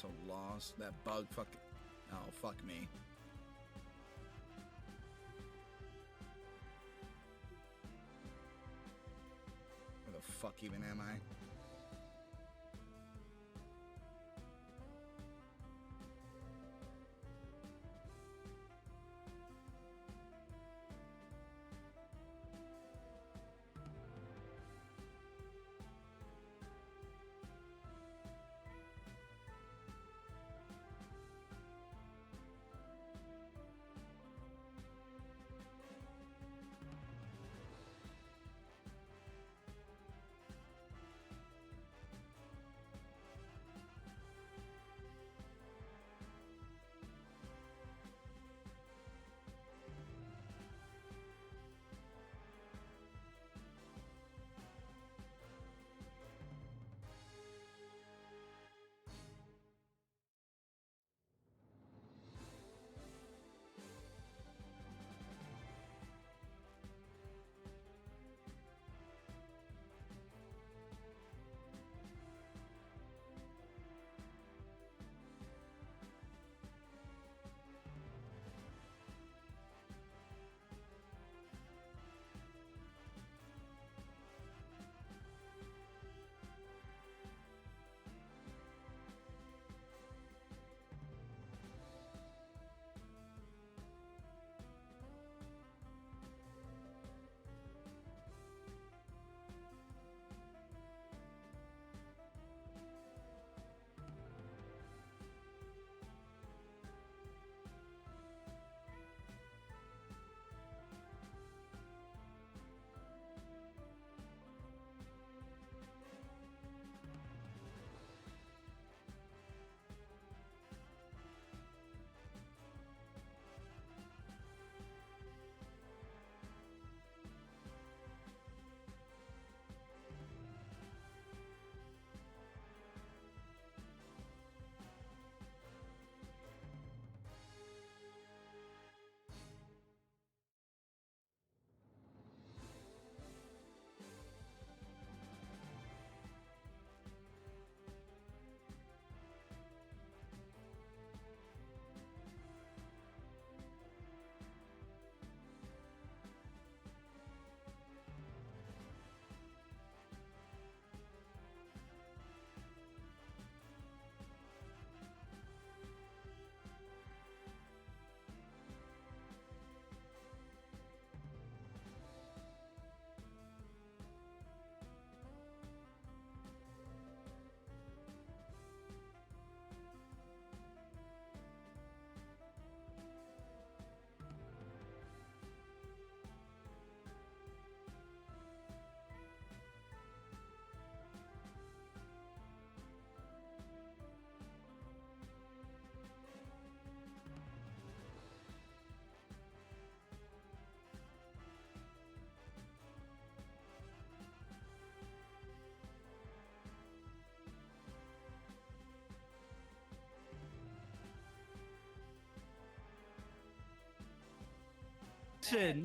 so lost. That bug fucking... Oh, fuck me. Where the fuck even am I?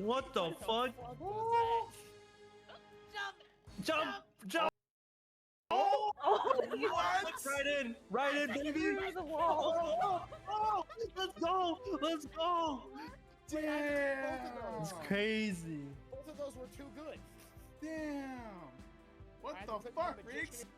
What the fuck? Jump! Oh! What? Right in, baby! Through the wall. Oh! Let's go! Damn! It's crazy. Both of those were too good. Damn! What I the had to click fuck, the Riggs? magician.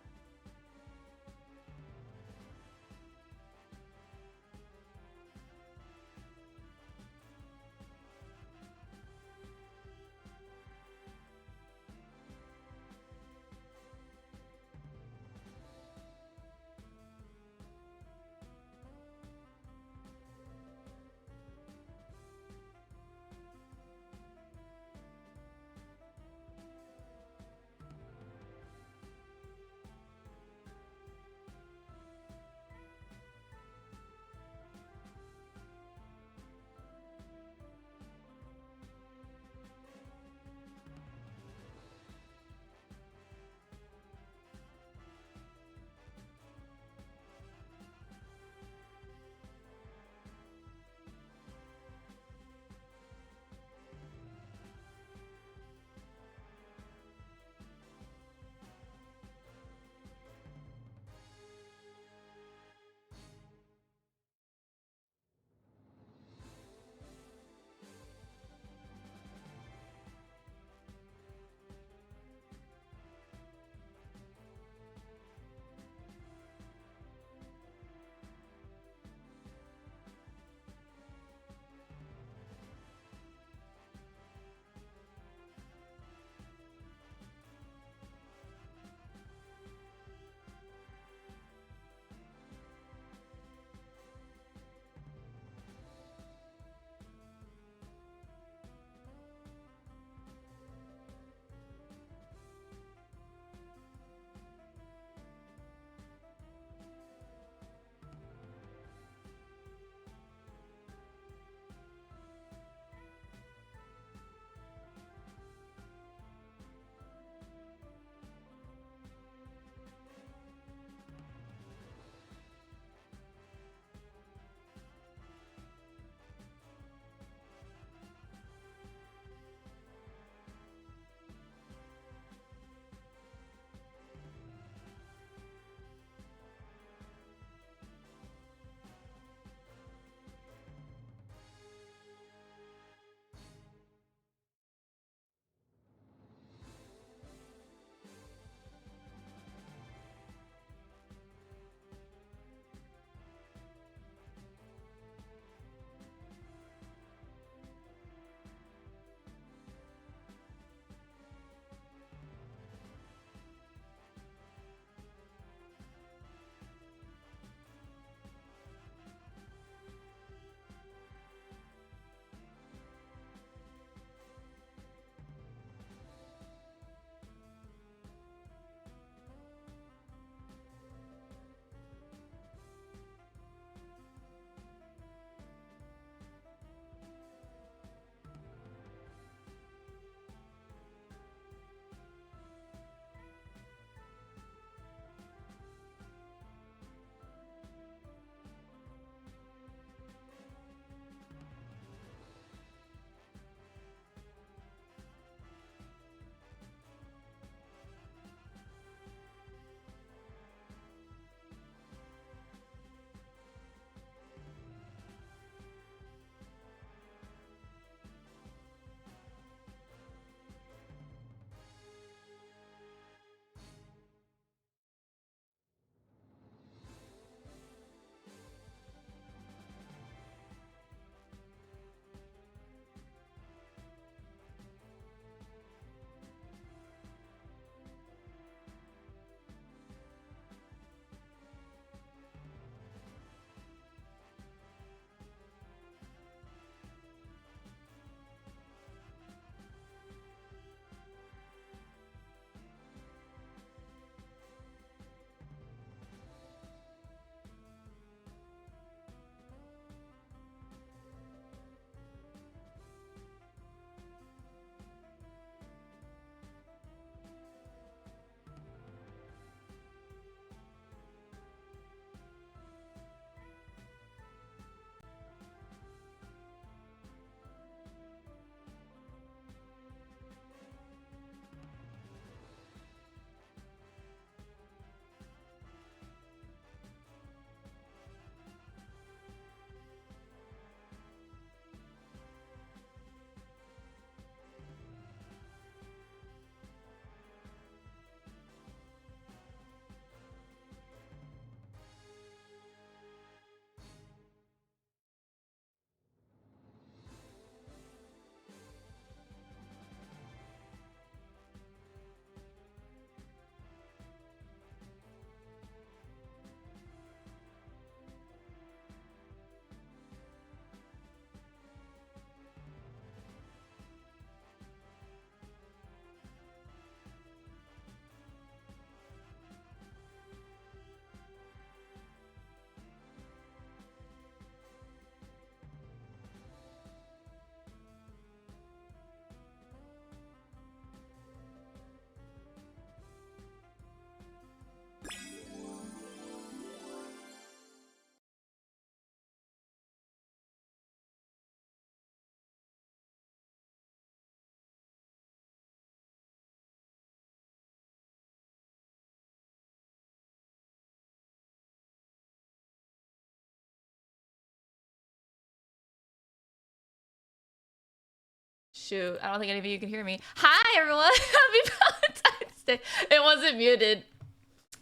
shoot. I don't think any of you can hear me. Hi, everyone. Happy Valentine's Day. It wasn't muted.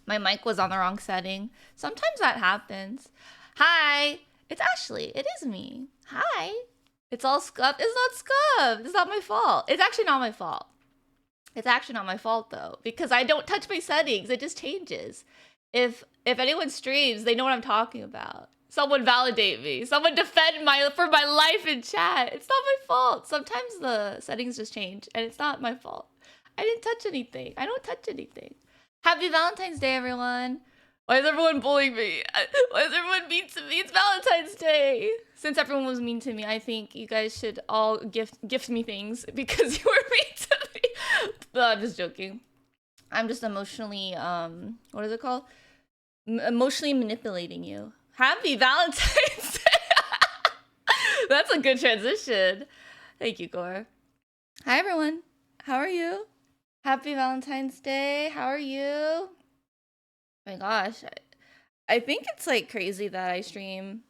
My mic was on the wrong setting. Sometimes that happens. Hi. It's Ashley. It is me. Hi. It's all scuffed. It's not scuffed. It's not my fault. It's actually not my fault. It's actually not my fault, though, because I don't touch my settings. It just changes. If anyone streams, they know what I'm talking about. Someone validate me. Someone defend for my life in chat. It's not my fault. Sometimes the settings just change, and it's not my fault. I didn't touch anything. I don't touch anything. Happy Valentine's Day, everyone. Why is everyone bullying me? Why is everyone mean to me? It's Valentine's Day. Since everyone was mean to me, I think you guys should all gift me things because you were mean to me. No, I'm just joking. I'm just emotionally, what is it called? Emotionally manipulating you. Happy Valentine's Day. That's a good transition. Thank you, Gore. Hi, everyone. How are you? Happy Valentine's Day. How are you? Oh my gosh. I think it's like crazy that I stream.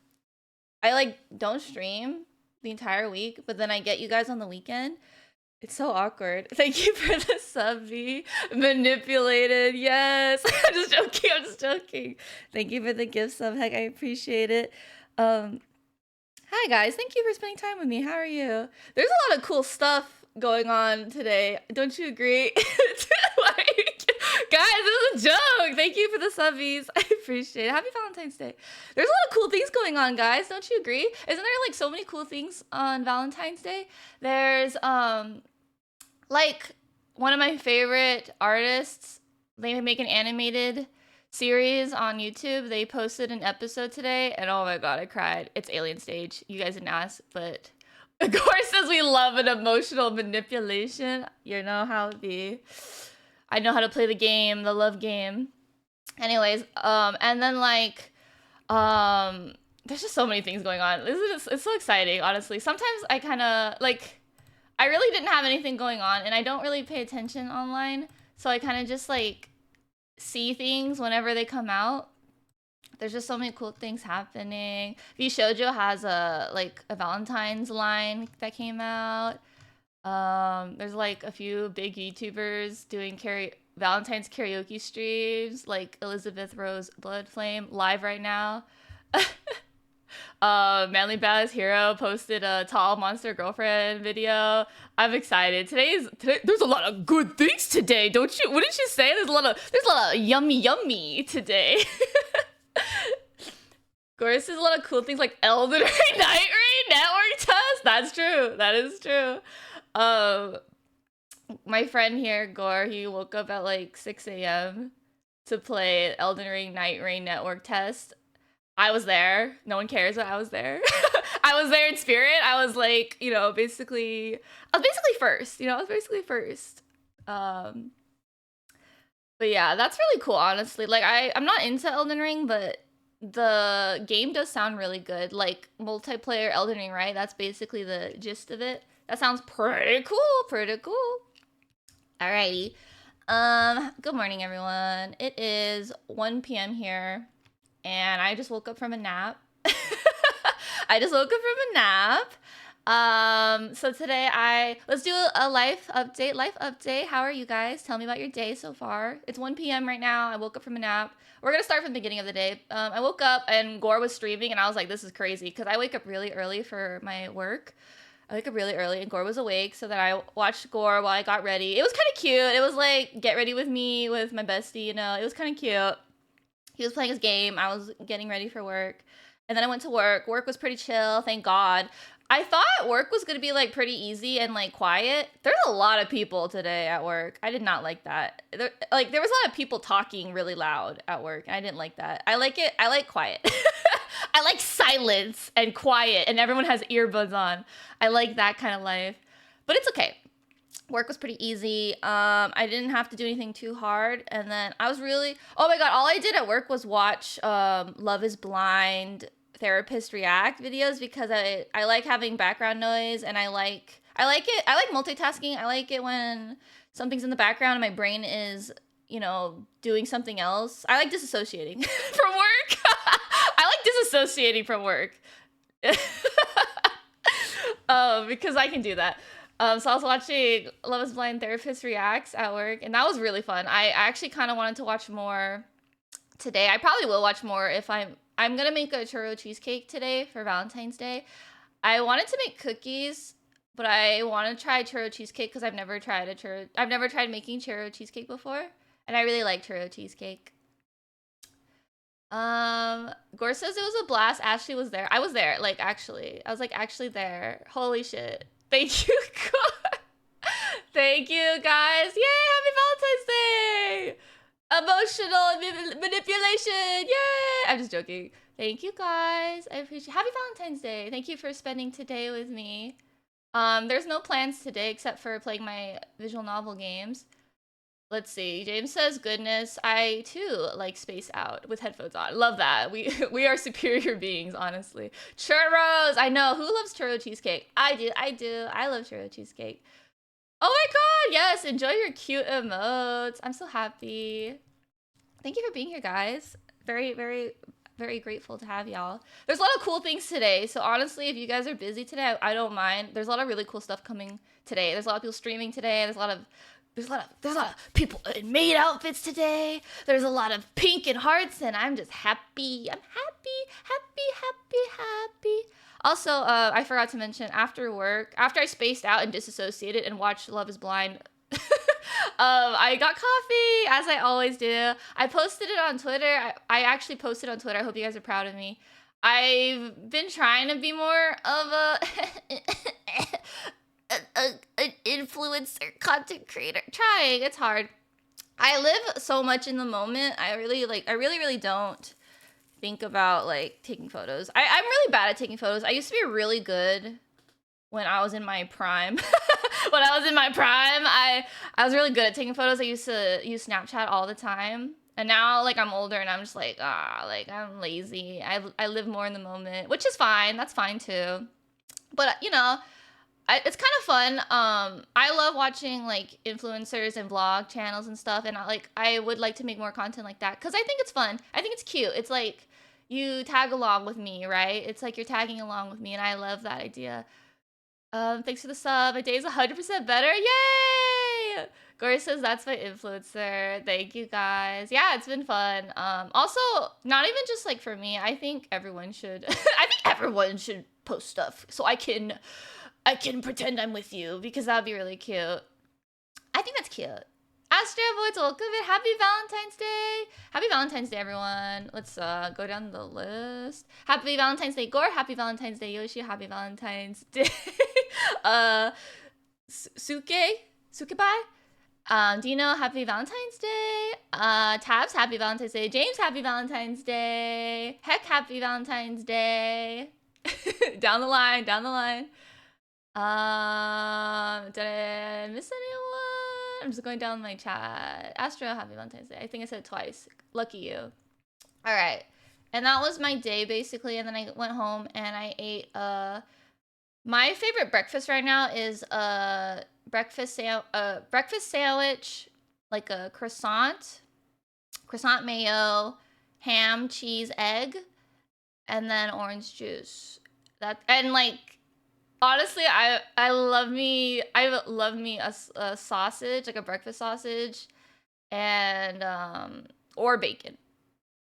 I like don't stream the entire week, but then I get you guys on the weekend. It's so awkward. Thank you for the subby. Manipulated, yes. I'm just joking, I'm just joking. Thank you for the gift sub, heck, I appreciate it. Hi guys, thank you for spending time with me. How are you? There's a lot of cool stuff going on today. Don't you agree? Like, guys, this is a joke. Thank you for the subbies. I appreciate it. Happy Valentine's Day. There's a lot of cool things going on, guys. Don't you agree? Isn't there like so many cool things on Valentine's Day? There's like one of my favorite artists, they make an animated series on YouTube. They posted an episode today and oh my god, I cried. It's Alien Stage. You guys didn't ask, but of course says we love an emotional manipulation. You know how it be. I know how to play the game, the love game. Anyways, and then like there's just so many things going on. It's so exciting, honestly. Sometimes I kind of like I really didn't have anything going on and I don't really pay attention online. So I kind of just like see things whenever they come out. There's just so many cool things happening. VShojo has a Valentine's line that came out. There's like a few big YouTubers doing Valentine's karaoke streams, like Elizabeth Rose Bloodflame live right now. Manly Baz Hero posted a Tall Monster Girlfriend video. I'm excited. Today there's a lot of good things today, don't you? Wouldn't you say there's a lot of yummy today? Of course, there's a lot of cool things like Elden Ring Night Rain Network Test. That's true. That is true. My friend here, Gore, he woke up at like 6 a.m. to play Elden Ring Night Rain Network Test. I was there. No one cares that I was there. I was there in spirit. I was like, I was basically first. I was basically first. But yeah, that's really cool, honestly. Like, I'm not into Elden Ring, but the game does sound really good. Like, multiplayer Elden Ring, right? That's basically the gist of it. That sounds pretty cool. Alrighty. Good morning, everyone. It is 1 p.m. here. And I just woke up from a nap. So today let's do a life update. How are you guys? Tell me about your day so far. It's 1 p.m. right now. I woke up from a nap. We're gonna start from the beginning of the day. I woke up and Gore was streaming and I was like, this is crazy because I wake up really early for my work. I wake up really early and Gore was awake, so then I watched Gore while I got ready. It was kind of cute. It was like get ready with me with my bestie, It was kind of cute. He was playing his game. I was getting ready for work. And then I went to work. Work was pretty chill, thank God. I thought work was going to be like pretty easy and like quiet. There's a lot of people today at work. I did not like that. There was a lot of people talking really loud at work. And I didn't like that. I like quiet. I like silence and quiet and everyone has earbuds on. I like that kind of life. But it's okay. Work was pretty easy. I didn't have to do anything too hard. And then I was really, oh my God, all I did at work was watch Love is Blind therapist react videos because I like having background noise and I like it. I like multitasking. I like it when something's in the background and my brain is, doing something else. I like disassociating from work. I like disassociating from work. Because I can do that. So I was watching Love is Blind Therapist Reacts at work, and that was really fun. I actually kind of wanted to watch more today. I probably will watch more if I'm gonna make a churro cheesecake today for Valentine's Day. I wanted to make cookies, but I want to try churro cheesecake because I've never tried making churro cheesecake before, and I really like churro cheesecake. Gore says it was a blast. Ashley was there. I was there. Like, actually, I was like actually there. Holy shit! Thank you, Gore. Thank you, guys. Yay! Happy Valentine's Day. Emotional manipulation. Yay! I'm just joking. Thank you, guys. I appreciate. Happy Valentine's Day. Thank you for spending today with me. There's no plans today except for playing my visual novel games. Let's see. James says, "Goodness, I too like Space Out with headphones on." Love that. We are superior beings, honestly. Churros. I know. Who loves churro cheesecake? I do. I love churro cheesecake. Oh my god, yes. Enjoy your cute emotes. I'm so happy. Thank you for being here, guys. Very, very, very grateful to have y'all. There's a lot of cool things today. So honestly, if you guys are busy today, I don't mind. There's a lot of really cool stuff coming today. There's a lot of people streaming today. There's a lot of people in maid outfits today. There's a lot of pink and hearts, and I'm just happy. I'm happy. Also, I forgot to mention, after work, after I spaced out and disassociated and watched Love is Blind, I got coffee, as I always do. I posted it on Twitter. I actually posted on Twitter. I hope you guys are proud of me. I've been trying to be more of an influencer, content creator. Trying. It's hard. I live so much in the moment. I really don't think about like taking photos. I'm really bad at taking photos. I used to be really good when I was in my prime. When I was in my prime, I was really good at taking photos. I used to use Snapchat all the time. And now, like, I'm older and I'm just like, I'm lazy. I live more in the moment, which is fine. That's fine too. But, you know, it's kind of fun. I love watching, like, influencers and vlog channels and stuff. And, I would like to make more content like that because I think it's fun. I think it's cute. It's like you tag along with me, right? It's like you're tagging along with me, and I love that idea. Thanks for the sub. My day is 100% better. Yay! Gore says that's my influencer. Thank you, guys. Yeah, it's been fun. Also, not even just like for me. I think everyone should. I think everyone should post stuff so I can pretend I'm with you because that'd be really cute. I think that's cute. Astro Void's welcome and happy Valentine's Day. Happy Valentine's Day, everyone. Let's go down the list. Happy Valentine's Day, Gore. Happy Valentine's Day, Yoshi. Happy Valentine's Day. Sukebai. Dino, happy Valentine's Day. Tabs, happy Valentine's Day. James, happy Valentine's Day. Heck, happy Valentine's Day. Down the line. Did I miss anyone? I'm just going down my chat. Astro, happy Valentine's Day. I think I said it twice. Lucky you. All right. And that was my day, basically. And then I went home and I ate, my favorite breakfast right now is a breakfast sandwich, like a croissant mayo, ham, cheese, egg, and then orange juice. And like, honestly, I love me a sausage, like a breakfast sausage, and or bacon.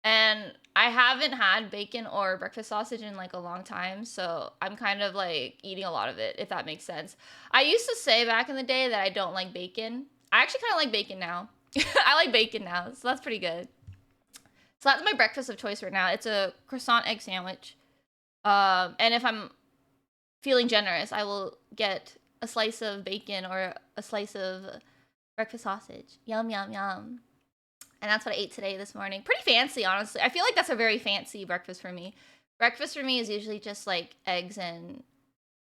And I haven't had bacon or breakfast sausage in like a long time, so I'm kind of like eating a lot of it, if that makes sense. I used to say back in the day that I don't like bacon. I actually kind of like bacon now. I like bacon now, so that's pretty good. So that's my breakfast of choice right now. It's a croissant egg sandwich. And if I'm feeling generous, I will get a slice of bacon or a slice of breakfast sausage. Yum, yum, yum. And that's what I ate today this morning. Pretty fancy, honestly. I feel like that's a very fancy breakfast for me. Breakfast for me is usually just like eggs and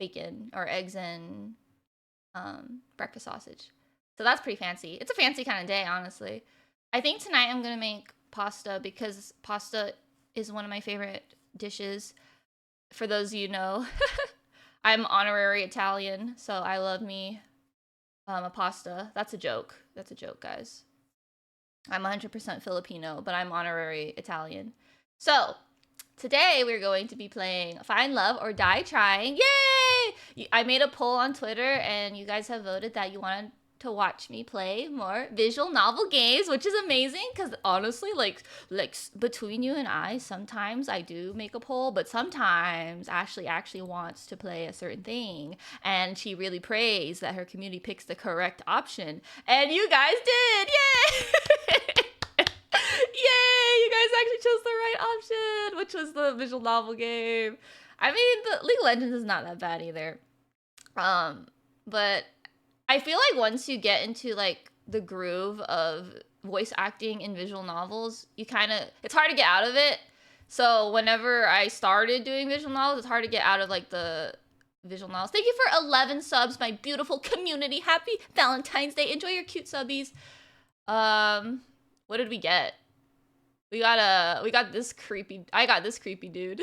bacon or eggs and breakfast sausage. So that's pretty fancy. It's a fancy kind of day, honestly. I think tonight I'm going to make pasta because pasta is one of my favorite dishes. For those of you who know, I'm honorary Italian, so I love me a pasta. That's a joke. That's a joke, guys. I'm 100% Filipino, but I'm honorary Italian. So, Today we're going to be playing Find Love or Die Trying. Yay! I made a poll on Twitter and you guys have voted that you wanted to watch me play more visual novel games, which is amazing because honestly, like between you and I, sometimes I do make a poll, but sometimes Ashley actually wants to play a certain thing and she really prays that her community picks the correct option. And you guys did! Yay! Yay! You guys actually chose the right option, which was the visual novel game. I mean, the League of Legends is not that bad either. But I feel like once you get into like the groove of voice acting in visual novels, you it's hard to get out of it. So whenever I started doing visual novels, it's hard to get out of like the visual novels. Thank you for 11 subs, my beautiful community. Happy Valentine's Day. Enjoy your cute subbies. What did we get? I got this creepy dude.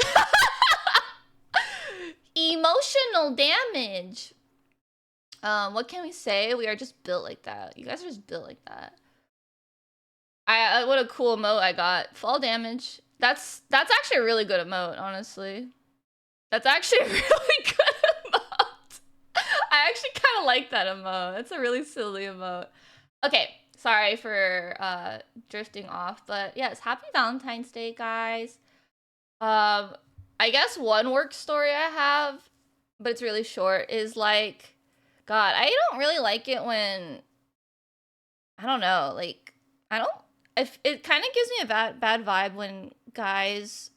Emotional damage. What can we say? We are just built like that. You guys are just built like that. What a cool emote I got. Fall damage. That's actually a really good emote, honestly. That's actually a really good emote. I actually kind of like that emote. It's a really silly emote. Okay, sorry for drifting off, but yes, happy Valentine's Day, guys. I guess one work story I have, but it's really short, is like, God, I don't really like it when, I don't know, like, it kind of gives me a bad vibe when guys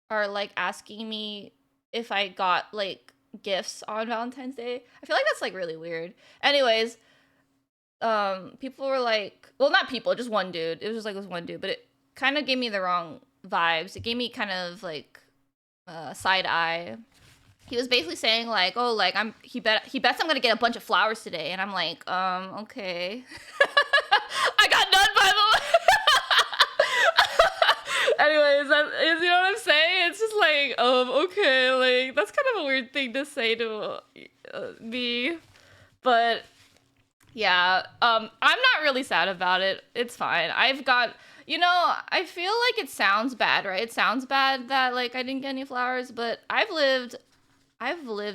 are like asking me if I got like gifts on Valentine's Day. I feel like that's like really weird. Anyways, people were like, well, not people, just one dude. It was just like this one dude, but it kind of gave me the wrong vibes. It gave me kind of like side eye. He was basically saying like, oh, like he bets I'm gonna get a bunch of flowers today, and I'm like, okay. I got none, by the way. Anyways, you know what I'm saying? It's just like, okay, like that's kind of a weird thing to say to me, but yeah, I'm not really sad about it. It's fine. I've got, you know, I feel like it sounds bad, right? It sounds bad that like I didn't get any flowers, but I've lived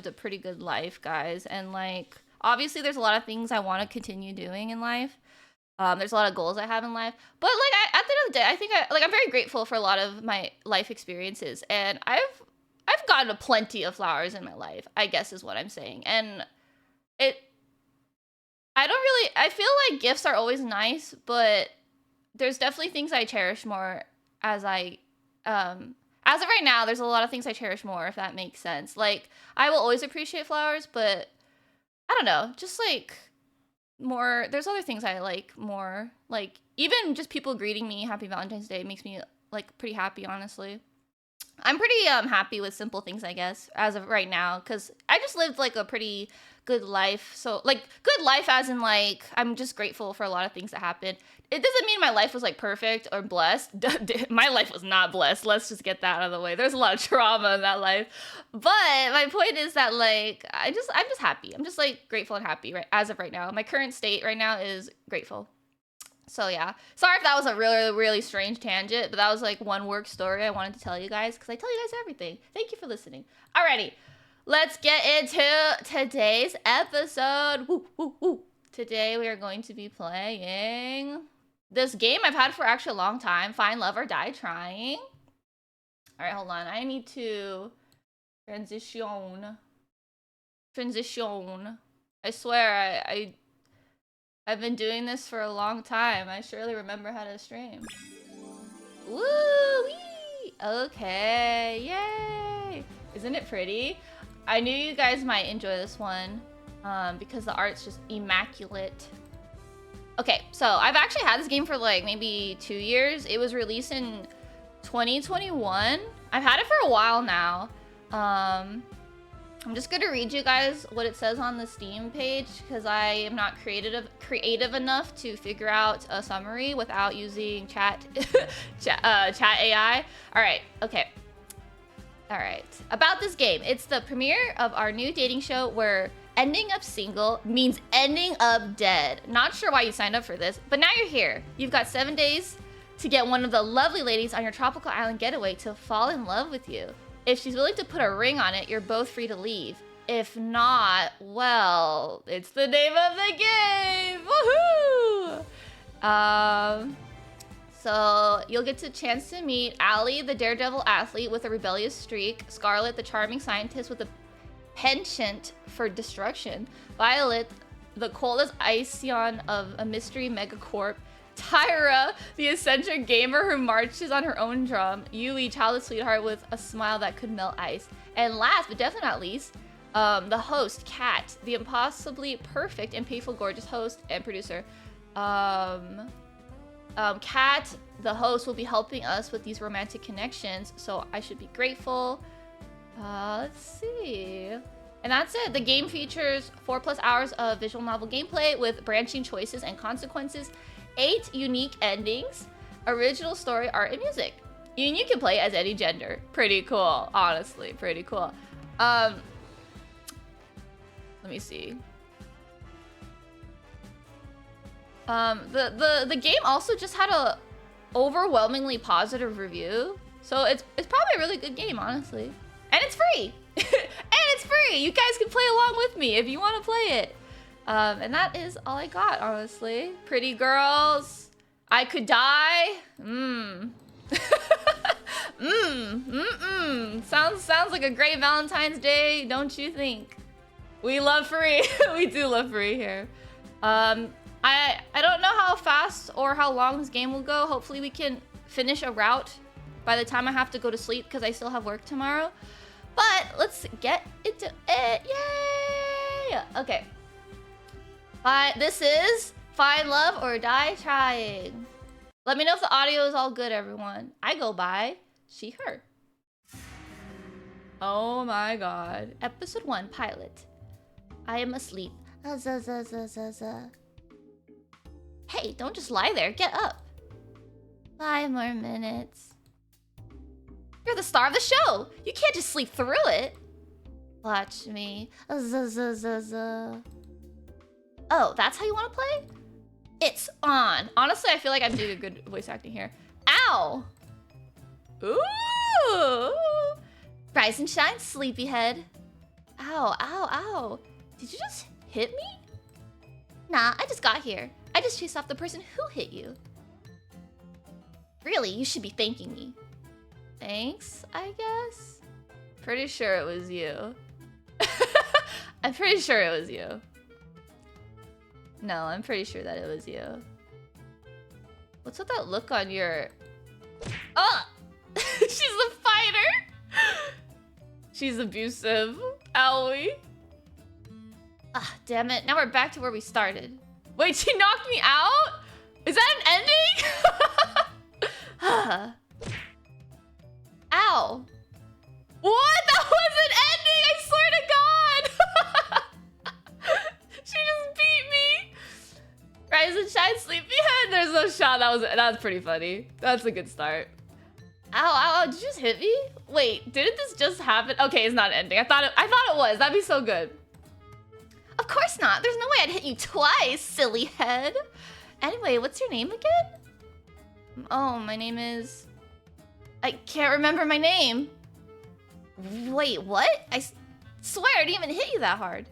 a pretty good life, guys, and like obviously there's a lot of things I want to continue doing in life. There's a lot of goals I have in life, but like at the end of the day, I think I'm very grateful for a lot of my life experiences, and I've gotten plenty of flowers in my life, I guess is what I'm saying. And I feel like gifts are always nice, but there's definitely things I cherish more as of right now, there's a lot of things I cherish more, if that makes sense. Like, I will always appreciate flowers, but I don't know, just like more, there's other things I like more. Like, even just people greeting me Happy Valentine's Day makes me like pretty happy, honestly. I'm pretty happy with simple things, I guess, as of right now, because I just lived like a pretty good life. So like good life as in like I'm just grateful for a lot of things that happened. It doesn't mean my life was like perfect or blessed. My life was not blessed. Let's just get that out of the way. There's a lot of trauma in that life. But my point is that like I'm just happy. I'm just like grateful and happy right as of right now. My current state right now is grateful. So yeah, sorry if that was a really, really strange tangent, but that was like one work story I wanted to tell you guys because I tell you guys everything. Thank you for listening. Alrighty, let's get into today's episode. Woo, woo, woo. Today we are going to be playing this game I've had for actually a long time, Find Love or Die Trying. Alright, hold on. I need to transition. I swear, I've been doing this for a long time. I surely remember how to stream. Woo-wee! Okay, yay! Isn't it pretty? I knew you guys might enjoy this one because the art's just immaculate. Okay, so I've actually had this game for like maybe 2 years. It was released in 2021. I've had it for a while now. I'm just gonna read you guys what it says on the Steam page because I am not creative enough to figure out a summary without using chat AI. All right, okay. All right, about this game. It's the premiere of our new dating show where ending up single means ending up dead. Not sure why you signed up for this, but now you're here. You've got 7 days to get one of the lovely ladies on your tropical island getaway to fall in love with you. If she's willing to put a ring on it, you're both free to leave. If not, well, it's the name of the game! Woohoo! So you'll get a chance to meet Allie, the daredevil athlete with a rebellious streak, Scarlet, the charming scientist with a penchant for destruction, Violet, the coldest Iceon of a mystery megacorp, Tyra, the eccentric gamer who marches on her own drum, Yui, childless sweetheart with a smile that could melt ice, and last but definitely not least, the host, Kat, the impossibly perfect and painful gorgeous host and producer. Kat, the host, will be helping us with these romantic connections, so I should be grateful. Let's see. And that's it. The game features 4+ hours of visual novel gameplay with branching choices and consequences, 8 unique endings, original story, art, and music. And you can play as any gender. Pretty cool, honestly, pretty cool. Let me see. The game also just had a overwhelmingly positive review, so it's probably a really good game, honestly. And it's free. And it's free. You guys can play along with me if you want to play it. And that is all I got, honestly. Pretty girls. I could die. Sounds like a great Valentine's Day, don't you think? We love free. We do love free here. I don't know how fast or how long this game will go. Hopefully we can finish a route by the time I have to go to sleep because I still have work tomorrow. But let's get into it. Yay! Okay. This is Find Love or Die Trying. Let me know if the audio is all good, everyone. I go by she, her. Oh my god. Episode 1, pilot. I am asleep. Hey, don't just lie there. Get up. 5 more minutes. You're the star of the show. You can't just sleep through it. Watch me. Oh, that's how you want to play? It's on. Honestly, I feel like I'm doing a good voice acting here. Ow! Ooh! Rise and shine, sleepyhead. Ow, ow, ow. Did you just hit me? Nah, I just got here. I just chased off the person who hit you. Really, you should be thanking me. Thanks, I guess? Pretty sure it was you. I'm pretty sure it was you. No, I'm pretty sure that it was you. What's with that look on your... Oh! She's a fighter! She's abusive. Owie. Ah, damn it. Now we're back to where we started. Wait, she knocked me out? Is that an ending? Ow. What? That was an ending! I swear to God! She just beat me! Rise and shine, sleepyhead. There's no shot. That was pretty funny. That's a good start. Ow, ow, ow. Did you just hit me? Wait, didn't this just happen? Okay, it's not an ending. I thought it was. That'd be so good. Of course not. There's no way I'd hit you twice, silly head. Anyway, what's your name again? Oh, my name is... I can't remember my name. Wait, what? I swear I didn't even hit you that hard.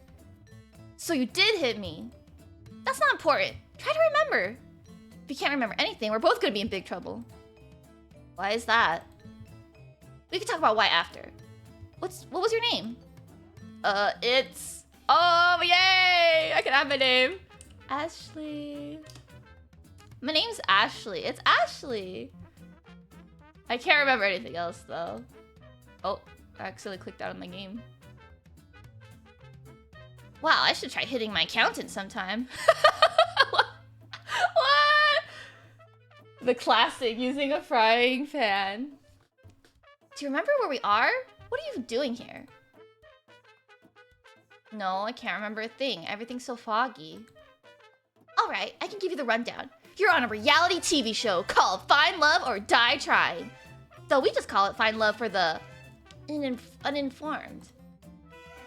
So you did hit me. That's not important. Try to remember. If you can't remember anything, we're both gonna be in big trouble. Why is that? We can talk about why after. What was your name? It's... Oh, yay! I can have my name. Ashley. My name's Ashley. It's Ashley. I can't remember anything else, though. Oh, I accidentally clicked out of my game. Wow, I should try hitting my accountant sometime. What? The classic, using a frying pan. Do you remember where we are? What are you doing here? No, I can't remember a thing. Everything's so foggy. Alright, I can give you the rundown. You're on a reality TV show called Find Love or Die Trying. So we just call it Find Love for the uninformed.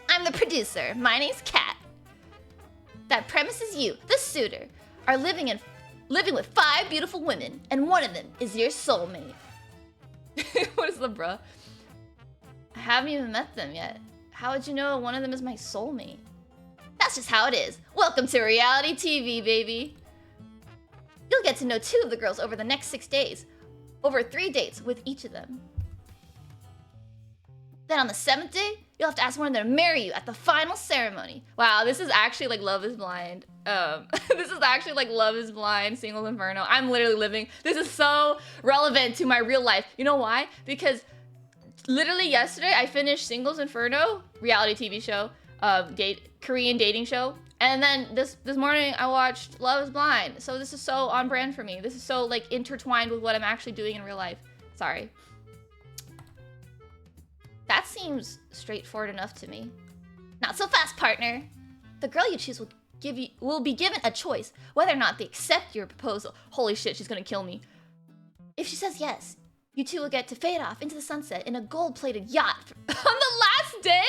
I'm the producer. My name's Kat. That premise is you, the suitor, are living in living with 5 beautiful women, and one of them is your soulmate. What is the bruh? I haven't even met them yet. How would you know one of them is my soulmate? That's just how it is. Welcome to reality TV, baby. You'll get to know 2 of the girls over the next 6 days. Over 3 dates with each of them. Then on the 7th day, you'll have to ask one of them to marry you at the final ceremony. Wow, this is actually like Love is Blind. This is actually like Love is Blind, Singles Inferno. I'm literally living. This is so relevant to my real life. You know why? Because literally yesterday, I finished Singles Inferno, reality TV show, Korean dating show. And then this morning, I watched Love is Blind. So this is so on brand for me. This is so like intertwined with what I'm actually doing in real life. Sorry. That seems straightforward enough to me. Not so fast, partner. The girl you choose will be given a choice whether or not they accept your proposal. Holy shit, she's gonna kill me. If she says yes, you 2 will get to fade off into the sunset in a gold-plated yacht on the last day?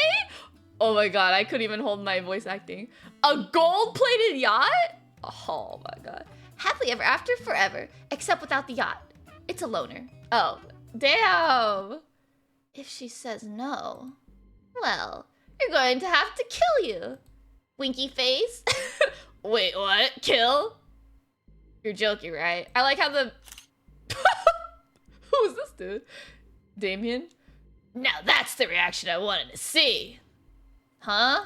Oh my god, I couldn't even hold my voice acting. A gold-plated yacht? Oh my god. Happily ever after forever, except without the yacht. It's a loner. Oh, damn. If she says no, well, you're going to have to kill you. Winky face. Wait, what? Kill? You're joking, right? I like how the... Who is this dude? Damien? Now that's the reaction I wanted to see. Huh?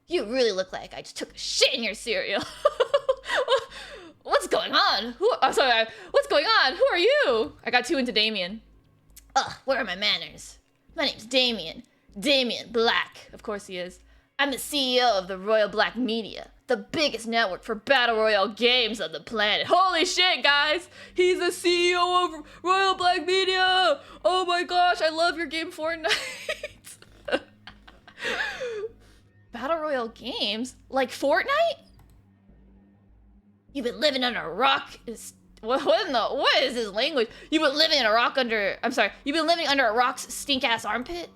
You really look like I just took a shit in your cereal. What's going on? I'm sorry, what's going on? Who are you? I got too into Damien. Ugh, where are my manners? My name's Damien. Damien Black. Of course he is. I'm the CEO of the Royal Black Media, the biggest network for Battle Royale games on the planet. Holy shit, guys! He's the CEO of Royal Black Media! Oh my gosh, I love your game Fortnite! Battle Royale games? Like Fortnite? You've been living under a rock. What is this language? You've been living in a rock under... I'm sorry. You've been living under a rock's stink-ass armpit?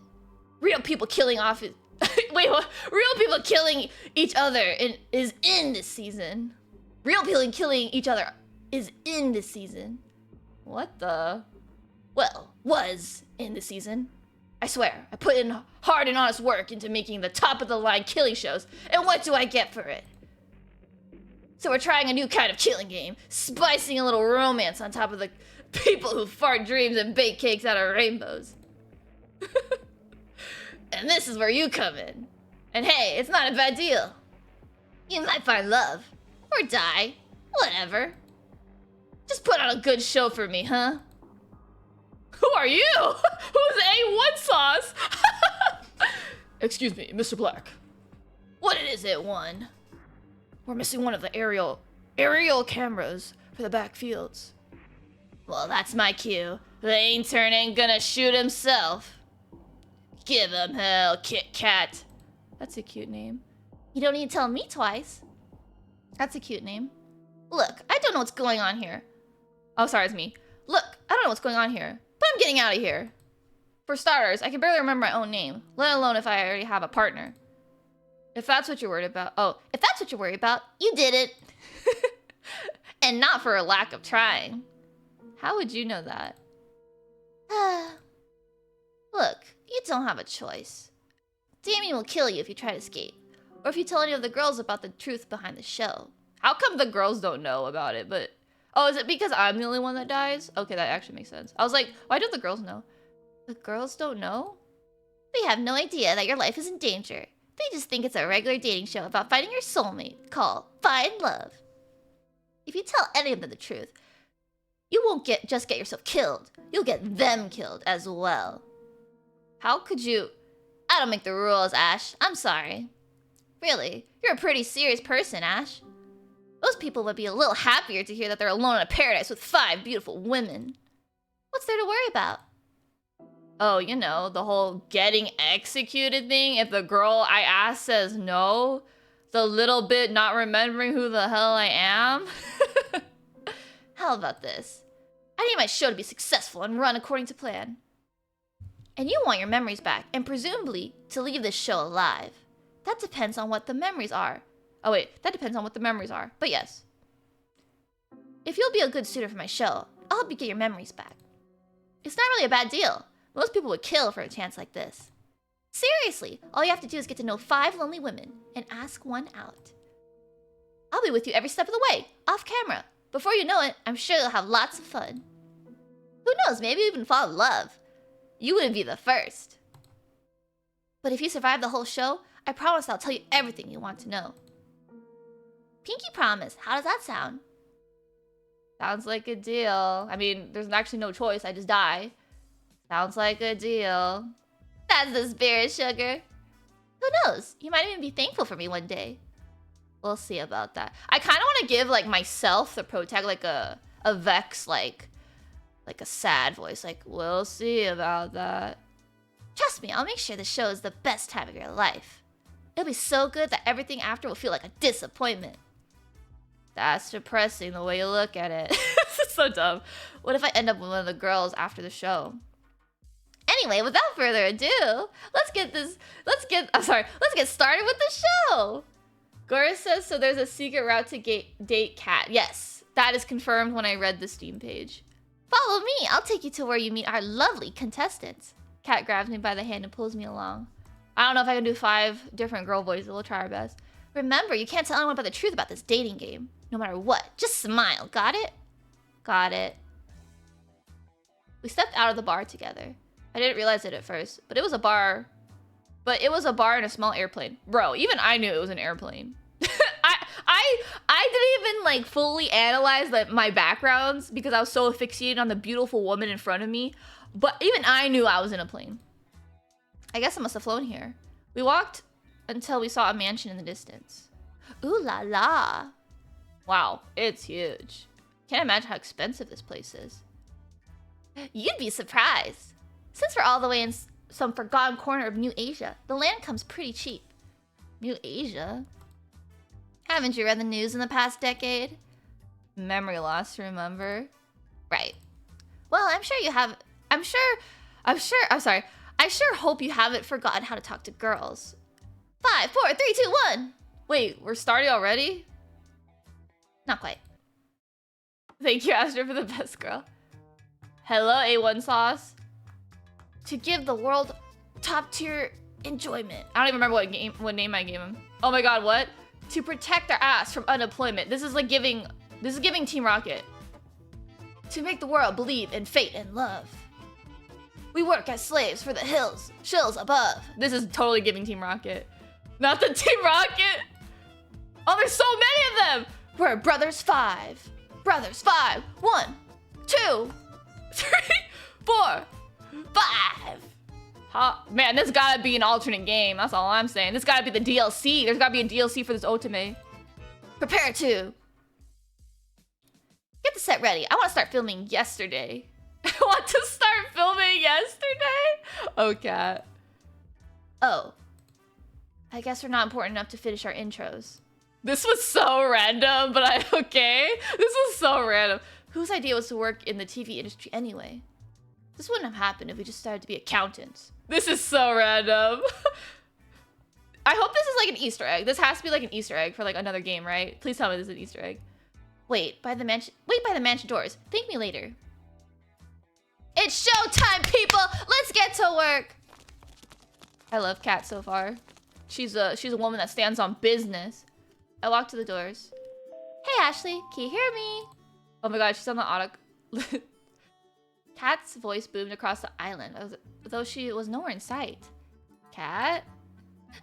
Real people killing off... Wait, what? Real people killing each other is in this season. Real people killing each other is in this season. What the... Well, was in this season. I swear, I put in hard and honest work into making the top-of-the-line killing shows. And what do I get for it? So we're trying a new kind of killing game, spicing a little romance on top of the people who fart dreams and bake cakes out of rainbows. And this is where you come in. And hey, it's not a bad deal. You might find love, or die, whatever. Just put on a good show for me, huh? Who are you? Who's A1 sauce? Excuse me, Mr. Black. What it is, A1? We're missing one of the aerial cameras for the backfields. Well, that's my cue. The intern ain't gonna shoot himself. Give him hell, Kit Kat. That's a cute name. You don't need to tell me twice. That's a cute name. Look, I don't know what's going on here. Oh, sorry, it's me. Look, I don't know what's going on here, but I'm getting out of here. For starters, I can barely remember my own name, let alone if I already have a partner. If that's what you're worried about. Oh, if that's what you're worried about, you did it. And not for a lack of trying. How would you know that? Look, you don't have a choice. Damien will kill you if you try to escape. Or if you tell any of the girls about the truth behind the show. How come the girls don't know about it, but... Oh, is it because I'm the only one that dies? Okay, that actually makes sense. I was like, why don't the girls know? The girls don't know? They have no idea that your life is in danger. They just think it's a regular dating show about finding your soulmate called Find Love. If you tell any of them the truth, you won't just get yourself killed. You'll get them killed as well. How could you... I don't make the rules, Ash. I'm sorry. Really, you're a pretty serious person, Ash. Most people would be a little happier to hear that they're alone in a paradise with 5 beautiful women. What's there to worry about? Oh, you know, the whole getting executed thing. If the girl I asked says no, the little bit not remembering who the hell I am. How about this? I need my show to be successful and run according to plan. And you want your memories back, and presumably to leave this show alive. That depends on what the memories are. Oh wait, that depends on what the memories are, but yes. If you'll be a good suitor for my show, I'll help you get your memories back. It's not really a bad deal. Most people would kill for a chance like this. Seriously, all you have to do is get to know 5 lonely women and ask one out. I'll be with you every step of the way, off camera. Before you know it, I'm sure you'll have lots of fun. Who knows, maybe even fall in love. You wouldn't be the first. But if you survive the whole show, I promise I'll tell you everything you want to know. Pinky promise, how does that sound? Sounds like a deal. I mean, there's actually no choice, I just die. Sounds like a deal. That's the spirit, sugar. Who knows, you might even be thankful for me one day. We'll see about that. I kind of want to give, like, myself, the pro tag, like a Vex, like a sad voice. Like, we'll see about that. Trust me, I'll make sure the show is the best time of your life. It'll be so good that everything after will feel like a disappointment. That's depressing the way you look at it. This is so dumb. What if I end up with one of the girls after the show? Anyway, without further ado, let's get started with the show. Gora says, so there's a secret route to date Cat. Yes, that is confirmed when I read the Steam page. Follow me, I'll take you to where you meet our lovely contestants. Cat grabs me by the hand and pulls me along. I don't know if I can do 5 different girl voices, we'll try our best. Remember, you can't tell anyone about the truth about this dating game. No matter what, just smile, got it? Got it. We stepped out of the bar together. I didn't realize it at first, but it was a bar. But it was a bar in a small airplane. Bro, even I knew it was an airplane. I didn't even like fully analyze my backgrounds because I was so asphyxiated on the beautiful woman in front of me. But even I knew I was in a plane. I guess I must have flown here. We walked until we saw a mansion in the distance. Ooh la la. Wow, it's huge. Can't imagine how expensive this place is. You'd be surprised. Since we're all the way in some forgotten corner of New Asia, the land comes pretty cheap. New Asia? Haven't you read the news in the past decade? Memory loss, remember? Right. Well, I sure hope you haven't forgotten how to talk to girls. 5, 4, 3, 2, 1. Wait, we're starting already? Not quite. Thank you, Astro, for the best girl. Hello, A1 Sauce. To give the world top tier enjoyment. I don't even remember what name I gave him. Oh my god, what? To protect our ass from unemployment. This is giving Team Rocket. To make the world believe in fate and love. We work as slaves for the hills, shills above. This is totally giving Team Rocket. Not the Team Rocket. Oh, there's so many of them. We're brothers 5. Brothers 5. 1, 2, 3, 4, 5. Man, this gotta be an alternate game. That's all I'm saying. This gotta be the DLC. There's gotta be a DLC for this Otome. Prepare to. Get the set ready. I want to start filming yesterday. I want to start filming yesterday? Oh, Cat. Oh. I guess we're not important enough to finish our intros. This was so random, but okay. This was so random. Whose idea was to work in the TV industry anyway? This wouldn't have happened if we just started to be accountants. This is so random. I hope this is like an Easter egg. This has to be like an Easter egg for like another game, right? Please tell me this is an Easter egg. Wait by the mansion doors. Thank me later. It's showtime, people! Let's get to work! I love Kat so far. She's a woman that stands on business. I walk to the doors. Hey, Ashley, can you hear me? Oh my god, she's on the auto... Kat's voice boomed across the island, though she was nowhere in sight. Kat?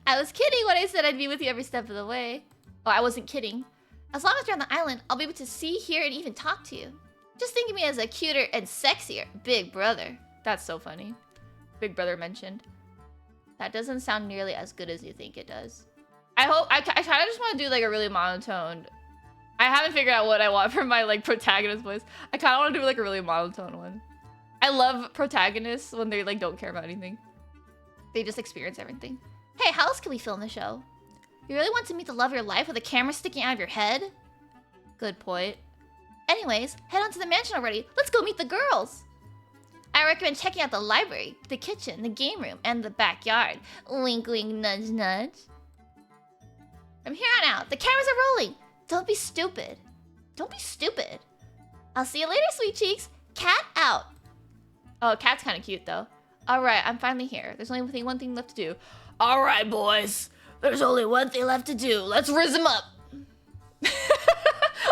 I was kidding when I said I'd be with you every step of the way. Oh, I wasn't kidding. As long as you're on the island, I'll be able to see, hear, and even talk to you. Just think of me as a cuter and sexier big brother. That's so funny. Big brother mentioned. That doesn't sound nearly as good as you think it does. I kind of just want to do like a really monotone. I haven't figured out what I want for my like protagonist voice. I kind of want to do like a really monotone one. I love protagonists when they like don't care about anything. They just experience everything. Hey, how else can we film the show? You really want to meet the love of your life with a camera sticking out of your head? Good point. Anyways, head on to the mansion already. Let's go meet the girls. I recommend checking out the library, the kitchen, the game room, and the backyard. Wink, wink, nudge, nudge. From here on out, the cameras are rolling. Don't be stupid. Don't be stupid. I'll see you later, sweet cheeks. Cat out. Oh, cat's kind of cute though. All right, I'm finally here. There's only one thing left to do. All right, boys. There's only one thing left to do. Let's rizz him up.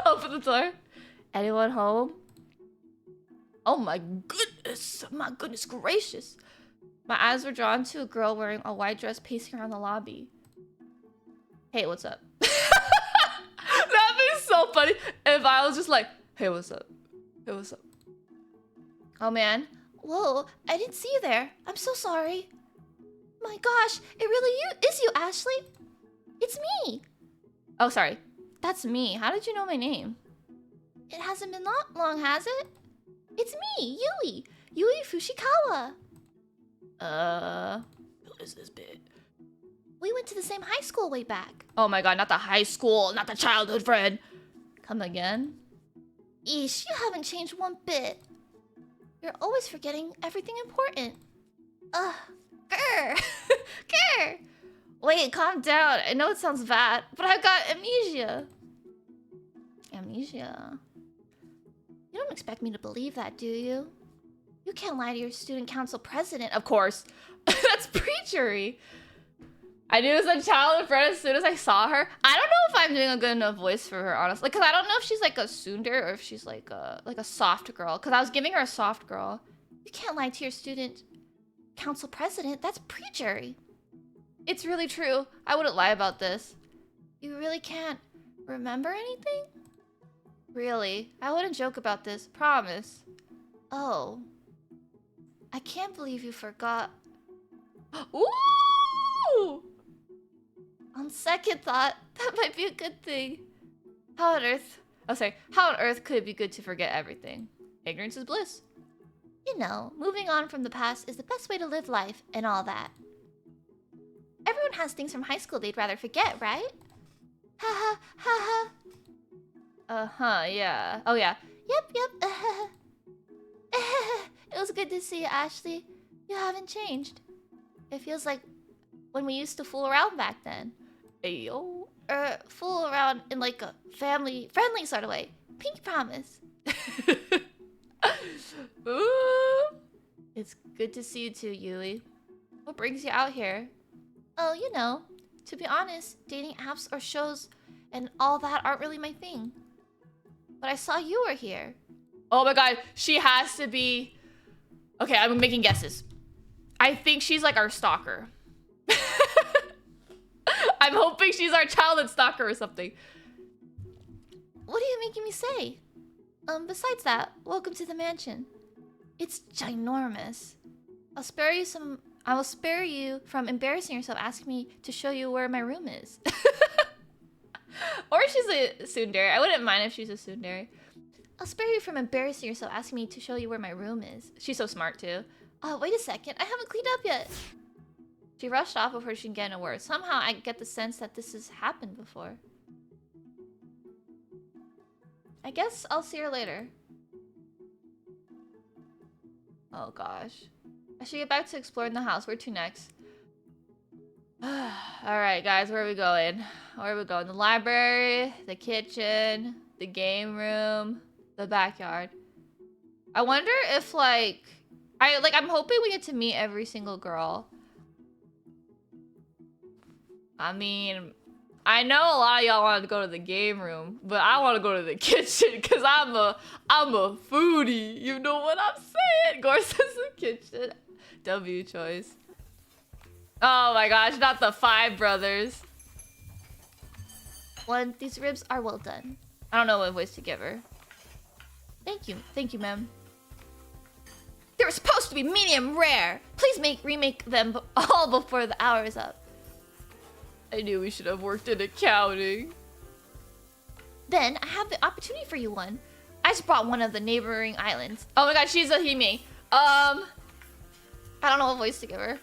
Open the door. Anyone home? Oh my goodness. My goodness gracious. My eyes were drawn to a girl wearing a white dress pacing around the lobby. Hey, what's up? That'd be so funny if I was just like, hey, what's up? Hey, what's up? Oh man. Whoa, I didn't see you there. I'm so sorry. My gosh, it really is you, Ashley. It's me. Oh, sorry. That's me. How did you know my name? It hasn't been that long, has it? It's me, Yui. Yui Fushikawa. What is this bit? We went to the same high school way back. Oh my god, not the high school, not the childhood friend. Come again? Eesh, you haven't changed one bit. You're always forgetting everything important. Grr. Grr. Wait, calm down. I know it sounds bad, but I've got amnesia. Amnesia? You don't expect me to believe that, do you? You can't lie to your student council president, of course. That's preachery. I knew it was a childhood friend as soon as I saw her. I don't know if I'm doing a good enough voice for her, honestly. Because I don't know if she's like a tsundere or if she's like a soft girl. Because I was giving her a soft girl. You can't lie to your student council president. That's preachery. It's really true. I wouldn't lie about this. You really can't remember anything? Really? I wouldn't joke about this. Promise. Oh. I can't believe you forgot. Ooh! On second thought, that might be a good thing. How on earth... Oh, sorry. How on earth could it be good to forget everything? Ignorance is bliss. You know, moving on from the past is the best way to live life and all that. Everyone has things from high school they'd rather forget, right? Ha ha ha ha. Uh-huh, yeah. Oh, yeah. Yep. It was good to see you, Ashley. You haven't changed. It feels like when we used to fool around back then. Ayo. Fool around in like a family-friendly sort of way. Pink promise. Ooh. It's good to see you too, Yui. What brings you out here? Oh, you know, to be honest, dating apps or shows and all that aren't really my thing. But I saw you were here. Oh my god, she has to be... Okay, I'm making guesses. I think she's like our stalker. I'm hoping she's our childhood stalker or something. What are you making me say? Besides that, welcome to the mansion. It's ginormous. I will spare you from embarrassing yourself asking me to show you where my room is. Or she's a tsundere. I wouldn't mind if she's a tsundere. I'll spare you from embarrassing yourself asking me to show you where my room is. She's so smart too. Oh, wait a second. I haven't cleaned up yet. She rushed off before she can get in a word. Somehow I get the sense that this has happened before. I guess I'll see her later. Oh gosh. I should get back to exploring the house. Where to next? Alright guys, where are we going? Where are we going? The library, the kitchen, the game room, the backyard. I wonder if I'm hoping we get to meet every single girl. I mean, I know a lot of y'all want to go to the game room, but I want to go to the kitchen because I'm a foodie. You know what I'm saying? Gore says the kitchen. W choice. Oh my gosh, not the Five Brothers. These ribs are well done. I don't know what voice to give her. Thank you, ma'am. They were supposed to be medium rare. Please remake them all before the hour is up. I knew we should have worked in accounting. Then I have the opportunity for you one. I just brought one of the neighboring islands. Oh my god, she's a Hime. I don't know what voice to give her.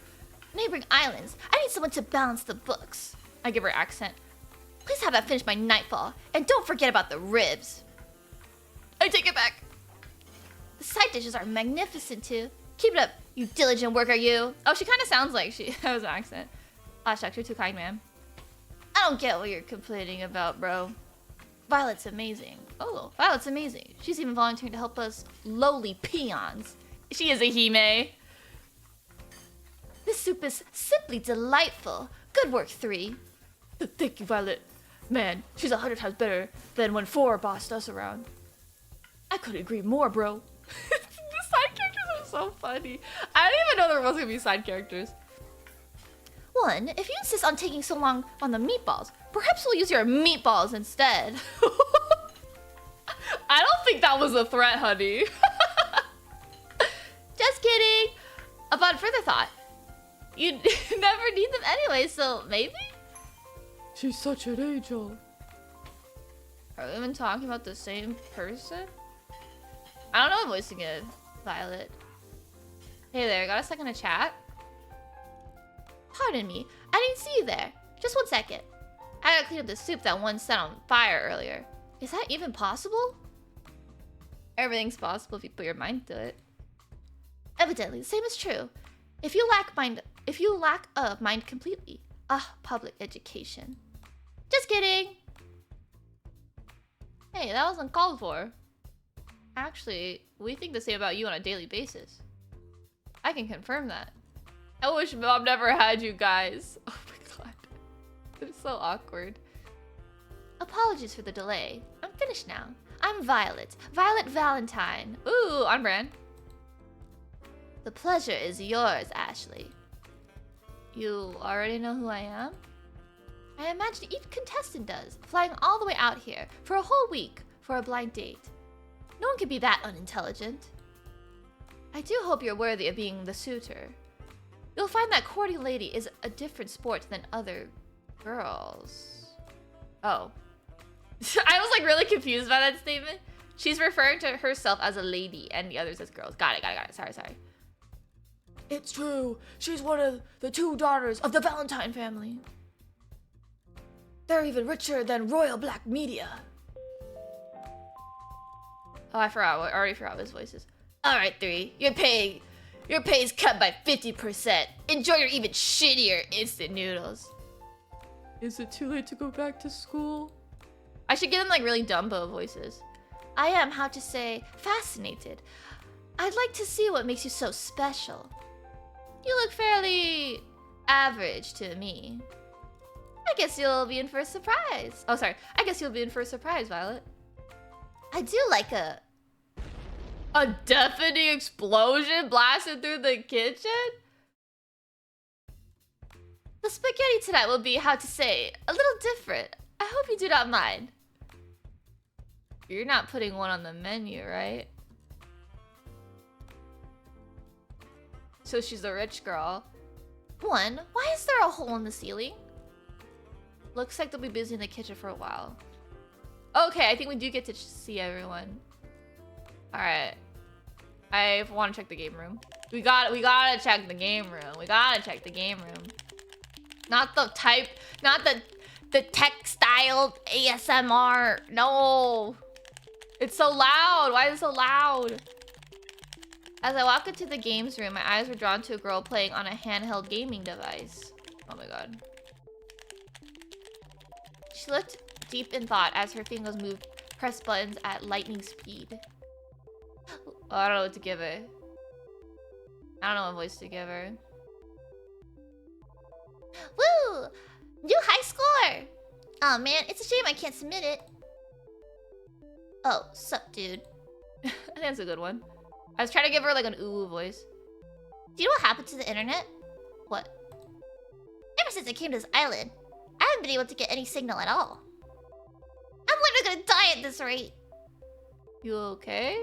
Neighboring islands. I need someone to balance the books. I give her accent. Please have that finished by nightfall. And don't forget about the ribs. I take it back. The side dishes are magnificent too. Keep it up, you diligent worker, you. Oh, she kind of sounds like she has an accent. Ah, shucks, you're too kind, ma'am. I don't get what you're complaining about, bro. Violet's amazing. Oh, Violet's amazing. She's even volunteering to help us lowly peons. She is a Hime. This soup is simply delightful. Good work, 3. Thank you, Violet. Man, she's 100 times better than when 4 bossed us around. I couldn't agree more, bro. The side characters are so funny. I didn't even know there was gonna be side characters. 1, if you insist on taking so long on the meatballs, perhaps we'll use your meatballs instead. I don't think that was a threat, honey. Just kidding. Upon further thought, you never need them anyway, so maybe? She's such an angel. Are we even talking about the same person? I don't know what voice to give Violet. Hey there, got a second to chat? Pardon me, I didn't see you there. Just 1 second. I gotta clean up the soup that one set on fire earlier. Is that even possible? Everything's possible if you put your mind to it. Evidently, the same is true. If you lack of mind completely. Public education. Just kidding. Hey, that wasn't called for. Actually, we think the same about you on a daily basis. I can confirm that. I wish Mom never had you guys. Oh my god. It's so awkward. Apologies for the delay. I'm finished now. I'm Violet. Violet Valentine. Ooh, on brand. The pleasure is yours, Ashley. You already know who I am? I imagine each contestant does, flying all the way out here for a whole week for a blind date. No one could be that unintelligent. I do hope you're worthy of being the suitor. You'll find that courting lady is a different sport than other girls. Oh. I was like really confused by that statement. She's referring to herself as a lady and the others as girls. Got it. Sorry. It's true. She's one of the 2 daughters of the Valentine family. They're even richer than Royal Black Media. Oh, I already forgot his voices. Alright, 3. Your pay's cut by 50%. Enjoy your even shittier instant noodles. Is it too late to go back to school? I should give them like really Dumbo voices. I am, how to say, fascinated. I'd like to see what makes you so special. You look fairly average to me. I guess you'll be in for a surprise. Oh, sorry. I guess you'll be in for a surprise, Violet. I do like a deafening explosion blasted through the kitchen? The spaghetti tonight will be, how to say, a little different. I hope you do not mind. You're not putting one on the menu, right? So she's a rich girl. 1, why is there a hole in the ceiling? Looks like they'll be busy in the kitchen for a while. Okay, I think we do get to see everyone. Alright. I want to check the game room. We gotta check the game room. Not the textile ASMR. No. It's so loud. Why is it so loud? As I walked into the games room, my eyes were drawn to a girl playing on a handheld gaming device. Oh my god. She looked deep in thought as her fingers moved, pressed buttons at lightning speed. Oh, I don't know what to give her. I don't know what voice to give her. Woo! New high score! Oh man, it's a shame I can't submit it. Oh, sup, dude. I think that's a good one. I was trying to give her like an ooh voice. Do you know what happened to the internet? What? Ever since I came to this island, I haven't been able to get any signal at all. I'm literally gonna die at this rate. You okay?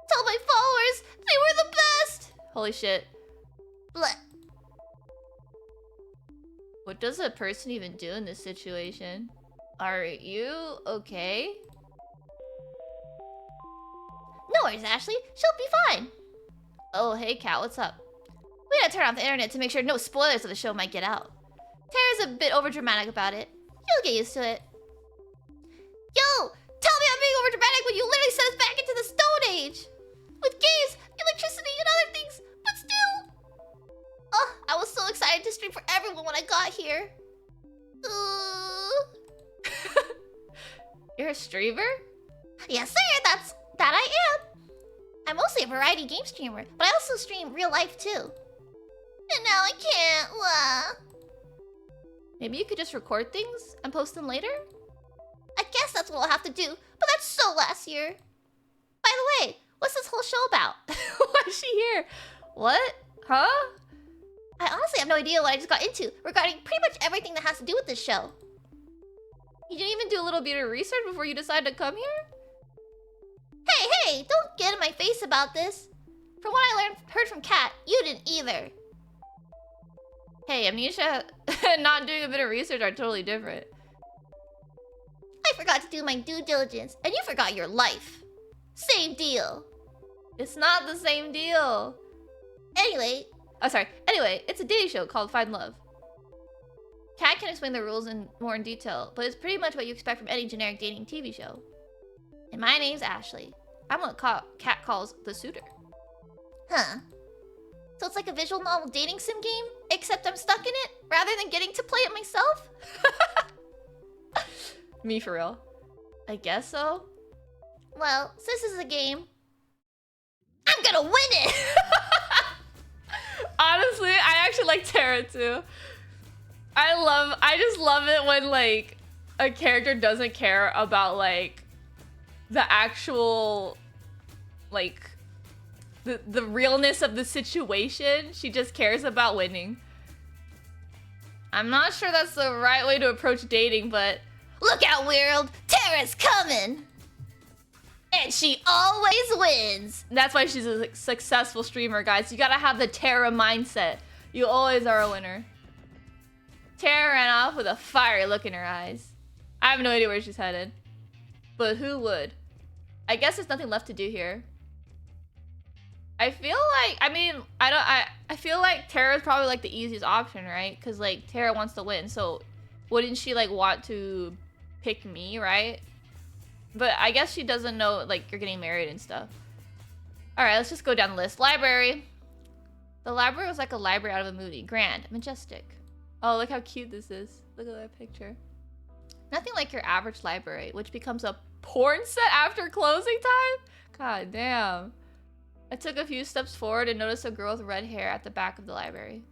Tell my followers they were the best! Holy shit. Blech. What does a person even do in this situation? Are you okay? No worries, Ashley. She'll be fine. Oh, hey, Kat. What's up? We gotta turn off the internet to make sure no spoilers of the show might get out. Tara's a bit overdramatic about it. You'll get used to it. Yo! Tell me I'm being overdramatic when you literally sent us back into the Stone Age! With games, electricity, and other things, but still... Oh, I was so excited to stream for everyone when I got here. You're a streamer? Yes, sir. That I am. I'm mostly a variety game streamer, but I also stream real life too. And now I can't. Maybe you could just record things and post them later? I guess that's what I'll have to do, but that's so last year. By the way, what's this whole show about? Why is she here? What? Huh? I honestly have no idea what I just got into regarding pretty much everything that has to do with this show. You didn't even do a little bit of research before you decided to come here? Hey, don't get in my face about this. From what I heard from Kat, you didn't either. Hey, Amnesia and not doing a bit of research are totally different. I forgot to do my due diligence, and you forgot your life. Same deal. It's not the same deal. Anyway, Anyway, it's a dating show called Find Love. Kat can explain the rules more in detail, but it's pretty much what you expect from any generic dating TV show. And my name's Ashley. I'm what Kat calls the suitor. huh. So it's like a visual novel dating sim game, except I'm stuck in it rather than getting to play it myself? Me for real. I guess so. Well, since this is a game, I'm gonna win it! Honestly, I actually like Tara too. I just love it when like a character doesn't care about like the actual like the realness of the situation. She just cares about winning. I'm not sure that's the right way to approach dating, but Look out, world! Tara's coming! And she always wins! that's why she's a successful streamer, guys. You gotta have the Tara mindset. You always are a winner. Tara ran off with a fiery look in her eyes. I have no idea where she's headed. But who would? I guess there's nothing left to do here. I feel like, I feel like Tara's probably like the easiest option, right? Because like Tara wants to win, so wouldn't she like want to pick me, right? But I guess she doesn't know like you're getting married and stuff. All right, let's just go down the list. Library. The library was like a library out of a movie. Grand, majestic. Oh, look how cute this is. Look at that picture. Nothing like your average library, which becomes a porn set after closing time? God damn. I took a few steps forward and noticed a girl with red hair at the back of the library.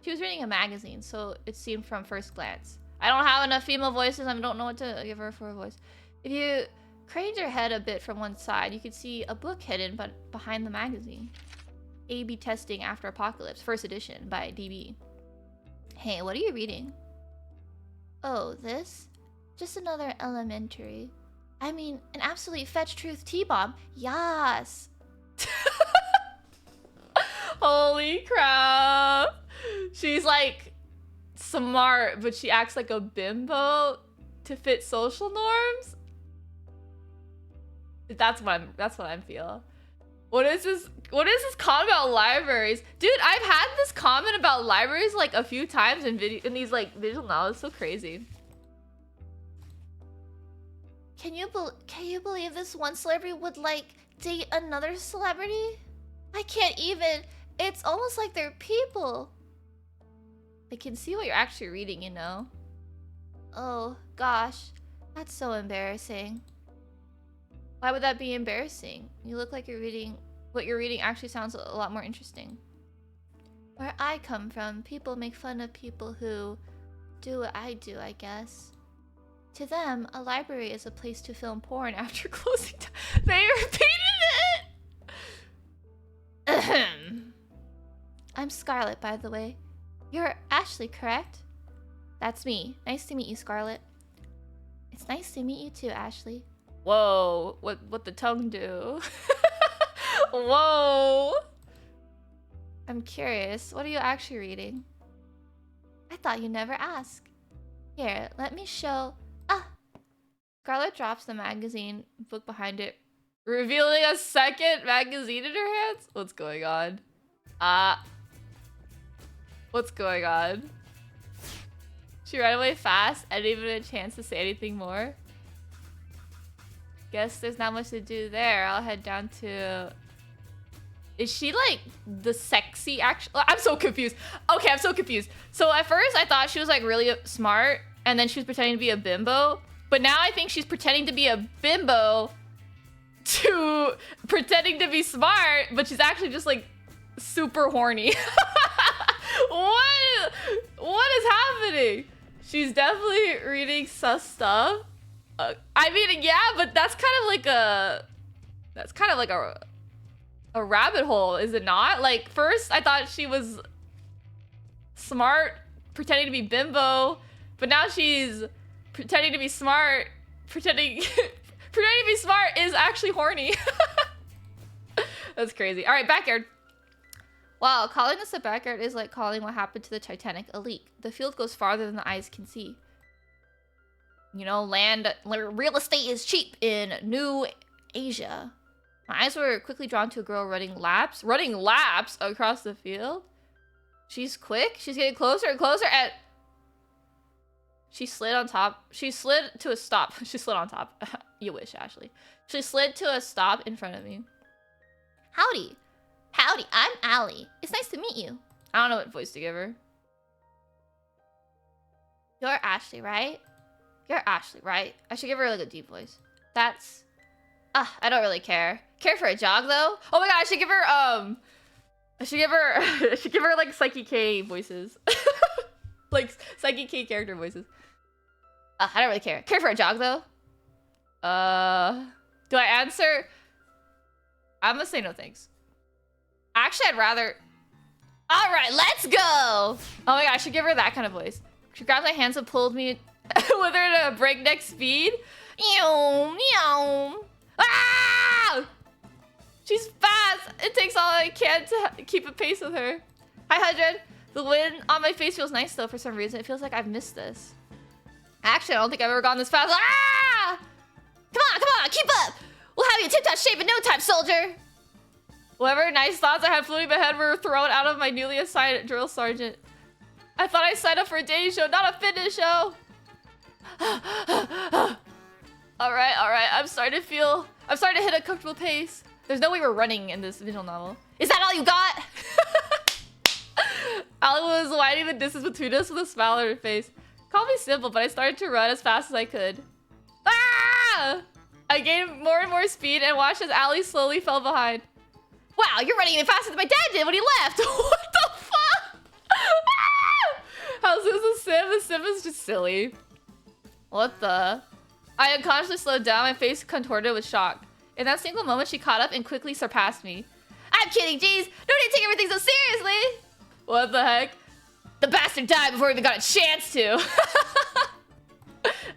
She was reading a magazine, so it seemed from first glance. I don't have enough female voices. I don't know what to give her for a voice. If you craned your head a bit from one side, you could see a book hidden behind the magazine. A/B Testing After Apocalypse, first edition by DB. Hey, what are you reading? Oh, this? Just another elementary. I mean, an absolute fetch truth T-bomb. Yas! Holy crap. She's like smart, but she acts like a bimbo to fit social norms. That's what I'm feeling. What is this comment about libraries? Dude, I've had this comment about libraries like a few times in these like visual novels. It's so crazy. Can you believe this one celebrity would like date another celebrity? I can't even. It's almost like they're people. I can see what you're actually reading, you know. Oh, gosh. That's so embarrassing. Why would that be embarrassing? You look like you're reading... What you're reading actually sounds a lot more interesting. Where I come from, people make fun of people who do what I do, I guess. To them, a library is a place to film porn after closing time. They repeated it! Ahem. I'm Scarlett, by the way. You're Ashley, correct? That's me. Nice to meet you, Scarlett. It's nice to meet you too, Ashley. Whoa, what the tongue do? Whoa. I'm curious, what are you actually reading? I thought you never ask. Here, let me show... Ah! Scarlett drops the magazine book behind it, revealing a second magazine in her hands. What's going on? What's going on? She ran away fast and didn't even a chance to say anything more. Guess there's not much to do there. I'll head down to... Is she like the sexy actual? I'm so confused. Okay, I'm so confused. So at first I thought she was like really smart and then she was pretending to be a bimbo. But now I think she's pretending to be a bimbo to pretending to be smart, but she's actually just like super horny. What is happening? She's definitely reading sus stuff. I mean, yeah, but that's kind of like a rabbit hole, is it not? Like, first I thought she was smart, pretending to be bimbo, but now she's pretending to be smart, pretending to be smart is actually horny. That's crazy. All right, backyard. Wow, calling this a backyard is like calling what happened to the Titanic a leak. The field goes farther than the eyes can see. You know, real estate is cheap in New Asia. My eyes were quickly drawn to a girl running laps across the field. She's quick. She's getting closer and closer, and she slid on top. She slid to a stop. She slid on top. You wish, Ashley. She slid to a stop in front of me. Howdy. Howdy, I'm Allie. It's nice to meet you. I don't know what voice to give her. You're Ashley, right? You're Ashley, right? I should give her like a deep voice. That's... I don't really care. Care for a jog though? Oh my god, I should give her I should give her like Psyche K voices. Like Psyche K character voices. I don't really care. Care for a jog though? Do I answer? I'm gonna say no thanks. Actually, I'd rather... Alright, let's go! Oh my god, I should give her that kind of voice. She grabbed my hands and pulled me with her at a breakneck speed. Meow, meow. Ah! She's fast! It takes all I can to keep a pace with her. Hi, 100. The wind on my face feels nice though for some reason. It feels like I've missed this. Actually, I don't think I've ever gone this fast. Ah! Come on, keep up! We'll have you in tip-top shape in no time, soldier! Whatever nice thoughts I had floating in my head were thrown out of my newly assigned drill sergeant. I thought I signed up for a dating show, not a fitness show. Alright, I'm starting to hit a comfortable pace. There's no way we're running in this visual novel. Is that all you got? Allie was widening the distance between us with a smile on her face. Call me simple, but I started to run as fast as I could. Ah! I gained more and more speed and watched as Allie slowly fell behind. Wow, you're running even faster than my dad did when he left. What the fuck? Ah! How's this a sim? The sim is just silly. What the? I unconsciously slowed down, my face contorted with shock. In that single moment, she caught up and quickly surpassed me. I'm kidding, jeez. No need to take everything so seriously. What the heck? The bastard died before we even got a chance to.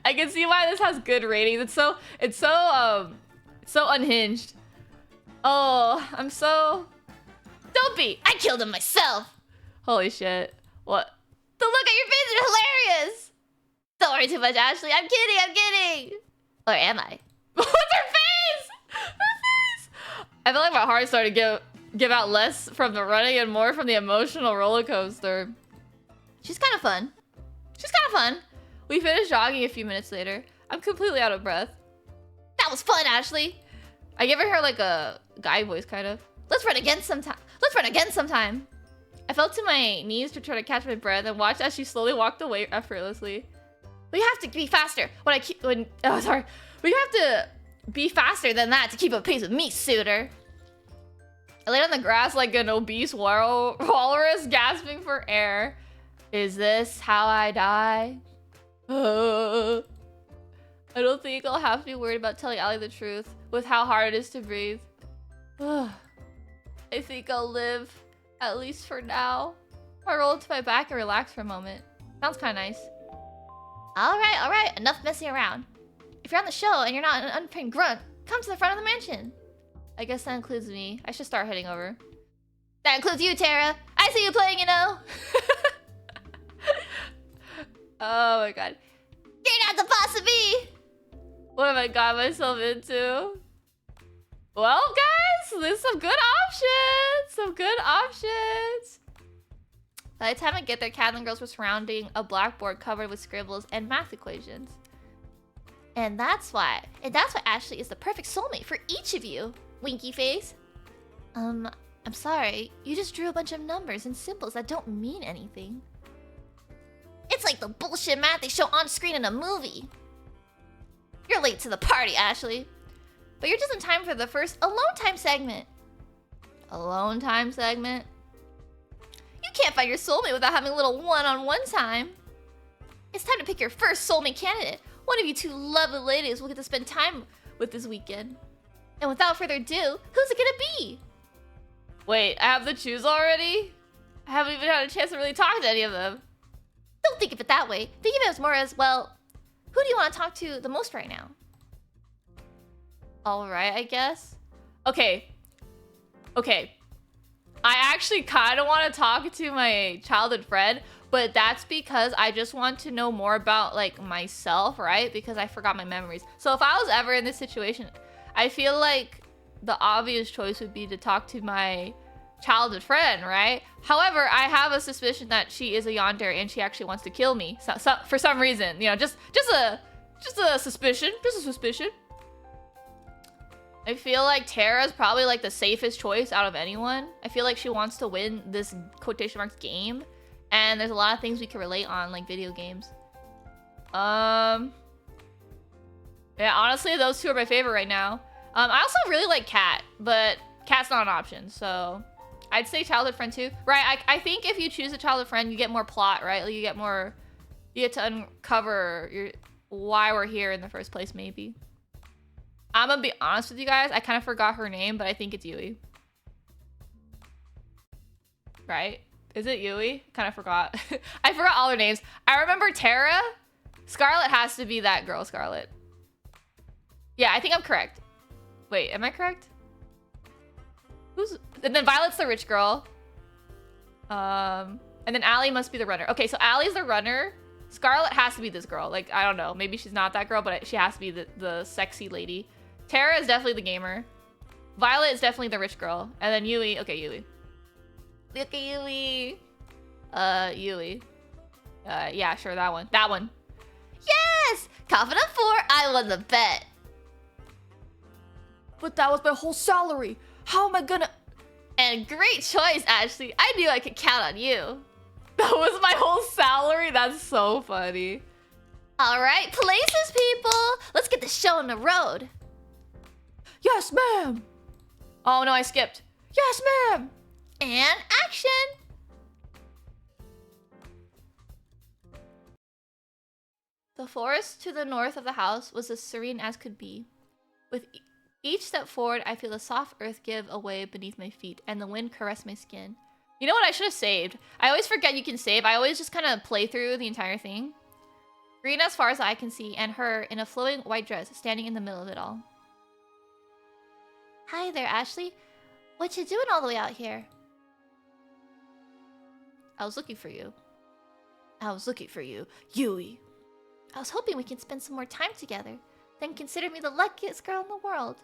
I can see why this has good ratings. It's so unhinged. Oh, I'm so... Don't be! I killed him myself! Holy shit. What? The look on your face is hilarious! Don't worry too much, Ashley. I'm kidding! Or am I? What's her face? Her face! I feel like my heart started to give out less from the running and more from the emotional roller coaster. She's kind of fun. We finished jogging a few minutes later. I'm completely out of breath. That was fun, Ashley! I give her like a guy voice, kind of. Let's run again sometime. I fell to my knees to try to catch my breath and watched as she slowly walked away effortlessly. We have to be faster. We have to be faster than that to keep up pace with me, suitor. I laid on the grass like an obese walrus, gasping for air. Is this how I die? I don't think I'll have to be worried about telling Allie the truth with how hard it is to breathe. I think I'll live, at least for now. I rolled to my back and relaxed for a moment. Sounds kind of nice. Alright, enough messing around. If you're on the show and you're not an untrained grunt, come to the front of the mansion. I guess that includes me. I should start heading over. That includes you, Tara. I see you playing, you know. Oh my god. You're not the boss of me! What have I got myself into? Well, guys, there's some good options. By the time I get there, Cat and girls were surrounding a blackboard covered with scribbles and math equations. And that's why Ashley is the perfect soulmate for each of you, winky face. I'm sorry, you just drew a bunch of numbers and symbols that don't mean anything. It's like the bullshit math they show on screen in a movie. You're late to the party, Ashley. But you're just in time for the first alone time segment. Alone time segment? You can't find your soulmate without having a little one-on-one time. It's time to pick your first soulmate candidate. One of you two lovely ladies will get to spend time with this weekend. And without further ado, who's it gonna be? Wait, I have to choose already? I haven't even had a chance to really talk to any of them. Don't think of it that way. Think of it as more as, well, who do you want to talk to the most right now? Alright, I guess. Okay. I actually kind of want to talk to my childhood friend, but that's because I just want to know more about, like, myself, right? Because I forgot my memories. So if I was ever in this situation, I feel like the obvious choice would be to talk to my childhood friend, right? However, I have a suspicion that she is a yandere and she actually wants to kill me. So for some reason, you know, just a suspicion. Just a suspicion. I feel like Tara's probably like the safest choice out of anyone. I feel like she wants to win this quotation marks game. And there's a lot of things we can relate on, like video games. Yeah, honestly, those two are my favorite right now. I also really like Cat, but Cat's not an option, so I'd say childhood friend too. Right, I think if you choose a childhood friend, you get more plot, right? Like you get to uncover why we're here in the first place, maybe. I'm gonna be honest with you guys, I kind of forgot her name, but I think it's Yui. Right? Is it Yui? Kind of forgot. I forgot all their names. I remember Tara. Scarlet has to be that girl, Scarlet. Yeah, I think I'm correct. Wait, am I correct? And then Violet's the rich girl. And then Allie must be the runner. Okay, so Allie's the runner. Scarlet has to be this girl. Like, I don't know. Maybe she's not that girl, but she has to be the sexy lady. Tara is definitely the gamer. Violet is definitely the rich girl. And then Yui. Okay, Yui. Look at Yui. Yui. Yeah, sure, that one. That one. Yes! Confident 4, I won the bet. But that was my whole salary. How am I gonna... And great choice, Ashley. I knew I could count on you. That was my whole salary? That's so funny. Alright, places, people. Let's get the show on the road. Yes, ma'am. Oh, no, I skipped. Yes, ma'am. And action. The forest to the north of the house was as serene as could be. With each step forward, I feel the soft earth give away beneath my feet, and the wind caress my skin. You know what? I should have saved. I always forget you can save. I always just kind of play through the entire thing. Green as far as I can see, and her in a flowing white dress standing in the middle of it all. Hi there, Ashley. What you doing all the way out here? I was looking for you. I was looking for you, Yui. I was hoping we could spend some more time together. Then consider me the luckiest girl in the world.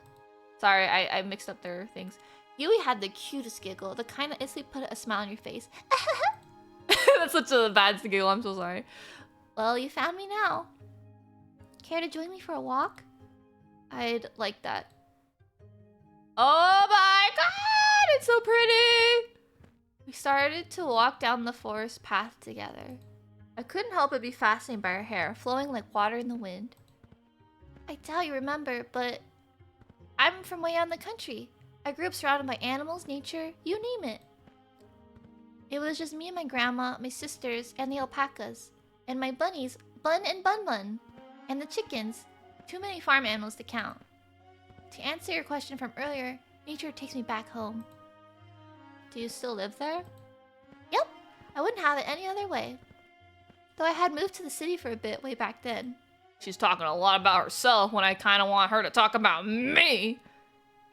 Sorry, I mixed up their things. Yui had the cutest giggle, the kind that instantly put a smile on your face. That's such a bad giggle, I'm so sorry. Well, you found me now. Care to join me for a walk? I'd like that. Oh my god, it's so pretty! We started to walk down the forest path together. I couldn't help but be fascinated by her hair, flowing like water in the wind. I doubt you remember, but I'm from way out in the country. I grew up surrounded by animals, nature, you name it. It was just me and my grandma, my sisters, and the alpacas. And my bunnies, Bun and Bun Bun. And the chickens. Too many farm animals to count. To answer your question from earlier, nature takes me back home. Do you still live there? Yep, I wouldn't have it any other way. Though I had moved to the city for a bit way back then. She's talking a lot about herself when I kind of want her to talk about me.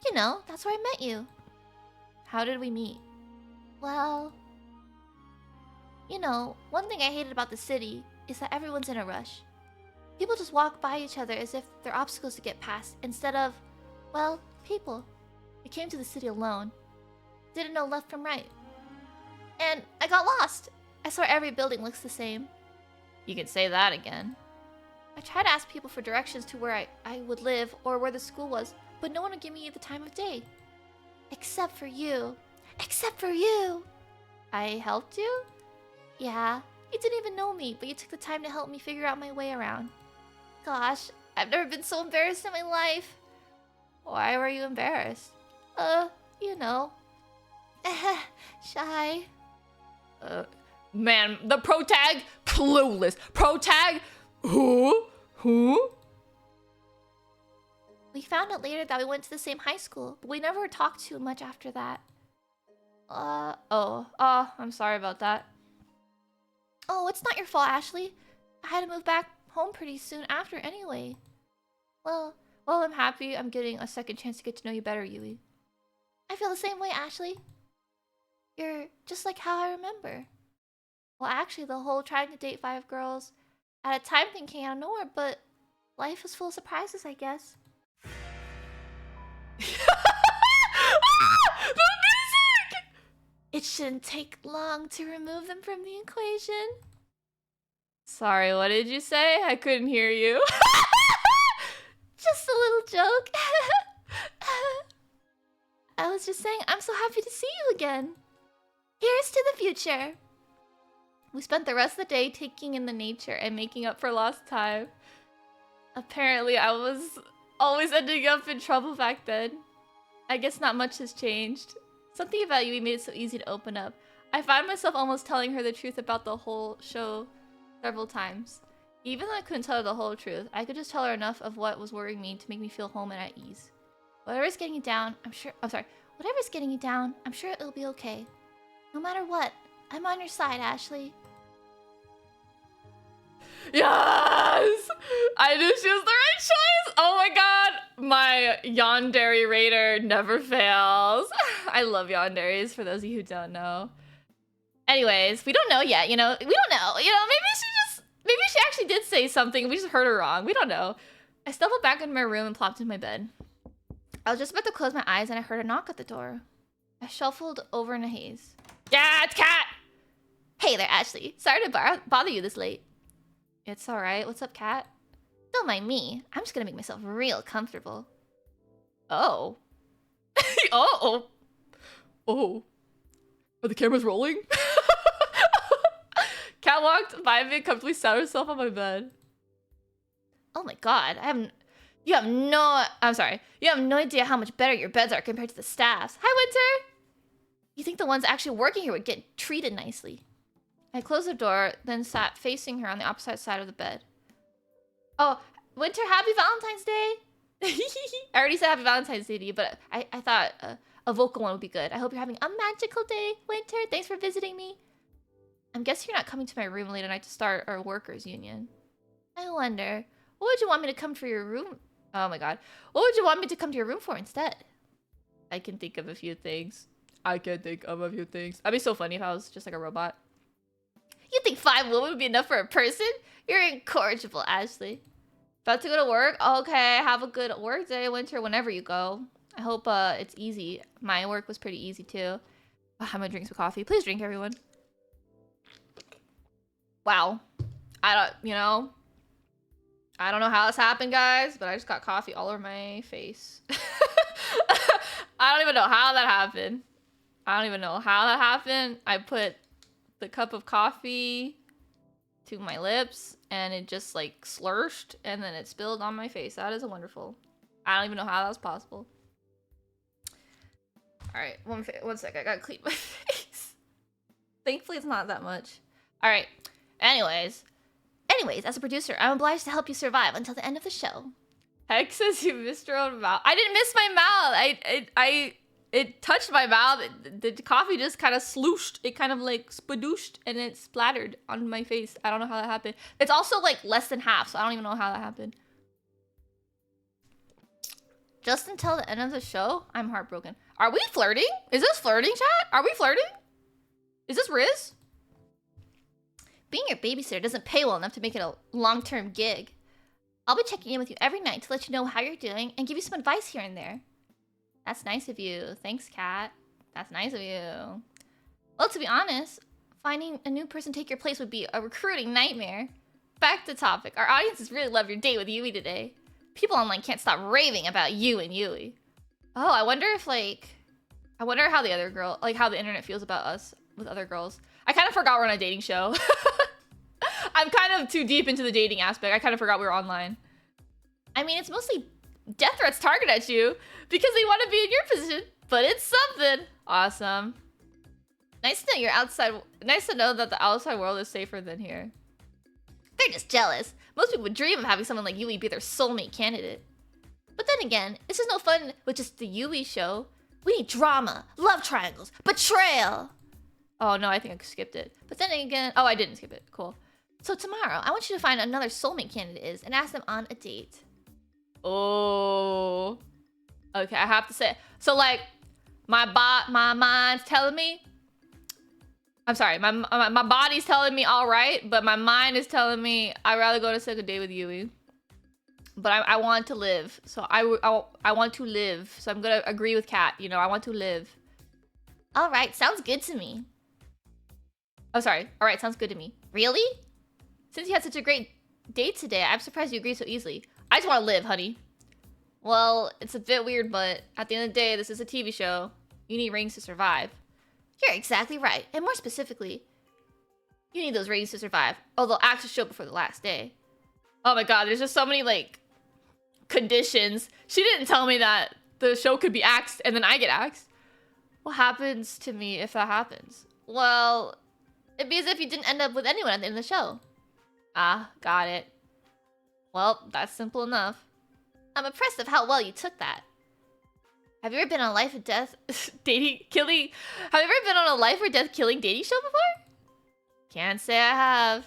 You know, that's where I met you. How did we meet? Well... You know, one thing I hated about the city is that everyone's in a rush. People just walk by each other as if they're obstacles to get past, instead of, well, people. I came to the city alone. Didn't know left from right. And I got lost. I swear every building looks the same. You can say that again. I tried to ask people for directions to where I would live or where the school was, but no one would give me the time of day. Except for you. Except for you! I helped you? Yeah. You didn't even know me, but you took the time to help me figure out my way around. Gosh, I've never been so embarrassed in my life. Why were you embarrassed? You know. Shy. Man, the pro tag, clueless. Pro tag, who? We found out later that we went to the same high school, but we never talked too much after that. I'm sorry about that. Oh, it's not your fault, Ashley. I had to move back home pretty soon after anyway. Well, I'm happy I'm getting a second chance to get to know you better, Yui. I feel the same way, Ashley. You're just like how I remember. Well, actually, the whole trying to date 5 girls at a time thing came out of nowhere, but life is full of surprises, I guess. The music! It shouldn't take long to remove them from the equation. Sorry, what did you say? I couldn't hear you. Just a little joke. I was just saying, I'm so happy to see you again. Here's to the future. We spent the rest of the day taking in the nature and making up for lost time. Apparently, I was always ending up in trouble back then. I guess not much has changed. Something about Yui made it so easy to open up. I find myself almost telling her the truth about the whole show several times. Even though I couldn't tell her the whole truth, I could just tell her enough of what was worrying me to make me feel home and at ease. Whatever's getting you down, Whatever's getting you down, I'm sure it'll be okay. No matter what, I'm on your side, Ashley. Yes! I knew she was the right choice! Oh my god! My Yandere Raider never fails. I love Yanderes, for those of you who don't know. Anyways, we don't know yet, you know? We don't know, you know? Maybe she actually did say something, we just heard her wrong. We don't know. I stumbled back into my room and plopped into my bed. I was just about to close my eyes and I heard a knock at the door. I shuffled over in a haze. Yeah, it's Kat! Hey there, Ashley. Sorry to bother you this late. It's alright. What's up, Kat? Don't mind me. I'm just gonna make myself real comfortable. Oh. Oh. Are the cameras rolling? Kat walked by me and comfortably sat herself on my bed. Oh my god, you have no idea how much better your beds are compared to the staff's. Hi, Winter! You think the ones actually working here would get treated nicely. I closed the door, then sat facing her on the opposite side of the bed. Oh, Winter, happy Valentine's Day! I already said happy Valentine's Day to you, but I thought a vocal one would be good. I hope you're having a magical day, Winter. Thanks for visiting me. I'm guessing you're not coming to my room late tonight to start our workers' union. I wonder, what would you want me to come for your room? Oh my god. What would you want me to come to your room for instead? I can think of a few things. That'd be so funny if I was just like a robot. You think 5 women would be enough for a person? You're incorrigible, Ashley. About to go to work? Okay, have a good work day, Winter, whenever you go. I hope it's easy. My work was pretty easy too. I'm gonna drink some coffee. Please drink, everyone. Wow. I don't know how this happened, guys, but I just got coffee all over my face. I don't even know how that happened. I put the cup of coffee to my lips and it just like slurped and then it spilled on my face. That is wonderful. I don't even know how that was possible. All right, one sec. I gotta clean my face. Thankfully, it's not that much. All right. Anyways, as a producer, I'm obliged to help you survive until the end of the show. Heck says you missed your own mouth. I didn't miss my mouth. It touched my mouth. The coffee just kind of slooshed. It kind of like spadooshed and it splattered on my face. I don't know how that happened. It's also like less than half, so I don't even know how that happened. Just until the end of the show, I'm heartbroken. Are we flirting? Is this flirting, chat? Are we flirting? Is this Riz? Being your babysitter doesn't pay well enough to make it a long-term gig. I'll be checking in with you every night to let you know how you're doing and give you some advice here and there. That's nice of you. Thanks, Kat. That's nice of you. Well, to be honest, finding a new person to take your place would be a recruiting nightmare. Back to topic. Our audiences really love your date with Yui today. People online can't stop raving about you and Yui. Oh, I wonder how the other girl, like how the internet feels about us with other girls. I kind of forgot we're on a dating show. I'm kind of too deep into the dating aspect. I kind of forgot we were online. I mean, it's mostly death threats targeted at you because they want to be in your position, but it's something. Awesome. Nice to know you're outside. Nice to know that the outside world is safer than here. They're just jealous. Most people would dream of having someone like Yui be their soulmate candidate. But then again, it's just no fun with just the Yui show. We need drama, love triangles, betrayal. Oh no, I think I skipped it. But then again, oh, I didn't skip it. Cool. So tomorrow, I want you to find another soulmate candidate is and ask them on a date. Oh. Okay, I have to say. So like, my mind's telling me. I'm sorry, my body's telling me all right, but my mind is telling me I'd rather go to second date with Yui. But I want to live, so I want to live. So I'm gonna agree with Kat. You know, I want to live. All right, sounds good to me. Oh, sorry. All right, sounds good to me. Really? Since you had such a great date today, I'm surprised you agreed so easily. I just want to live, honey. Well, it's a bit weird, but at the end of the day, this is a TV show. You need rings to survive. You're exactly right. And more specifically, you need those rings to survive. Oh, they'll actually show before the last day. Oh my god, there's just so many, like, conditions. She didn't tell me that the show could be axed and then I get axed. What happens to me if that happens? Well, it'd be as if you didn't end up with anyone at the end of the show. Ah, got it. Well, that's simple enough. I'm impressed of how well you took that. Have you ever been on a life or death killing? Have you ever been on a life or death killing dating show before? Can't say I have.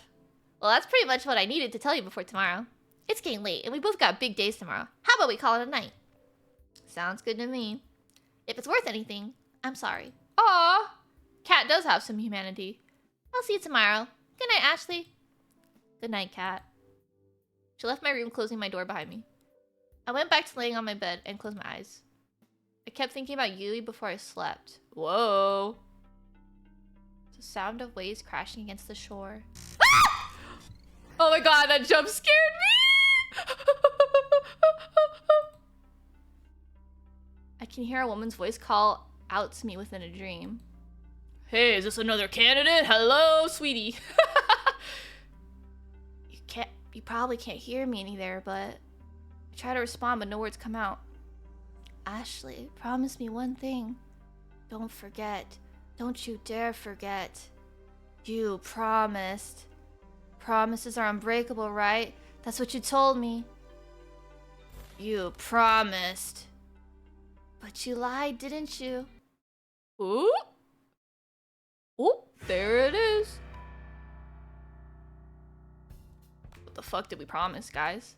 Well, that's pretty much what I needed to tell you before tomorrow. It's getting late, and we both got big days tomorrow. How about we call it a night? Sounds good to me. If it's worth anything, I'm sorry. Aw, Kat does have some humanity. I'll see you tomorrow. Good night, Ashley. Good night, Kat. She left my room, closing my door behind me. I went back to laying on my bed and closed my eyes. I kept thinking about Yui before I slept. Whoa. The sound of waves crashing against the shore. Ah! Oh my god, that jump scared me! I can hear a woman's voice call out to me within a dream. Hey, is this another candidate? Hello, sweetie. You probably can't hear me any there, but I try to respond, but no words come out. Ashley, promise me one thing. Don't forget. Don't you dare forget. You promised. Promises are unbreakable, right? That's what you told me. You promised. But you lied, didn't you? Ooh. Ooh, there it is. What the fuck did we promise, guys?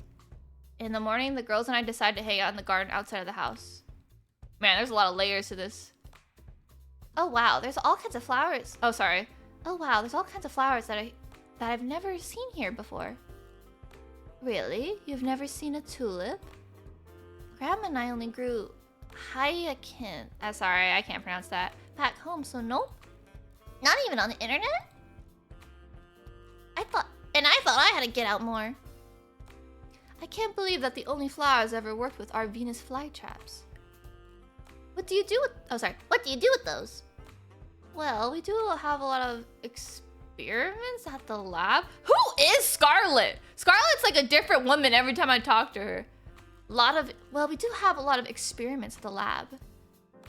In the morning, the girls and I decided to hang out in the garden outside of the house. Man, there's a lot of layers to this. Oh wow, there's all kinds of flowers. Oh, sorry. Oh wow, there's all kinds of flowers that I've never seen here before. Really? You've never seen a tulip? Grandma and I only grew hyacinth. Sorry, I can't pronounce that. Back home, so nope. Not even on the internet? I thought I had to get out more. I can't believe that the only flowers I ever worked with are Venus flytraps. What do you do with those? Well, we do have a lot of experiments at the lab. Who is Scarlet? Scarlet's like a different woman every time I talk to her. We do have a lot of experiments at the lab.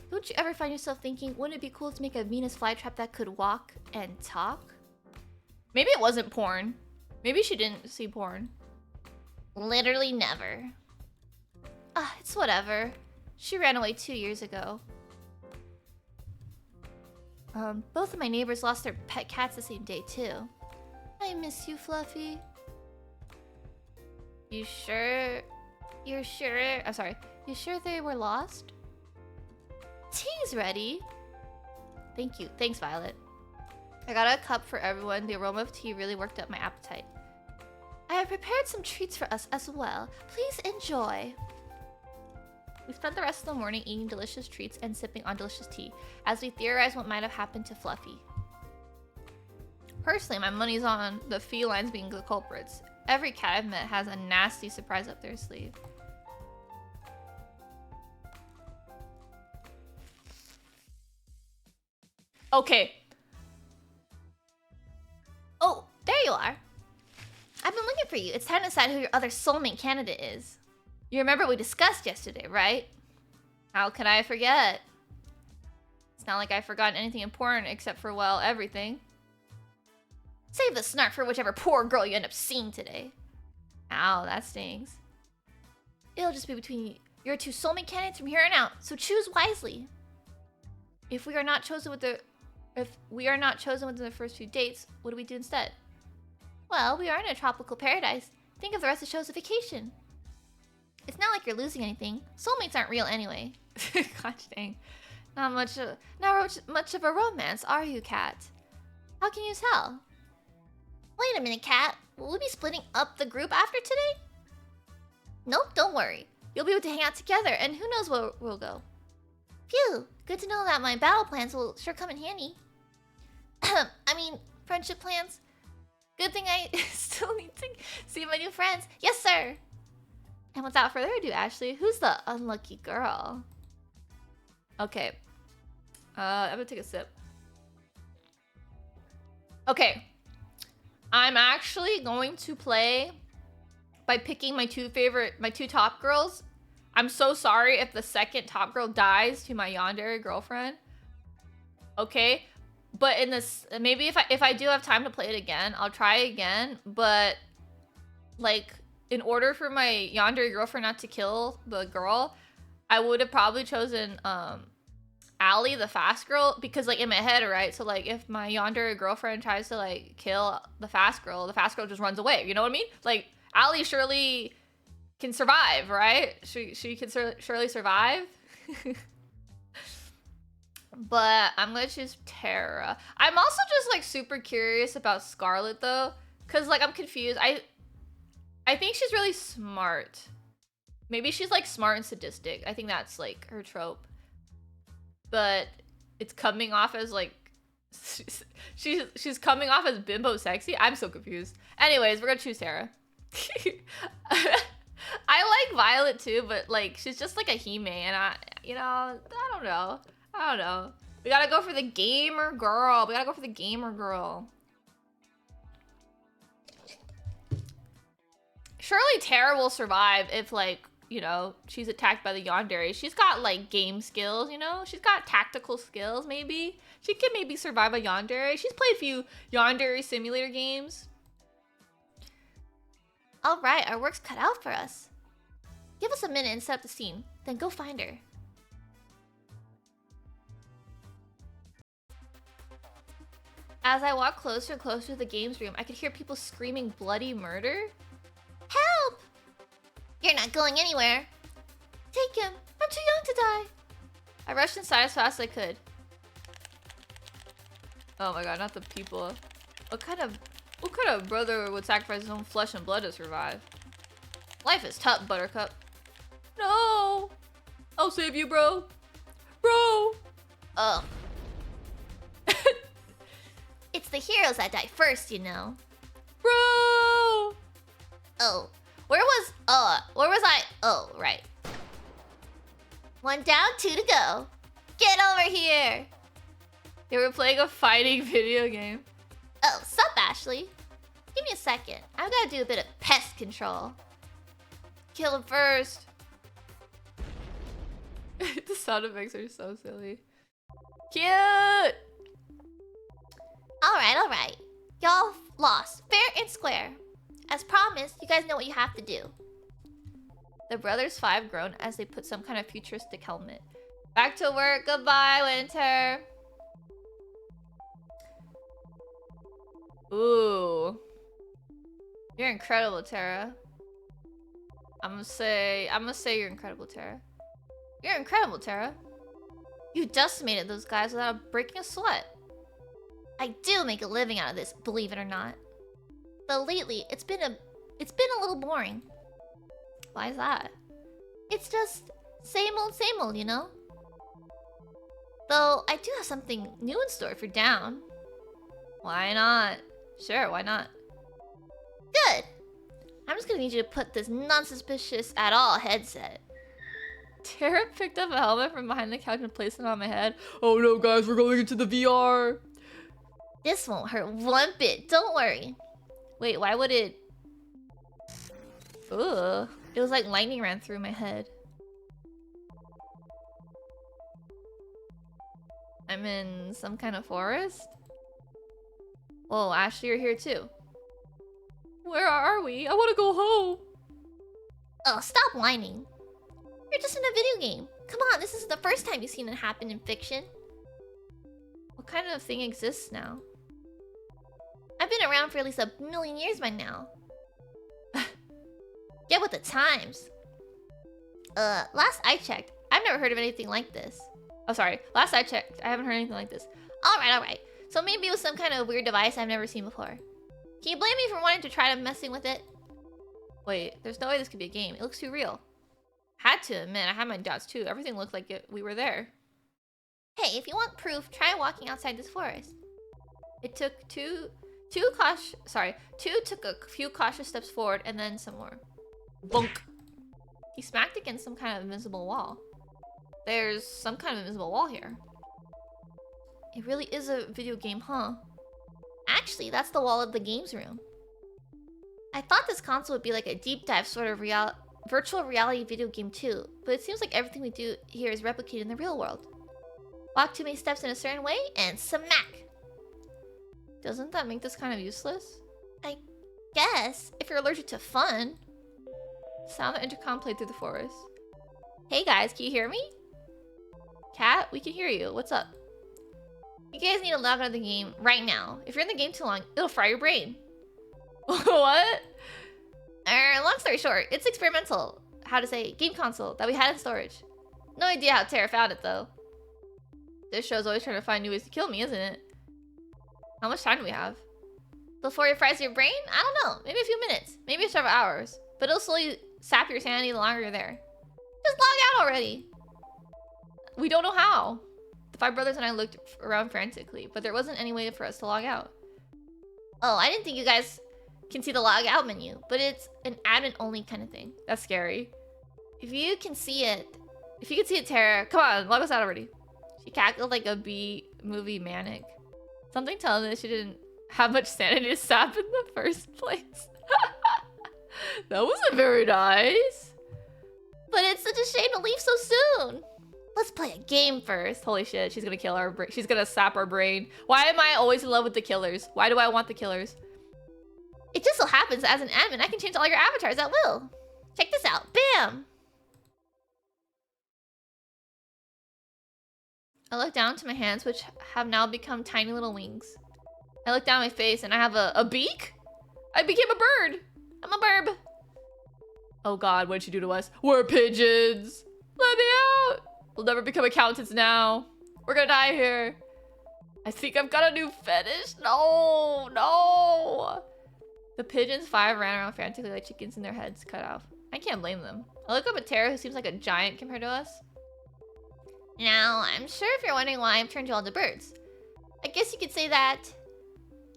Don't you ever find yourself thinking, wouldn't it be cool to make a Venus flytrap that could walk and talk? Maybe it wasn't porn. Maybe she didn't see porn. Literally never. It's whatever. She ran away 2 years ago. Both of my neighbors lost their pet cats the same day, too. I miss you, Fluffy. You sure? You're sure? I'm sorry. You sure they were lost? Tea's ready. Thank you. Thanks, Violet. I got a cup for everyone. The aroma of tea really worked up my appetite. I have prepared some treats for us as well. Please enjoy. We spent the rest of the morning eating delicious treats and sipping on delicious tea, as we theorized what might have happened to Fluffy. Personally, my money's on the felines being the culprits. Every cat I've met has a nasty surprise up their sleeve. Okay. Oh, there you are. I've been looking for you. It's time to decide who your other soulmate candidate is. You remember we discussed yesterday, right? How could I forget? It's not like I've forgotten anything important except for, well, everything. Save the snark for whichever poor girl you end up seeing today. Ow, that stings. It'll just be between your two soulmate candidates from here on out, so choose wisely. If we are not chosen within the first few dates, what do we do instead? Well, we are in a tropical paradise. Think of the rest of the show as a vacation. It's not like you're losing anything. Soulmates aren't real anyway. Gosh dang. Not much of a romance, are you, Kat? How can you tell? Wait a minute, Kat. Will we be splitting up the group after today? Nope, don't worry. You'll be able to hang out together, and who knows where we'll go. Phew, good to know that my battle plans will sure come in handy. I mean, friendship plans. Good thing I still need to see my new friends. Yes, sir. And without further ado, Ashley, who's the unlucky girl? Okay. I'm gonna take a sip. Okay. I'm actually going to play by picking my two top girls. I'm so sorry if the second top girl dies to my yandere girlfriend. Okay, but in this, maybe if I do have time to play it again, I'll try again. But like, in order for my yandere girlfriend not to kill the girl, I would have probably chosen Allie, the fast girl, because like in my head, right? So like if my yandere girlfriend tries to like kill the fast girl just runs away. You know what I mean? Like Allie surely can survive, right? She can surely survive. But I'm gonna choose Terra. I'm also just like super curious about Scarlet though, cause like I'm confused. I think she's really smart. Maybe she's like smart and sadistic. I think that's like her trope. But it's coming off as like she's coming off as bimbo sexy. I'm so confused. Anyways, we're gonna choose Terra. I like Violet too, but like she's just like a Hime, and I don't know. We gotta go for the gamer girl. Surely Terra will survive if like, she's attacked by the yandere. She's got like game skills, she's got tactical skills. Maybe she can maybe survive a yandere. She's played a few yandere simulator games. All right, our work's cut out for us. Give us a minute and set up the scene, then go find her. As I walked closer and closer to the games room, I could hear people screaming bloody murder. Help! You're not going anywhere. Take him. I'm too young to die. I rushed inside as fast as I could. Oh my god, not the people. What kind of brother would sacrifice his own flesh and blood to survive? Life is tough, Buttercup. No! I'll save you, bro. Bro! Ugh. It's the heroes that die first, Bro! Oh. Where was I? Oh, right. One down, two to go. Get over here! They were playing a fighting video game. Oh, sup, Ashley? Give me a second. I've got to do a bit of pest control. Kill him first. The sound effects are so silly. Cute! Alright. Y'all lost, fair and square. As promised, you guys know what you have to do. The brothers 5 groaned as they put some kind of futuristic helmet. Back to work, goodbye, Winter. Ooh. You're incredible, Terra. I'm gonna say you're incredible, Terra. You're incredible, Terra. You decimated those guys without breaking a sweat. I do make a living out of this, believe it or not. But lately, it's been a little boring. Why is that? It's just same old, Though I do have something new in store for Down. Why not? Sure, why not? Good. I'm just gonna need you to put this non-suspicious at all headset. Terra picked up a helmet from behind the couch and placed it on my head. Oh no, guys, we're going into the VR. This won't hurt one bit, don't worry. Wait, why would it... Ugh. It was like lightning ran through my head. I'm in some kind of forest? Whoa, Ashley, you're here too. Where are we? I want to go home. Oh, stop whining. You're just in a video game. Come on, this is the first time you've seen it happen in fiction. What kind of thing exists now? I've been around for at least 1,000,000 years by now. Get with the times. Last I checked, I've never heard of anything like this. Oh, sorry. Last I checked, I haven't heard anything like this. Alright. So maybe it was some kind of weird device I've never seen before. Can you blame me for wanting to try to messing with it? Wait, there's no way this could be a game. It looks too real. Had to admit, I had my doubts too. Everything looked like we were there. Hey, if you want proof, try walking outside this forest. It took two took a few cautious steps forward and then some more. Bonk. He smacked against some kind of invisible wall. There's some kind of invisible wall here. It really is a video game, huh? Actually, that's the wall of the games room. I thought this console would be like a deep dive sort of virtual reality video game too, but it seems like everything we do here is replicated in the real world. Walk too many steps in a certain way, and smack! Doesn't that make this kind of useless? I guess, if you're allergic to fun. Sound the intercom played through the forest. Hey guys, can you hear me? Cat, we can hear you. What's up? You guys need to log out of the game right now. If you're in the game too long, it'll fry your brain. What? Long story short, it's experimental. Game console that we had in storage. No idea how Tara found it though. This show's always trying to find new ways to kill me, isn't it? How much time do we have? Before it fries your brain? I don't know. Maybe a few minutes. Maybe several hours. But it'll slowly sap your sanity the longer you're there. Just log out already. We don't know how. The 5 brothers and I looked around frantically, but there wasn't any way for us to log out. Oh, I didn't think you guys can see the log out menu, but it's an admin only kind of thing. That's scary. If you can see it, Tara, come on, log us out already. She cackled like a B-movie manic. Something telling me she didn't have much sanity to sap in the first place. That wasn't very nice. But it's such a shame to leave so soon. Let's play a game first. Holy shit, she's gonna kill our brain. She's gonna sap our brain. Why am I always in love with the killers? Why do I want the killers? It just so happens that as an admin, I can change all your avatars at will. Check this out. Bam! I look down to my hands, which have now become tiny little wings. I look down at my face and I have a beak? I became a bird. I'm a burb. Oh god, what did you do to us? We're pigeons. Let me out. We'll never become accountants now. We're gonna die here. I think I've got a new fetish. No. The pigeons 5 ran around frantically like chickens in their heads cut off. I can't blame them. I look up at Tara, who seems like a giant compared to us. Now, I'm sure if you're wondering why I've turned you all to birds. I guess you could say that...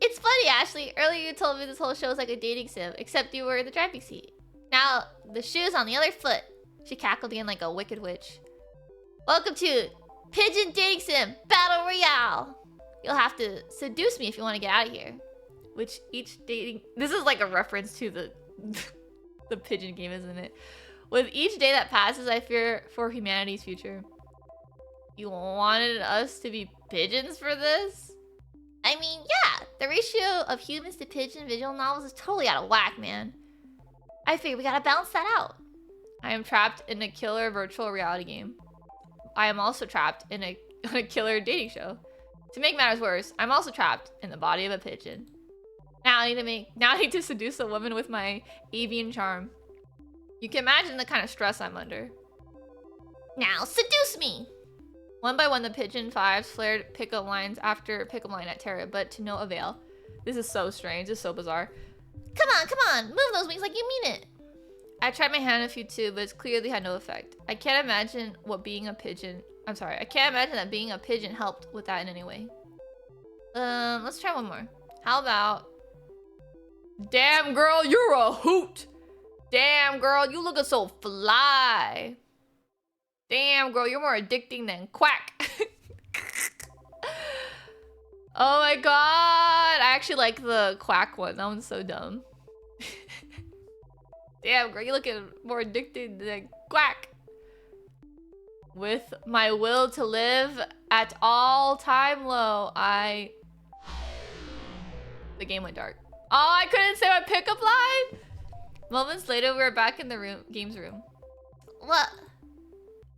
It's funny, Ashley. Earlier you told me this whole show was like a dating sim, except you were in the driving seat. Now, the shoe's on the other foot. She cackled again like a wicked witch. Welcome to Pigeon Dating Sim Battle Royale. You'll have to seduce me if you want to get out of here. Which each dating... This is like a reference to the the pigeon game, isn't it? With each day that passes, I fear for humanity's future. You wanted us to be pigeons for this? I mean, yeah. The ratio of humans to pigeon visual novels is totally out of whack, man. I figure we gotta balance that out. I am trapped in a killer virtual reality game. I am also trapped in a killer dating show. To make matters worse, I'm also trapped in the body of a pigeon. Now I need to seduce a woman with my avian charm. You can imagine the kind of stress I'm under. Now seduce me! One by one, the pigeon 5s flared pickup lines after pickup line at Tara, but to no avail. This is so strange. This is so bizarre. Come on. Move those wings like you mean it. I tried my hand a few too, but it clearly had no effect. I can't imagine that being a pigeon helped with that in any way. Let's try one more. How about... Damn, girl, you're a hoot. Damn, girl, you looking so fly. Damn, girl, you're more addicting than quack. Oh my god. I actually like the quack one. That one's so dumb. Damn, girl, you looking more addicted than quack. With my will to live at all time low, the game went dark. Oh, I couldn't say my pickup line. Moments later, we were back in the games room. What?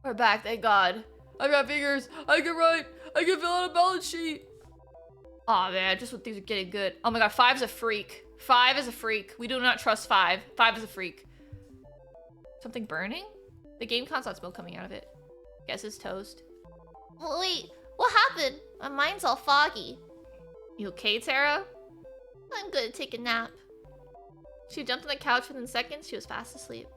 We're back, thank God. I got figures. I can write. I can fill out a balance sheet. Oh man, just when things are getting good. Oh my God, 5's a freak. 5 is a freak. We do not trust 5. 5 is a freak. Something burning? The game console's smoke coming out of it. Guess it's toast. Wait, what happened? My mind's all foggy. You okay, Tara? I'm gonna take a nap. She jumped on the couch within seconds. She was fast asleep.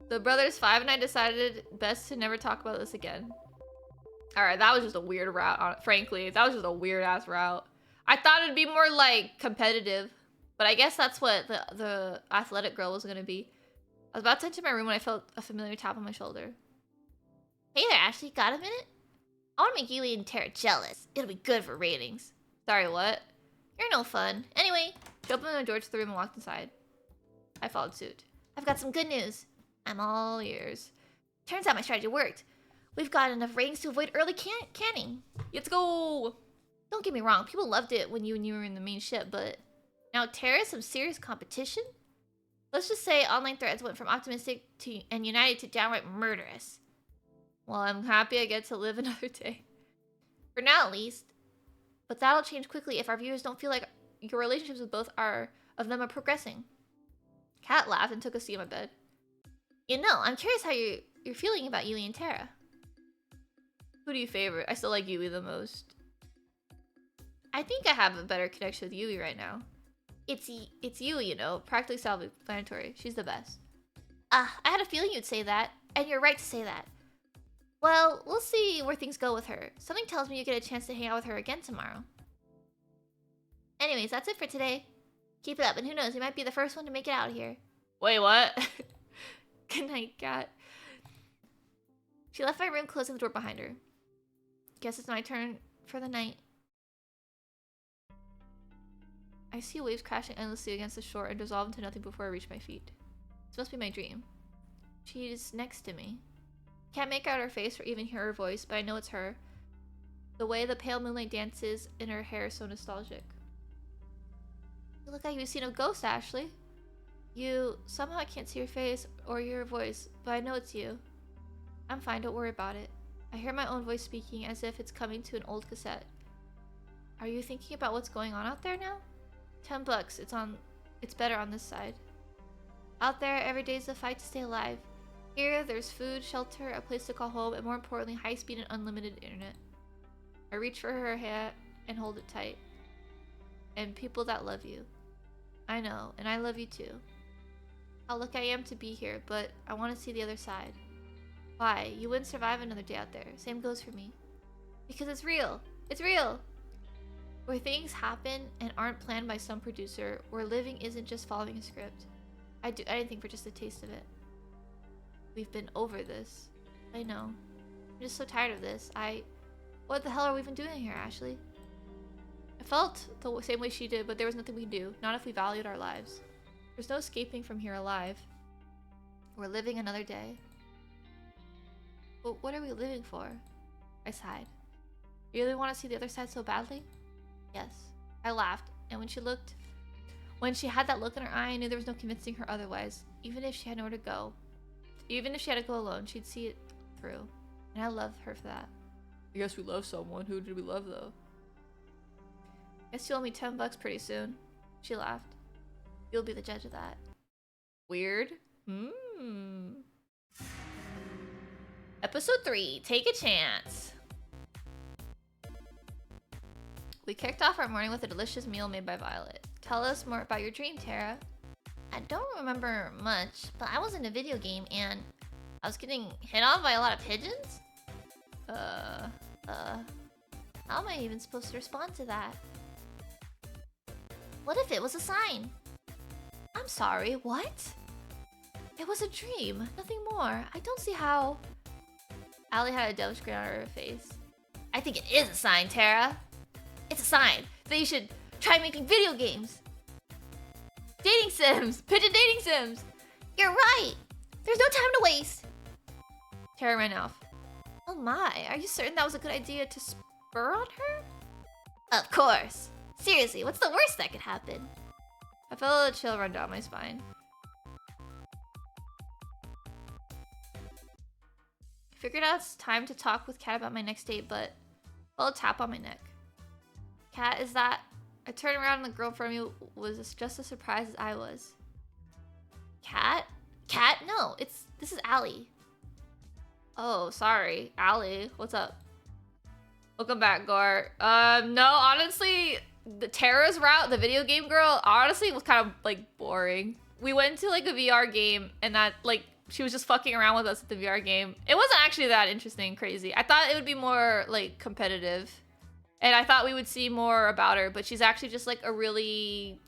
The brothers 5 and I decided best to never talk about this again. Alright, that was just a weird route, frankly. That was just a weird ass route. I thought it'd be more like competitive, but I guess that's what the athletic girl was gonna be. I was about to enter my room when I felt a familiar tap on my shoulder. Hey there, Ashley. Got a minute? I want to make Yui and Tara jealous. It'll be good for ratings. Sorry, what? You're no fun. Anyway, she opened the door to the room and walked inside. I followed suit. I've got some good news. I'm all ears. Turns out my strategy worked. We've got enough ratings to avoid early canning. Let's go! Don't get me wrong, people loved it when you were in the main ship, but now Tara is some serious competition? Let's just say online threads went from optimistic and united to downright murderous. Well, I'm happy I get to live another day. For now, at least. But that'll change quickly if our viewers don't feel like your relationships with both of them are progressing. Kat laughed and took a seat on my bed. You know, I'm curious how you're feeling about Yui and Tara. Who do you favorite? I still like Yui the most. I think I have a better connection with Yui right now. It's Yui, you know, practically self-explanatory. She's the best. I had a feeling you'd say that, and you're right to say that. Well, we'll see where things go with her. Something tells me you get a chance to hang out with her again tomorrow. Anyways, that's it for today. Keep it up, and who knows, you might be the first one to make it out of here. Wait, what? Good night, Kat. She left my room, closing the door behind her. Guess it's my turn for the night. I see waves crashing endlessly against the shore and dissolve into nothing before I reach my feet. This must be my dream. She's next to me. Can't make out her face or even hear her voice, but I know it's her. The way the pale moonlight dances in her hair is so nostalgic. You look like you've seen a ghost, Ashley. Somehow I can't see your face or hear your voice, but I know it's you. I'm fine, don't worry about it. I hear my own voice speaking as if it's coming to an old cassette. Are you thinking about what's going on out there now? $10, it's better on this side. Out there, every day's a fight to stay alive. Here, there's food, shelter, a place to call home, and more importantly, high-speed and unlimited internet. I reach for her hand and hold it tight. And people that love you. I know, and I love you too. How lucky I am to be here, but I want to see the other side. Why? You wouldn't survive another day out there. Same goes for me. Because it's real. It's real! Where things happen and aren't planned by some producer, where living isn't just following a script. I'd do anything for just a taste of it. We've been over this. I know. I'm just so tired of this. What the hell are we even doing here, Ashley? I felt the same way she did, but there was nothing we could do. Not if we valued our lives. There's no escaping from here alive. We're living another day. But what are we living for? I sighed. You really want to see the other side so badly? Yes. I laughed, and when she had that look in her eye, I knew there was no convincing her otherwise. Even if she had nowhere to go. Even if she had to go alone, she'd see it through. And I love her for that. I guess we love someone. Who did we love, though? Guess you'll owe me $10 pretty soon. She laughed. You'll be the judge of that. Weird. Episode 3. Take a chance. We kicked off our morning with a delicious meal made by Violet. Tell us more about your dream, Tara. I don't remember much, but I was in a video game and I was getting hit on by a lot of pigeons? How am I even supposed to respond to that? What if it was a sign? I'm sorry, what? It was a dream, nothing more. I don't see how... Allie had a devilish grin on her face. I think it is a sign, Tara. It's a sign that you should try making video games. Dating sims! Pigeon dating sims! You're right! There's no time to waste! Tara ran off. Oh my, are you certain that was a good idea to spur on her? Of course! Seriously, what's the worst that could happen? I felt a chill run down my spine. I figured out it's time to talk with Kat about my next date, but I felt a tap on my neck. Kat, is that... I turned around and the girl in front of me was just as surprised as I was. Kat? Kat? No, this is Allie. Oh, sorry. Allie, what's up? Welcome back, Gar. No, honestly, the Tara's route, the video game girl, honestly was kind of, like, boring. We went to, like, a VR game, and that, like, she was just fucking around with us at the VR game. It wasn't actually that interesting, crazy. I thought it would be more, like, competitive. And I thought we would see more about her, but she's actually just, like,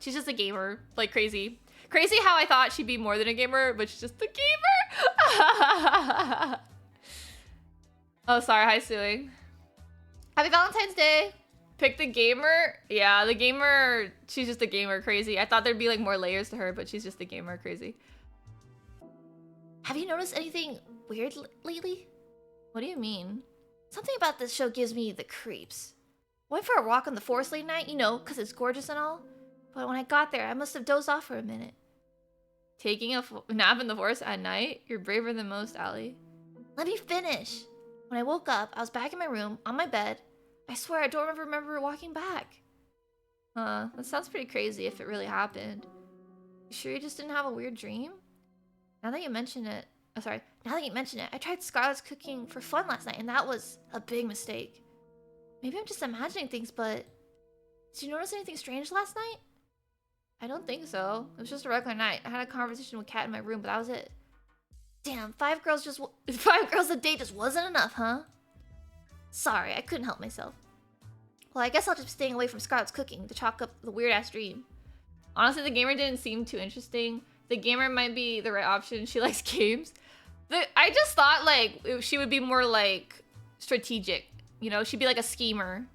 she's just a gamer, like, crazy. Crazy how I thought she'd be more than a gamer, but she's just a gamer. Oh, sorry. Hi, Suing. Happy Valentine's Day. Pick the gamer. Yeah, the gamer. She's just a gamer. Crazy. I thought there'd be like more layers to her, but she's just a gamer. Crazy. Have you noticed anything weird lately? What do you mean? Something about this show gives me the creeps. Went for a walk on the forest late night, you know, because it's gorgeous and all. But when I got there, I must have dozed off for a minute. Taking a nap in the forest at night? You're braver than most, Allie. Let me finish. When I woke up, I was back in my room, on my bed. I swear I don't remember walking back. That sounds pretty crazy if it really happened. You sure you just didn't have a weird dream? Now that you mention it... Oh, sorry. Now that you mention it, I tried Scarlett's cooking for fun last night, and that was a big mistake. Maybe I'm just imagining things, but... Did you notice anything strange last night? I don't think so. It was just a regular night. I had a conversation with Kat in my room, but that was it. Damn, 5 girls a day just wasn't enough, huh? Sorry, I couldn't help myself. Well, I guess I'll just be staying away from Scarlett's cooking to chalk up the weird-ass dream. Honestly, the gamer didn't seem too interesting. The gamer might be the right option. She likes games. I just thought, like, she would be more, like, strategic. You know, she'd be like a schemer.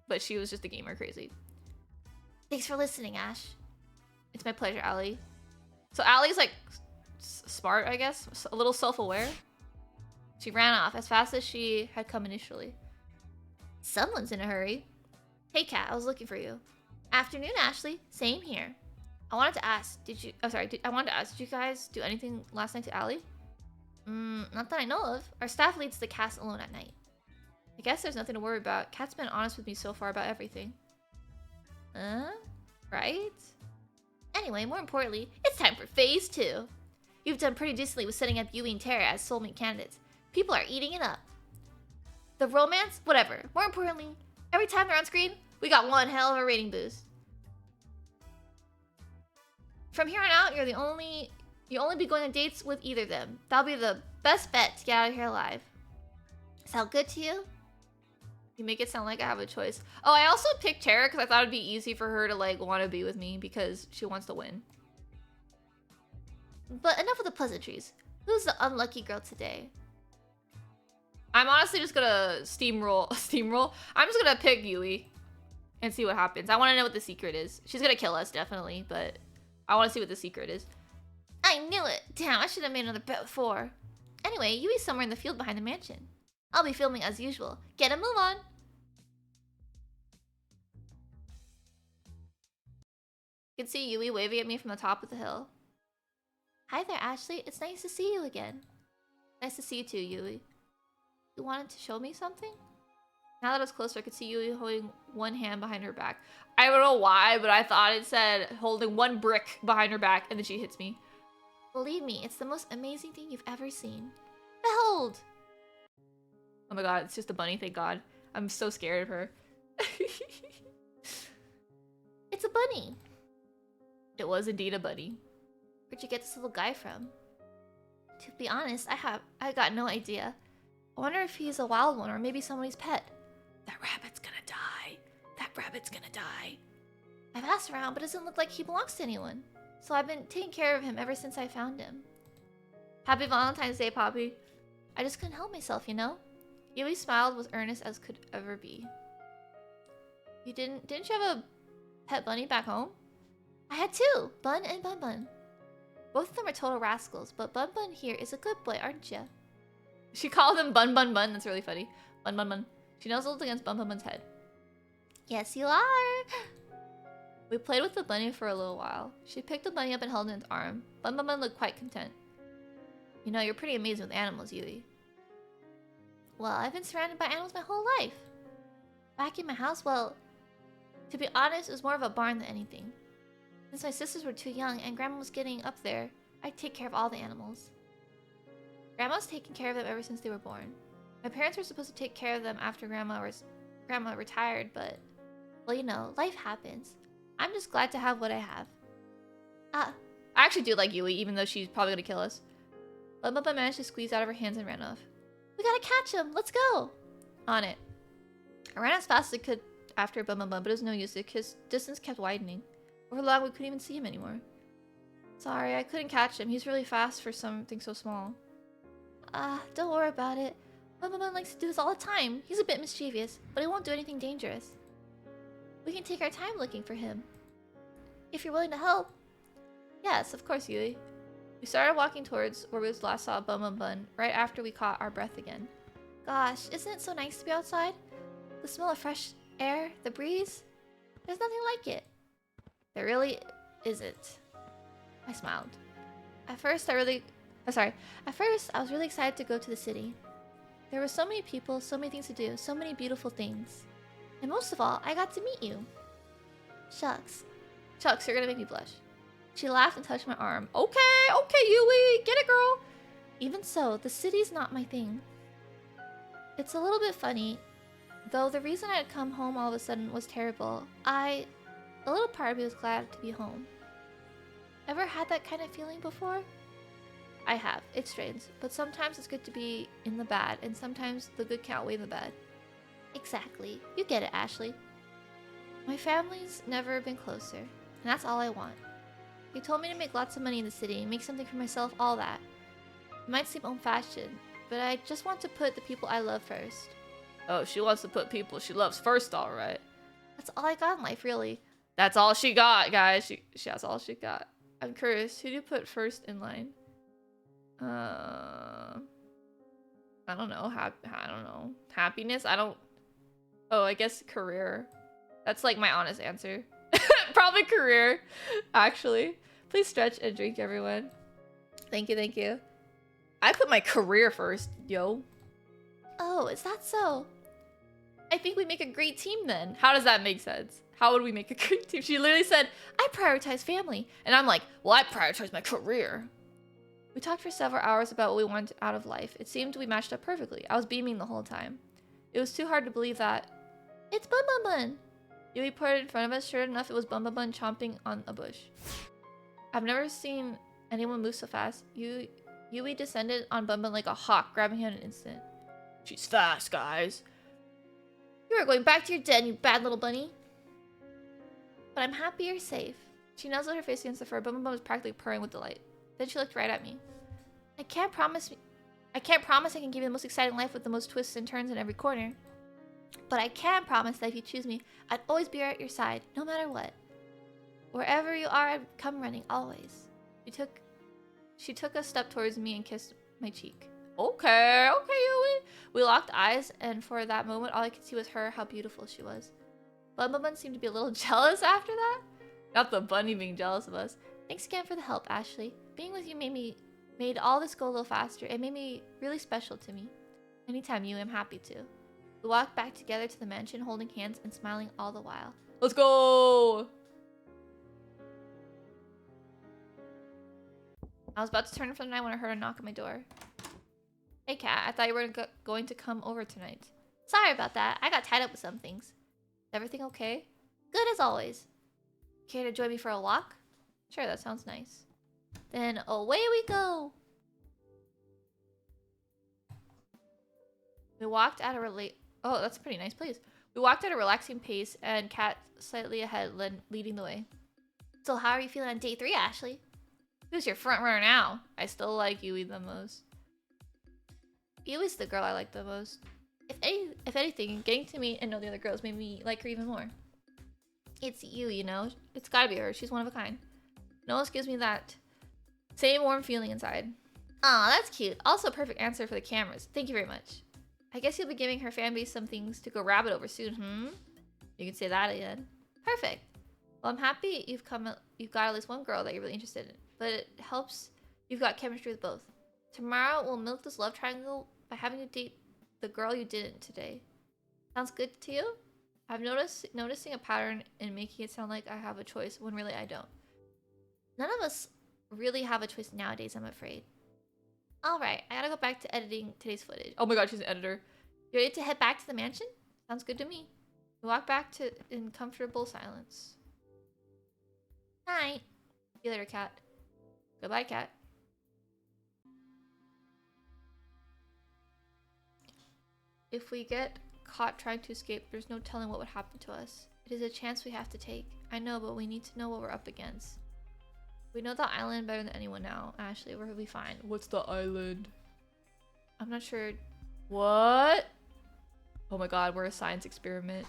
But she was just a gamer. Crazy. Thanks for listening, Ash. It's my pleasure, Allie. So Allie's, like... smart, I guess, a little self-aware. She ran off as fast as she had come initially. Someone's in a hurry. Hey, Kat, I was looking for you. Afternoon, Ashley. Same here. I wanted to ask, did you guys do anything last night to Allie? Not that I know of. Our staff leads the cast alone at night. I guess there's nothing to worry about. Kat's been honest with me so far about everything. Right? Anyway, more importantly, it's time for phase 2. You've done pretty decently with setting up Yui and Tara as soulmate candidates. People are eating it up. The romance? Whatever. More importantly, every time they're on screen, we got one hell of a rating boost. From here on out, you'll only be going on dates with either of them. That'll be the best bet to get out of here alive. Sound good to you? You make it sound like I have a choice. Oh, I also picked Tara because I thought it'd be easy for her to like want to be with me because she wants to win. But enough of the pleasantries. Who's the unlucky girl today? I'm honestly just gonna steamroll. I'm just gonna pick Yui and see what happens. I want to know what the secret is. She's gonna kill us, definitely, but I want to see what the secret is. I knew it! Damn, I should have made another bet before. Anyway, Yui's somewhere in the field behind the mansion. I'll be filming as usual. Get a move on! You can see Yui waving at me from the top of the hill. Hi there, Ashley. It's nice to see you again. Nice to see you too, Yui. You wanted to show me something? Now that I was closer, I could see Yui holding one hand behind her back. I don't know why, but I thought it said holding one brick behind her back, and then she hits me. Believe me, it's the most amazing thing you've ever seen. Behold! Oh my god, it's just a bunny, thank god. I'm so scared of her. It's a bunny. It was indeed a bunny. Where'd you get this little guy from? To be honest, I got no idea. I wonder if he's a wild one or maybe somebody's pet. That rabbit's gonna die. That rabbit's gonna die. I've asked around, but it doesn't look like he belongs to anyone. So I've been taking care of him ever since I found him. Happy Valentine's Day, Poppy. I just couldn't help myself, you know? Yui smiled as earnest as could ever be. You didn't you have a pet bunny back home? I had two, Bun and Bun Bun. Both of them are total rascals, but Bun Bun here is a good boy, aren't ya? She called him Bun Bun Bun. That's really funny. Bun Bun Bun. She nuzzled against Bun Bun Bun's head. Yes, you are. We played with the bunny for a little while. She picked the bunny up and held it in its arm. Bun Bun Bun looked quite content. You know, you're pretty amazing with animals, Yui. Well, I've been surrounded by animals my whole life. Back in my house, well, to be honest, it was more of a barn than anything. Since my sisters were too young and Grandma was getting up there, I'd take care of all the animals. Grandma's taken care of them ever since they were born. My parents were supposed to take care of them after Grandma retired, but, well, you know, life happens. I'm just glad to have what I have. I actually do like Yui, even though she's probably gonna kill us. Bun Bun Bun managed to squeeze out of her hands and ran off. We gotta catch him! Let's go! On it. I ran as fast as I could after Bun Bun Bun, but it was no use. His distance kept widening. Before long, we couldn't even see him anymore. Sorry, I couldn't catch him. He's really fast for something so small. Don't worry about it. Bun Bun Bun likes to do this all the time. He's a bit mischievous, but he won't do anything dangerous. We can take our time looking for him. If you're willing to help. Yes, of course, Yui. We started walking towards where we last saw Bun Bun Bun, right after we caught our breath again. Gosh, isn't it so nice to be outside? The smell of fresh air, the breeze. There's nothing like it. There really isn't. I smiled. At first, I was really excited to go to the city. There were so many people, so many things to do, so many beautiful things. And most of all, I got to meet you. Shucks. Shucks, you're gonna make me blush. She laughed and touched my arm. Okay, Yui, get it, girl. Even so, the city's not my thing. It's a little bit funny, though the reason I'd come home all of a sudden was terrible. A little part of me was glad to be home. Ever had that kind of feeling before? I have. It's strange, but sometimes it's good to be in the bad, and sometimes the good can outweigh the bad. Exactly. You get it, Ashley. My family's never been closer, and that's all I want. They told me to make lots of money in the city, make something for myself, all that. It might seem old-fashioned, but I just want to put the people I love first. Oh, she wants to put people she loves first, alright. That's all I got in life, really. That's all she got, guys. She has all she got. I'm curious, who do you put first in line? I don't know. I don't know. Happiness? Oh, I guess career. That's like my honest answer. Probably career, actually. Please stretch and drink, everyone. Thank you, thank you. I put my career first, yo. Oh, is that so? I think we make a great team then. How does that make sense? How would we make a great team? She literally said, I prioritize family. And I'm like, well, I prioritize my career. We talked for several hours about what we wanted out of life. It seemed we matched up perfectly. I was beaming the whole time. It was too hard to believe that. It's Bun Bun Bun. Yui put it in front of us. Sure enough, it was Bun Bun Bun chomping on a bush. I've never seen anyone move so fast. Yui descended on Bun Bun like a hawk, grabbing him in an instant. She's fast, guys. You are going back to your den, you bad little bunny. But I'm happy you're safe. She nuzzled her face against the fur. Bun Bun Bun was practically purring with delight. Then she looked right at me. I can't promise I can give you the most exciting life with the most twists and turns in every corner. But I can promise that if you choose me, I'd always be at your side, no matter what. Wherever you are, I'd come running, always. She took a step towards me and kissed my cheek. Okay, Yui. We locked eyes, and for that moment, all I could see was how beautiful she was. Bun Bun Bun seemed to be a little jealous after that. Not the bunny being jealous of us. Thanks again for the help, Ashley. Being with you made all this go a little faster. It made me really special to me. Anytime, Yui, I'm happy to. We walked back together to the mansion, holding hands and smiling all the while. Let's go! I was about to turn for the night when I heard a knock at my door. Hey, Kat, I thought you were going to come over tonight. Sorry about that. I got tied up with some things. Is everything okay? Good as always. Care to join me for a walk? Sure, that sounds nice. Then away we go! We walked at a Oh, that's a pretty nice place. We walked at a relaxing pace, and Kat slightly ahead, leading the way. So how are you feeling on day 3, Ashley? Who's your front runner now? I still like Yui the most. Yui's the girl I like the most. If anything, getting to meet and know the other girls made me like her even more. It's Yui, you know? It's gotta be her. She's one of a kind. No one else gives me that Same warm feeling inside. Aw, that's cute. Also, perfect answer for the cameras. Thank you very much. I guess you'll be giving her fan base some things to go rabbit over soon, You can say that again. Perfect. Well, I'm happy you've got at least one girl that you're really interested in. But it helps you've got chemistry with both. Tomorrow, we'll milk this love triangle by having you date the girl you didn't today. Sounds good to you? I'm noticing a pattern in making it sound like I have a choice when really I don't. None of us really have a choice nowadays, I'm afraid. Alright, I gotta go back to editing today's footage. Oh my god, she's an editor. You ready to head back to the mansion? Sounds good to me. We walk back in comfortable silence. Night. See you later, cat. Goodbye, cat. If we get caught trying to escape, there's no telling what would happen to us. It is a chance we have to take. I know, but we need to know what we're up against. We know the island better than anyone now. Ashley, we'll be fine. What's the island? I'm not sure. What? Oh my god, we're a science experiment.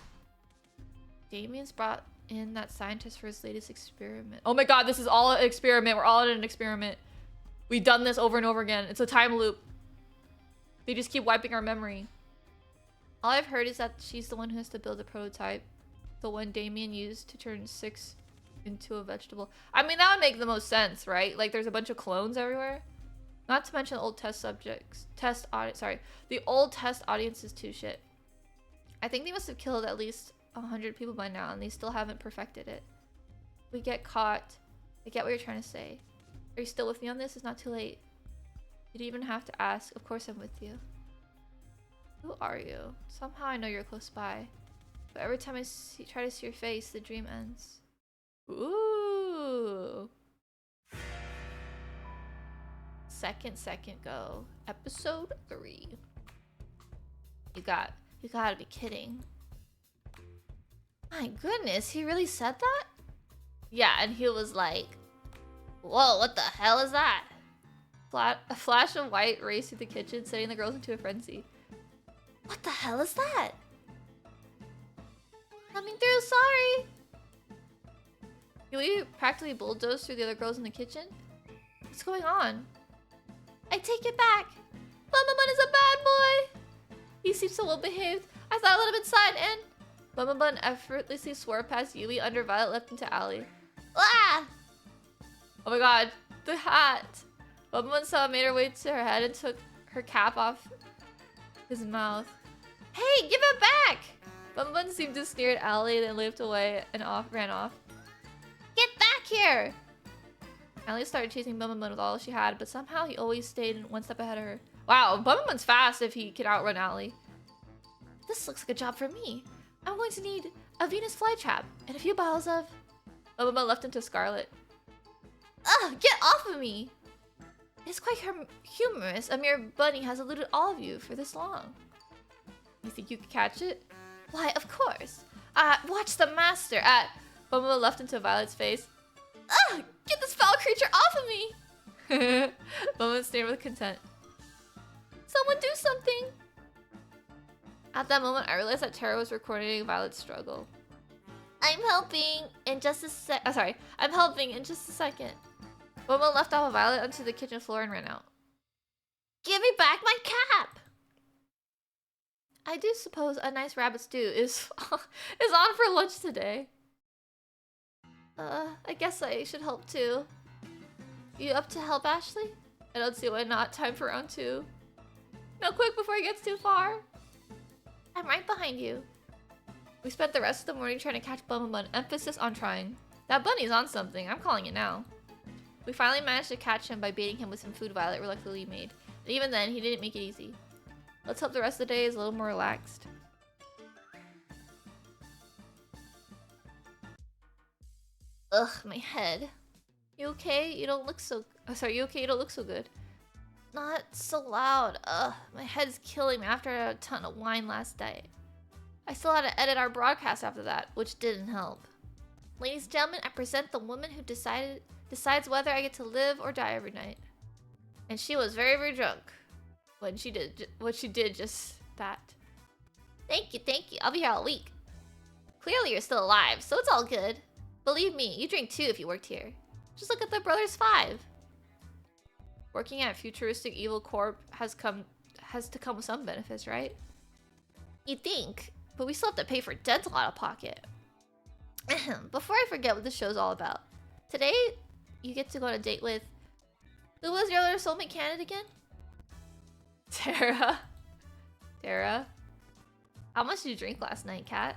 Damien's brought in that scientist for his latest experiment. Oh my god, this is all an experiment. We're all in an experiment. We've done this over and over again. It's a time loop. They just keep wiping our memory. All I've heard is that she's the one who has to build the prototype. The one Damien used to turn 6 into a vegetable. I mean, that would make the most sense, right? Like, there's a bunch of clones everywhere. Not to mention old test subjects. The old test audience is too shit. I think they must have killed at least 100 people by now, and they still haven't perfected it. We get caught. I get what you're trying to say. Are you still with me on this? It's not too late. You didn't even have to ask. Of course I'm with you. Who are you? Somehow I know you're close by. But every time I try to see your face, the dream ends. Ooh. Second go. Episode 3. You gotta be kidding. My goodness, he really said that? Yeah, and he was like, whoa, what the hell is that? A flash of white raced through the kitchen, setting the girls into a frenzy. What the hell is that? Coming through, sorry. Yui practically bulldozed through the other girls in the kitchen. What's going on? I take it back. Bumabun is a bad boy. He seems so well behaved. I thought I let him inside and... Bumabun effortlessly swore past Yui under Violet leapt into Alley. Ah! Oh my god, the hat. Bumabun saw made her way to her head and took her cap off his mouth. Hey, give it back! Bumabun seemed to sneer at Alley, then leaped away and ran off. Get back here! Alley started chasing Bumabun with all she had, but somehow he always stayed one step ahead of her. Wow, Bumabun's fast if he can outrun Alley. This looks like a job for me. I'm going to need a Venus flytrap and a few bottles of... Bumabun left him to Scarlet. Ugh, get off of me! It's quite humorous. A mere bunny has eluded all of you for this long. You think you could catch it? Why, of course. Watch the master. Bumabun left into Violet's face. Ugh! Get this foul creature off of me! Bumabun sneered with content. Someone do something! At that moment, I realized that Tara was recording Violet's struggle. I'm helping in just a sec. I'm helping in just a second. Bumabun left off of Violet onto the kitchen floor and ran out. Give me back my cap! I do suppose a nice rabbit stew is on for lunch today. I guess I should help too. You up to help, Ashley? I don't see why not. Time for round 2. No, quick before he gets too far. I'm right behind you. We spent the rest of the morning trying to catch Bumabun. Emphasis on trying. That bunny's on something. I'm calling it now. We finally managed to catch him by baiting him with some food Violet reluctantly made. And even then, he didn't make it easy. Let's hope the rest of the day is a little more relaxed. Ugh, my head. You okay? You don't look so... Oh, sorry, you okay? You don't look so good. Not so loud. Ugh, my head's killing me after I had a ton of wine last night. I still had to edit our broadcast after that, which didn't help. Ladies and gentlemen, I present the woman who decides whether I get to live or die every night. And she was very, very drunk when she did just that. Thank you, thank you. I'll be here all week. Clearly you're still alive, so it's all good. Believe me, you drink too if you worked here. Just look at the Brothers 5. Working at Futuristic Evil Corp has to come with some benefits, right? You'd think, but we still have to pay for dental out of pocket. Before I forget what the show's all about, today you get to go on a date with... Who was your other soulmate candidate again? Tara. Tara. How much did you drink last night, Kat?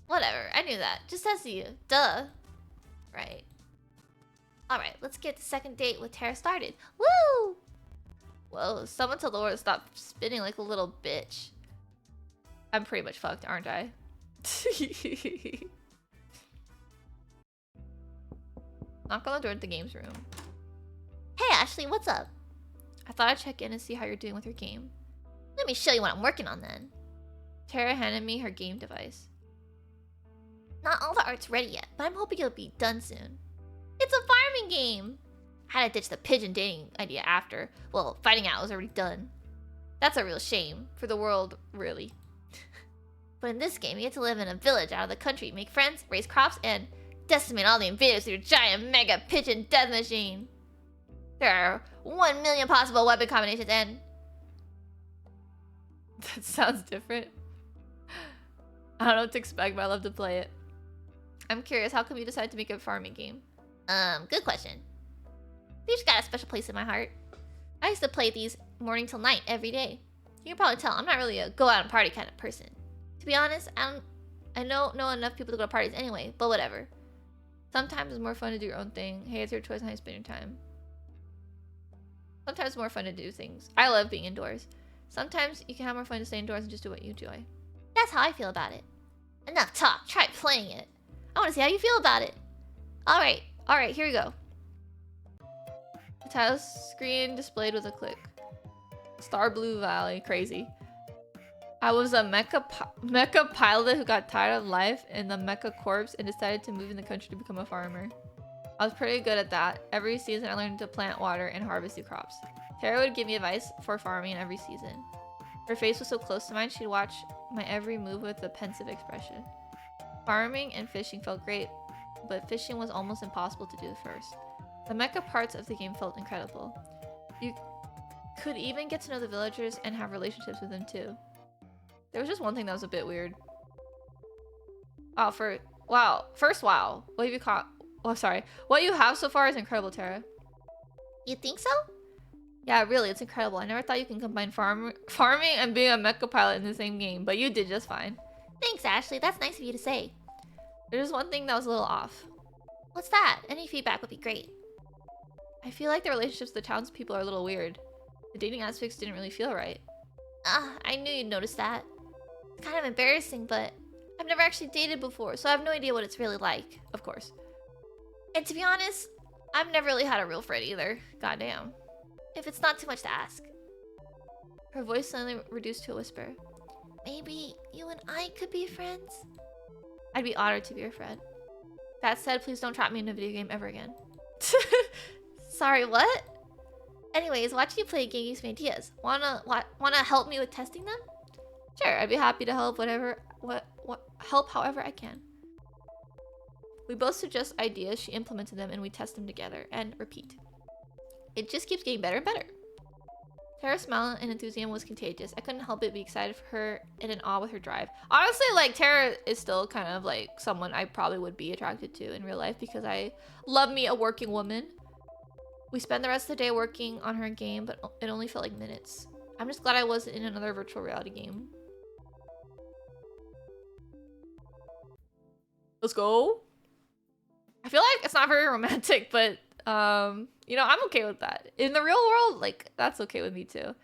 Whatever, I knew that. Just as you. Duh. Right. Alright, let's get the second date with Tara started. Woo! Whoa, someone tell Laura to stop spinning like a little bitch. I'm pretty much fucked, aren't I? Knock on the door at the games room. Hey Ashley, what's up? I thought I'd check in and see how you're doing with your game. Let me show you what I'm working on then. Tara handed me her game device. Not all the art's ready yet, but I'm hoping it'll be done soon. It's a farming game! I had to ditch the pigeon dating idea after. Well, finding out was already done. That's a real shame. For the world, really. But in this game, you get to live in a village out of the country, make friends, raise crops, and decimate all the invaders with your giant mega pigeon death machine. There are 1 million possible weapon combinations and... That sounds different. I don't know what to expect, but I love to play it. I'm curious, how come you decided to make a farming game? Good question. These got a special place in my heart. I used to play these morning till night every day. You can probably tell I'm not really a go out and party kind of person. To be honest, I don't know enough people to go to parties anyway, but whatever. Sometimes it's more fun to do your own thing. Hey, it's your choice on how you spend your time. Sometimes it's more fun to do things. I love being indoors. Sometimes you can have more fun to stay indoors and just do what you enjoy. That's how I feel about it. Enough talk, try playing it. I want to see how you feel about it. Alright, here we go. The title screen displayed with a click. Star Blue Valley, crazy. I was a mecha pilot who got tired of life in the mecha corps and decided to move in the country to become a farmer. I was pretty good at that. Every season I learned to plant, water, and harvest new crops. Tara would give me advice for farming every season. Her face was so close to mine, she'd watch my every move with a pensive expression. Farming and fishing felt great, but fishing was almost impossible to do at first. The mecha parts of the game felt incredible. You could even get to know the villagers and have relationships with them too. There was just one thing that was a bit weird. Wow. What have you caught? Oh, sorry. What you have so far is incredible, Tara. You think so? Yeah, really, it's incredible. I never thought you can combine farming and being a mecha pilot in the same game, but you did just fine. Thanks, Ashley. That's nice of you to say. There's one thing that was a little off. What's that? Any feedback would be great. I feel like the relationships with the townspeople are a little weird. The dating aspects didn't really feel right. I knew you'd notice that. It's kind of embarrassing, but I've never actually dated before, so I have no idea what it's really like, of course. And to be honest, I've never really had a real friend either. Goddamn. If it's not too much to ask. Her voice suddenly reduced to a whisper. Maybe you and I could be friends? I'd be honored to be your friend. That said, please don't trap me in a video game ever again. Sorry, what? Anyways, watching you play a game gives me ideas. Wanna help me with testing them? Sure, I'd be happy to help help however I can. We both suggest ideas, she implemented them, and we test them together, and repeat. It just keeps getting better and better. Tara's smile and enthusiasm was contagious. I couldn't help but be excited for her and in awe with her drive. Honestly, like, Tara is still kind of like someone I probably would be attracted to in real life because I love me a working woman. We spent the rest of the day working on her game, but it only felt like minutes. I'm just glad I wasn't in another virtual reality game. Let's go. I feel like it's not very romantic, but you know, I'm okay with that. In the real world, like, that's okay with me too.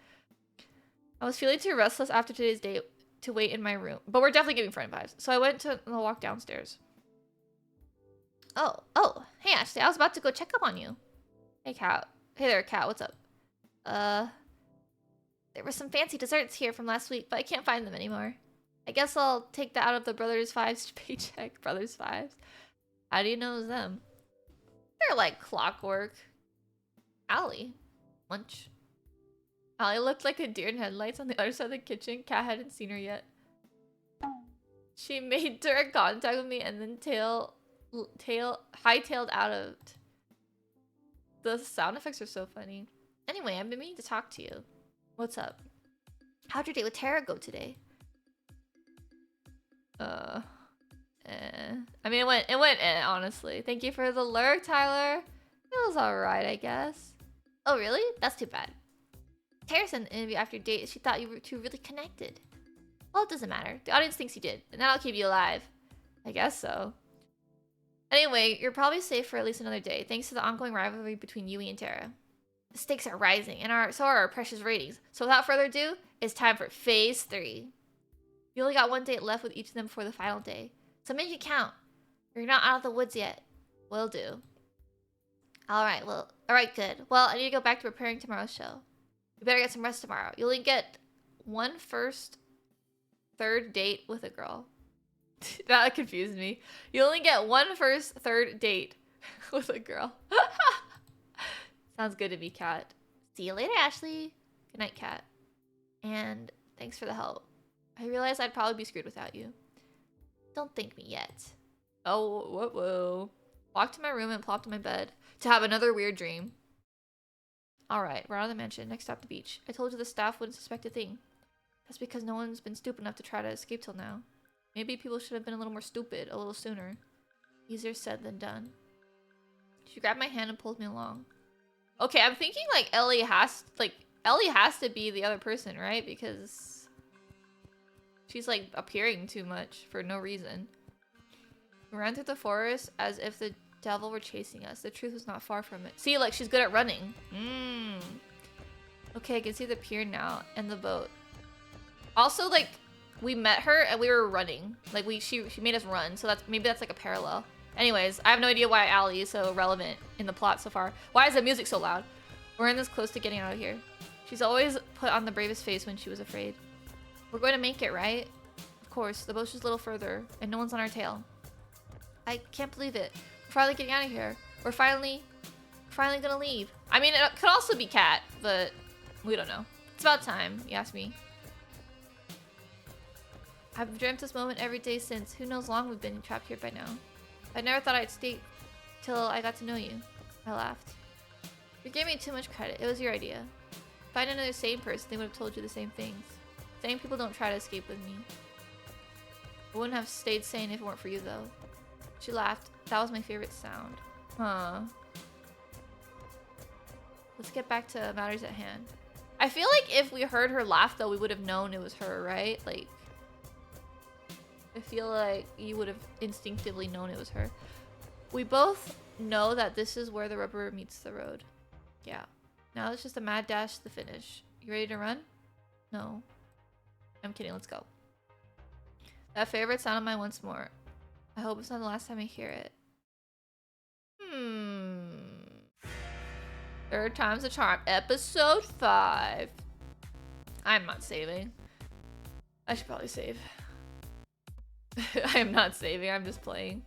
I was feeling too restless after today's date to wait in my room, but we're definitely giving friend vibes. So I went to the walk downstairs. Oh, hey Ashley, I was about to go check up on you. Hey Kat. Hey there, Kat, what's up? There were some fancy desserts here from last week, but I can't find them anymore. I guess I'll take that out of the Brothers Fives paycheck. Brothers Fives? How do you know it was them? They're like clockwork. Allie. Lunch. Allie looked like a deer in headlights on the other side of the kitchen. Kat hadn't seen her yet. She made direct contact with me and then hightailed out of it. The sound effects are so funny. Anyway, I've been meaning to talk to you. What's up? How'd your date with Tara go today? I mean, it went honestly. Thank you for the lurk, Tyler. It was alright, I guess. Oh, really? That's too bad. Tara sent an interview after your date. She thought you were two really connected. Well, it doesn't matter. The audience thinks you did, and that'll keep you alive. I guess so. Anyway, you're probably safe for at least another day, thanks to the ongoing rivalry between Yui and Tara. The stakes are rising, and so are our precious ratings. So without further ado, it's time for Phase 3. You only got one date left with each of them before the final day. So make it count. You're not out of the woods yet. Will do. Alright, good. Well, I need to go back to preparing tomorrow's show. You better get some rest tomorrow. You only get one third date with a girl. That confused me. You only get one third date with a girl. Sounds good to me, Cat. See you later, Ashley. Good night, Cat. And thanks for the help. I realized I'd probably be screwed without you. Don't thank me yet. Oh, whoa. Walked to my room and plopped in my bed to have another weird dream. Alright, we're out of the mansion. Next stop, the beach. I told you the staff wouldn't suspect a thing. That's because no one's been stupid enough to try to escape till now. Maybe people should have been a little more stupid a little sooner. Easier said than done. She grabbed my hand and pulled me along. Okay, I'm thinking like Ellie has to be the other person, right? Because she's like appearing too much for no reason. We ran through the forest as if the devil were chasing us. The truth was not far from it. See, like she's good at running. Okay, I can see the pier now and the boat. Also, like we met her and we were running. Like she made us run, so maybe that's like a parallel. Anyways, I have no idea why Allie is so relevant in the plot so far. Why is the music so loud? We're in this close to getting out of here. She's always put on the bravest face when she was afraid. We're going to make it, right? Of course, the boat's just a little further, and no one's on our tail. I can't believe it. We're finally getting out of here. We're finally gonna leave. I mean, it could also be Cat, but we don't know. It's about time, you ask me. I've dreamt this moment every day since. Who knows long we've been trapped here by now. I never thought I'd stay till I got to know you. I laughed. You gave me too much credit. It was your idea. If I didn't know the same person, they would have told you the same things. Same people don't try to escape with me. I wouldn't have stayed sane if it weren't for you, though. She laughed. That was my favorite sound. Huh. Let's get back to matters at hand. I feel like if we heard her laugh, though, we would have known it was her, right? Like, I feel like you would have instinctively known it was her. We both know that this is where the rubber meets the road. Yeah. Now it's just a mad dash to the finish. You ready to run? No. I'm kidding. Let's go. That favorite sound of mine once more. I hope it's not the last time I hear it. Third time's a charm. Episode 5. I'm not saving. I should probably save. I am not saving. I'm just playing.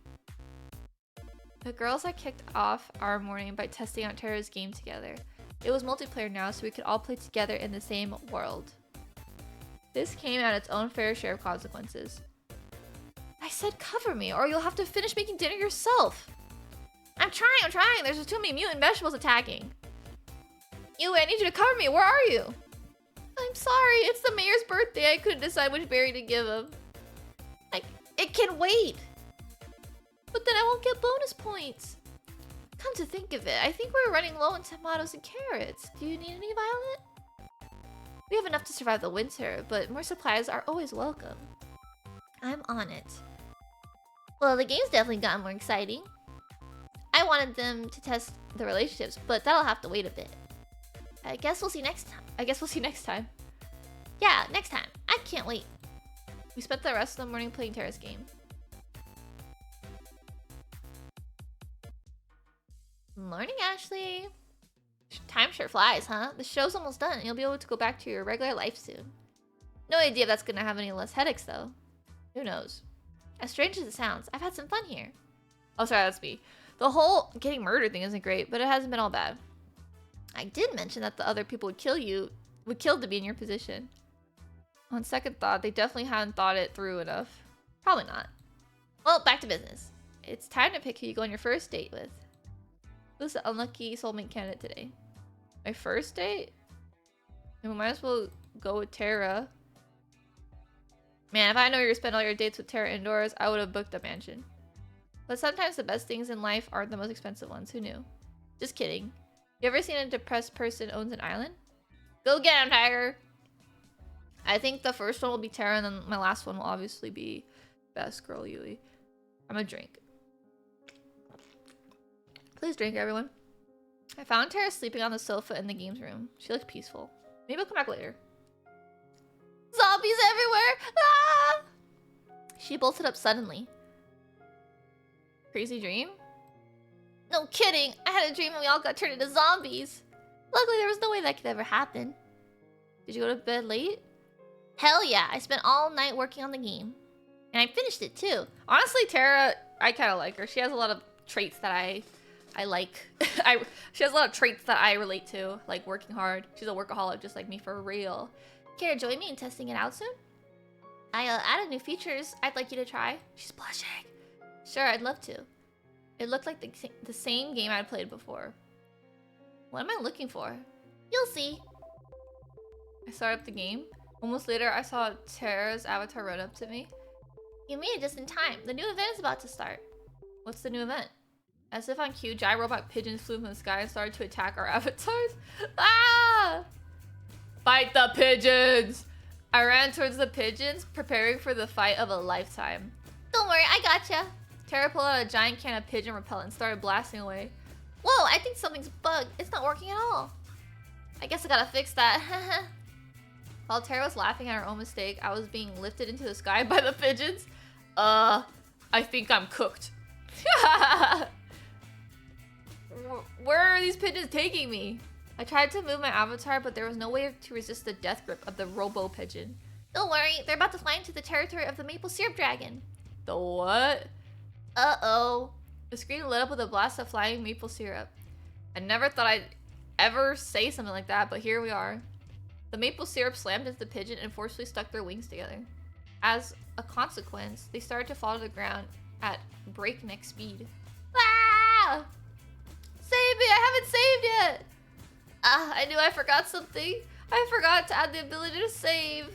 The girls had kicked off our morning by testing out Tara's game together. It was multiplayer now, so we could all play together in the same world. This came at its own fair share of consequences. I said cover me, or you'll have to finish making dinner yourself. I'm trying. There's just too many mutant vegetables attacking. Yui, I need you to cover me. Where are you? I'm sorry. It's the mayor's birthday. I couldn't decide which berry to give him. It can wait. But then I won't get bonus points. Come to think of it, I think we're running low on tomatoes and carrots. Do you need any, Violet? We have enough to survive the winter, but more supplies are always welcome. I'm on it. Well, the game's definitely gotten more exciting. I wanted them to test the relationships, but that'll have to wait a bit. I guess we'll see next time. Yeah, next time. I can't wait. We spent the rest of the morning playing Tara's game. Morning, Ashley. Time sure flies, huh? The show's almost done and you'll be able to go back to your regular life soon. No idea if that's gonna have any less headaches, though. Who knows? As strange as it sounds, I've had some fun here. Oh, sorry, that's me. The whole getting murdered thing isn't great, but it hasn't been all bad. I did mention that the other people would kill to be in your position. On second thought, they definitely haven't thought it through enough. Probably not. Well, back to business. It's time to pick who you go on your first date with. Who's the unlucky soulmate candidate today? My first date? And we might as well go with Tara. Man, if I know you're spending all your dates with Tara indoors, I would have booked a mansion. But sometimes the best things in life aren't the most expensive ones. Who knew? Just kidding. You ever seen a depressed person owns an island? Go get him, Tiger! I think the first one will be Tara, and then my last one will obviously be Best Girl Yui. I'm gonna drink. Please drink, everyone. I found Tara sleeping on the sofa in the games room. She looked peaceful. Maybe I'll come back later. Zombies everywhere! Ah! She bolted up suddenly. Crazy dream? No kidding! I had a dream and we all got turned into zombies. Luckily, there was no way that could ever happen. Did you go to bed late? Hell yeah! I spent all night working on the game. And I finished it too. Honestly, Tara, I kind of like her. She has a lot of traits that I like. She has a lot of traits that I relate to, like working hard. She's a workaholic just like me for real. Care to join me in testing it out soon? I added new features I'd like you to try. She's blushing. Sure, I'd love to. It looked like the same game I'd played before. What am I looking for? You'll see. I started up the game. Moments later, I saw Tara's avatar run up to me. You made it just in time. The new event is about to start. What's the new event? As if on cue, giant robot pigeons flew from the sky and started to attack our avatars. Ah! Fight the pigeons! I ran towards the pigeons, preparing for the fight of a lifetime. Don't worry, I gotcha. Tara pulled out a giant can of pigeon repellent and started blasting away. Whoa, I think something's bugged. It's not working at all. I guess I gotta fix that. While Tara was laughing at her own mistake, I was being lifted into the sky by the pigeons. I think I'm cooked. Where are these pigeons taking me? I tried to move my avatar, but there was no way to resist the death grip of the robo pigeon. Don't worry, they're about to fly into the territory of the maple syrup dragon. The what? Uh-oh. The screen lit up with a blast of flying maple syrup. I never thought I'd ever say something like that, but here we are. The maple syrup slammed into the pigeon and forcefully stuck their wings together. As a consequence, they started to fall to the ground at breakneck speed. Ah! Save me! I haven't saved yet! Ah, I knew I forgot something. I forgot to add the ability to save.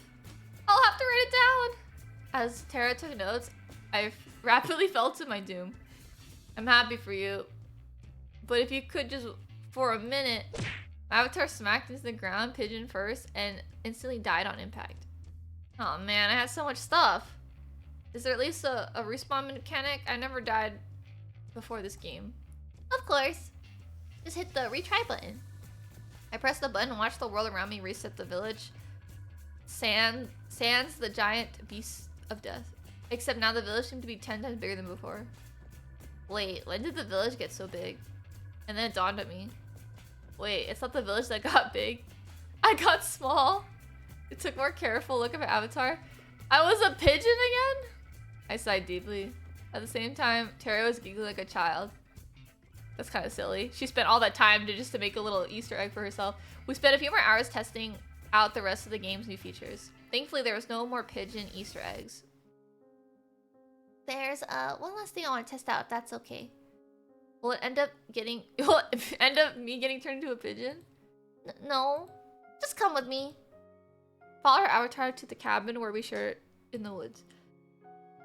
I'll have to write it down. As Tara took notes, I rapidly fell to my doom. I'm happy for you. But if you could just, for a minute, my avatar smacked into the ground, pigeon first, and instantly died on impact. Oh man, I had so much stuff. Is there at least a respawn mechanic? I never died before this game. Of course. Just hit the retry button. I pressed the button and watched the world around me reset the village. Sans the giant beast of death. Except now the village seemed to be 10 times bigger than before. Wait, when did the village get so big? And then it dawned on me. Wait, it's not the village that got big. I got small. It took more careful look at my avatar. I was a pigeon again? I sighed deeply. At the same time, Tara was giggling like a child. That's kind of silly. She spent all that time just to make a little Easter egg for herself. We spent a few more hours testing out the rest of the game's new features. Thankfully, there was no more pigeon Easter eggs. There's one last thing I want to test out, if that's okay. Will it end up me getting turned into a pigeon? No. Just come with me. Follow her avatar to the cabin where we shared in the woods.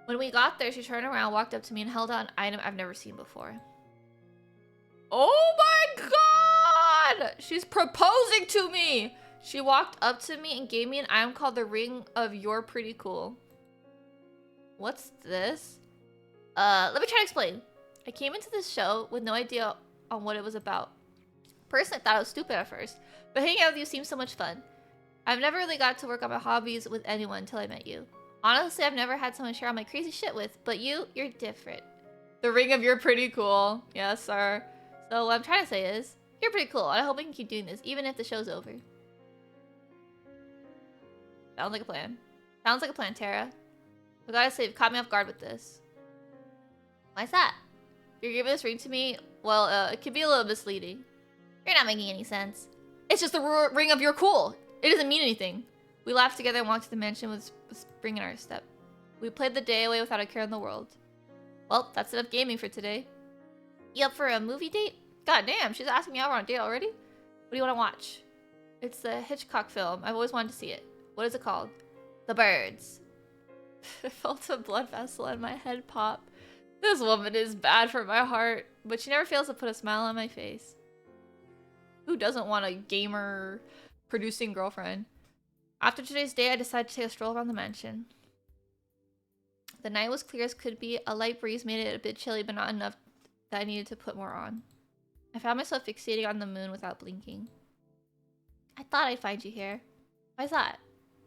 When we got there, she turned around, walked up to me, and held out an item I've never seen before. Oh my god! She's proposing to me! She walked up to me and gave me an item called the Ring of You're Pretty Cool. What's this? Let me try to explain. I came into this show with no idea on what it was about. Personally, I thought it was stupid at first, but hanging out with you seems so much fun. I've never really got to work on my hobbies with anyone until I met you. Honestly, I've never had someone share all my crazy shit with, but you're different. The Ring of You're Pretty Cool. Yes, sir. So what I'm trying to say is, you're pretty cool, and I hope we can keep doing this, even if the show's over. Sounds like a plan. Sounds like a plan, Tara. I gotta say, you've caught me off guard with this. Why's that? You're giving this ring to me? Well, it could be a little misleading. You're not making any sense. It's just the Ring of You're Cool. It doesn't mean anything. We laughed together and walked to the mansion with spring in our step. We played the day away without a care in the world. Well, that's enough gaming for today. You up for a movie date? God damn, she's asking me out on a date already? What do you want to watch? It's a Hitchcock film. I've always wanted to see it. What is it called? The Birds. I felt a blood vessel in my head pop. This woman is bad for my heart, but she never fails to put a smile on my face. Who doesn't want a gamer producing girlfriend? After today's day, I decided to take a stroll around the mansion. The night was clear as could be. A light breeze made it a bit chilly, but not enough that I needed to put more on. I found myself fixating on the moon without blinking. I thought I'd find you here. Why's that?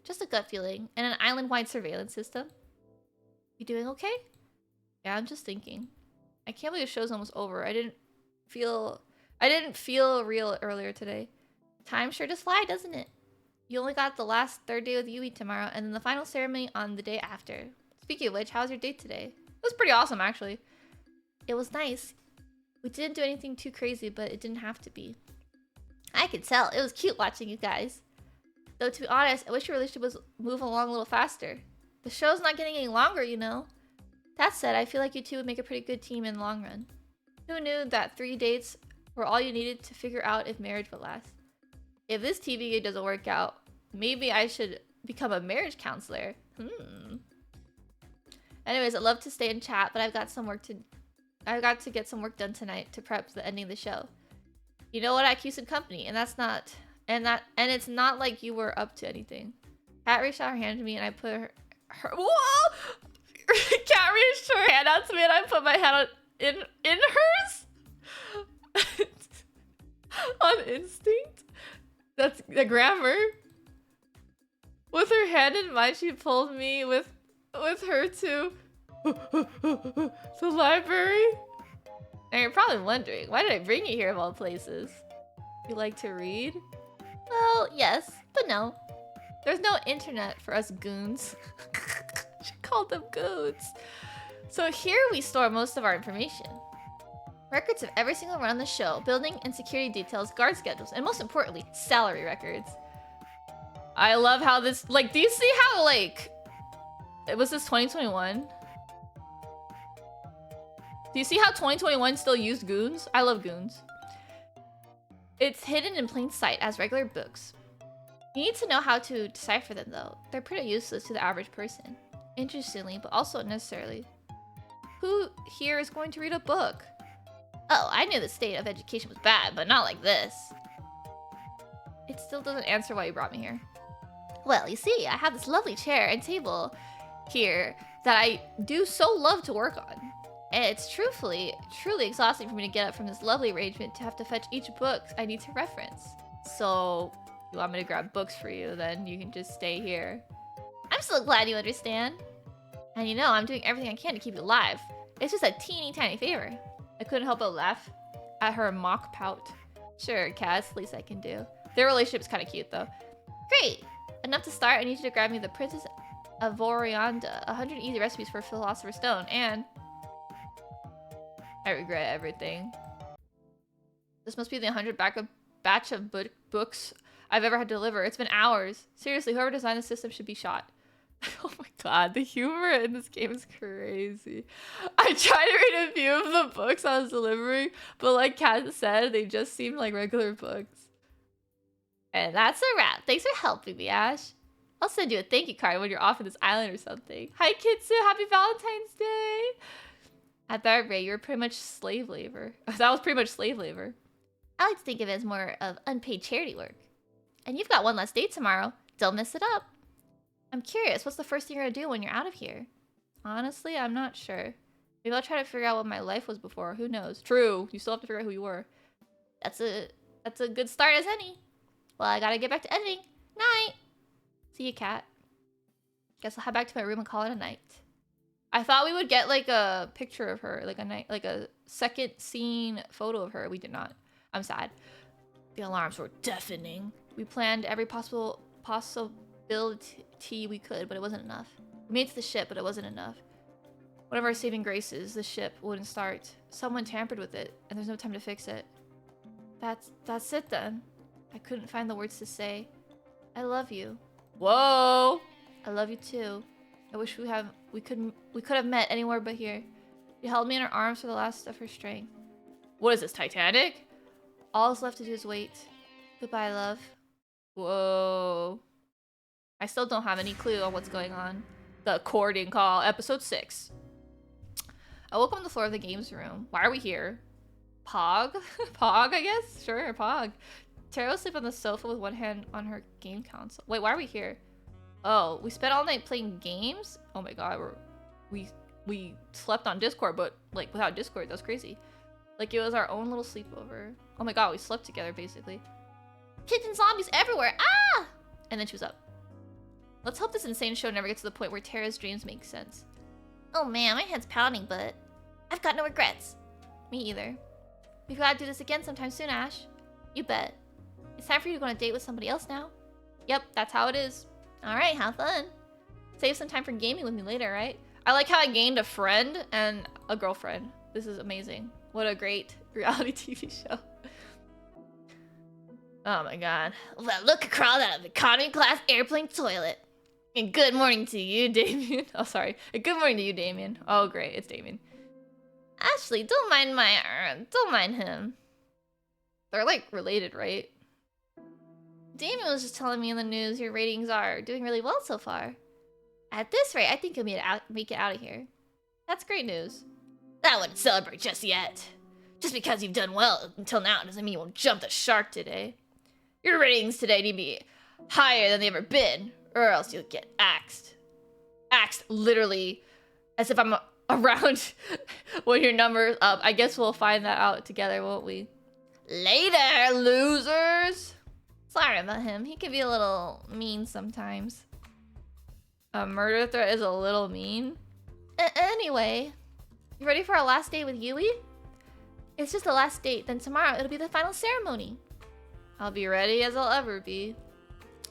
Just a gut feeling, and an island-wide surveillance system. You doing okay? Yeah, I'm just thinking. I can't believe the show's almost over. I didn't feel real earlier today. Time sure does fly, doesn't it? You only got the last third day with Yui tomorrow, and then the final ceremony on the day after. Speaking of which, how was your date today? It was pretty awesome, actually. It was nice. We didn't do anything too crazy, but it didn't have to be. I could tell. It was cute watching you guys. Though, to be honest, I wish your relationship was moving along a little faster. The show's not getting any longer, you know. That said, I feel like you two would make a pretty good team in the long run. Who knew that 3 dates were all you needed to figure out if marriage would last? If this TV gig doesn't work out, maybe I should become a marriage counselor. Anyways, I'd love to stay and chat, but I've got to get some work done tonight to prep the ending of the show. You know what? I keep some company, and it's not like you were up to anything. Kat reached out her hand to me, and I put her whoa! Kat reached her hand out to me, and I put my hand in hers. On instinct. That's the grammar. With her hand in mine, she pulled me with her to the library. And you're probably wondering, why did I bring you here of all places? You like to read? Well, yes, but no. There's no internet for us goons. She called them goons. So here we store most of our information. Records of every single run on the show, building and security details, guard schedules, and most importantly, salary records. I love how this, like, do you see how, like, it was this 2021? Do you see how 2021 still used goons? I love goons. It's hidden in plain sight as regular books. You need to know how to decipher them, though. They're pretty useless to the average person. Interestingly, but also necessarily. Who here is going to read a book? Oh, I knew the state of education was bad, but not like this. It still doesn't answer why you brought me here. Well, you see, I have this lovely chair and table here that I do so love to work on. And it's truly exhausting for me to get up from this lovely arrangement to have to fetch each book I need to reference. So, you want me to grab books for you, then you can just stay here. I'm so glad you understand. And you know, I'm doing everything I can to keep you alive. It's just a teeny tiny favor. I couldn't help but laugh at her mock pout. Sure, Cass, least I can do. Their relationship is kind of cute, though. Great! Enough to start, I need you to grab me the Princess of Vorianda, 100 easy recipes for Philosopher's Stone, and... I regret everything. This must be the 100th batch of books I've ever had to deliver. It's been hours. Seriously, whoever designed the system should be shot. Oh my god, the humor in this game is crazy. I tried to read a few of the books I was delivering, but like Kat said, they just seemed like regular books. And that's a wrap. Thanks for helping me, Ash. I'll send you a thank you card when you're off of this island or something. Hi, Kitsu. Happy Valentine's Day. At that rate, you're pretty much slave labor. That was pretty much slave labor. I like to think of it as more of unpaid charity work. And you've got one last date tomorrow. Don't mess it up. I'm curious, what's the first thing you're gonna do when you're out of here? Honestly, I'm not sure. Maybe I'll try to figure out what my life was before. Who knows? True. You still have to figure out who you were. That's a good start as any. Well, I gotta get back to editing. Night. See you, Kat. Guess I'll head back to my room and call it a night. I thought we would get like a picture of her, like a second scene photo of her. We did not. I'm sad. The alarms were deafening. We planned every possibility we could, but it wasn't enough. We made it to the ship, but it wasn't enough. One of our saving graces, the ship wouldn't start. Someone tampered with it, and there's no time to fix it. That's it then. I couldn't find the words to say. I love you. Whoa! I love you too. I wish we could have met anywhere but here. She held me in her arms for the last of her strength. What is this, Titanic? All that's left to do is wait. Goodbye, love. Whoa. I still don't have any clue on what's going on. The Courting Call, episode 6. I woke up on the floor of the games room. Why are we here? Pog? Pog, I guess? Sure, Pog. Tara was sleeping on the sofa with one hand on her game console. Wait, why are we here? Oh, we spent all night playing games? Oh my god, we slept on Discord, but like without Discord, that's crazy. Like it was our own little sleepover. Oh my god, we slept together basically. Kitchen zombies everywhere! Ah! And then she was up. Let's hope this insane show never gets to the point where Tara's dreams make sense. Oh man, my head's pounding, but I've got no regrets. Me either. We've got to do this again sometime soon, Ash. You bet. It's time for you to go on a date with somebody else now. Yep, that's how it is. Alright, have fun. Save some time for gaming with me later, right? I like how I gained a friend and a girlfriend. This is amazing. What a great reality TV show. Oh my god. Well, look, crawled out of the economy class airplane toilet. And good morning to you, Damien. Oh, sorry. And good morning to you, Damien. Oh, great. It's Damien. Ashley, don't mind him. They're like related, right? Damien was just telling me in the news your ratings are doing really well so far. At this rate, I think you'll make it out of here. That's great news. I wouldn't celebrate just yet. Just because you've done well until now doesn't mean you won't jump the shark today. Your ratings today need to be higher than they've ever been, or else you'll get axed. Axed, literally, as if I'm around when your number's up. I guess we'll find that out together, won't we? Later, losers! Sorry about him. He can be a little mean sometimes. A murder threat is a little mean? Anyway, you ready for our last date with Yui? It's just the last date, then tomorrow it'll be the final ceremony. I'll be ready as I'll ever be.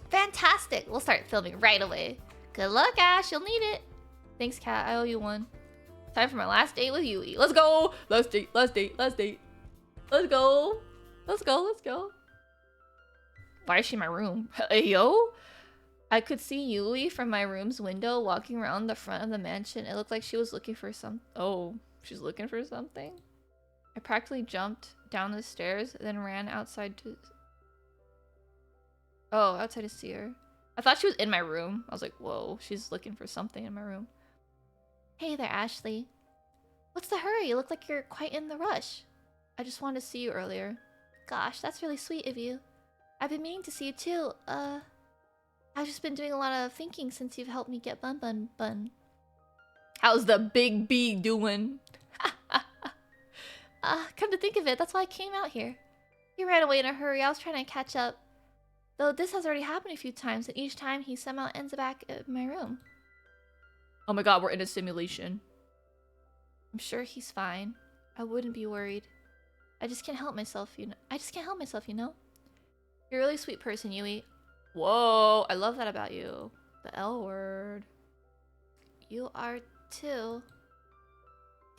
Fantastic! We'll start filming right away. Good luck, Ash. You'll need it. Thanks, Kat. I owe you one. Time for my last date with Yui. Let's go! Last date, last date, last date. Let's go. Let's go, let's go. Why is she in my room? Hey, yo? I could see Yui from my room's window walking around the front of the mansion. It looked like she was looking for some... Oh, she's looking for something? I practically jumped down the stairs, then ran outside to... Oh, outside to see her. I thought she was in my room. I was like, whoa, she's looking for something in my room. Hey there, Ashley. What's the hurry? You look like you're quite in the rush. I just wanted to see you earlier. Gosh, that's really sweet of you. I've been meaning to see you too. I've just been doing a lot of thinking since you've helped me get Bun. How's the big B doing? Come to think of it, that's why I came out here. He ran away in a hurry. I was trying to catch up. Though this has already happened a few times, and each time he somehow ends back at my room. Oh my god, we're in a simulation. I'm sure he's fine. I wouldn't be worried. I just can't help myself, you know? You're a really sweet person, Yui. Whoa, I love that about you. The L word. You are too.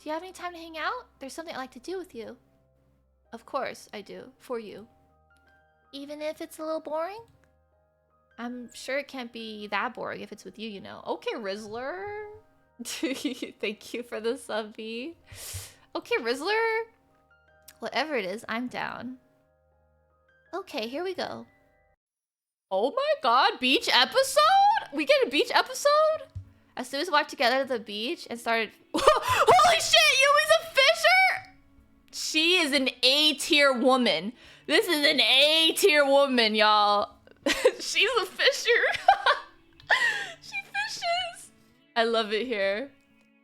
Do you have any time to hang out? There's something I'd like to do with you. Of course, I do. For you. Even if it's a little boring? I'm sure it can't be that boring if it's with you, you know. Okay, Rizzler. Thank you for the sub B. Okay, Rizzler. Whatever it is, I'm down. Okay, here we go. Oh my god, beach episode? We get a beach episode? As soon as we walked together to the beach and started... Holy shit, Yumi's a fisher! She is an A-tier woman. This is an A-tier woman, y'all. She's a fisher. She fishes. I love it here.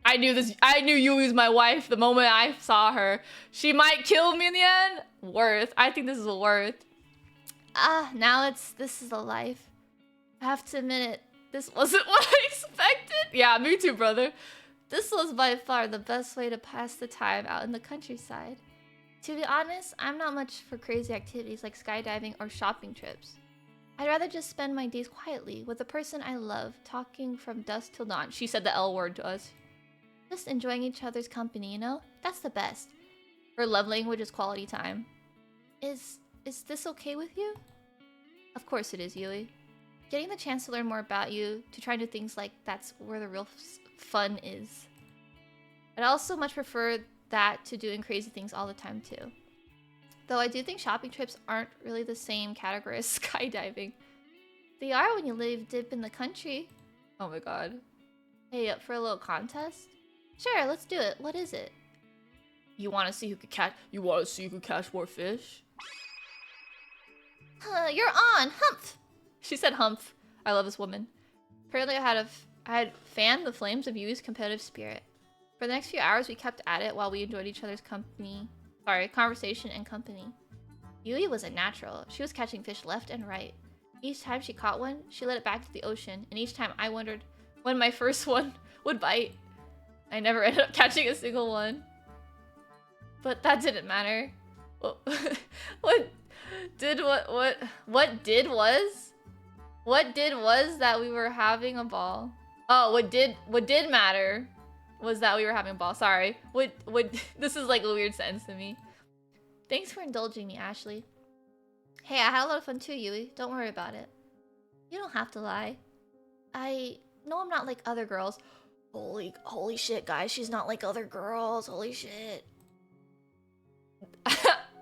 I knew Yui was my wife the moment I saw her. She might kill me in the end. Worth. I think this is a worth. Now this is a life. I have to admit it. This wasn't what I expected. Yeah, me too, brother. This was by far the best way to pass the time out in the countryside. To be honest, I'm not much for crazy activities like skydiving or shopping trips. I'd rather just spend my days quietly with the person I love, talking from dusk till dawn. She said the L word to us. Just enjoying each other's company, you know? That's the best. Her love language is quality time. Is this okay with you? Of course it is, Yui. Getting the chance to learn more about you, to try new things, like that's where the real fun is. I'd also much prefer that to doing crazy things all the time too. Though I do think shopping trips aren't really the same category as skydiving. They are when you live deep in the country. Oh my god. Hey, up for a little contest? Sure, let's do it. What is it? You want to see who could catch? You want to see who could catch more fish? You're on, Humph. She said Humph. I love this woman. Apparently, I had fanned the flames of Yui's competitive spirit. For the next few hours, we kept at it while we enjoyed each other's conversation and company. Yui was a natural. She was catching fish left and right. Each time she caught one, she let it back to the ocean, and each time I wondered when my first one would bite. I never ended up catching a single one. But that didn't matter. What did was that we were having a ball. Oh, what did matter was that we were having a ball. Sorry. This is like a weird sentence to me. Thanks for indulging me, Ashley. Hey, I had a lot of fun too, Yui. Don't worry about it. You don't have to lie. I know I'm not like other girls. Holy shit, guys. She's not like other girls. Holy shit.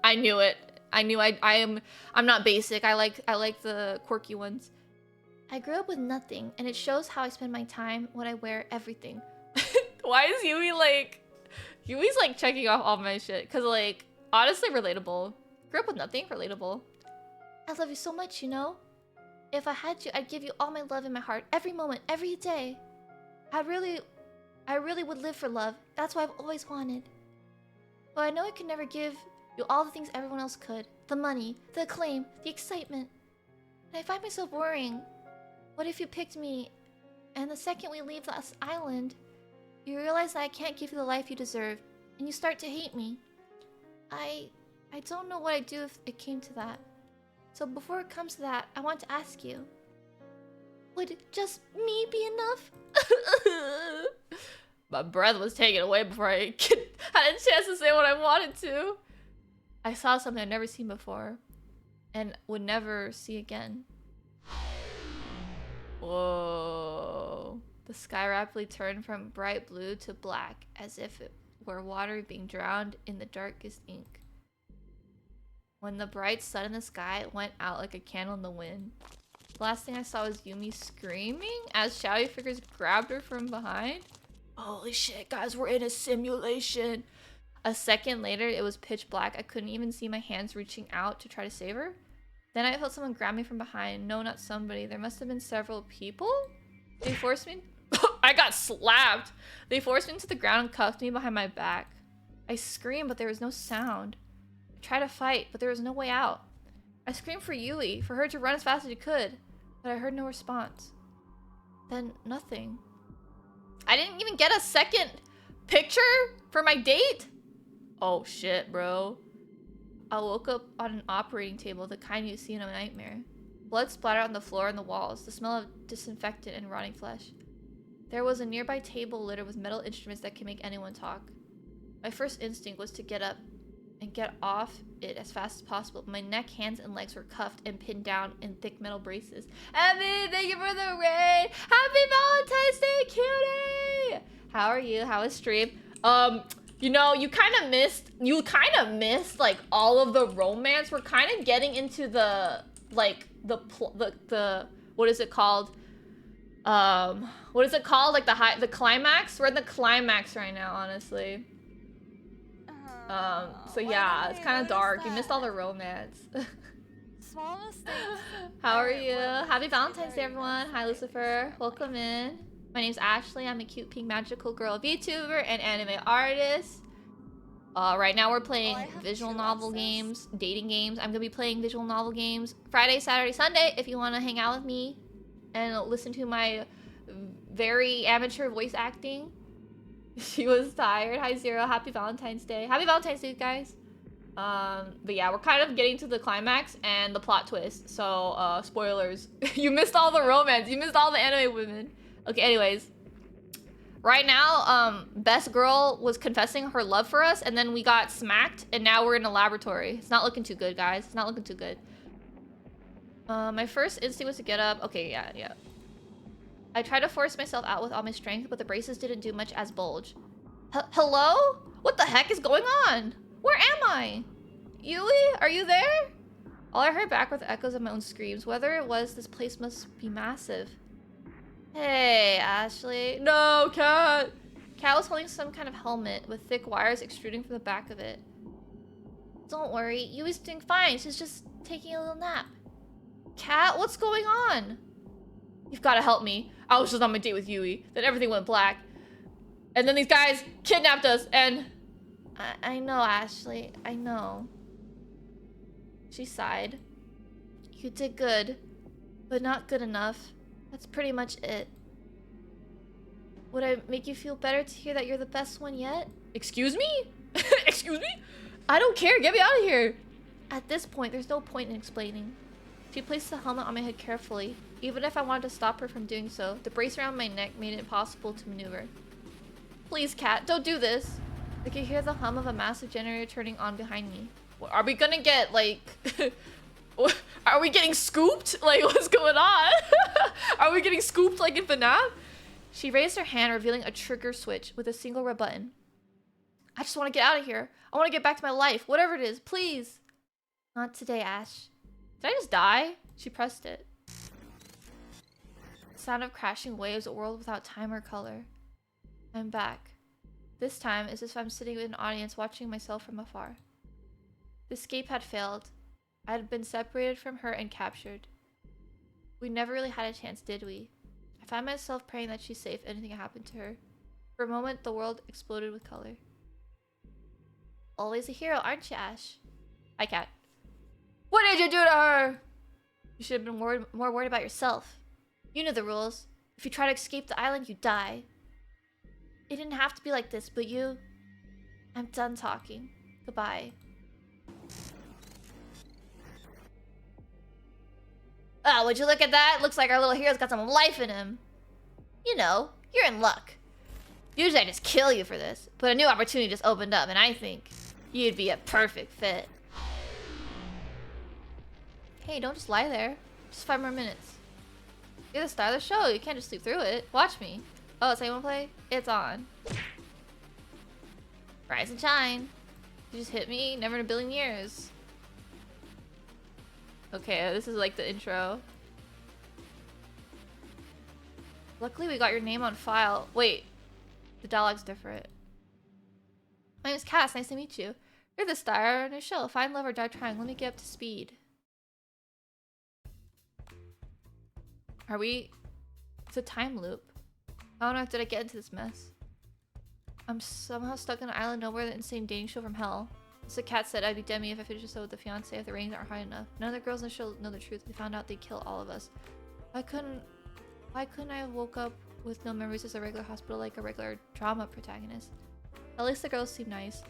I knew it. I knew I'm not basic. I like the quirky ones. I grew up with nothing, and it shows how I spend my time when I wear everything. Why is Yui's like checking off all my shit? Cause like honestly relatable. Grew up with nothing, relatable. I love you so much, you know? If I had you, I'd give you all my love in my heart, every moment, every day. I really would live for love. That's what I've always wanted. But I know I could never give you all the things everyone else could. The money, the acclaim, the excitement. And I find myself worrying. What if you picked me, and the second we leave this island, you realize that I can't give you the life you deserve, and you start to hate me? I don't know what I'd do if it came to that. So before it comes to that, I want to ask you, would just me be enough? My breath was taken away before I had a chance to say what I wanted to. I saw something I'd never seen before, and would never see again. Whoa. The sky rapidly turned from bright blue to black, as if it were water being drowned in the darkest ink. When the bright sun in the sky went out like a candle in the wind, the last thing I saw was Yumi screaming as shadowy figures grabbed her from behind. Holy shit, guys, we're in a simulation. A second later, it was pitch black. I couldn't even see my hands reaching out to try to save her. Then I felt someone grab me from behind. No, not somebody. There must have been several people. They forced me... I got slapped. They forced me into the ground and cuffed me behind my back. I screamed, but there was no sound. I tried to fight, but there was no way out. I screamed for Yui, for her to run as fast as she could, but I heard no response. Then nothing. I didn't even get a second picture for my date? Oh shit, bro. I woke up on an operating table, the kind you see in a nightmare. Blood splattered on the floor and the walls, the smell of disinfectant and rotting flesh. There was a nearby table littered with metal instruments that can make anyone talk. My first instinct was to get up and get off it as fast as possible. My neck, hands, and legs were cuffed and pinned down in thick metal braces. Abby, thank you for the raid! Happy Valentine's Day, cutie! How are you? How is stream? You know, you kind of missed like all of the romance. We're kind of getting into the what is it called? What is it called? Like the climax? We're in the climax right now, honestly. So yeah, it's kind of dark. You missed all the romance. Small mistakes. How are you? Happy Valentine's Day, everyone. Hi, Lucifer. Welcome in. My name's Ashley. I'm a cute pink magical girl VTuber and anime artist. Right now we're playing visual novel games, dating games. I'm gonna be playing visual novel games Friday, Saturday, Sunday if you want to hang out with me and listen to my very amateur voice acting. She was tired. Hi, Zero. Happy Valentine's Day. Happy Valentine's Day, guys. But yeah, we're kind of getting to the climax and the plot twist. So, spoilers. You missed all the romance. You missed all the anime women. Okay, anyways. Right now, Best Girl was confessing her love for us, and then we got smacked, and now we're in a laboratory. It's not looking too good, guys. It's not looking too good. My first instinct was to get up. Okay, yeah. I tried to force myself out with all my strength, but the braces didn't do much as bulge. Hello? What the heck is going on? Where am I? Yui, are you there? All I heard back were the echoes of my own screams. Whether it was, this place must be massive. Hey, Ashley. No, Cat! Cat was holding some kind of helmet with thick wires extruding from the back of it. Don't worry, Yui's doing fine. She's just taking a little nap. Cat, what's going on? You've got to help me. I was just on my date with Yui. Then everything went black. And then these guys kidnapped us and... I know, Ashley. I know. She sighed. You did good, but not good enough. That's pretty much it. Would it make you feel better to hear that you're the best one yet? Excuse me? Excuse me? I don't care. Get me out of here. At this point, there's no point in explaining. She placed the helmet on my head carefully. Even if I wanted to stop her from doing so, the brace around my neck made it impossible to maneuver. Please, Cat, don't do this. I could hear the hum of a massive generator turning on behind me. Are we gonna get, like... Are we getting scooped? Like, what's going on? Are we getting scooped like in FNAF? She raised her hand, revealing a trigger switch with a single red button. I just want to get out of here. I want to get back to my life. Whatever it is, please. Not today, Ash. Did I just die? She pressed it. The sound of crashing waves, a world without time or color. I'm back. This time, as if I'm sitting with an audience watching myself from afar. The escape had failed. I had been separated from her and captured. We never really had a chance, did we? I found myself praying that she's safe if anything happened to her. For a moment, the world exploded with color. Always a hero, aren't you, Ash? Hi, Cat. What did you do to her? You should have been more worried about yourself. You know the rules. If you try to escape the island, you die. It didn't have to be like this, but you... I'm done talking. Goodbye. Oh, would you look at that? Looks like our little hero's got some life in him. You know, you're in luck. Usually I just kill you for this, but a new opportunity just opened up, and I think you'd be a perfect fit. Hey, don't just lie there. Just 5 more minutes. You're the star of the show. You can't just sleep through it. Watch me. Oh, is anyone play? It's on. Rise and shine. You just hit me. Never in a billion years. Okay, this is like the intro. Luckily, we got your name on file. Wait, the dialogue's different. My name's Cass. Nice to meet you. You're the star on a show. Find love or die trying. Let me get up to speed. Are we... It's a time loop. How on earth did I get into this mess? I'm somehow stuck on an island nowhere, the insane dating show from hell. So Cat said I'd be Demi if I finished the show with the fiance if the ratings aren't high enough. None of the girls in the show know the truth. They found out they'd kill all of us. Why couldn't I have woke up with no memories as a regular hospital like a regular drama protagonist? At least the girls seem nice.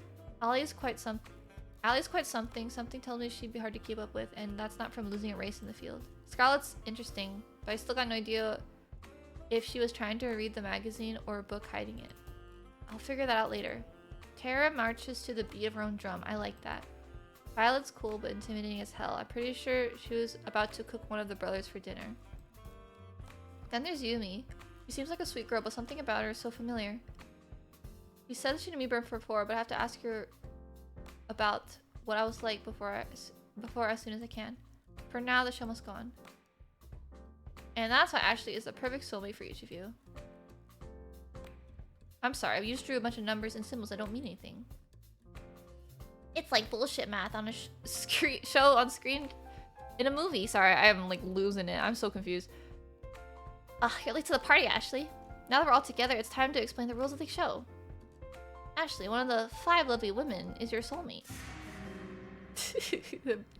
Allie's quite something. Something tells me she'd be hard to keep up with, and that's not from losing a race in the field. Scarlett's interesting, but I still got no idea if she was trying to read the magazine or a book hiding it. I'll figure that out later. Tara marches to the beat of her own drum. I like that. Violet's cool but intimidating as hell. I'm pretty sure she was about to cook one of the brothers for dinner. Then there's Yumi. She seems like a sweet girl, but something about her is so familiar. She said she knew me before, but I have to ask her about what I was like before as soon as I can. For now, the show must go on. And that's why Ashley is the perfect soulmate for each of you. I'm sorry, you just drew a bunch of numbers and symbols that don't mean anything. It's like bullshit math on a show on screen in a movie. Sorry, I am like losing it. I'm so confused. You're late to the party, Ashley. Now that we're all together, it's time to explain the rules of the show. Ashley, one of the 5 lovely women, is your soulmate.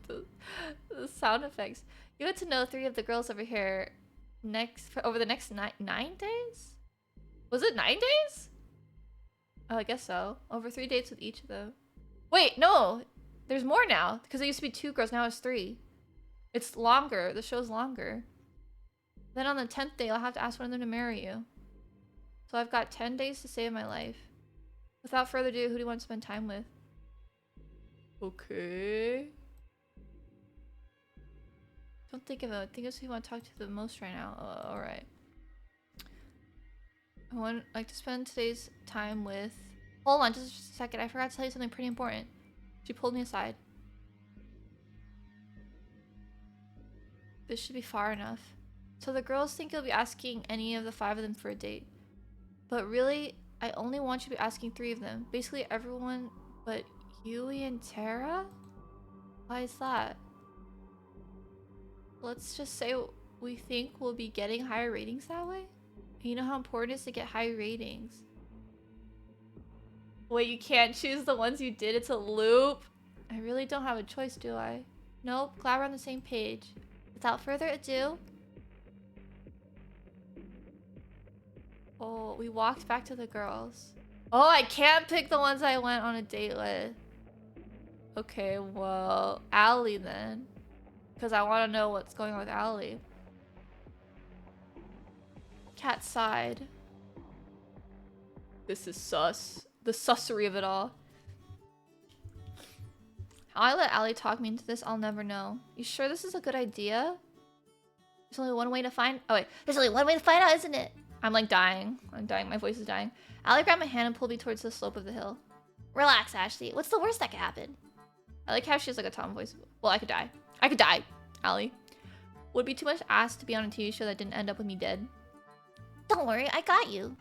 the sound effects. You get to know 3 of the girls over here over the next 9 days? Was it 9 days? Oh, I guess so. Over 3 dates with each of them. Wait, no! There's more now, because it used to be 2 girls, now it's 3. It's longer. The show's longer. Then on the 10th day, I'll have to ask one of them to marry you. So I've got 10 days to save my life. Without further ado, who do you want to spend time with? Okay. Don't think of it. Think of who you want to talk to the most right now. Alright. I would like to spend today's time with... Hold on just a second. I forgot to tell you something pretty important. She pulled me aside. This should be far enough. So the girls think you'll be asking any of the 5 of them for a date. But really, I only want you to be asking 3 of them. Basically everyone but Yui and Tara? Why is that? Let's just say we think we'll be getting higher ratings that way? You know how important it is to get high ratings. Wait, you can't choose the ones you did? It's a loop? I really don't have a choice, do I? Nope, glad we're on the same page. Without further ado... Oh, we walked back to the girls. Oh, I can't pick the ones I went on a date with. Okay, well, Allie then. Because I want to know what's going on with Allie. Cat sighed. This is sus. The sussery of it all. How I let Allie talk me into this, I'll never know. You sure this is a good idea? There's only one way to find... Oh wait, there's only one way to find out, isn't it? I'm like dying. I'm dying. My voice is dying. Allie grabbed my hand and pulled me towards the slope of the hill. Relax, Ashley. What's the worst that could happen? I like how she has like a Tom voice. Well, I could die. I could die, Allie. Would be too much asked to be on a TV show that didn't end up with me dead. Don't worry, I got you.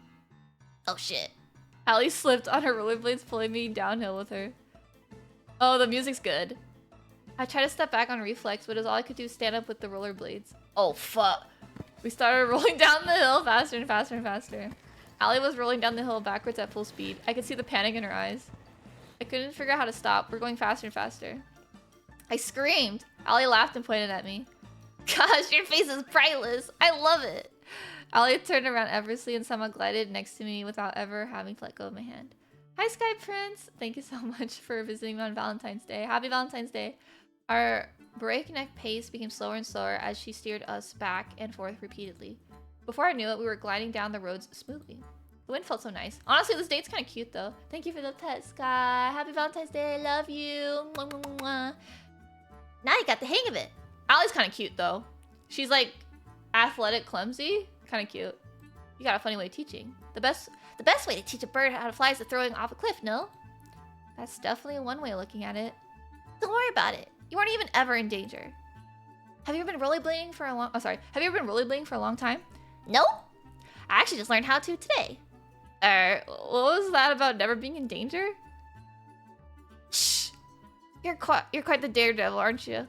Oh shit. Allie slipped on her rollerblades, pulling me downhill with her. Oh, the music's good. I tried to step back on reflex, but as all I could do stand up with the rollerblades. Oh fuck. We started rolling down the hill faster and faster and faster. Allie was rolling down the hill backwards at full speed. I could see the panic in her eyes. I couldn't figure out how to stop. We're going faster and faster. I screamed. Allie laughed and pointed at me. Gosh, your face is priceless. I love it. Allie turned around effortlessly and somehow glided next to me without ever having to let go of my hand. Hi, Sky Prince. Thank you so much for visiting me on Valentine's Day. Happy Valentine's Day. Our breakneck pace became slower and slower as she steered us back and forth repeatedly. Before I knew it, we were gliding down the roads smoothly. The wind felt so nice. Honestly, this date's kind of cute, though. Thank you for the pet, Sky. Happy Valentine's Day. Love you. Mwah, mwah, mwah. Now you got the hang of it. Allie's kind of cute, though. She's, like, athletic, clumsy. Kind of cute. You got a funny way of teaching. The best way to teach a bird how to fly is to throw it off a cliff, no? That's definitely one way of looking at it. Don't worry about it. You aren't even ever in danger. Have you ever been rollerblading for a long... Oh, sorry. Have you ever been rollerblading for a long time? Nope. I actually just learned how to today. What was that about never being in danger? Shh. You're quite the daredevil, aren't you?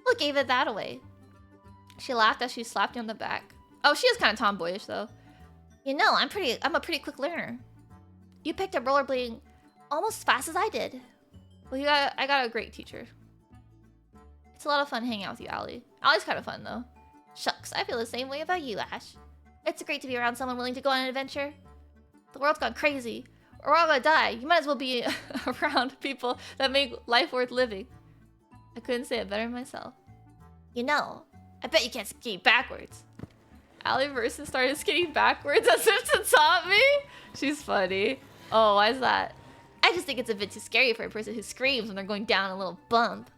What gave it that away? She laughed as she slapped me on the back. Oh, she is kind of tomboyish, though. You know, I'm a pretty quick learner. You picked up rollerblading almost as fast as I did. Well, I got a great teacher. It's a lot of fun hanging out with you, Allie. Allie's kind of fun, though. Shucks, I feel the same way about you, Ash. It's great to be around someone willing to go on an adventure. The world's gone crazy. We're all gonna die. You might as well be around people that make life worth living. I couldn't say it better myself. You know, I bet you can't skate backwards. Allie Versus started skating backwards as if to taunt me? She's funny. Oh, why is that? I just think it's a bit too scary for a person who screams when they're going down a little bump.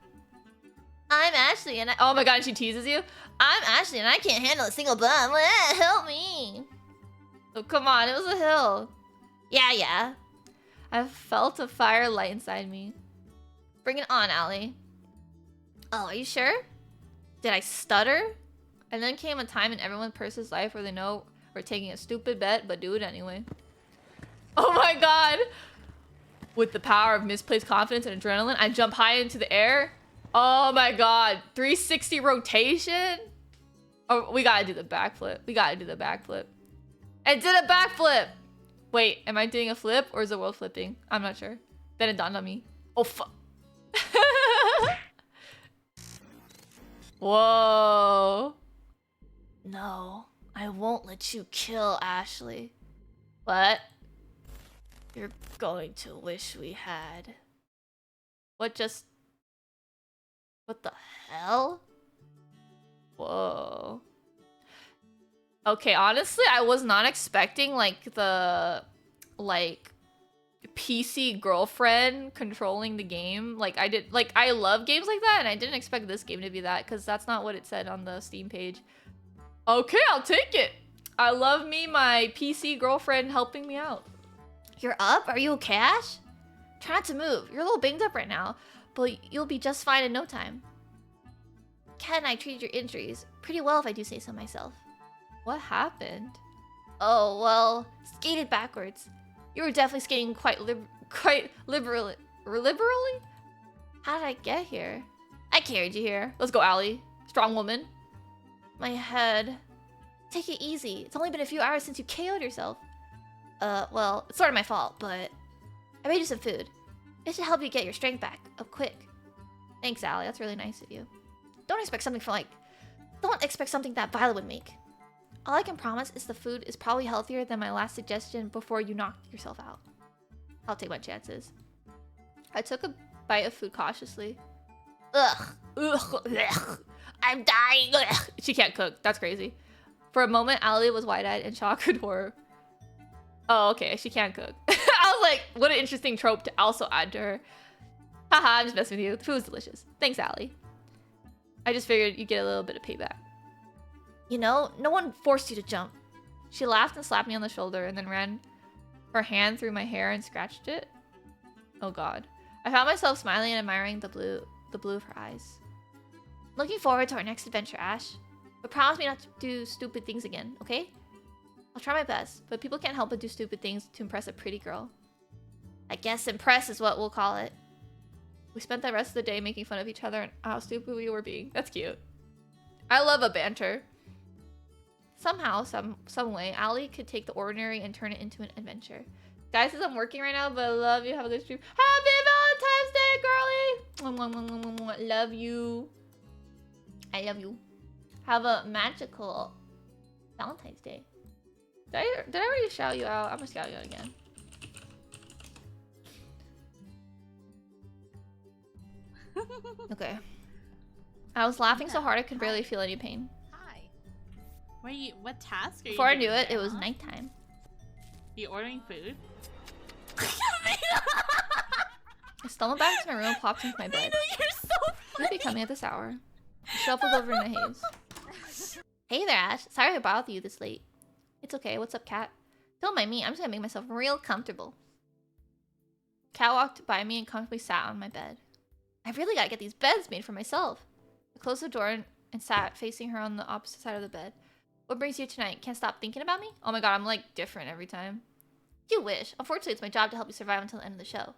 I'm Ashley and oh my god, she teases you? I'm Ashley and I can't handle a single bump. Help me. Oh, come on, it was a hill. Yeah. I felt a fire light inside me. Bring it on, Allie. Oh, are you sure? Did I stutter? And then came a time in everyone's person's life where they know we're taking a stupid bet, but do it anyway. Oh my god! With the power of misplaced confidence and adrenaline, I jump high into the air. Oh my god. 360 rotation? Oh, we gotta do the backflip. I did a backflip! Wait, am I doing a flip or is the world flipping? I'm not sure. Then it dawned on me. Oh, fuck. Whoa. No, I won't let you kill Ashley. What? You're going to wish we had. What the hell? Whoa. Okay, honestly, I was not expecting the PC girlfriend controlling the game. I love games like that, and I didn't expect this game to be that, because that's not what it said on the Steam page. Okay, I'll take it. I love me my PC girlfriend helping me out. You're up? Are you okay, Ash? Try not to move. You're a little banged up right now, but you'll be just fine in no time. Kat and I treated your injuries pretty well, if I do say so myself. What happened? Oh, well, skated backwards. You were definitely skating quite liberally. How did I get here? I carried you here. Let's go, Allie. Strong woman. My head. Take it easy. It's only been a few hours since you KO'd yourself. Well, it's sort of my fault, but I made you some food. It should help you get your strength back up quick. Thanks, Allie. That's really nice of you. Don't expect something that Violet would make. All I can promise is the food is probably healthier than my last suggestion before you knocked yourself out. I'll take my chances. I took a bite of food cautiously. Ugh. I'm dying. Ugh. She can't cook. That's crazy. For a moment, Allie was wide-eyed in shock and horror. Oh, okay. She can't cook. I was like, what an interesting trope to also add to her. Haha, I'm just messing with you. The food's delicious. Thanks, Allie. I just figured you'd get a little bit of payback. You know, no one forced you to jump. She laughed and slapped me on the shoulder and then ran her hand through my hair and scratched it. Oh god. I found myself smiling and admiring the blue of her eyes. Looking forward to our next adventure, Ash. But promise me not to do stupid things again, okay? I'll try my best, but people can't help but do stupid things to impress a pretty girl. I guess impress is what we'll call it. We spent the rest of the day making fun of each other and how stupid we were being. That's cute. I love a banter. Somehow, some way, Allie could take the ordinary and turn it into an adventure. Guys, I'm working right now, but I love you. Have a good stream. Happy Valentine's Day, girly! Love you. I love you. Have a magical Valentine's Day. Did I already shout you out? I'm gonna shout you out again. Okay. I was laughing so hard I could barely feel any pain. Hi. What task are you Before I doing knew it, it now? was nighttime. You ordering food? I stumbled back to my room and popped into my bed. You're so You'll be coming at this hour. I shuffled over in the haze. Hey there, Ash. Sorry I bothered you this late. It's okay. What's up, Kat? Don't mind me. I'm just gonna make myself real comfortable. Kat walked by me and comfortably sat on my bed. I really gotta get these beds made for myself. I closed the door and sat facing her on the opposite side of the bed. What brings you tonight? Can't stop thinking about me? Oh my god, I'm like different every time. You wish. Unfortunately, it's my job to help you survive until the end of the show.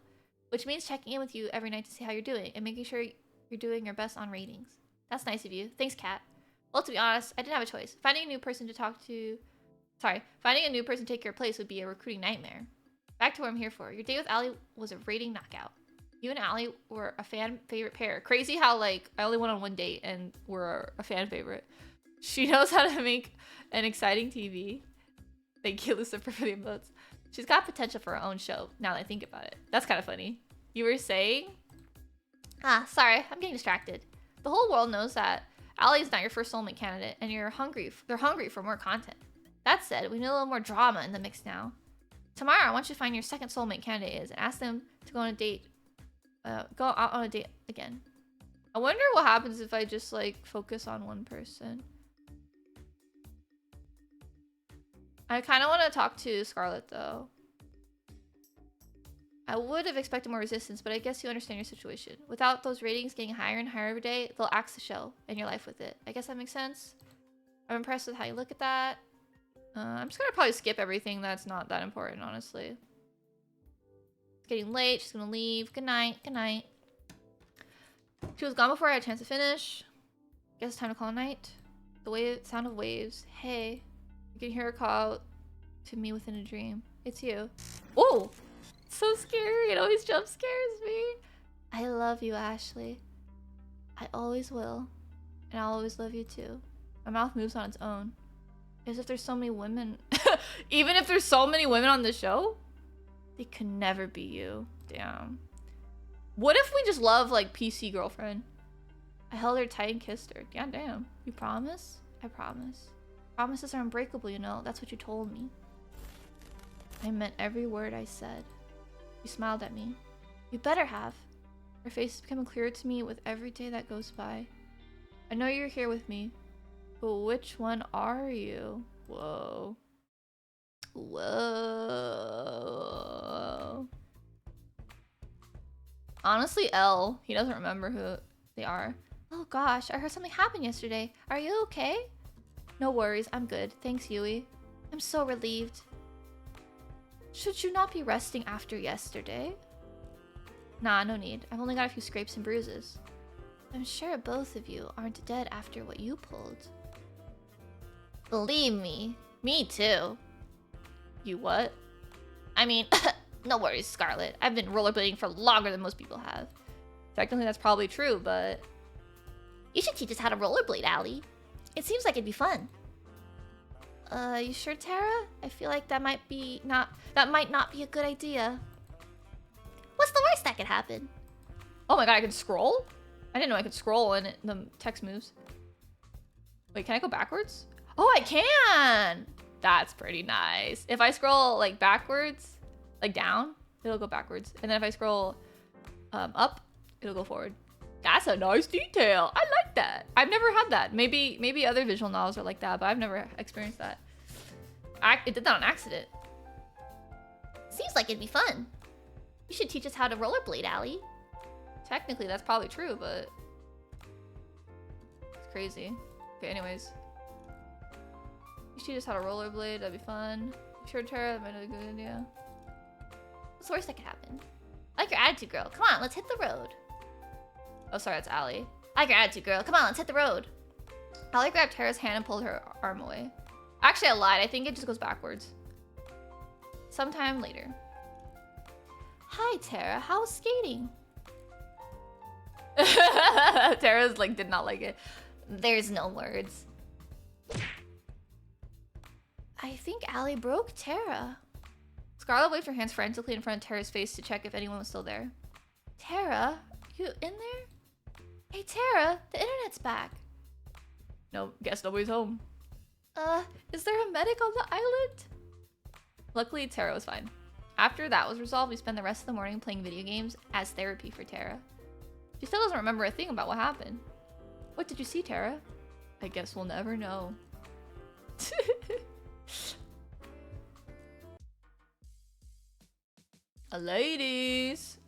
Which means checking in with you every night to see how you're doing and making sure you're doing your best on ratings. That's nice of you. Thanks, Kat. Well, to be honest, I didn't have a choice. Finding a new person to take your place would be a recruiting nightmare. Back to what I'm here for. Your date with Allie was a rating knockout. You and Allie were a fan favorite pair. Crazy how, like, I only went on one date and we're a fan favorite. She knows how to make an exciting TV. Thank you, Lucifer, for the emotes. She's got potential for her own show, now that I think about it. That's kind of funny. You were saying? Sorry, I'm getting distracted. The whole world knows that Allie is not your first soulmate candidate, and they're hungry for more content. That said, we need a little more drama in the mix now. Tomorrow, I want you to find your second soulmate candidate is and ask them to go on a date. Go out on a date again. I wonder what happens if I just, like, focus on one person. I kind of want to talk to Scarlet, though. I would have expected more resistance, but I guess you understand your situation. Without those ratings getting higher and higher every day, they'll axe the show and your life with it. I guess that makes sense. I'm impressed with how you look at that. I'm just gonna probably skip everything that's not that important, honestly. It's getting late. She's gonna leave. Good night. Good night. She was gone before I had a chance to finish. Guess it's time to call it night. The sound of waves. Hey. You can hear her call out to me within a dream. It's you. Oh! So scary. It always jump scares me. I love you, Ashley. I always will. And I'll always love you too. My mouth moves on its own. As if there's so many women. Even if there's so many women on the show, they could never be you. Damn. What if we just love, like, PC girlfriend? I held her tight and kissed her. Yeah, damn. You promise? I promise. Promises are unbreakable, you know. That's what you told me. I meant every word I said. You smiled at me. You better have. Her face is becoming clearer to me with every day that goes by. I know you're here with me. But which one are you? Whoa. Whoa. Honestly, L. He doesn't remember who they are. Oh, Oh gosh, I heard something happened yesterday. Are you okay? No worries, I'm good. Thanks, Yui. I'm so relieved. Should you not be resting after yesterday? Nah, no need. I've only got a few scrapes and bruises. I'm sure both of you aren't dead after what you pulled. Believe me. Me too. You what? I mean, no worries, Scarlet. I've been rollerblading for longer than most people have. Technically, that's probably true, but... You should teach us how to rollerblade, Allie. It seems like it'd be fun. You sure, Tara? I feel like that might not be a good idea. What's the worst that could happen? Oh my god, I can scroll? I didn't know I could scroll and the text moves. Wait, can I go backwards? Oh, I can! That's pretty nice. If I scroll like backwards, like down, it'll go backwards. And then if I scroll up, it'll go forward. That's a nice detail. I like that. I've never had that. Maybe other visual novels are like that, but I've never experienced that. It did that on accident. Seems like it'd be fun. You should teach us how to rollerblade, Allie. Technically, that's probably true, but... It's crazy. Okay, anyways. You should teach us how to rollerblade. That'd be fun. Sure, Tara, that might be a good idea. What's the worst that could happen? I like your attitude, girl. Come on, let's hit the road. Oh, sorry, that's Allie. I like your attitude, girl. Come on, let's hit the road. Allie grabbed Tara's hand and pulled her arm away. Actually, I lied. I think it just goes backwards. Sometime later. Hi, Tara. How was skating? Tara's like, did not like it. There's no words. I think Allie broke Tara. Scarlet waved her hands frantically in front of Tara's face to check if anyone was still there. Tara? You in there? Hey, Tara, the internet's back. No, guess nobody's home. Is there a medic on the island? Luckily, Tara was fine. After that was resolved, we spent the rest of the morning playing video games as therapy for Tara. She still doesn't remember a thing about what happened. What did you see, Tara? I guess we'll never know. Ladies!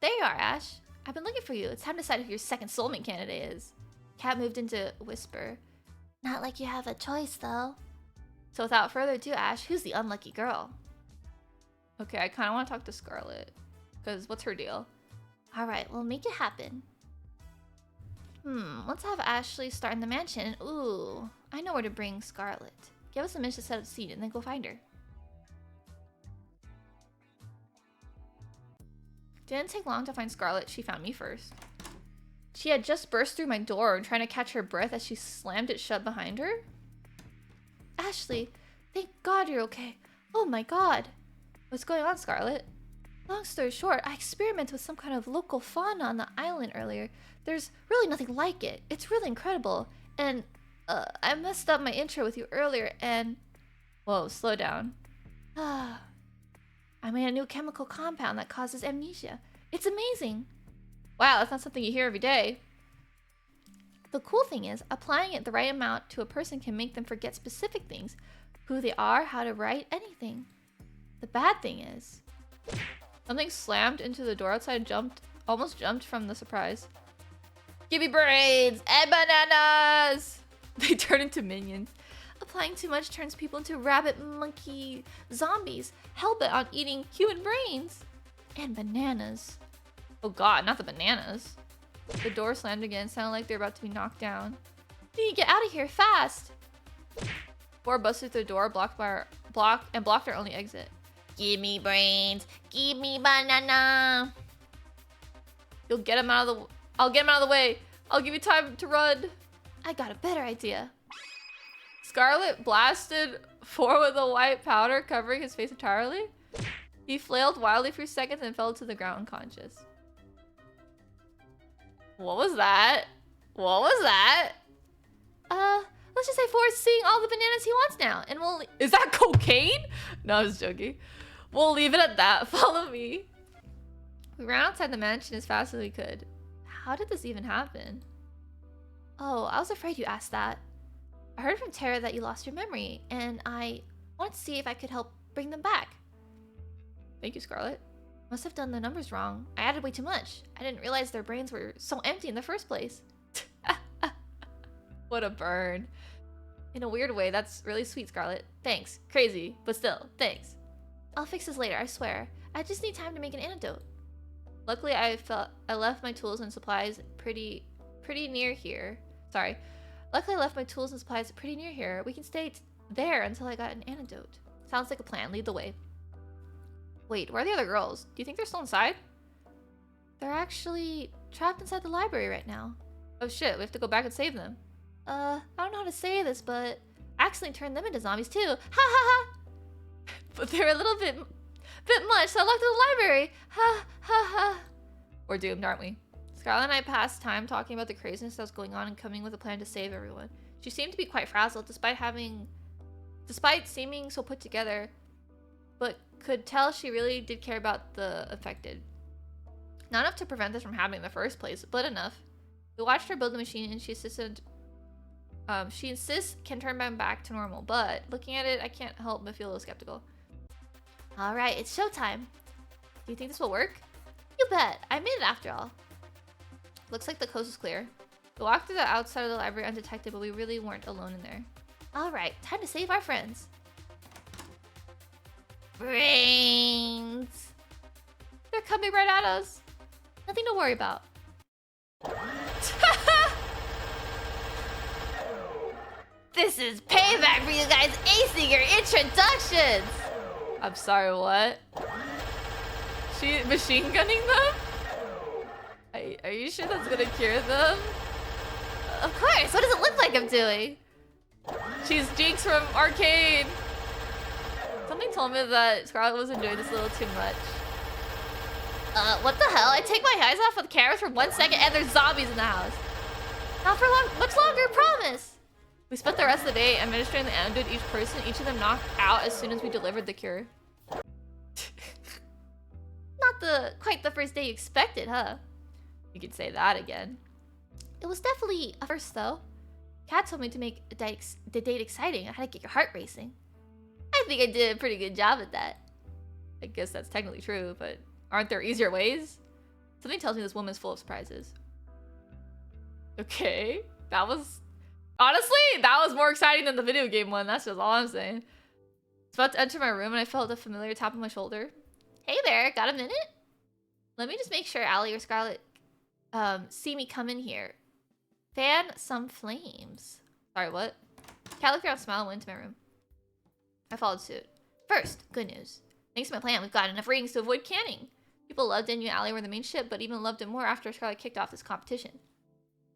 There you are, Ash. I've been looking for you. It's time to decide who your second soulmate candidate is. Kat moved into whisper. Not like you have a choice, though. So without further ado, Ash, who's the unlucky girl? Okay, I kind of want to talk to Scarlet. Because what's her deal? Alright, we'll make it happen. Let's have Ashley start in the mansion. Ooh, I know where to bring Scarlet. Give us a minute to set up the scene and then go find her. Didn't take long to find Scarlet. She found me first. She had just burst through my door, trying to catch her breath as she slammed it shut behind her. Ashley, thank God you're okay. Oh my God. What's going on, Scarlet? Long story short, I experimented with some kind of local fauna on the island earlier. There's really nothing like it. It's really incredible. And I messed up my intro with you earlier and... Whoa, slow down. I made a new chemical compound that causes amnesia. It's amazing. Wow, that's not something you hear every day. The cool thing is, applying it the right amount to a person can make them forget specific things. Who they are, how to write, anything. The bad thing is... Something slammed into the door outside and almost jumped from the surprise. Give me brains and bananas! They turn into minions. Applying too much turns people into rabbit, monkey, zombies, hellbent on eating human brains. And bananas. Oh god, not the bananas. The door slammed again, sounded like they're about to be knocked down. We need to get out of here, fast! Four busted through the door, blocked our only exit. Give me brains, give me banana. I'll get him out of the way. I'll give you time to run. I got a better idea. Scarlet blasted 4 with a white powder, covering his face entirely. He flailed wildly for seconds and fell to the ground unconscious. What was that? What was that? Let's just say Forrest's seeing all the bananas he wants now, and we'll... Is that cocaine? No, I was joking. We'll leave it at that. Follow me. We ran outside the mansion as fast as we could. How did this even happen? Oh, I was afraid you asked that. I heard from Tara that you lost your memory, and I wanted to see if I could help bring them back. Thank you, Scarlet. Must have done the numbers wrong. I added way too much. I didn't realize their brains were so empty in the first place. What a burn. In a weird way, that's really sweet, Scarlet. Thanks. Crazy, but still, thanks. I'll fix this later, I swear. I just need time to make an antidote. Luckily, I left my tools and supplies pretty near here. Sorry. Luckily, I left my tools and supplies pretty near here. We can stay there until I got an antidote. Sounds like a plan. Lead the way. Wait, where are the other girls? Do you think they're still inside? They're actually trapped inside the library right now. Oh shit, we have to go back and save them. I don't know how to say this, but I accidentally turned them into zombies too. Ha ha ha! But they're a little bit much, so I locked in the library. Ha ha ha! We're doomed, aren't we? Scarlet and I passed time talking about the craziness that was going on and coming with a plan to save everyone. She seemed to be quite frazzled, despite seeming so put together, but could tell she really did care about the affected. Not enough to prevent this from happening in the first place, but enough. We watched her build the machine, and she insists can turn them back to normal, but looking at it, I can't help but feel a little skeptical. Alright, it's showtime. Do you think this will work? You bet. I made it after all. Looks like the coast is clear. We walked through the outside of the library undetected, but we really weren't alone in there. Alright, time to save our friends. Brains! They're coming right at us. Nothing to worry about. This is payback for you guys acing your introductions! I'm sorry, what? She machine gunning them? Are you sure that's gonna cure them? Of course, what does it look like I'm doing? She's Jinx from Arcane. Something told me that Scarlet was enjoying this a little too much. What the hell? I take my eyes off of the cameras for 1 second and there's zombies in the house. Not for much longer, promise. We spent the rest of the day administering the antidote to each person, each of them knocked out as soon as we delivered the cure. Not quite the first day you expected, huh? You could say that again. It was definitely a first, though. Kat told me to make the date exciting. I had to get your heart racing. I think I did a pretty good job at that. I guess that's technically true, but aren't there easier ways? Something tells me this woman's full of surprises. Okay, that was... Honestly, that was more exciting than the video game one. That's just all I'm saying. I was about to enter my room and I felt a familiar tap on my shoulder. Hey there, got a minute? Let me just make sure Allie or Scarlet see me come in here. Fan some flames. Sorry, what? Cat looked around, smiled, and went into my room. I followed suit. First, good news. Thanks to my plan, we've got enough ratings to avoid canning. People loved it and you and Allie were the main ship, but even loved it more after Scarlet kicked off this competition.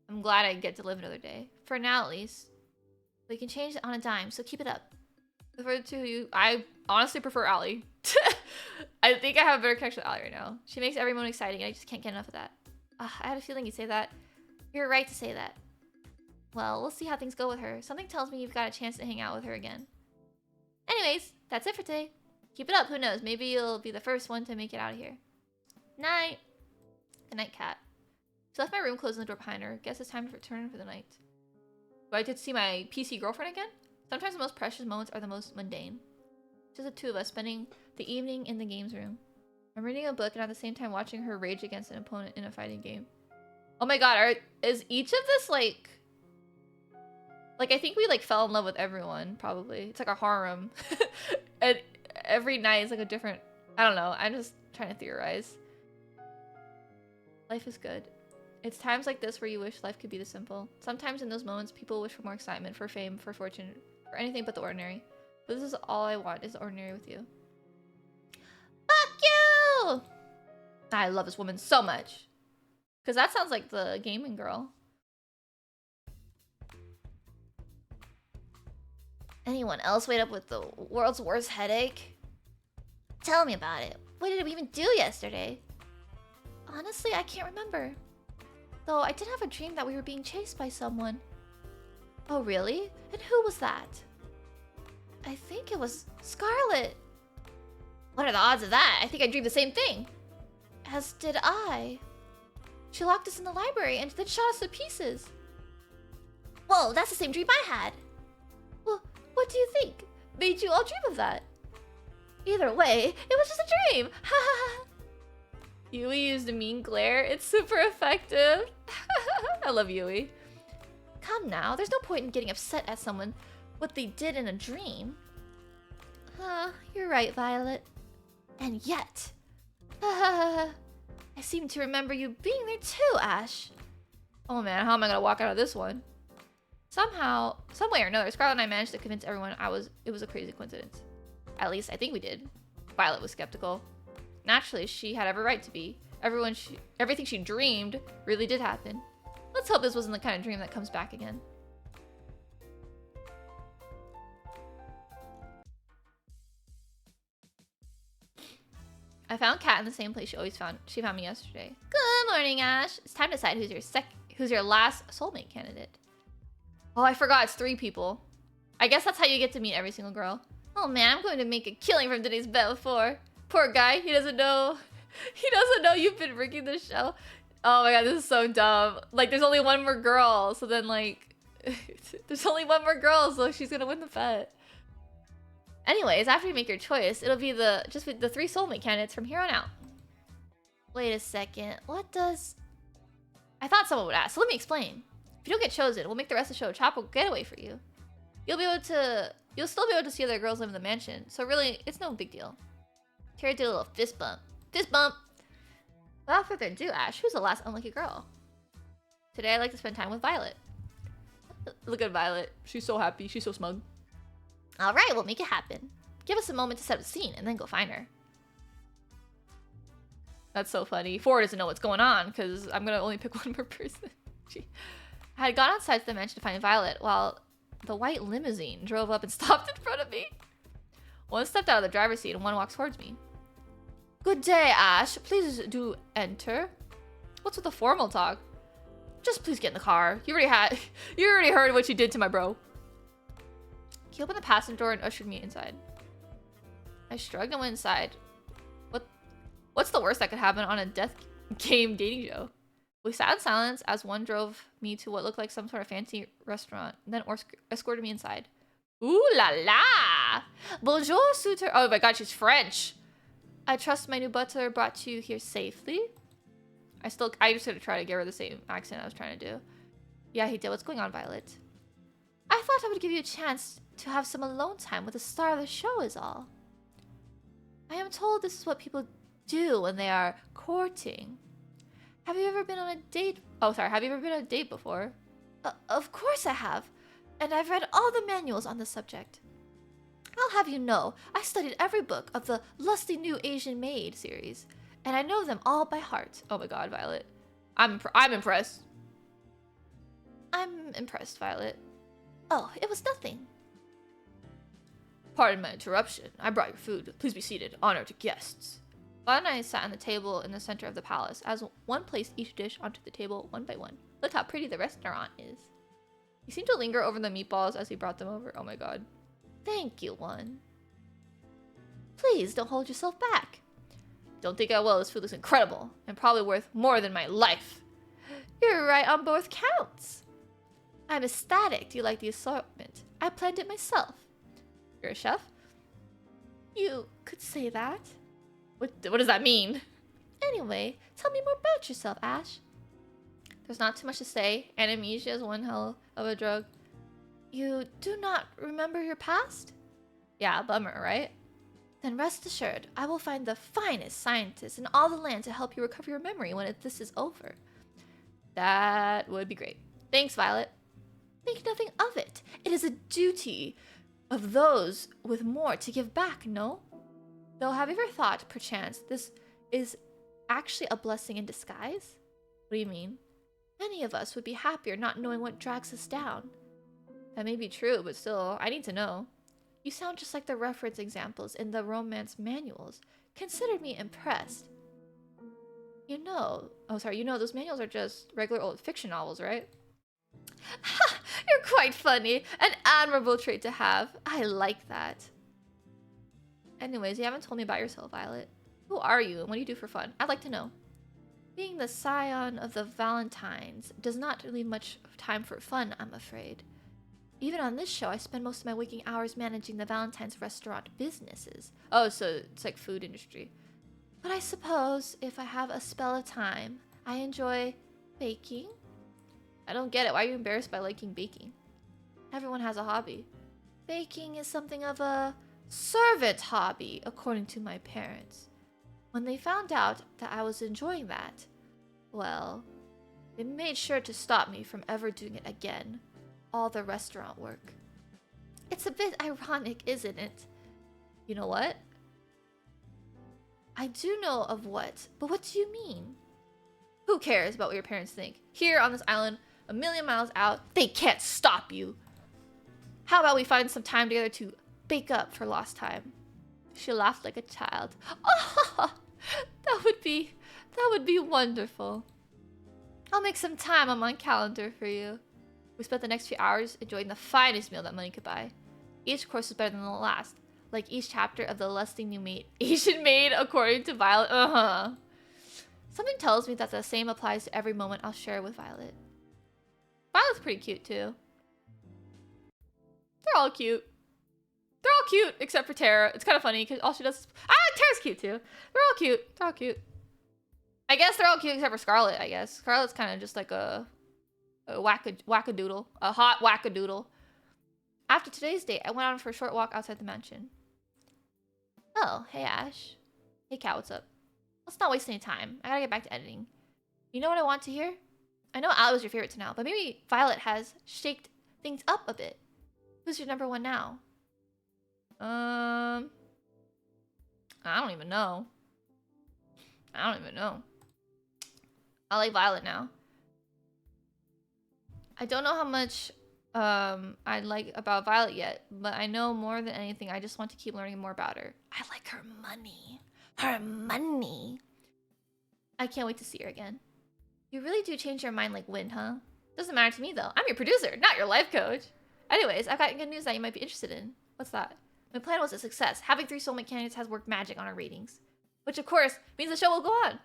I'm glad I get to live another day. For now, at least. We can change it on a dime, so keep it up. For the two of you, I honestly prefer Allie. I think I have a better connection with Allie right now. She makes every moment exciting, and I just can't get enough of that. I had a feeling you'd say that. You're right to say that. Well, we'll see how things go with her. Something tells me you've got a chance to hang out with her again. Anyways, that's it for today. Keep it up, who knows? Maybe you'll be the first one to make it out of here. Night. Good night, Kat. She left my room, closing the door behind her. Guess it's time to return for the night. Do I get to see my PC girlfriend again? Sometimes the most precious moments are the most mundane. Just the two of us spending the evening in the games room. I'm reading a book and at the same time watching her rage against an opponent in a fighting game. Oh my god, is each of this like I think we like fell in love with everyone, probably. It's like a harem. And every night is like a different, I don't know, I'm just trying to theorize. Life is good. It's times like this where you wish life could be this simple. Sometimes in those moments, people wish for more excitement, for fame, for fortune, for anything but the ordinary. But this is all I want, is ordinary with you. Fuck you! I love this woman so much. Because that sounds like the gaming girl. Anyone else wake up with the world's worst headache? Tell me about it. What did we even do yesterday? Honestly, I can't remember. Though I did have a dream that we were being chased by someone. Oh, really? And who was that? I think it was Scarlet. What are the odds of that? I think I dreamed the same thing. As did I. She locked us in the library and then shot us to pieces. Whoa, that's the same dream I had. Well, what do you think? Made you all dream of that? Either way, it was just a dream. Ha ha ha. Yui used a mean glare. It's super effective. I love Yui. Come now, there's no point in getting upset at someone what they did in a dream. You're right, Violet. And yet, I seem to remember you being there too, Ash. Oh man, how am I gonna walk out of this one? Somehow, some way or another, Scarlet and I managed to convince everyone it was a crazy coincidence. At least I think we did. Violet was skeptical. Naturally, she had every right to be. Everything she dreamed really did happen. Let's hope this wasn't the kind of dream that comes back again. I found Kat in the same place she found me yesterday. Good morning, Ash. It's time to decide who's your last soulmate candidate. Oh, I forgot it's 3 people. I guess that's how you get to meet every single girl. Oh man, I'm going to make a killing from today's bet before. Poor guy, he doesn't know. He doesn't know you've been rigging the show. Oh my god, this is so dumb. Like, there's only one more girl, so then like, there's only one more girl, so she's gonna win the bet. Anyways, after you make your choice, it'll be just the 3 soulmate candidates from here on out. Wait a second, what does... I thought someone would ask, so let me explain. If you don't get chosen, we'll make the rest of the show a tropical getaway for you. You'll still be able to see other girls live in the mansion, so really, it's no big deal. Terry did a little fist bump. Fist bump! Without further ado, Ash, who's the last unlucky girl? Today, I'd like to spend time with Violet. Look at Violet. She's so happy. She's so smug. Alright, we'll make it happen. Give us a moment to set up the scene, and then go find her. That's so funny. 4 doesn't know what's going on, because I'm gonna only pick one more person. I had gone outside to the mansion to find Violet, while the white limousine drove up and stopped in front of me. One stepped out of the driver's seat, and one walks towards me. Good day, Ash. Please do enter. What's with the formal talk? Just please get in the car. You already heard what you did to my bro. He opened the passenger door and ushered me inside. I shrugged and went inside. What's the worst that could happen on a death game dating show? We sat in silence as one drove me to what looked like some sort of fancy restaurant, then escorted me inside. Ooh la la! Bonjour, suitor. Oh my god, she's French. I trust my new butler brought you here safely. I just gonna try to give her the same accent I was trying to do. Yeah, he did. What's going on, Violet? I thought I would give you a chance to have some alone time with the star of the show is all. I am told this is what people do when they are courting. Have you ever been on a date? Oh, sorry. Have you ever been on a date before? Of course I have. And I've read all the manuals on the subject. I'll have you know, I studied every book of the Lusty New Asian Maid series, and I know them all by heart. Oh my god, Violet. I'm impressed. I'm impressed, Violet. Oh, it was nothing. Pardon my interruption. I brought your food. Please be seated. Honor to guests. Violet and I sat on the table in the center of the palace as one placed each dish onto the table one by one. Look how pretty the restaurant is. He seemed to linger over the meatballs as he brought them over. Oh my god. Thank you, one. Please don't hold yourself back. Don't think I will. This food looks incredible and probably worth more than my life. You're right on both counts. I'm ecstatic. Do you like the assortment? I planned it myself. You're a chef? You could say that. What does that mean? Anyway, tell me more about yourself, Ash. There's not too much to say. Amnesia is one hell of a drug. You do not remember your past? Yeah, bummer, right? Then rest assured, I will find the finest scientists in all the land to help you recover your memory when this is over. That would be great. Thanks, Violet. Think nothing of it. It is a duty of those with more to give back, no? Though, have you ever thought, perchance, this is actually a blessing in disguise? What do you mean? Many of us would be happier not knowing what drags us down. That may be true, but still, I need to know. You sound just like the reference examples in the romance manuals. Consider me impressed. You know, those manuals are just regular old fiction novels, right? Ha! You're quite funny. An admirable trait to have. I like that. Anyways, you haven't told me about yourself, Violet. Who are you and what do you do for fun? I'd like to know. Being the scion of the Valentines does not leave much time for fun, I'm afraid. Even on this show, I spend most of my waking hours managing the Valentine's restaurant businesses. Oh, so it's like food industry. But I suppose if I have a spell of time, I enjoy baking. I don't get it. Why are you embarrassed by liking baking? Everyone has a hobby. Baking is something of a servant hobby, according to my parents. When they found out that I was enjoying that, well, they made sure to stop me from ever doing it again. All the restaurant work. It's a bit ironic, isn't it? You know what? I do know of what, but what do you mean? Who cares about what your parents think? Here on this island, a million miles out, they can't stop you. How about we find some time together to bake up for lost time? She laughed like a child. Oh, that would be wonderful. I'll make some time on my calendar for you. We spent the next few hours enjoying the finest meal that money could buy. Each course was better than the last, like each chapter of the lusting new mate, Asian maid according to Violet. Something tells me that the same applies to every moment I'll share with Violet. Violet's pretty cute too. They're all cute. They're all cute except for Terra. It's kind of funny because all she does is... Terra's cute too. They're all cute. They're all cute. I guess they're all cute except for Scarlet, I guess. Scarlet's kind of just like a wackadoodle. A hot wackadoodle. After today's date, I went out for a short walk outside the mansion. Oh, hey Ash. Hey Kat, what's up? Let's not waste any time. I gotta get back to editing. You know what I want to hear? I know Ally was your favorite to now, but maybe Violet has shaked things up a bit. Who's your number one now? I don't even know. I like Violet now. I don't know how much I like about Violet yet, but I know more than anything, I just want to keep learning more about her. I like her money. Her money. I can't wait to see her again. You really do change your mind like wind, huh? Doesn't matter to me though. I'm your producer, not your life coach. Anyways, I've got good news that you might be interested in. What's that? My plan was a success. Having 3 soulmate candidates has worked magic on our ratings. Which of course means the show will go on.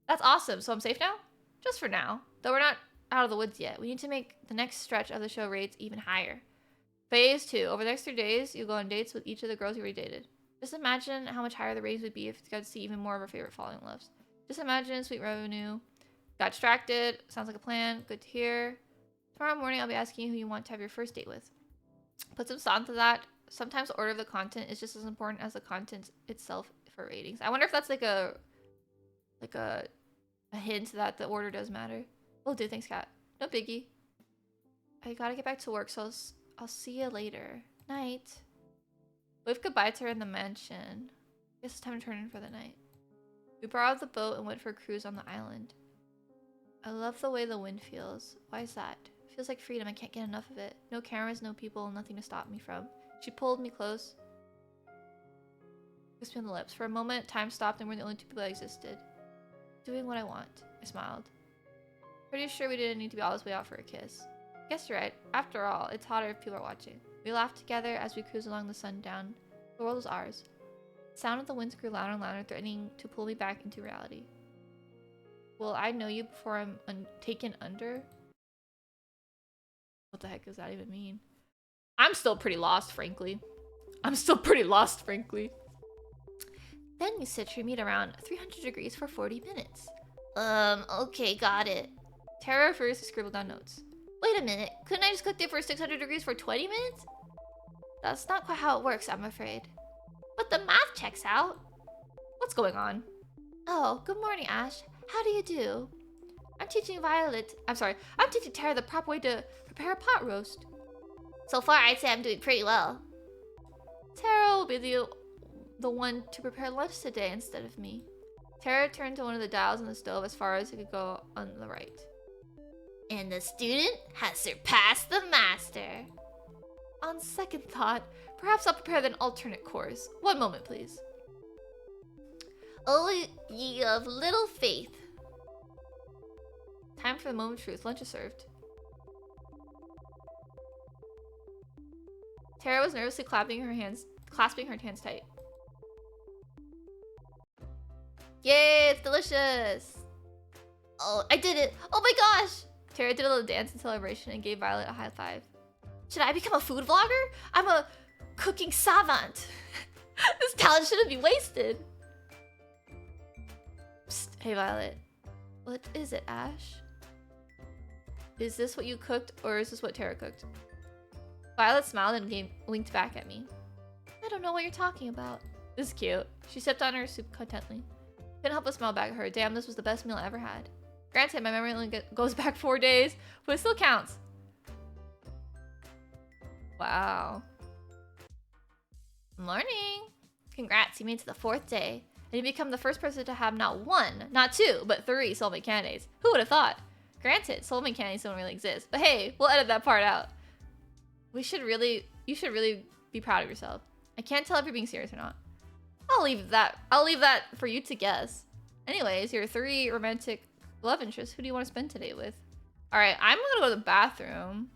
That's awesome. So I'm safe now? Just for now. Though we're not out of the woods yet. We need to make the next stretch of the show rates even higher. Phase 2. Over the next 3 days, you'll go on dates with each of the girls you already dated. Just imagine how much higher the ratings would be if you got to see even more of our favorite falling loves. Just imagine sweet revenue. Got distracted. Sounds like a plan. Good to hear. Tomorrow morning, I'll be asking you who you want to have your first date with. Put some thought into that. Sometimes the order of the content is just as important as the content itself for ratings. I wonder if that's like a hint that the order does matter. Will do. Thanks, Kat. No biggie. I gotta get back to work, so I'll see you later. Night. Wave goodbye to her in the mansion. Guess it's time to turn in for the night. We borrowed the boat and went for a cruise on the island. I love the way the wind feels. Why is that? It feels like freedom. I can't get enough of it. No cameras, no people, nothing to stop me from. She pulled me close. Kissed me on the lips. For a moment, time stopped and we're the only 2 people that existed. Doing what I want. I smiled. Pretty sure we didn't need to be all this way out for a kiss. Guess you're right. After all, it's hotter if people are watching. We laughed together as we cruised along the sundown. The world was ours. The sound of the winds grew louder and louder, threatening to pull me back into reality. Will I know you before I'm taken under? What the heck does that even mean? I'm still pretty lost, frankly. Then you said you meet around 300 degrees for 40 minutes. Okay, got it. Terra refers to scribble down notes. Wait a minute, couldn't I just cook there for 600 degrees for 20 minutes? That's not quite how it works, I'm afraid. But the math checks out. What's going on? Oh, good morning, Ash. How do you do? I'm teaching Terra the proper way to prepare a pot roast. So far, I'd say I'm doing pretty well. Terra will be the one to prepare lunch today instead of me. Terra turned to one of the dials on the stove as far as it could go on the right. And the student has surpassed the master. On second thought, perhaps I'll prepare an alternate course. One moment, please. Oh, ye of little faith. Time for the moment of truth. Lunch is served. Terra was nervously clasping her hands tight. Yay, it's delicious! Oh, I did it! Oh my gosh! Terra did a little dance in celebration and gave Violet a high five. Should I become a food vlogger? I'm a cooking savant. This talent shouldn't be wasted. Psst, hey Violet. What is it, Ash? Is this what you cooked, or is this what Tara cooked? Violet smiled and winked back at me. I don't know what you're talking about. This is cute. She sipped on her soup contently. Couldn't help but smile back at her. Damn, this was the best meal I ever had. Granted, my memory only goes back 4 days, but it still counts. Wow. Morning. Congrats, you made it to the 4th day. And you become the first person to have not 1, not 2, but 3 soulmate candidates. Who would have thought? Granted, soulmate candidates don't really exist. But hey, we'll edit that part out. You should really be proud of yourself. I can't tell if you're being serious or not. I'll leave that for you to guess. Anyways, your 3 romantic love interests. Who do you want to spend today with? Alright, I'm gonna go to the bathroom.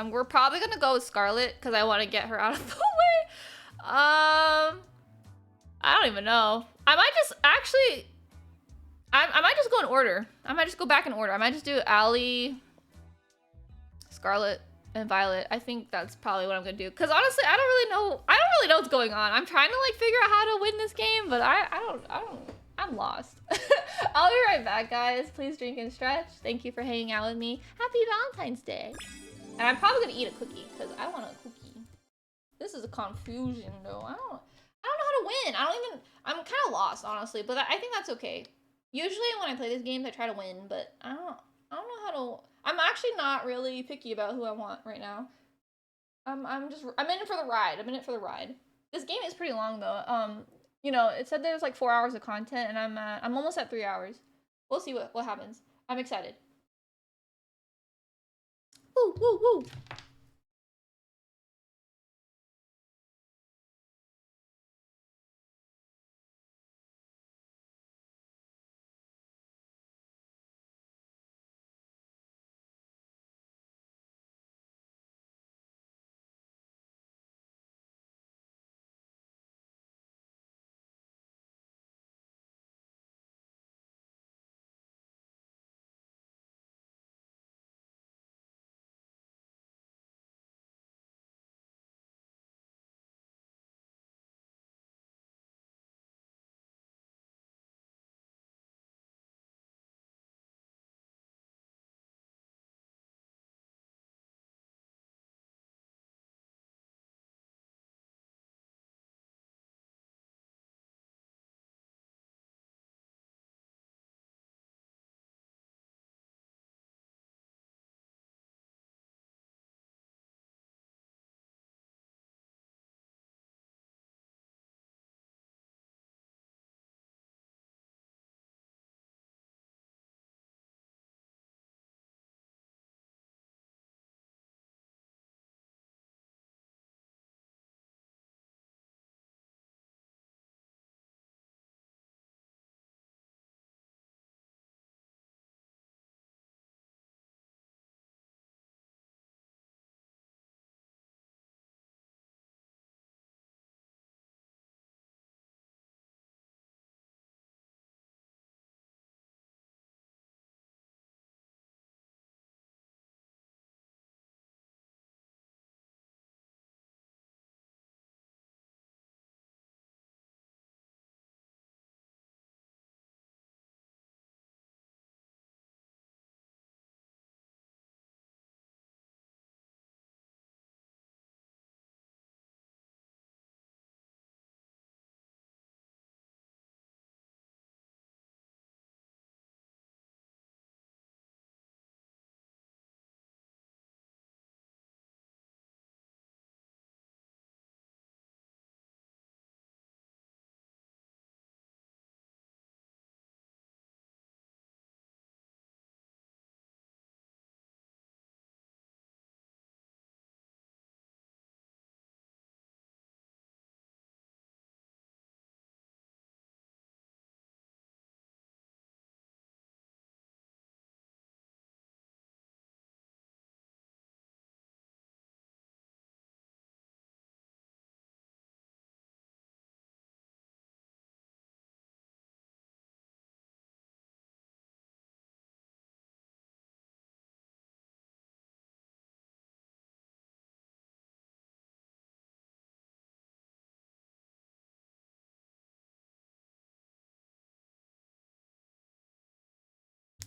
We're probably gonna go with Scarlet because I want to get her out of the way. I don't even know. I might just actually I might just go in order. I might just go back in order. I might just do Allie, Scarlet, and Violet. I think that's probably what I'm gonna do. Cause honestly, I don't really know what's going on. I'm trying to like figure out how to win this game, but I'm lost. I'll be right back, guys. Please drink and stretch. Thank you for hanging out with me. Happy Valentine's Day. And I'm probably gonna eat a cookie because I want a cookie. This is a confusion though. I don't know how to win. I'm kind of lost, honestly, but I think that's okay. Usually when I play these games, I try to win, but I don't know how to. I'm actually not really picky about who I want right now. I'm in it for the ride. I'm in it for the ride. This game is pretty long though. You know, it said there's like 4 hours of content, and I'm almost at 3 hours. We'll see what happens. I'm excited. Woo woo woo.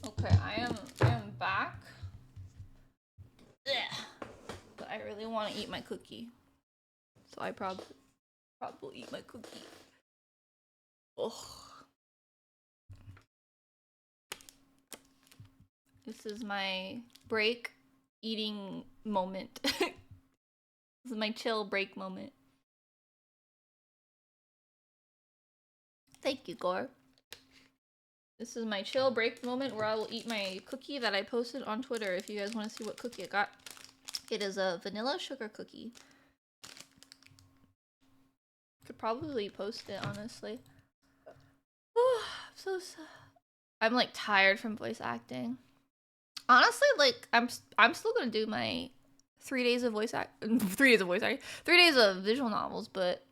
Okay, I am back. really want to eat my cookie. So I probably eat my cookie. Oh. This is my break eating moment. This is my chill break moment. Thank you, Gore. This is my chill break moment where I will eat my cookie that I posted on Twitter if you guys want to see what cookie I got. It is a vanilla sugar cookie. Could probably post it, honestly. I'm like tired from voice acting. Honestly, like I'm still gonna do my 3 days of voice act 3 days of voice acting, 3 days of visual novels, but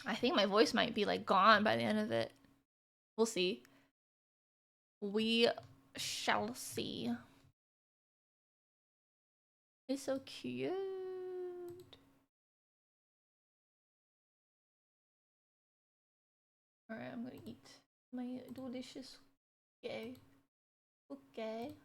I think my voice might be like gone by the end of it. We'll see. We shall see. It's so cute. Alright, I'm gonna eat my delicious cookie. Okay.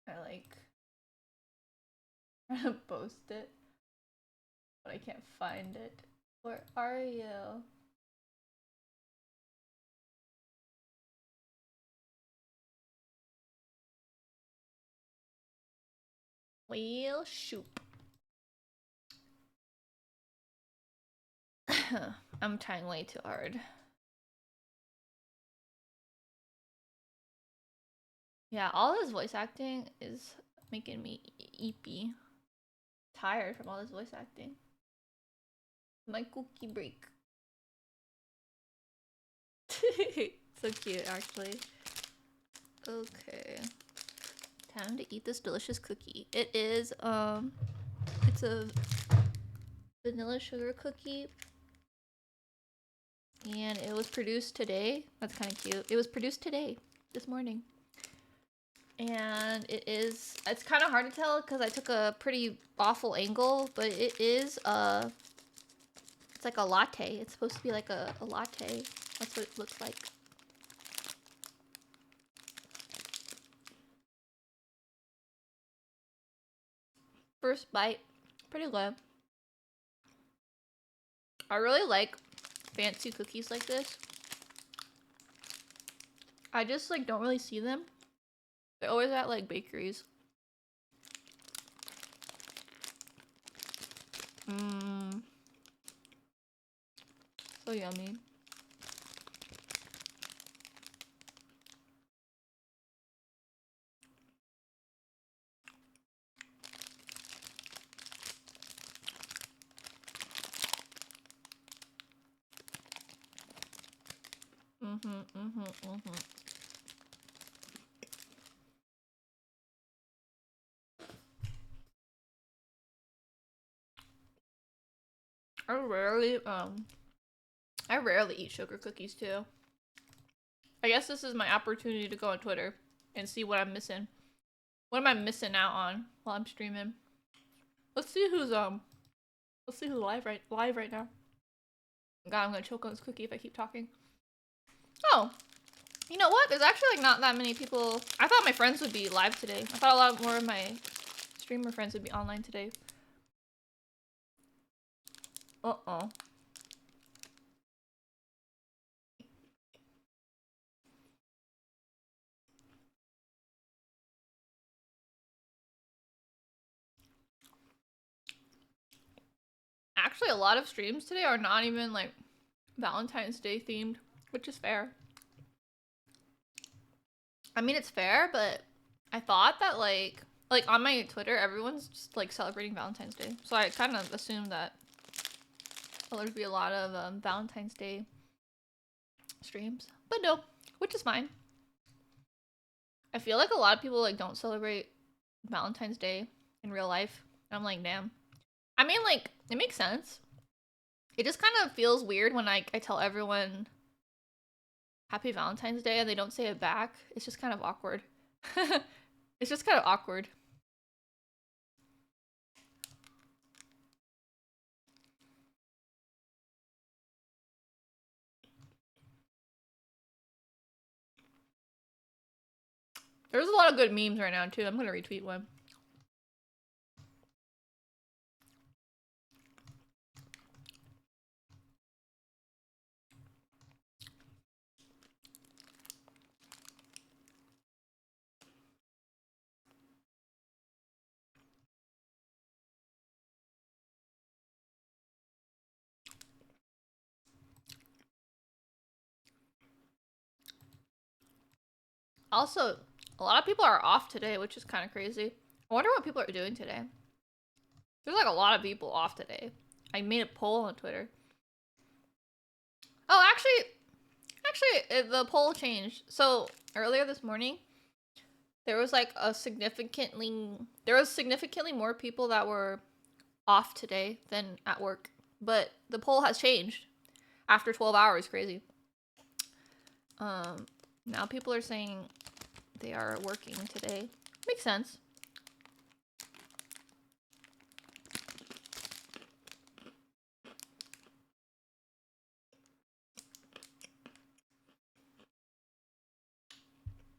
I like trying to post it, but I can't find it. Where are you? Well, shoot. I'm trying way too hard. Yeah, all this voice acting is making me eepy. Tired from all this voice acting. My cookie break. So cute, actually. Okay. Time to eat this delicious cookie. It is, it's a vanilla sugar cookie. And it was produced today. That's kind of cute. It was produced today, this morning. And it's kind of hard to tell because I took a pretty awful angle, but it is, it's like a latte. It's supposed to be like a latte. That's what it looks like. First bite, pretty good. I really like fancy cookies like this. I just like don't really see them. They're always at like bakeries. So yummy. I rarely eat sugar cookies too. I guess this is my opportunity to go on Twitter and see what I'm missing. What am I missing out on while I'm streaming? Let's see who's live right now. God, I'm gonna choke on this cookie if I keep talking. Oh, you know what? There's actually like not that many people. I thought my friends would be live today. I thought a lot more of my streamer friends would be online today. Uh-oh. Actually, a lot of streams today are not even like Valentine's Day themed, which is fair. I mean, it's fair, but I thought that like on my Twitter, everyone's just like celebrating Valentine's Day. So I kind of assumed that there'd be a lot of Valentine's Day streams, but no, which is fine. I feel like a lot of people like don't celebrate Valentine's Day in real life. And I'm like, damn. I mean, like, it makes sense. It just kind of feels weird when I tell everyone Happy Valentine's Day and they don't say it back. It's just kind of awkward. It's just kind of awkward. There's a lot of good memes right now too. I'm gonna retweet one. Also, a lot of people are off today, which is kind of crazy. I wonder what people are doing today. There's like a lot of people off today. I made a poll on Twitter. Oh, actually, the poll changed. So earlier this morning, there was like significantly more people that were off today than at work. But the poll has changed after 12 hours. Crazy. Now people are saying they are working today. Makes sense.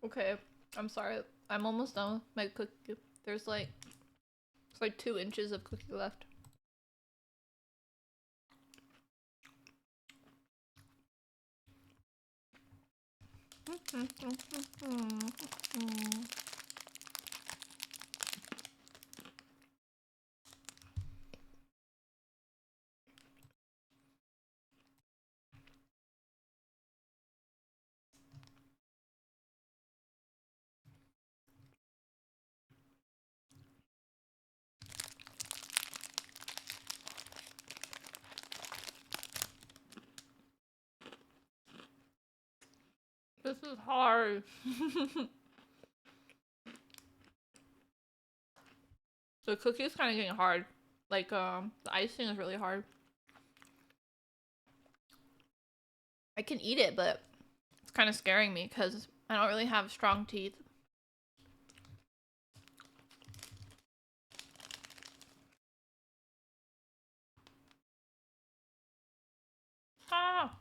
Okay, I'm sorry. I'm almost done with my cookie. There's like 2 inches of cookie left. This is hard. The cookie is kind of getting hard. Like, the icing is really hard. I can eat it, but it's kind of scaring me because I don't really have strong teeth. Ah!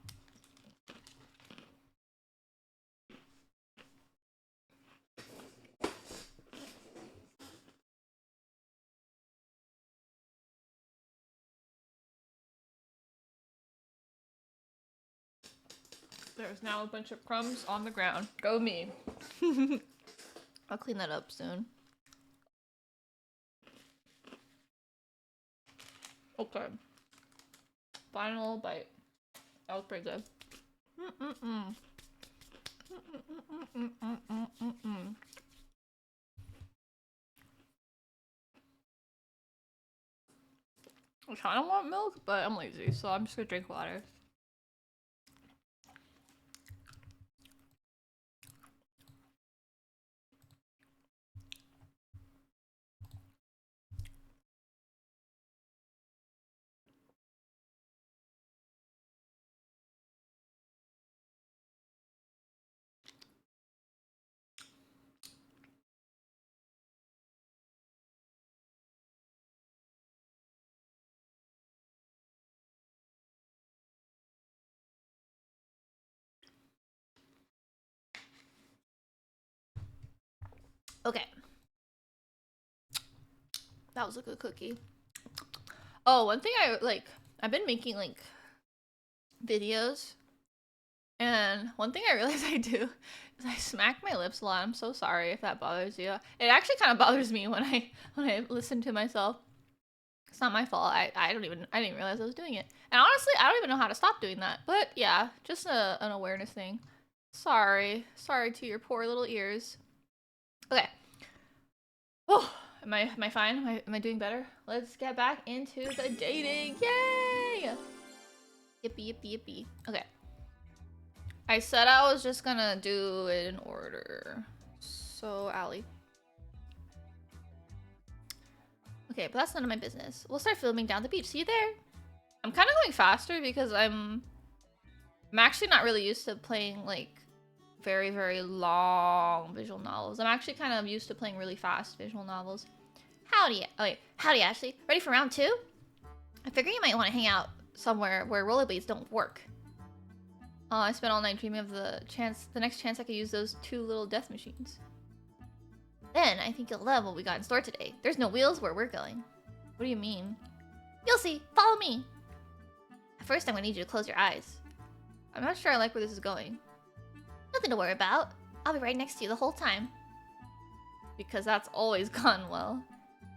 There's now a bunch of crumbs on the ground. Go me. I'll clean that up soon. Okay. Final bite. That was pretty good. I kind of want milk, but I'm lazy, so I'm just gonna drink water. Okay. That was a good cookie. Oh, one thing I've been making like videos, and one thing I realized I do is I smack my lips a lot. I'm so sorry if that bothers you. It actually kind of bothers me when I listen to myself. It's not my fault. I didn't realize I was doing it. And honestly, I don't even know how to stop doing that. But yeah, just an awareness thing. Sorry to your poor little ears. Okay. Oh, am I fine? Am I doing better? Let's get back into the dating. Yay! Yippee, yippee, yippee. Okay. I said I was just gonna do it in order. So, Allie. Okay, but that's none of my business. We'll start filming down the beach. See you there. I'm kind of going faster because I'm actually not really used to playing like very, very long visual novels. I'm actually kind of used to playing really fast visual novels. Howdy. Oh, wait. Howdy, Ashley. Ready for round 2? I figure you might want to hang out somewhere where rollerblades don't work. I spent all night dreaming of the next chance I could use those 2 little death machines. Then I think you'll love what we got in store today. There's no wheels where we're going. What do you mean? You'll see. Follow me. At first, I'm gonna need you to close your eyes. I'm not sure I like where this is going. Nothing to worry about. I'll be right next to you the whole time. Because that's always gone well.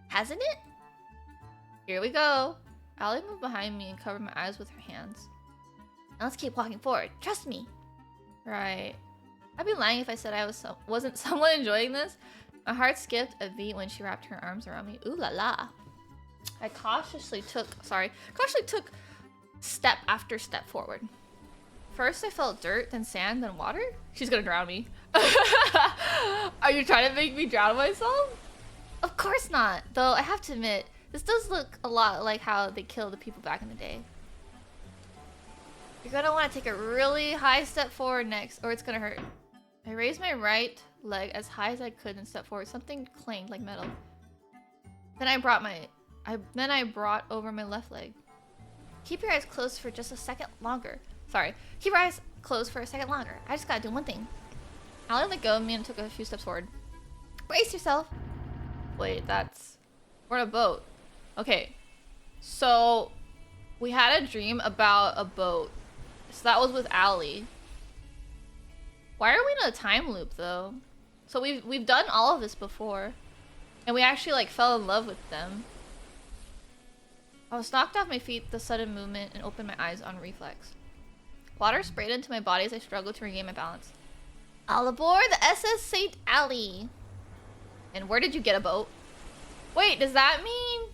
Hasn't it? Here we go. Allie moved behind me and covered my eyes with her hands. Now let's keep walking forward. Trust me. Right. I'd be lying if I said I wasn't somewhat enjoying this. My heart skipped a beat when she wrapped her arms around me. Ooh la la. I cautiously took step after step forward. First I felt dirt, then sand, then water? She's gonna drown me. Are you trying to make me drown myself? Of course not. Though I have to admit, this does look a lot like how they killed the people back in the day. You're gonna want to take a really high step forward next, or it's gonna hurt. I raised my right leg as high as I could and stepped forward. Something clanged like metal. Then I brought over my left leg. Keep your eyes closed for just a second longer. Sorry. Keep your eyes closed for a second longer. I just gotta do one thing. Allie let go of me and took a few steps forward. Brace yourself. Wait, we're on a boat. Okay. So we had a dream about a boat. So that was with Allie. Why are we in a time loop though? So we've done all of this before. And we actually like fell in love with them. I was knocked off my feet, the sudden movement, and opened my eyes on reflex. Water sprayed into my body as I struggled to regain my balance. All aboard the SS St. Allie. And where did you get a boat? Wait, does that mean?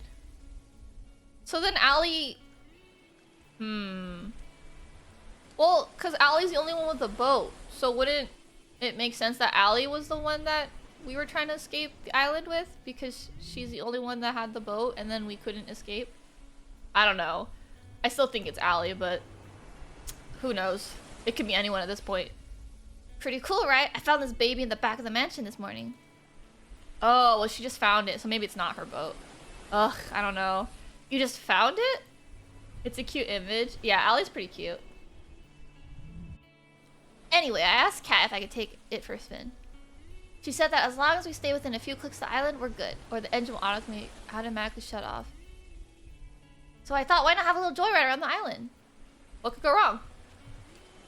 So then Allie... Well, because Allie's the only one with a boat. So wouldn't it make sense that Allie was the one that we were trying to escape the island with? Because she's the only one that had the boat and then we couldn't escape? I don't know. I still think it's Allie, but... who knows? It could be anyone at this point. Pretty cool, right? I found this baby in the back of the mansion this morning. Oh, well, she just found it, so maybe it's not her boat. Ugh, I don't know. You just found it? It's a cute image. Yeah, Allie's pretty cute. Anyway, I asked Kat if I could take it for a spin. She said that as long as we stay within a few clicks of the island, we're good, or the engine will automatically shut off. So I thought, why not have a little joyride around the island? What could go wrong?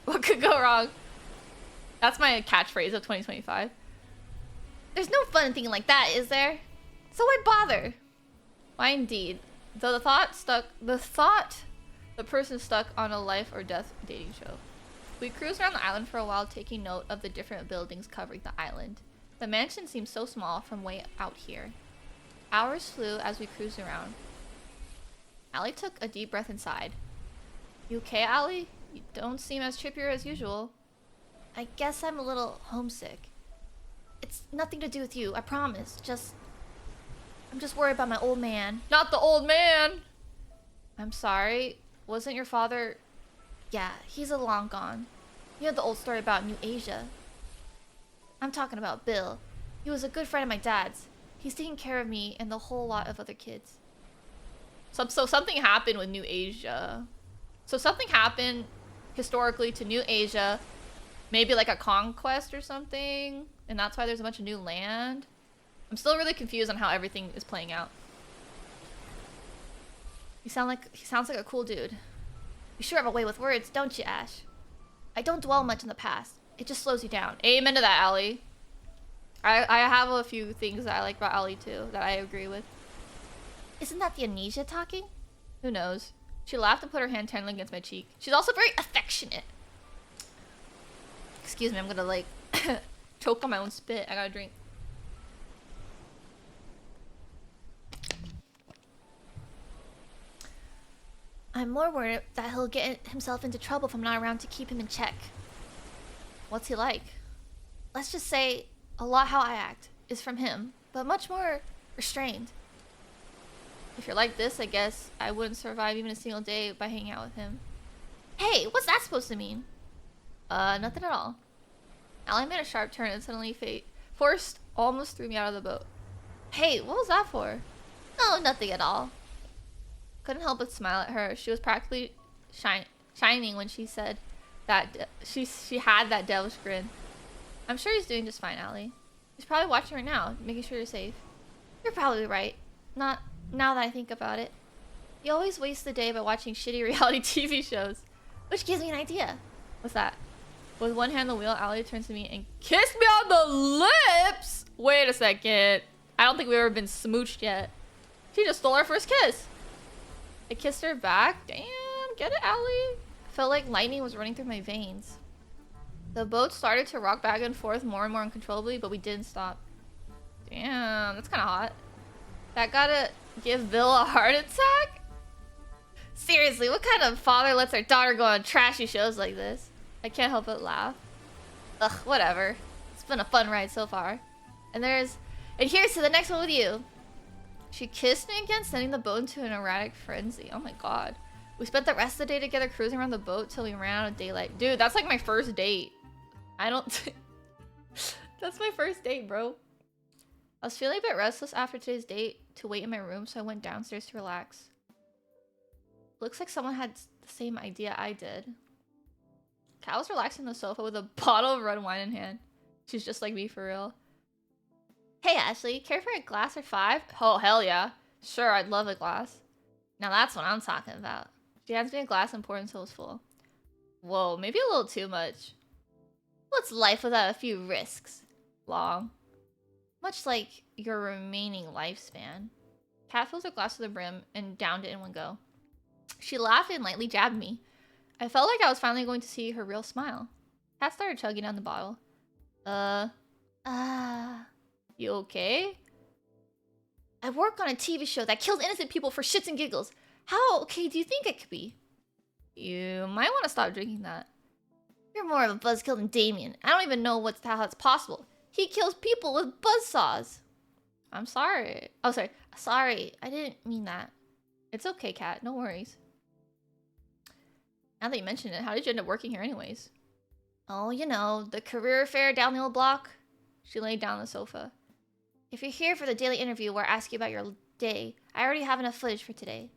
What could go wrong? That's my catchphrase of 2025. There's no fun in thinking like that, is there? So why bother? Why indeed? Though the person stuck on a life or death dating show. We cruised around the island for a while, taking note of the different buildings covering the island. The mansion seemed so small from way out here. Hours flew as we cruised around. Allie took a deep breath and sighed. You okay, Allie? You don't seem as chippier as usual. I guess I'm a little homesick. It's nothing to do with you, I promise. I'm just worried about my old man. Not the old man! I'm sorry. Wasn't your father... Yeah, he's long gone. You know the old story about New Asia. I'm talking about Bill. He was a good friend of my dad's. He's taking care of me and the whole lot of other kids. So something happened with New Asia. So something happened historically to New Asia. Maybe like a conquest or something. And that's why there's a bunch of new land. I'm still really confused on how everything is playing out. He sounds like a cool dude. You sure have a way with words, don't you, Ash? I don't dwell much in the past. It just slows you down. Amen to that, Allie. I have a few things that I like about Allie too, that I agree with. Isn't that the amnesia talking? Who knows? She laughed and put her hand tenderly against my cheek. She's also very affectionate. Excuse me, I'm gonna like choke on my own spit. I gotta drink. I'm more worried that he'll get himself into trouble if I'm not around to keep him in check. What's he like? Let's just say a lot how I act is from him, but much more restrained. If you're like this, I guess I wouldn't survive even a single day by hanging out with him. Hey, what's that supposed to mean? Nothing at all. Allie made a sharp turn and suddenly Forrest almost threw me out of the boat. Hey, what was that for? No, nothing at all. Couldn't help but smile at her. She was practically shining when she said that she had that devilish grin. I'm sure he's doing just fine, Allie. He's probably watching right now, making sure you're safe. You're probably right. Not now that I think about it. You always waste the day by watching shitty reality TV shows. Which gives me an idea. What's that? With one hand on the wheel, Allie turns to me and kissed me on the lips! Wait a second. I don't think we've ever been smooched yet. She just stole our first kiss. I kissed her back. Damn, get it, Allie. Felt like lightning was running through my veins. The boat started to rock back and forth more and more uncontrollably, but we didn't stop. Damn, that's kind of hot. That gotta give Bill a heart attack? Seriously, what kind of father lets their daughter go on trashy shows like this? I can't help but laugh. Ugh, whatever. It's been a fun ride so far. And here's to the next one with you. She kissed me again, sending the boat into an erratic frenzy. Oh my god. We spent the rest of the day together cruising around the boat till we ran out of daylight. Dude, that's like my first date. That's my first date, bro. I was feeling a bit restless after today's date to wait in my room, so I went downstairs to relax. Looks like someone had the same idea I did. Kat was relaxing on the sofa with a bottle of red wine in hand. She's just like me for real. Hey Ashley, care for a glass or 5? Oh, hell yeah. Sure, I'd love a glass. Now that's what I'm talking about. She hands me a glass and poured until it was full. Whoa, maybe a little too much. What's life without a few risks? Long. Much like your remaining lifespan. Kat fills her glass to the brim and downed it in one go. She laughed and lightly jabbed me. I felt like I was finally going to see her real smile. Kat started chugging down the bottle. You okay? I work on a TV show that kills innocent people for shits and giggles. How okay do you think it could be? You might want to stop drinking that. You're more of a buzzkill than Damien. I don't even know how that's possible. He kills people with buzzsaws. I'm sorry. Oh, sorry. Sorry. I didn't mean that. It's okay, Kat. No worries. Now that you mention it, how did you end up working here anyways? Oh, you know, the career fair down the old block. She laid down on the sofa. If you're here for the daily interview where I ask you about your day, I already have enough footage for today.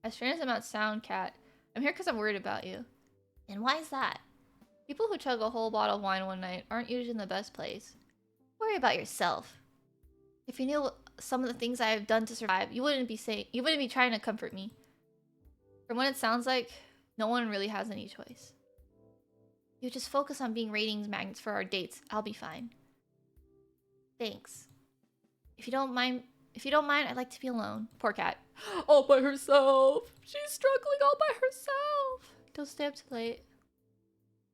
As strange as it might sound, Kat, I'm here because I'm worried about you. And why is that? People who chug a whole bottle of wine one night aren't usually in the best place. Worry about yourself. If you knew some of the things I have done to survive, you wouldn't be trying to comfort me. From what it sounds like, no one really has any choice. You just focus on being ratings magnets for our dates. I'll be fine. Thanks. If you don't mind, I'd like to be alone. Poor Kat. All by herself. She's struggling all by herself. Don't stay up too late.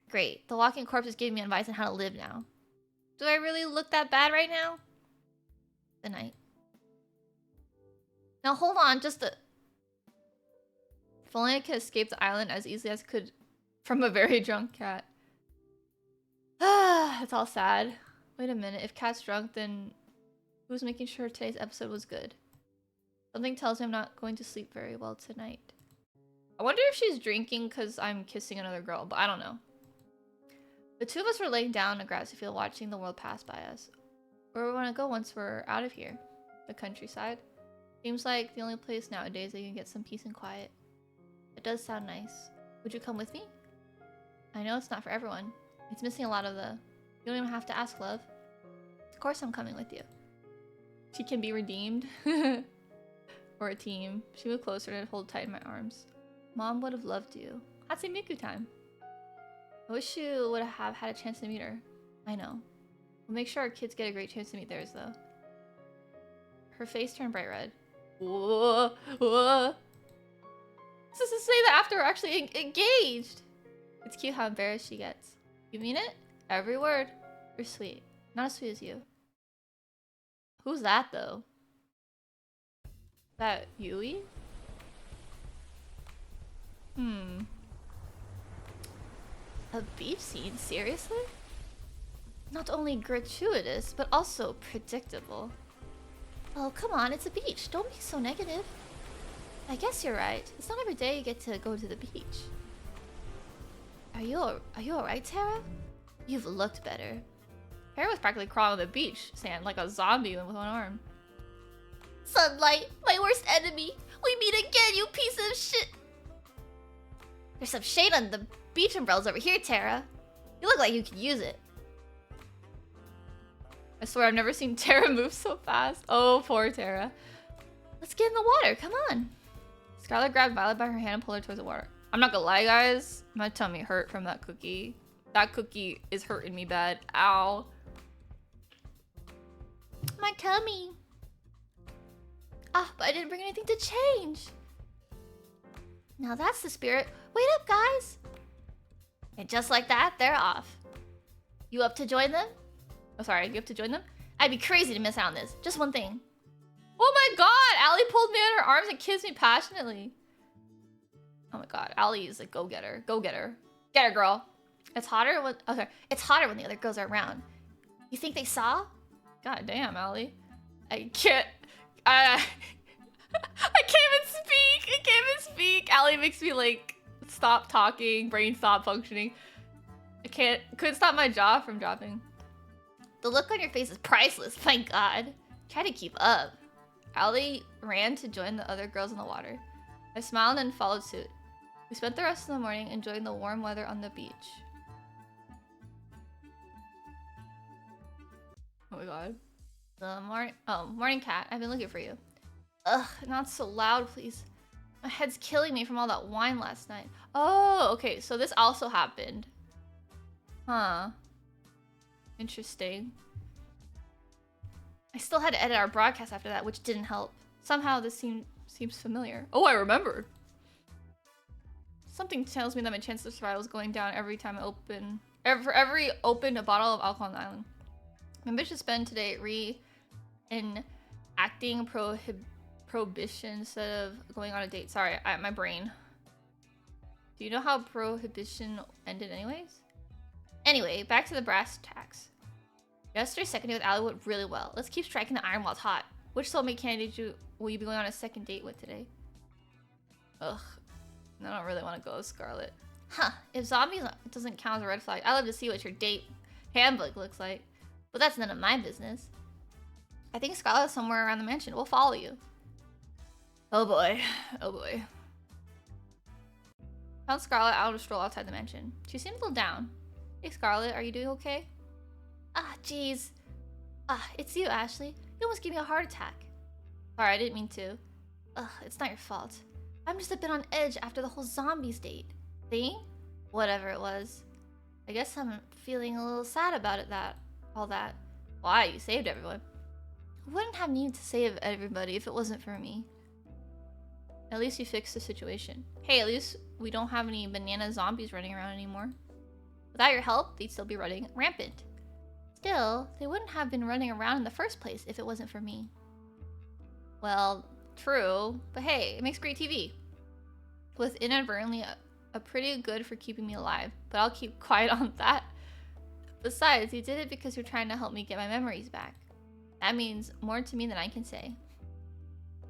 Great. The walking corpse is giving me advice on how to live now. Do I really look that bad right now? Good night. Now hold on, just a... If only I could escape the island as easily as I could from a very drunk Cat. It's all sad. Wait a minute, if Cat's drunk, then who's making sure today's episode was good? Something tells me I'm not going to sleep very well tonight. I wonder if she's drinking because I'm kissing another girl, but I don't know. The two of us were laying down in a grassy field watching the world pass by us. Where we want to go once we're out of here? The countryside. Seems like the only place nowadays that you can get some peace and quiet. It does sound nice. Would you come with me? I know it's not for everyone. It's missing a lot of the... You don't even have to ask, love. Of course I'm coming with you. She can be redeemed. Or a team. She moved closer and hold tight in my arms. Mom would have loved you. Hatsune Miku time. I wish you would have had a chance to meet her. I know. We'll make sure our kids get a great chance to meet theirs, though. Her face turned bright red. Whoa, whoa. This is to say that after we're actually engaged. It's cute how embarrassed she gets. You mean it? Every word. You're sweet. Not as sweet as you. Who's that, though? That Yui? A beach scene? Seriously? Not only gratuitous, but also predictable. Oh, come on, it's a beach. Don't be so negative. I guess you're right. It's not every day you get to go to the beach. Are you alright, Tara? You've looked better. Tara was practically crawling on the beach sand like a zombie with one arm. Sunlight, my worst enemy. We meet again, you piece of shit. There's some shade on the beach umbrellas over here, Tara. You look like you could use it. I swear I've never seen Terra move so fast. Oh, poor Terra. Let's get in the water. Come on. Scarlet grabbed Violet by her hand and pulled her towards the water. I'm not gonna lie, guys. My tummy hurt from that cookie. That cookie is hurting me bad. Ow. My tummy. Ah, but I didn't bring anything to change. Now that's the spirit. Wait up, guys. And just like that, they're off. You up to join them? Oh, sorry. You up to join them? I'd be crazy to miss out on this. Just one thing. Oh my god! Allie pulled me in her arms and kissed me passionately. Oh my god. Allie is a go-getter. Go get her. Get her, girl. It's hotter when... Okay. It's hotter when the other girls are around. You think they saw? God damn, Allie. I can't... I can't even speak! I can't even speak! Allie makes me, like, stop talking, brain stop functioning. Couldn't stop my jaw from dropping. The look on your face is priceless, thank god. Try to keep up. Allie ran to join the other girls in the water. I smiled and followed suit. We spent the rest of the morning enjoying the warm weather on the beach. Oh my god. The morning cat. I've been looking for you. Ugh, not so loud, please. My head's killing me from all that wine last night. Oh, okay, so this also happened. Huh. Interesting. I still had to edit our broadcast after that, which didn't help. Somehow this seems familiar. Oh, I remembered. Something tells me that my chance of survival is going down every time I open... For every open a bottle of alcohol on the island. My ambition to spend today enacting prohibition instead of going on a date. Sorry, my brain. Do you know how prohibition ended anyways? Anyway, back to the brass tacks. Yesterday's second date with Allie went really well. Let's keep striking the iron while it's hot. Which soulmate candidate will you be going on a second date with today? Ugh. I don't really want to go with Scarlet. Huh. If zombies doesn't count as a red flag, I'd love to see what your date handbook looks like. But that's none of my business. I think Scarlet's somewhere around the mansion. We'll follow you. Oh boy. Oh boy. Found Scarlet out on a stroll outside the mansion. She seemed a little down. Hey Scarlet, are you doing okay? Ah, jeez. Ah, it's you, Ashley. You almost gave me a heart attack. Sorry, I didn't mean to. Ugh, it's not your fault. I'm just a bit on edge after the whole zombies date thing. Whatever it was. I guess I'm feeling a little sad about it, all that. Why? You saved everyone. I wouldn't have needed to save everybody if it wasn't for me. At least you fixed the situation. Hey, at least we don't have any banana zombies running around anymore. Without your help, they'd still be running rampant. Still, they wouldn't have been running around in the first place if it wasn't for me. Well, true, but hey, it makes great TV. Was inadvertently a pretty good for keeping me alive, but I'll keep quiet on that. Besides, you did it because you're trying to help me get my memories back. That means more to me than I can say.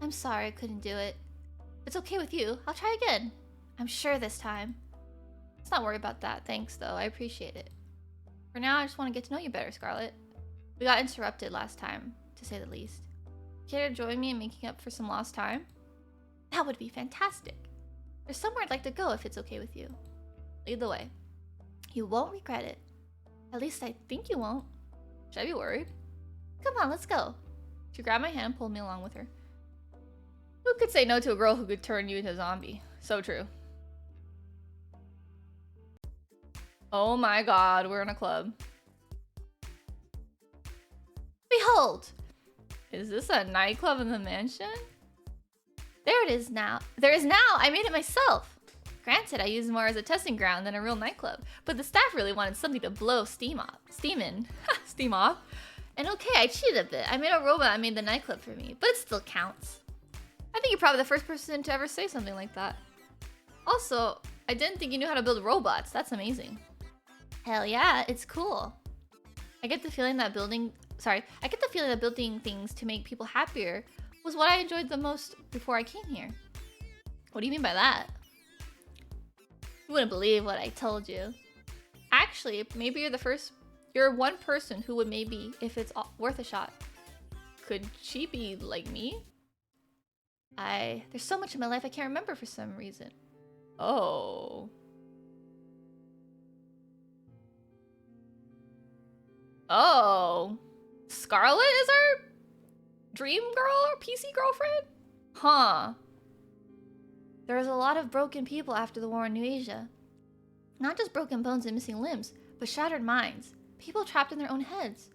I'm sorry I couldn't do it. If it's okay with you, I'll try again. I'm sure this time. Let's not worry about that. Thanks, though. I appreciate it. For now, I just want to get to know you better, Scarlet. We got interrupted last time, to say the least. Care to join me in making up for some lost time? That would be fantastic. There's somewhere I'd like to go if it's okay with you. Lead the way. You won't regret it. At least I think you won't. Should I be worried? Come on, let's go. She grabbed my hand and pulled me along with her. Who could say no to a girl who could turn you into a zombie? So true. Oh my god, we're in a club. Behold! Is this a nightclub in the mansion? There it is now. There is now! I made it myself! Granted, I used more as a testing ground than a real nightclub, but the staff really wanted something to blow steam off. Steam off. And okay, I cheated a bit. I made a robot that made the nightclub for me, but it still counts. I think you're probably the first person to ever say something like that. Also, I didn't think you knew how to build robots. That's amazing. Hell yeah, it's cool. I get the feeling that building things to make people happier was what I enjoyed the most before I came here. What do you mean by that? You wouldn't believe what I told you. Actually, maybe you're one person who would maybe, if it's worth a shot. Could she be like me? There's so much in my life I can't remember for some reason. Oh. Oh. Scarlet is our dream girl or PC girlfriend? Huh. There was a lot of broken people after the war in New Asia. Not just broken bones and missing limbs, but shattered minds. People trapped in their own heads.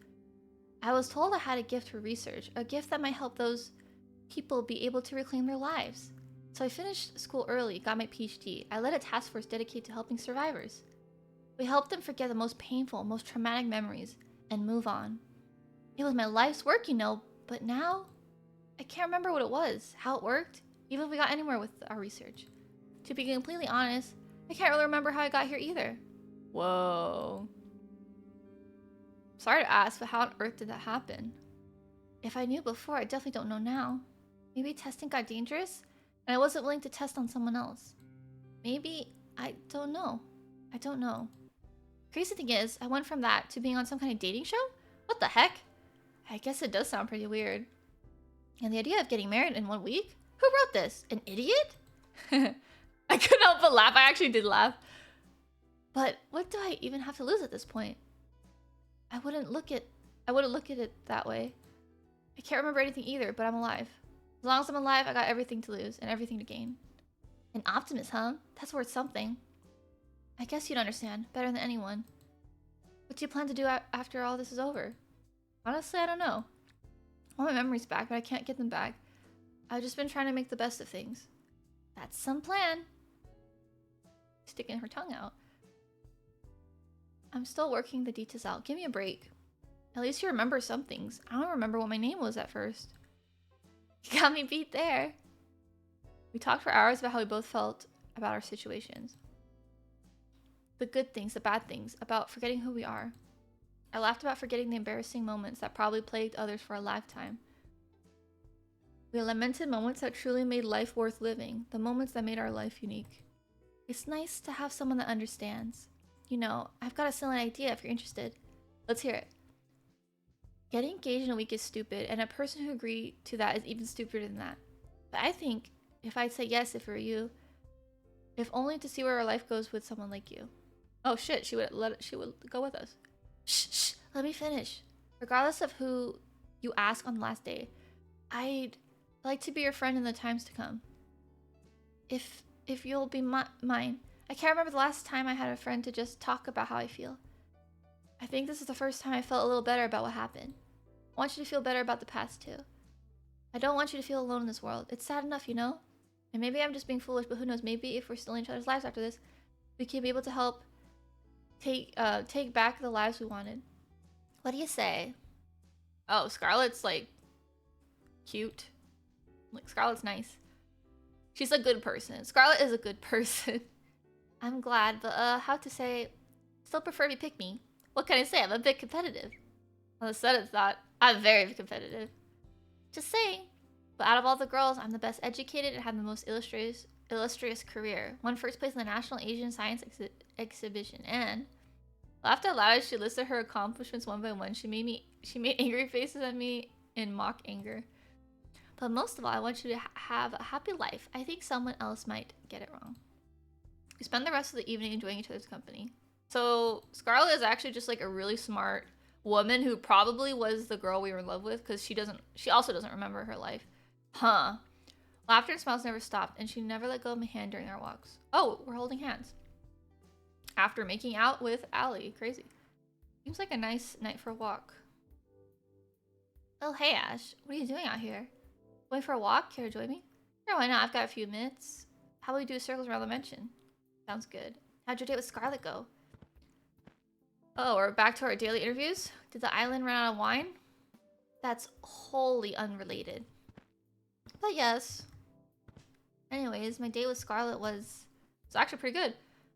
I was told I had a gift for research, a gift that might help those people be able to reclaim their lives. So I finished school early, got my PhD. I led a task force dedicated to helping survivors. We helped them forget the most painful, most traumatic memories and move on. It was my life's work, you know, but now I can't remember what it was, how it worked, even if we got anywhere with our research. To be completely honest, I can't really remember how I got here either. Whoa. Sorry to ask, but how on earth did that happen? If I knew before, I definitely don't know now. Maybe testing got dangerous, and I wasn't willing to test on someone else. Maybe, I don't know. I don't know. Crazy thing is, I went from that to being on some kind of dating show? What the heck? I guess it does sound pretty weird. And the idea of getting married in 1 week? Who wrote this? An idiot? I couldn't help but laugh. I actually did laugh. But what do I even have to lose at this point? I wouldn't look at it that way. I can't remember anything either, but I'm alive. As long as I'm alive, I got everything to lose and everything to gain. An optimist, huh? That's worth something. I guess you'd understand better than anyone. What do you plan to do after all this is over? Honestly, I don't know. I want my memories back, but I can't get them back. I've just been trying to make the best of things. That's some plan. Sticking her tongue out. I'm still working the details out. Give me a break. At least you remember some things. I don't remember what my name was at first. You got me beat there. We talked for hours about how we both felt about our situations. The good things, the bad things, about forgetting who we are. I laughed about forgetting the embarrassing moments that probably plagued others for a lifetime. We lamented moments that truly made life worth living, the moments that made our life unique. It's nice to have someone that understands. You know, I've got a silly idea if you're interested. Let's hear it. Getting engaged in a week is stupid, and a person who agreed to that is even stupider than that. But I think if I'd say yes if it were you, if only to see where our life goes with someone like you. Oh shit, she would go with us. Shh, let me finish. Regardless of who you ask on the last day, I'd like to be your friend in the times to come. If you'll be mine. I can't remember the last time I had a friend to just talk about how I feel. I think this is the first time I felt a little better about what happened. I want you to feel better about the past too. I don't want you to feel alone in this world. It's sad enough, you know? And maybe I'm just being foolish, but who knows, maybe if we're still in each other's lives after this, we can be able to help take back the lives we wanted. What do you say? Oh, Scarlet's like cute. Like Scarlet's nice. She's a good person. Scarlet is a good person. I'm glad, but how to say, still prefer if you pick me. What can I say? I'm a bit competitive. On the set of that, I'm very competitive. Just saying. But out of all the girls, I'm the best educated and have the most illustrious career. Won first place in the National Asian Science Exhibition, and laughed out loud as she listed her accomplishments one by one. She made angry faces at me in mock anger. But most of all, I want you to have a happy life. I think someone else might get it wrong. We spend the rest of the evening enjoying each other's company. So Scarlet is actually just like a really smart woman who probably was the girl we were in love with, because she also doesn't remember her life. Huh. Laughter and smiles never stopped, and she never let go of my hand during our walks. Oh, we're holding hands. After making out with Allie. Crazy. Seems like a nice night for a walk. Oh, hey Ash. What are you doing out here? Going for a walk? Care to join me? Sure, why not? I've got a few minutes. How about we do circles around the mansion? Sounds good. How'd your date with Scarlet go? Oh, we're back to our daily interviews. Did the island run out of wine? That's wholly unrelated. But yes. Anyways, my date with Scarlet was actually pretty good.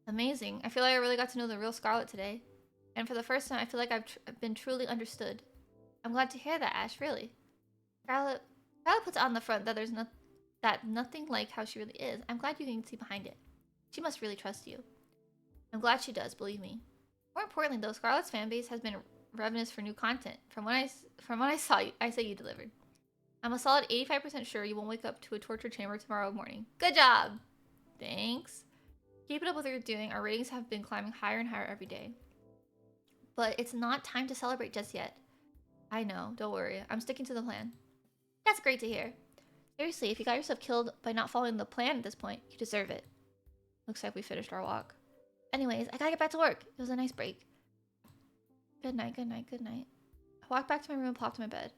Amazing. I feel like I really got to know the real Scarlet today. And for the first time, I feel like I've been truly understood. I'm glad to hear that, Ash, really. Scarlet puts on the front that there's nothing like how she really is. I'm glad you can see behind it. She must really trust you. I'm glad she does, believe me. More importantly, though, Scarlet's fanbase has been ravenous for new content. From what I saw, I say you delivered. I'm a solid 85% sure you won't wake up to a torture chamber tomorrow morning. Good job! Thanks. Keep it up with what you're doing. Our ratings have been climbing higher and higher every day. But it's not time to celebrate just yet. I know, don't worry. I'm sticking to the plan. That's great to hear. Seriously, if you got yourself killed by not following the plan at this point, you deserve it. Looks like we finished our walk. Anyways, I gotta get back to work. It was a nice break. Good night, good night, good night. I walked back to my room and plopped in my bed.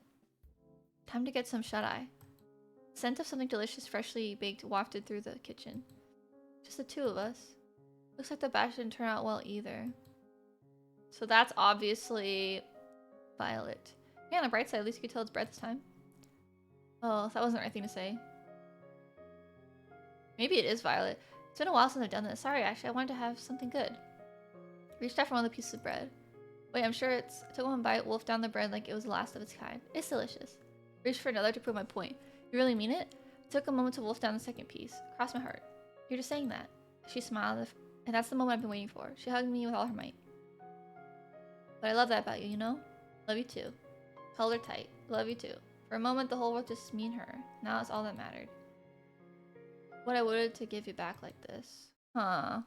Time to get some shut-eye. Scent of something delicious, freshly baked, wafted through the kitchen. Just the two of us. Looks like the batch didn't turn out well either. So that's obviously Violet. Yeah, on the bright side, at least you could tell it's bread this time. Oh, that wasn't the right thing to say. Maybe it is Violet. It's been a while since I've done this. Sorry, actually, I wanted to have something good. Reached out for one of the pieces of bread. Wait, I'm sure it's... I took one bite, wolfed down the bread like it was the last of its kind. It's delicious. Reached for another to prove my point. You really mean it? I took a moment to wolf down the second piece. Crossed my heart. You're just saying that. She smiled, and that's the moment I've been waiting for. She hugged me with all her might. But I love that about you, you know? Love you too. Held her tight. Love you too. For a moment, the whole world just me and her. Now it's all that mattered. What I would to give you back like this. Huh.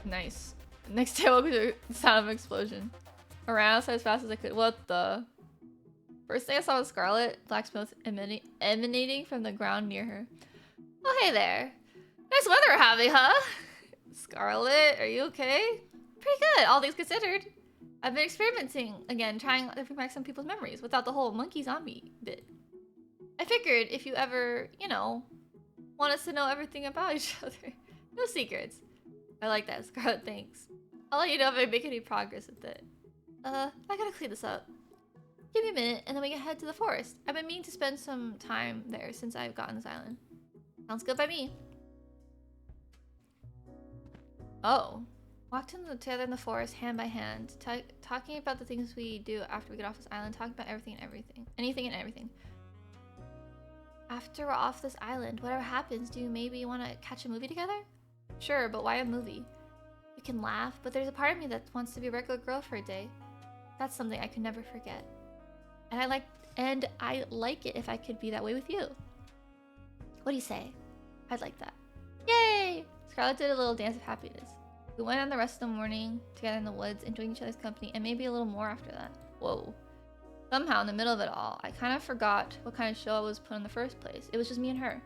Nice. Next day I woke up to the sound of an explosion. I ran outside as fast as I could. What the? First thing I saw was Scarlet, black smoke emanating from the ground near her. Oh, hey there. Nice weather we're having, huh? Scarlet, are you okay? Pretty good, all things considered. I've been experimenting again, trying to bring back some people's memories without the whole monkey zombie bit. I figured if you ever, you know, want us to know everything about each other. No secrets. I like that, Scarlet, thanks. I'll let you know if I make any progress with it. I gotta clean this up. Give me a minute, and then we can head to the forest. I've been meaning to spend some time there since I've gotten this island. Sounds good by me. Oh. Walked together in the forest, hand by hand, talking about the things we do after we get off this island, talking about everything and everything. Anything and everything. After we're off this island, whatever happens, do you maybe want to catch a movie together? Sure, but why a movie? We can laugh, but there's a part of me that wants to be a regular girl for a day. That's something I could never forget. And I like it if I could be that way with you. What do you say? I'd like that. Yay! Scarlet did a little dance of happiness. We went on the rest of the morning together in the woods, enjoying each other's company, and maybe a little more after that. Whoa. Somehow, in the middle of it all, I kind of forgot what kind of show I was put in the first place. It was just me and her.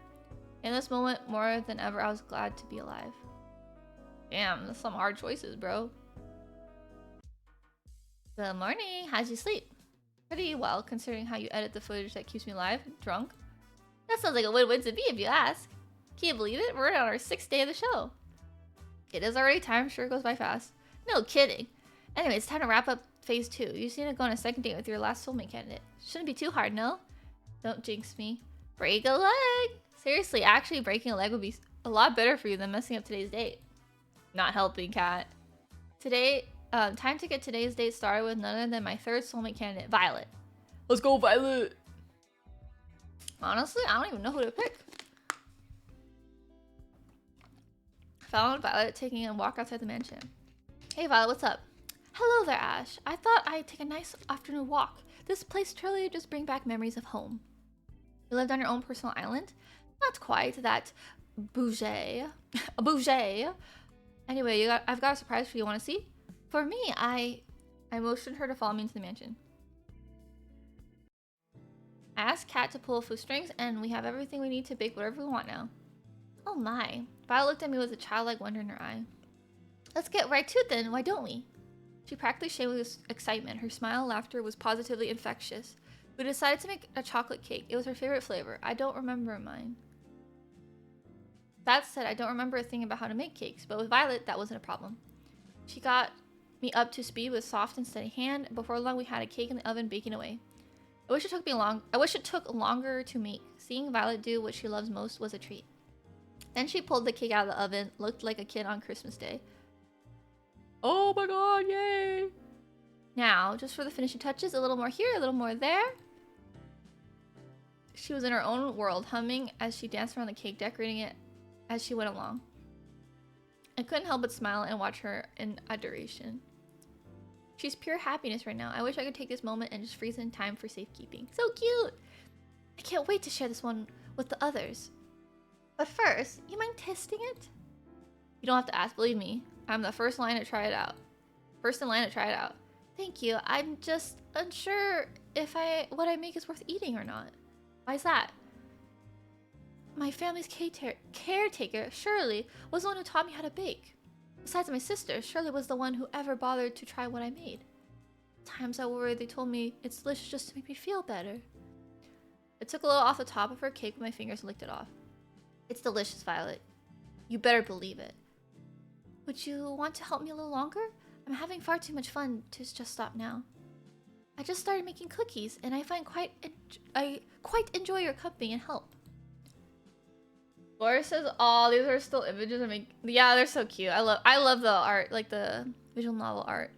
In this moment, more than ever, I was glad to be alive. Damn, that's some hard choices, bro. Good morning. How'd you sleep? Pretty well, considering how you edit the footage that keeps me alive, drunk. That sounds like a win-win to me, if you ask. Can you believe it? We're on our 6th day of the show. It is already time. Sure goes by fast. No kidding. Anyway, it's time to wrap up phase 2. You just need to go on a second date with your last soulmate candidate. Shouldn't be too hard, no? Don't jinx me. Break a leg. Seriously, actually breaking a leg would be a lot better for you than messing up today's date. Not helping, Cat. Today, time to get today's date started with none other than my 3rd soulmate candidate, Violet. Let's go, Violet. Honestly, I don't even know who to pick. Found Violet taking a walk outside the mansion. Hey Violet, what's up? Hello there, Ash. I thought I'd take a nice afternoon walk. This place truly just brings back memories of home. You lived on your own personal island? Not quite that bougie. Bougie. Anyway, I've got a surprise for you. Want to see? For me, I motioned her to follow me into the mansion. I asked Kat to pull a few strings, and we have everything we need to bake whatever we want now. Oh my. Violet looked at me with a childlike wonder in her eye. Let's get right to it then, why don't we? She practically shamed with excitement. Her smile and laughter was positively infectious. We decided to make a chocolate cake. It was her favorite flavor. I don't remember mine. That said, I don't remember a thing about how to make cakes, but with Violet, that wasn't a problem. She got me up to speed with soft and steady hand. Before long, we had a cake in the oven baking away. I wish it took longer to make. Seeing Violet do what she loves most was a treat. Then she pulled the cake out of the oven, looked like a kid on Christmas Day. Oh my god, yay! Now, just for the finishing touches, a little more here, a little more there. She was in her own world, humming as she danced around the cake, decorating it as she went along. I couldn't help but smile and watch her in adoration. She's pure happiness right now. I wish I could take this moment and just freeze in time for safekeeping. So cute! I can't wait to share this one with the others. But first, you mind testing it? You don't have to ask, believe me. I'm the first line to try it out. First in line to try it out. Thank you. I'm just unsure if what I make is worth eating or not. Why is that? My family's caretaker, Shirley, was the one who taught me how to bake. Besides my sister, Shirley was the one who ever bothered to try what I made. Times I worried they told me it's delicious just to make me feel better. I took a little off the top of her cake with my fingers and licked it off. It's delicious, Violet. You better believe it. Would you want to help me a little longer? I'm having far too much fun to just stop now. I just started making cookies, and I quite enjoy your company and help. Laura says, "Oh, these are still images I make." Yeah, they're so cute. I love the art, like the visual novel art.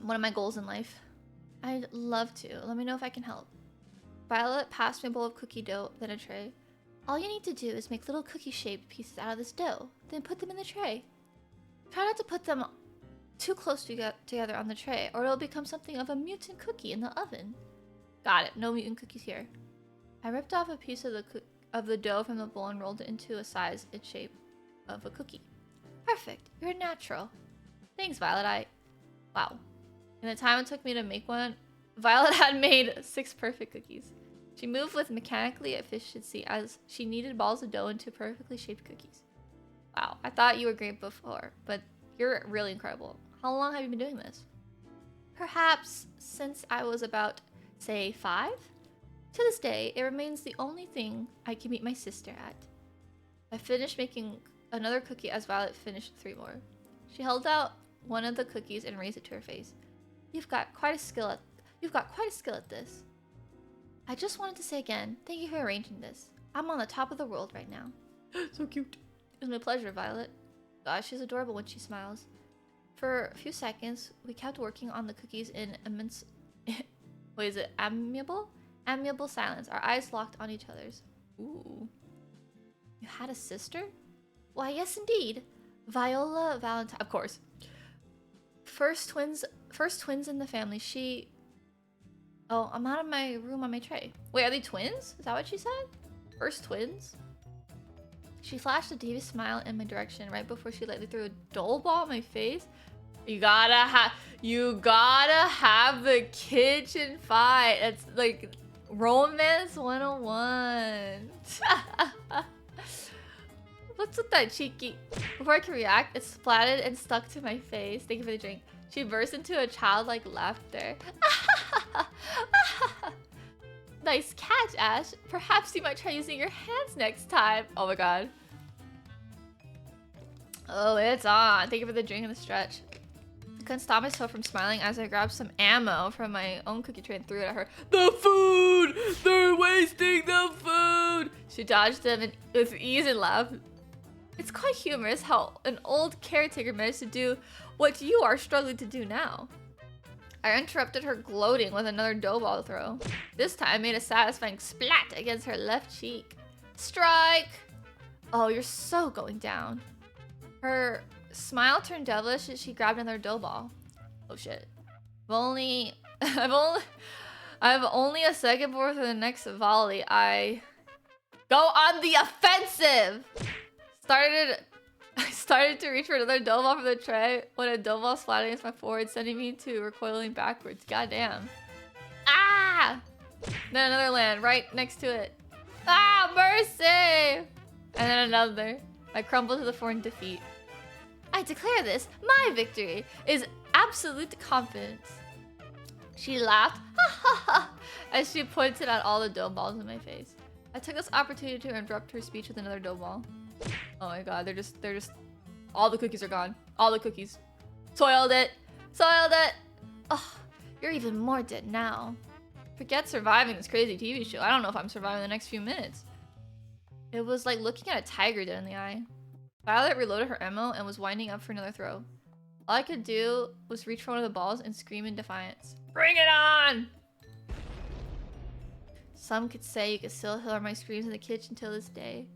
One of my goals in life. I'd love to. Let me know if I can help. Violet passed me a bowl of cookie dough, then a tray. All you need to do is make little cookie-shaped pieces out of this dough, then put them in the tray. Try not to put them too close together on the tray, or it'll become something of a mutant cookie in the oven. Got it. No mutant cookies here. I ripped off a piece of the dough from the bowl and rolled it into a size and shape of a cookie. Perfect. You're a natural. Thanks, Violet. Wow. In the time it took me to make one, Violet had made 6 perfect cookies. She moved with mechanically efficiency as she kneaded balls of dough into perfectly shaped cookies. Wow, I thought you were great before, but you're really incredible. How long have you been doing this? Perhaps since I was about, say, 5? To this day, it remains the only thing I can beat my sister at. I finished making another cookie as Violet finished 3 more. She held out one of the cookies and raised it to her face. You've got quite a skill at this. I just wanted to say again, thank you for arranging this. I'm on the top of the world right now. So cute. It's my pleasure, Violet. Gosh, she's adorable when she smiles. For a few seconds, we kept working on the cookies in immense... Wait, is it amiable? Amiable silence. Our eyes locked on each other's. Ooh. You had a sister? Why, yes indeed. Viola Valentine. Of course. First twins in the family. She... Oh, I'm out of my room on my tray. Wait, are they twins? Is that what she said? First twins? She flashed a devious smile in my direction right before she lightly threw a doll ball in my face. You gotta have the kitchen fight. It's like romance 101. What's with that cheeky? Before I could react, it splatted and stuck to my face. Thank you for the drink. She burst into a childlike laughter. Nice catch, Ash. Perhaps you might try using your hands next time. Oh my god. Oh, it's on. Thank you for the drink and the stretch. I couldn't stop myself from smiling as I grabbed some ammo from my own cookie tray and threw it at her. The food! They're wasting the food! She dodged them with ease and laughed. It's quite humorous how an old caretaker managed to do what you are struggling to do now. I interrupted her gloating with another dough ball throw. This time I made a satisfying splat against her left cheek. Strike! Oh, you're so going down. Her smile turned devilish as she grabbed another dough ball. Oh shit. I've only a second before the next volley. I go on the offensive! I started to reach for another dough ball from the tray when a dough ball splattered against my forehead, sending me to recoiling backwards. Goddamn. Ah! Then another land right next to it. Ah, mercy! And then another. I crumbled to the floor in defeat. I declare this my victory is absolute confidence. She laughed as she pointed at all the dough balls in my face. I took this opportunity to interrupt her speech with another dough ball. Oh my god, they're just all the cookies are gone. All the cookies. Soiled it. Oh, you're even more dead now. Forget surviving this crazy TV show. I don't know if I'm surviving the next few minutes. It was like looking at a tiger dead in the eye. Violet reloaded her ammo and was winding up for another throw. All I could do was reach for one of the balls and scream in defiance. Bring it on! Some could say you could still hear my screams in the kitchen till this day.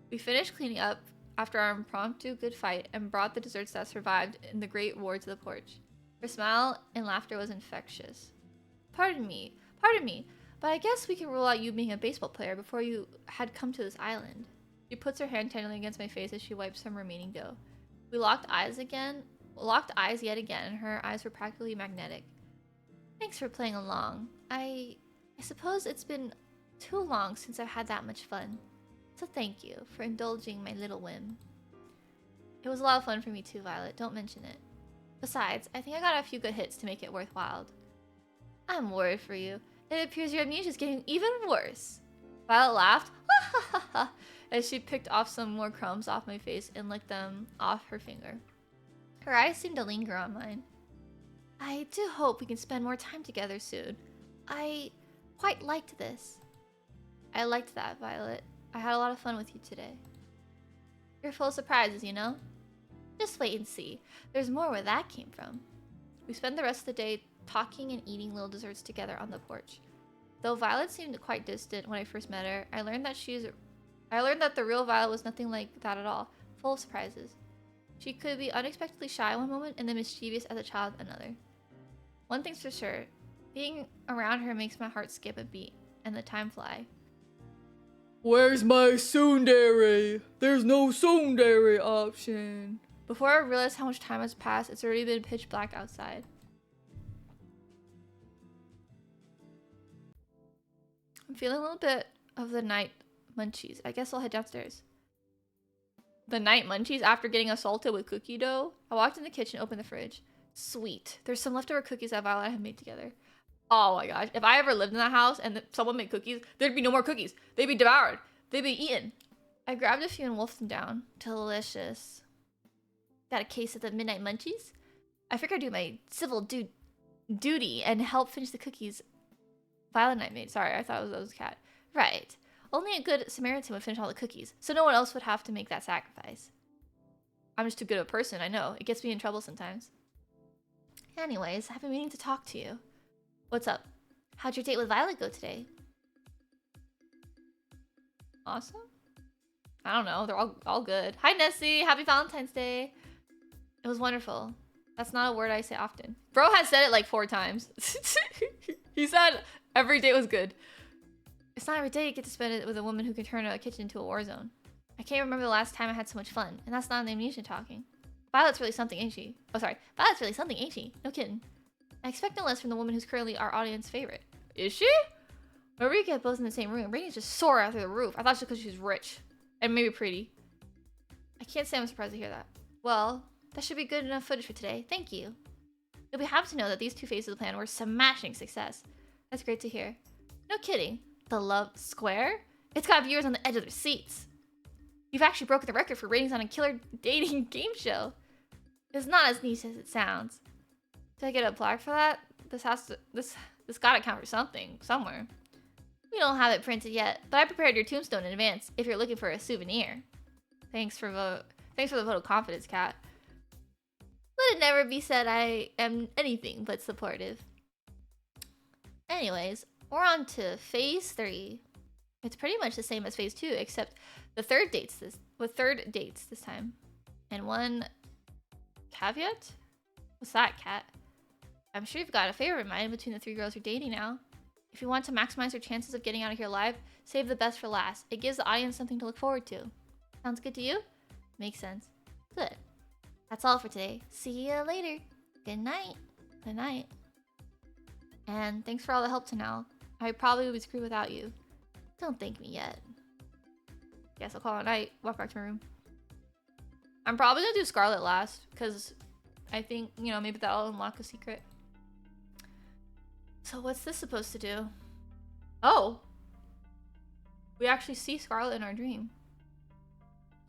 We finished cleaning up after our impromptu good fight and brought the desserts that survived in the Great War to the porch. Her smile and laughter was infectious. Pardon me, but I guess we can rule out you being a baseball player before you had come to this island. She puts her hand tenderly against my face as she wipes some remaining dough. We locked eyes again locked eyes yet again, and her eyes were practically magnetic. Thanks for playing along. I suppose it's been too long since I've had that much fun. So thank you for indulging my little whim. It was a lot of fun for me too, Violet. Don't mention it. Besides, I think I got a few good hits to make it worthwhile. I'm worried for you. It appears your amnesia is getting even worse. Violet laughed as she picked off some more crumbs off my face and licked them off her finger. Her eyes seemed to linger on mine. I do hope we can spend more time together soon. I quite liked this. I liked that, Violet. I had a lot of fun with you today. You're full of surprises, you know? Just wait and see. There's more where that came from. We spent the rest of the day talking and eating little desserts together on the porch. Though Violet seemed quite distant when I first met her, I learned that the real Violet was nothing like that at all, full of surprises. She could be unexpectedly shy one moment and then mischievous as a child another. One thing's for sure, being around her makes my heart skip a beat and the time fly. Where's my tsundere? There's no tsundere option. Before I realized how much time has passed, it's already been pitch black outside. I'm feeling a little bit of the night munchies. I guess I'll head downstairs. The night munchies after getting assaulted with cookie dough? I walked in the kitchen, opened the fridge. Sweet. There's some leftover cookies that Violet had made together. Oh my gosh. If I ever lived in that house and someone made cookies, there'd be no more cookies. They'd be devoured. They'd be eaten. I grabbed a few and wolfed them down. Delicious. Got a case of the midnight munchies? I figured I'd do my civil duty and help finish the cookies Violet and I made. Sorry, I thought that was a cat. Right. Only a good Samaritan would finish all the cookies, so no one else would have to make that sacrifice. I'm just too good of a person, I know. It gets me in trouble sometimes. Anyways, I've been meaning to talk to you. What's up? How'd your date with Violet go today? Awesome? I don't know. They're all good. Hi, Nessie. Happy Valentine's Day. It was wonderful. That's not a word I say often. Bro has said it like 4 times. He said every date was good. It's not every day you get to spend it with a woman who can turn a kitchen into a war zone. I can't remember the last time I had so much fun, and that's not an amnesia talking. Violet's really something, ain't she? Oh, sorry. Violet's really something, ain't she? No kidding. I expect no less from the woman who's currently our audience favorite. Is she? Whenever we get both in the same room, ratings just soar out through the roof. I thought it's because she's rich. And maybe pretty. I can't say I'm surprised to hear that. Well, that should be good enough footage for today. Thank you. You'll be happy to know that these 2 phases of the plan were a smashing success. That's great to hear. No kidding. The Love Square? It's got viewers on the edge of their seats. You've actually broken the record for ratings on a killer dating game show. It's not as niche as it sounds. Did I get a plaque for that? This gotta count for something, somewhere. We don't have it printed yet, but I prepared your tombstone in advance if you're looking for a souvenir. Thanks for the vote of confidence, Kat. Let it never be said I am anything but supportive. Anyways, we're on to phase 3. It's pretty much the same as phase 2, except the third dates this time. And one caveat? What's that, Kat? I'm sure you've got a favorite in mind between the 3 girls you're dating now. If you want to maximize your chances of getting out of here alive, save the best for last. It gives the audience something to look forward to. Sounds good to you? Makes sense. Good. That's all for today. See you later. Good night. Good night. And thanks for all the help to now. I probably would be screwed without you. Don't thank me yet. Guess I'll call it a night. Walk back to my room. I'm probably gonna do Scarlet last, because I think, you know, maybe that'll unlock a secret. So what's this supposed to do? Oh! We actually see Scarlet in our dream.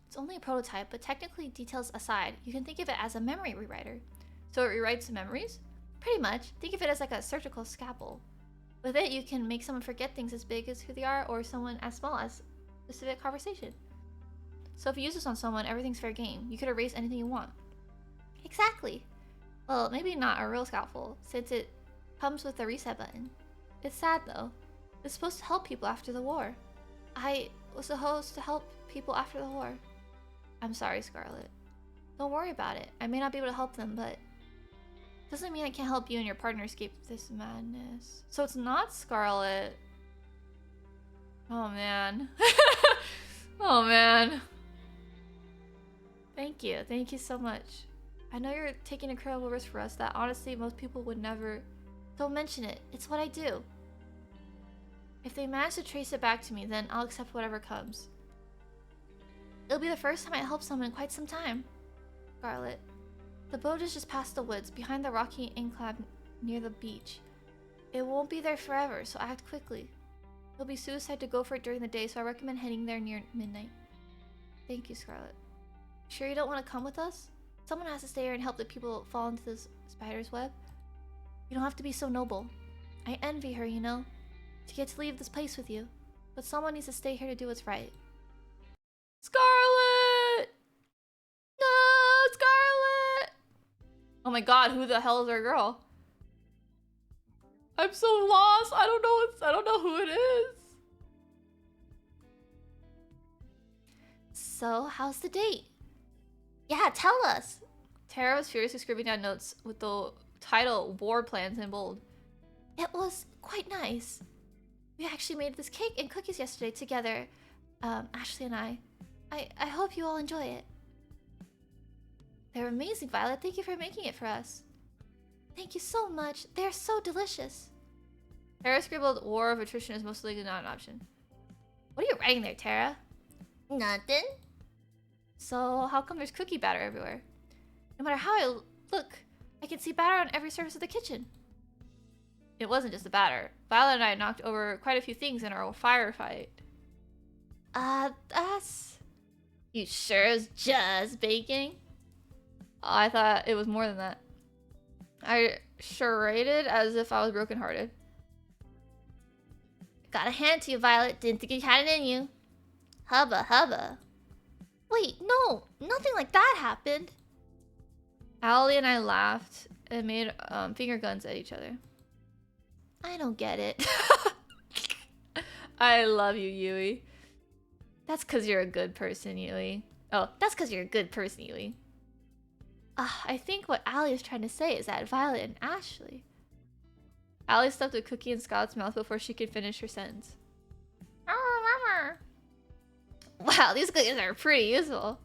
It's only a prototype, but technically, details aside, you can think of it as a memory rewriter. So it rewrites memories? Pretty much. Think of it as like a surgical scalpel. With it, you can make someone forget things as big as who they are, or someone as small as a specific conversation. So if you use this on someone, everything's fair game. You could erase anything you want. Exactly. Well, maybe not a real scalpel, since it comes with a reset button. It's sad though. It's supposed to help people after the war. I was supposed to help people after the war. I'm sorry, Scarlet. Don't worry about it. I may not be able to help them, but doesn't mean I can't help you and your partner escape this madness. So it's not Scarlet. Oh man. Oh man. Thank you so much. I know you're taking a incredible risk for us that honestly most people would never. Don't mention it. It's what I do. If they manage to trace it back to me, then I'll accept whatever comes. It'll be the first time I help someone in quite some time. Scarlet. The boat is just past the woods, behind the rocky enclave near the beach. It won't be there forever, so act quickly. It'll be suicide to go for it during the day, so I recommend heading there near midnight. Thank you, Scarlet. Sure you don't want to come with us? Someone has to stay here and help the people fall into this spider's web. You don't have to be so noble. I envy her, you know, to get to leave this place with you. But someone needs to stay here to do what's right. Scarlet! No, Scarlet! Oh my god, who the hell is our girl? I'm so lost. I don't know who it is. So, how's the date? Yeah, tell us. Tara was furiously scribbling down notes with the title War Plans in bold. It was quite nice. We actually made this cake and cookies yesterday together, Ashley and I. I hope you all enjoy it. They're amazing, Violet. Thank you for making it for us. Thank you so much. They're so delicious. Tara scribbled War of Attrition is most likely not an option. What are you writing there, Tara? Nothing. So, how come there's cookie batter everywhere? No matter how I look, I can see batter on every surface of the kitchen. It wasn't just the batter. Violet and I knocked over quite a few things in our firefight. That's... You sure it's just baking? Oh, I thought it was more than that. I charaded as if I was brokenhearted. Got a hand to you, Violet. Didn't think you had it in you. Hubba hubba. Wait, no, nothing like that happened. Allie and I laughed and made finger guns at each other. I don't get it. I love you, Yui. That's cause you're a good person, Yui. Oh, that's cause you're a good person, Yui. I think what Allie is trying to say is that Violet and Ashley. Allie stuffed a cookie in Scott's mouth before she could finish her sentence. Wow, these cookies are pretty useful.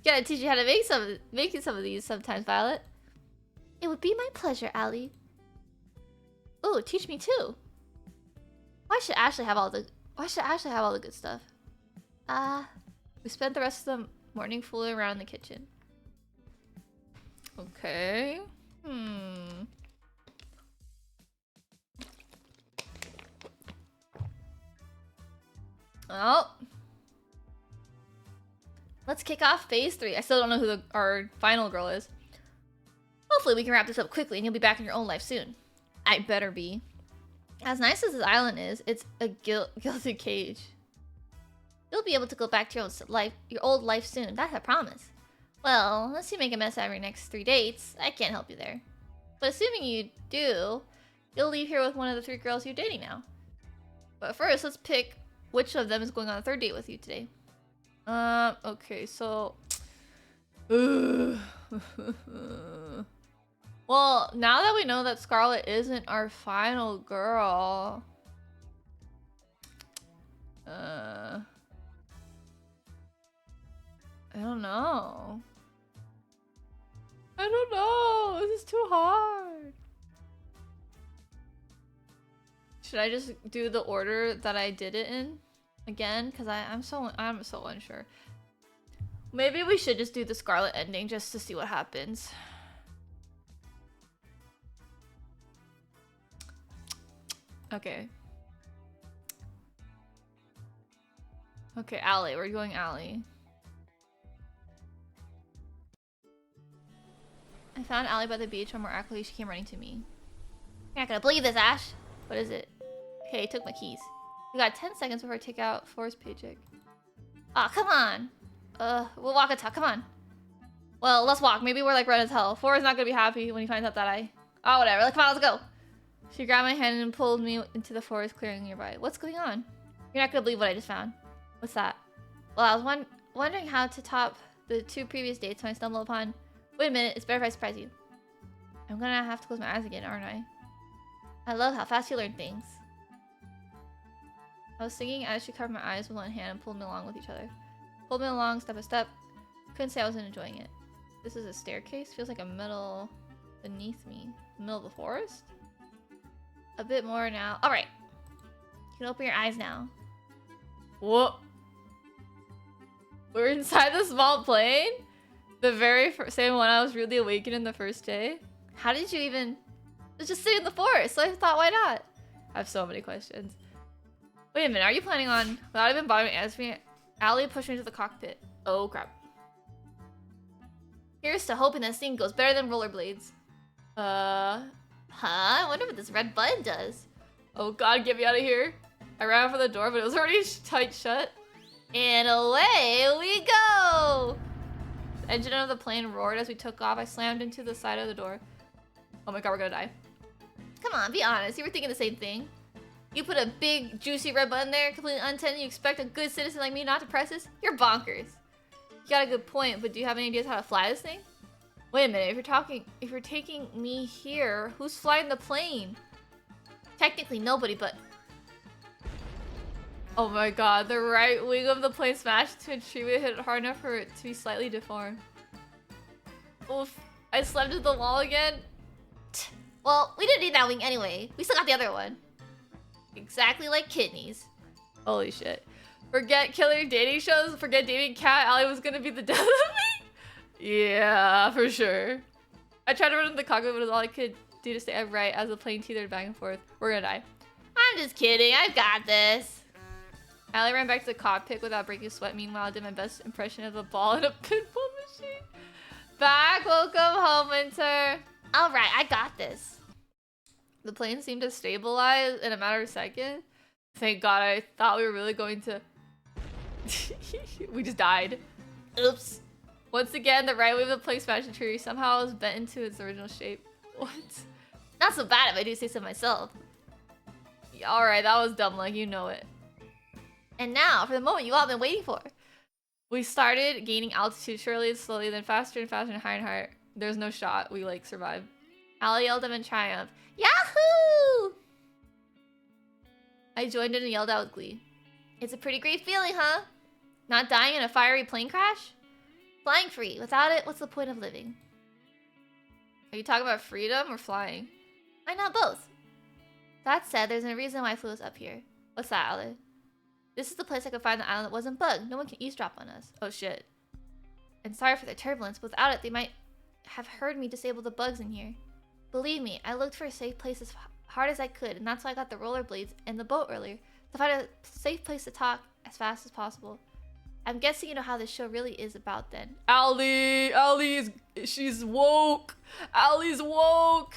Gotta teach you how to make some of these sometimes, Violet. It would be my pleasure, Allie. Ooh, teach me too. Why should Ashley have all the good stuff? We spent the rest of the morning fooling around in the kitchen. Okay. Oh. Let's kick off phase 3. I still don't know who our final girl is. Hopefully we can wrap this up quickly and you'll be back in your own life soon. I better be. As nice as this island is, it's a gilded cage. You'll be able to go back to your old life soon. That's a promise. Well, unless you make a mess out of your next 3 dates, I can't help you there. But assuming you do, you'll leave here with one of the 3 girls you're dating now. But first, let's pick which of them is going on a 3rd date with you today. Okay, so... Well, now that we know that Scarlet isn't our final girl... I don't know. I don't know. This is too hard. Should I just do the order that I did it in again? Because I'm so unsure. Maybe we should just do the Scarlet ending just to see what happens. Okay. Okay, Allie. We're going Allie. I found Allie by the beach, or more accurately, she came running to me. You're not gonna believe this, Ash. What is it? Okay, I took my keys. We got 10 seconds before I take out Forrest's paycheck. Aw, come on. We'll walk and talk. Come on. Well, let's walk. Maybe we're like run as hell. Forrest's not gonna be happy when he finds out that I... Oh, whatever. Like, come on, let's go. She grabbed my hand and pulled me into the forest clearing nearby. What's going on? You're not gonna believe what I just found. What's that? Well, I was wondering how to top the 2 previous dates when I stumbled upon... Wait a minute, it's better if I surprise you. I'm gonna have to close my eyes again, aren't I? I love how fast you learn things. I was singing as she covered my eyes with one hand and pulled me along with each other. Pulled me along step by step. Couldn't say I wasn't enjoying it. This is a staircase. Feels like a middle beneath me. Middle of the forest? A bit more now. Alright. You can open your eyes now. Whoa. We're inside the small plane? The very same one I was really awakened in the first day? How did you even... It's just sitting in the forest, so I thought, why not? I have so many questions. Wait a minute, are you planning on... Without even bothering to answer me, Allie pushed me into the cockpit. Oh, crap. Here's to hoping this thing goes better than rollerblades. Huh? I wonder what this red button does. Oh god, get me out of here. I ran for the door, but it was already tight shut. And away we go! The engine of the plane roared as we took off. I slammed into the side of the door. Oh my god, we're gonna die. Come on, be honest. You were thinking the same thing. You put a big, juicy red button there, completely untended. You expect a good citizen like me not to press this? You're bonkers. You got a good point, but do you have any ideas how to fly this thing? Wait a minute, if you're taking me here, who's flying the plane? Technically nobody, but... Oh my god, the right wing of the plane smashed into a tree. We hit it hard enough for it to be slightly deformed. Oof, I slammed into the wall again. Well, we didn't need that wing anyway. We still got the other one. Exactly like kidneys. Holy shit. Forget killer dating shows, forget dating Cat. Allie was gonna be the death of me? Yeah, for sure. I tried to run into the cockpit, but it was all I could do to stay upright as the plane teetered back and forth. We're gonna die. I'm just kidding, I've got this. Allie ran back to the cockpit without breaking a sweat. Meanwhile, I did my best impression of a ball in a pinball machine. Back, welcome home, Winter. Alright, I got this. The plane seemed to stabilize in a matter of seconds. Thank god, I thought we were really going to... We just died. Oops. Once again, the right wing of the plane smashed the tree. Somehow it was bent into its original shape. What? Not so bad if I do say so myself. Yeah, alright, that was dumb luck, you know it. And now, for the moment you all been waiting for. We started gaining altitude surely and slowly, then faster and faster and higher and higher. There's no shot. We, like, survived. Allie yelled them in triumph. Yahoo! I joined in and yelled out with glee. It's a pretty great feeling, huh? Not dying in a fiery plane crash? Flying free. Without it, what's the point of living? Are you talking about freedom or flying? Why not both? That said, there's a reason why I flew us up here. What's that, Allie? This is the place I could find the island that wasn't bugged. No one can eavesdrop on us. Oh shit. And sorry for the turbulence. Without it, they might have heard me disable the bugs in here. Believe me, I looked for a safe place as hard as I could, and that's why I got the rollerblades and the boat earlier. To find a safe place to talk as fast as possible. I'm guessing you know how this show really is about then. She's woke. Allie's woke.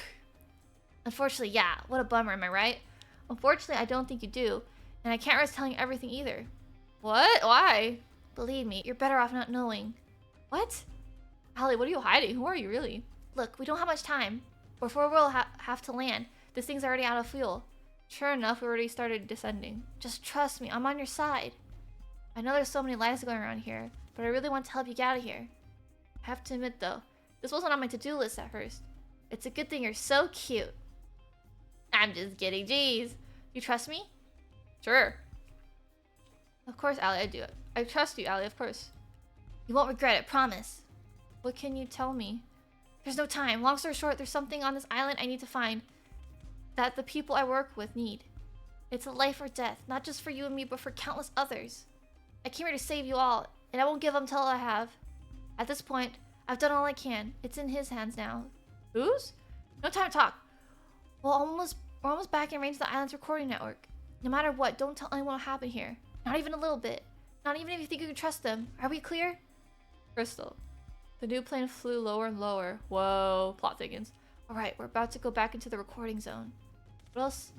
Unfortunately, yeah. What a bummer, am I right? Unfortunately, I don't think you do. And I can't risk telling you everything either. What? Why? Believe me, you're better off not knowing. What? Allie, what are you hiding? Who are you really? Look, we don't have much time. Before we'll have to land, this thing's already out of fuel. Sure enough, we already started descending. Just trust me, I'm on your side. I know there's so many lies going around here, but I really want to help you get out of here. I have to admit though, this wasn't on my to-do list at first. It's a good thing you're so cute. I'm just kidding, jeez. You trust me? Sure. Of course, Allie, I do. I trust you, Allie, of course. You won't regret it, promise. What can you tell me? There's no time. Long story short, there's something on this island I need to find that the people I work with need. It's a life or death, not just for you and me, but for countless others. I came here to save you all, and I won't give up until I have. At this point, I've done all I can. It's in his hands now. Whose? No time to talk. We're almost back in range of the island's recording network. No matter what, don't tell anyone what happened here. Not even a little bit. Not even if you think you can trust them. Are we clear? Crystal. The new plane flew lower and lower. Whoa, plot thickens. Alright, we're about to go back into the recording zone. What else?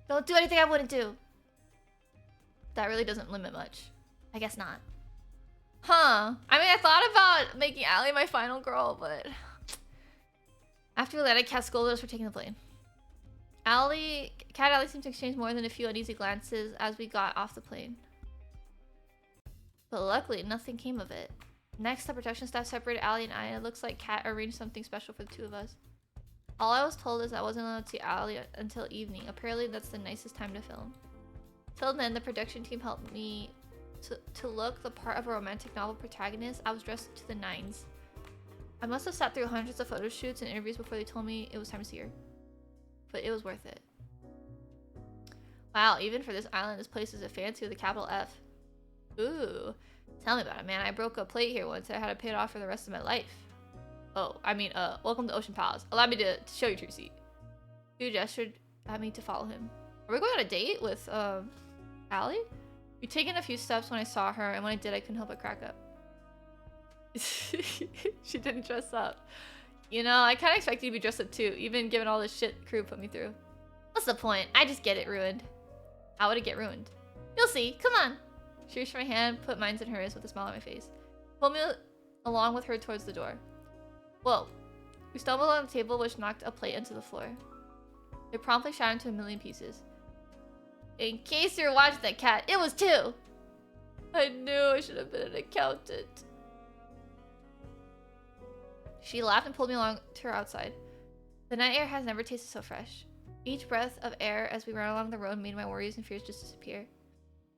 Don't do anything I wouldn't do. That really doesn't limit much. I guess not. Huh. I mean, I thought about making Allie my final girl, but... After we landed, Cat scolded us for taking the plane. Cat Allie seemed to exchange more than a few uneasy glances as we got off the plane. But luckily, nothing came of it. Next, the production staff separated Allie and I, and it looks like Cat arranged something special for the two of us. All I was told is I wasn't allowed to see Allie until evening. Apparently, that's the nicest time to film. Till then, the production team helped me to look the part of a romantic novel protagonist. I was dressed to the nines. I must have sat through hundreds of photo shoots and interviews before they told me it was time to see her. But it was worth it. Wow, even for this island, this place is a fancy with a capital F. Ooh. Tell me about it, man. I broke a plate here once. I had to pay it off for the rest of my life. Oh, I mean, welcome to Ocean Palace. Allow me to show you your receipt. Dude gestured at me to follow him. Are we going on a date with, Allie? We'd taken a few steps when I saw her, and when I did, I couldn't help but crack up. She didn't dress up. You know, I kind of expected you to be dressed up too, even given all this shit crew put me through. What's the point? I just get it ruined. How would it get ruined? You'll see. Come on. She reached for my hand, put mine in hers with a smile on my face. Pulled me along with her towards the door. Whoa. We stumbled on the table, which knocked a plate into the floor. It promptly shattered into a million pieces. In case you're watching that cat, it was 2. I knew I should have been an accountant. She laughed and pulled me along to her outside. The night air has never tasted so fresh. Each breath of air as we ran along the road made my worries and fears just disappear.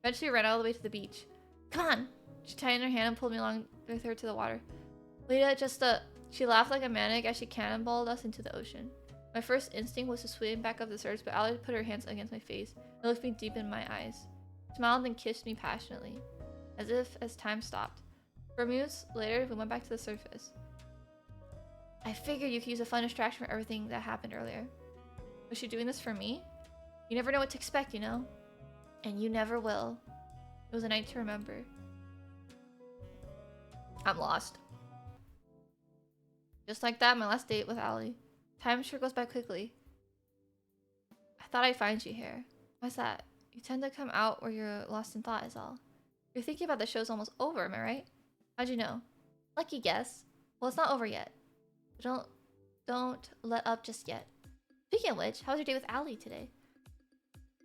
Eventually, we ran all the way to the beach. Come on! She tightened her hand and pulled me along with her to the water. Wait, She laughed like a maniac as she cannonballed us into the ocean. My first instinct was to swim back up the surge, but Allie put her hands against my face and looked me deep in my eyes. Smiled and kissed me passionately, as time stopped. For a minute later, we went back to the surface. I figured you could use a fun distraction for everything that happened earlier. Was she doing this for me? You never know what to expect, you know? And you never will. It was a night to remember. I'm lost. Just like that, my last date with Allie. Time sure goes by quickly. I thought I'd find you here. Why's that? You tend to come out where you're lost in thought is all. You're thinking about the show's almost over, am I right? How'd you know? Lucky guess. Well, it's not over yet. Don't let up just yet. Speaking of which, how was your day with Allie today?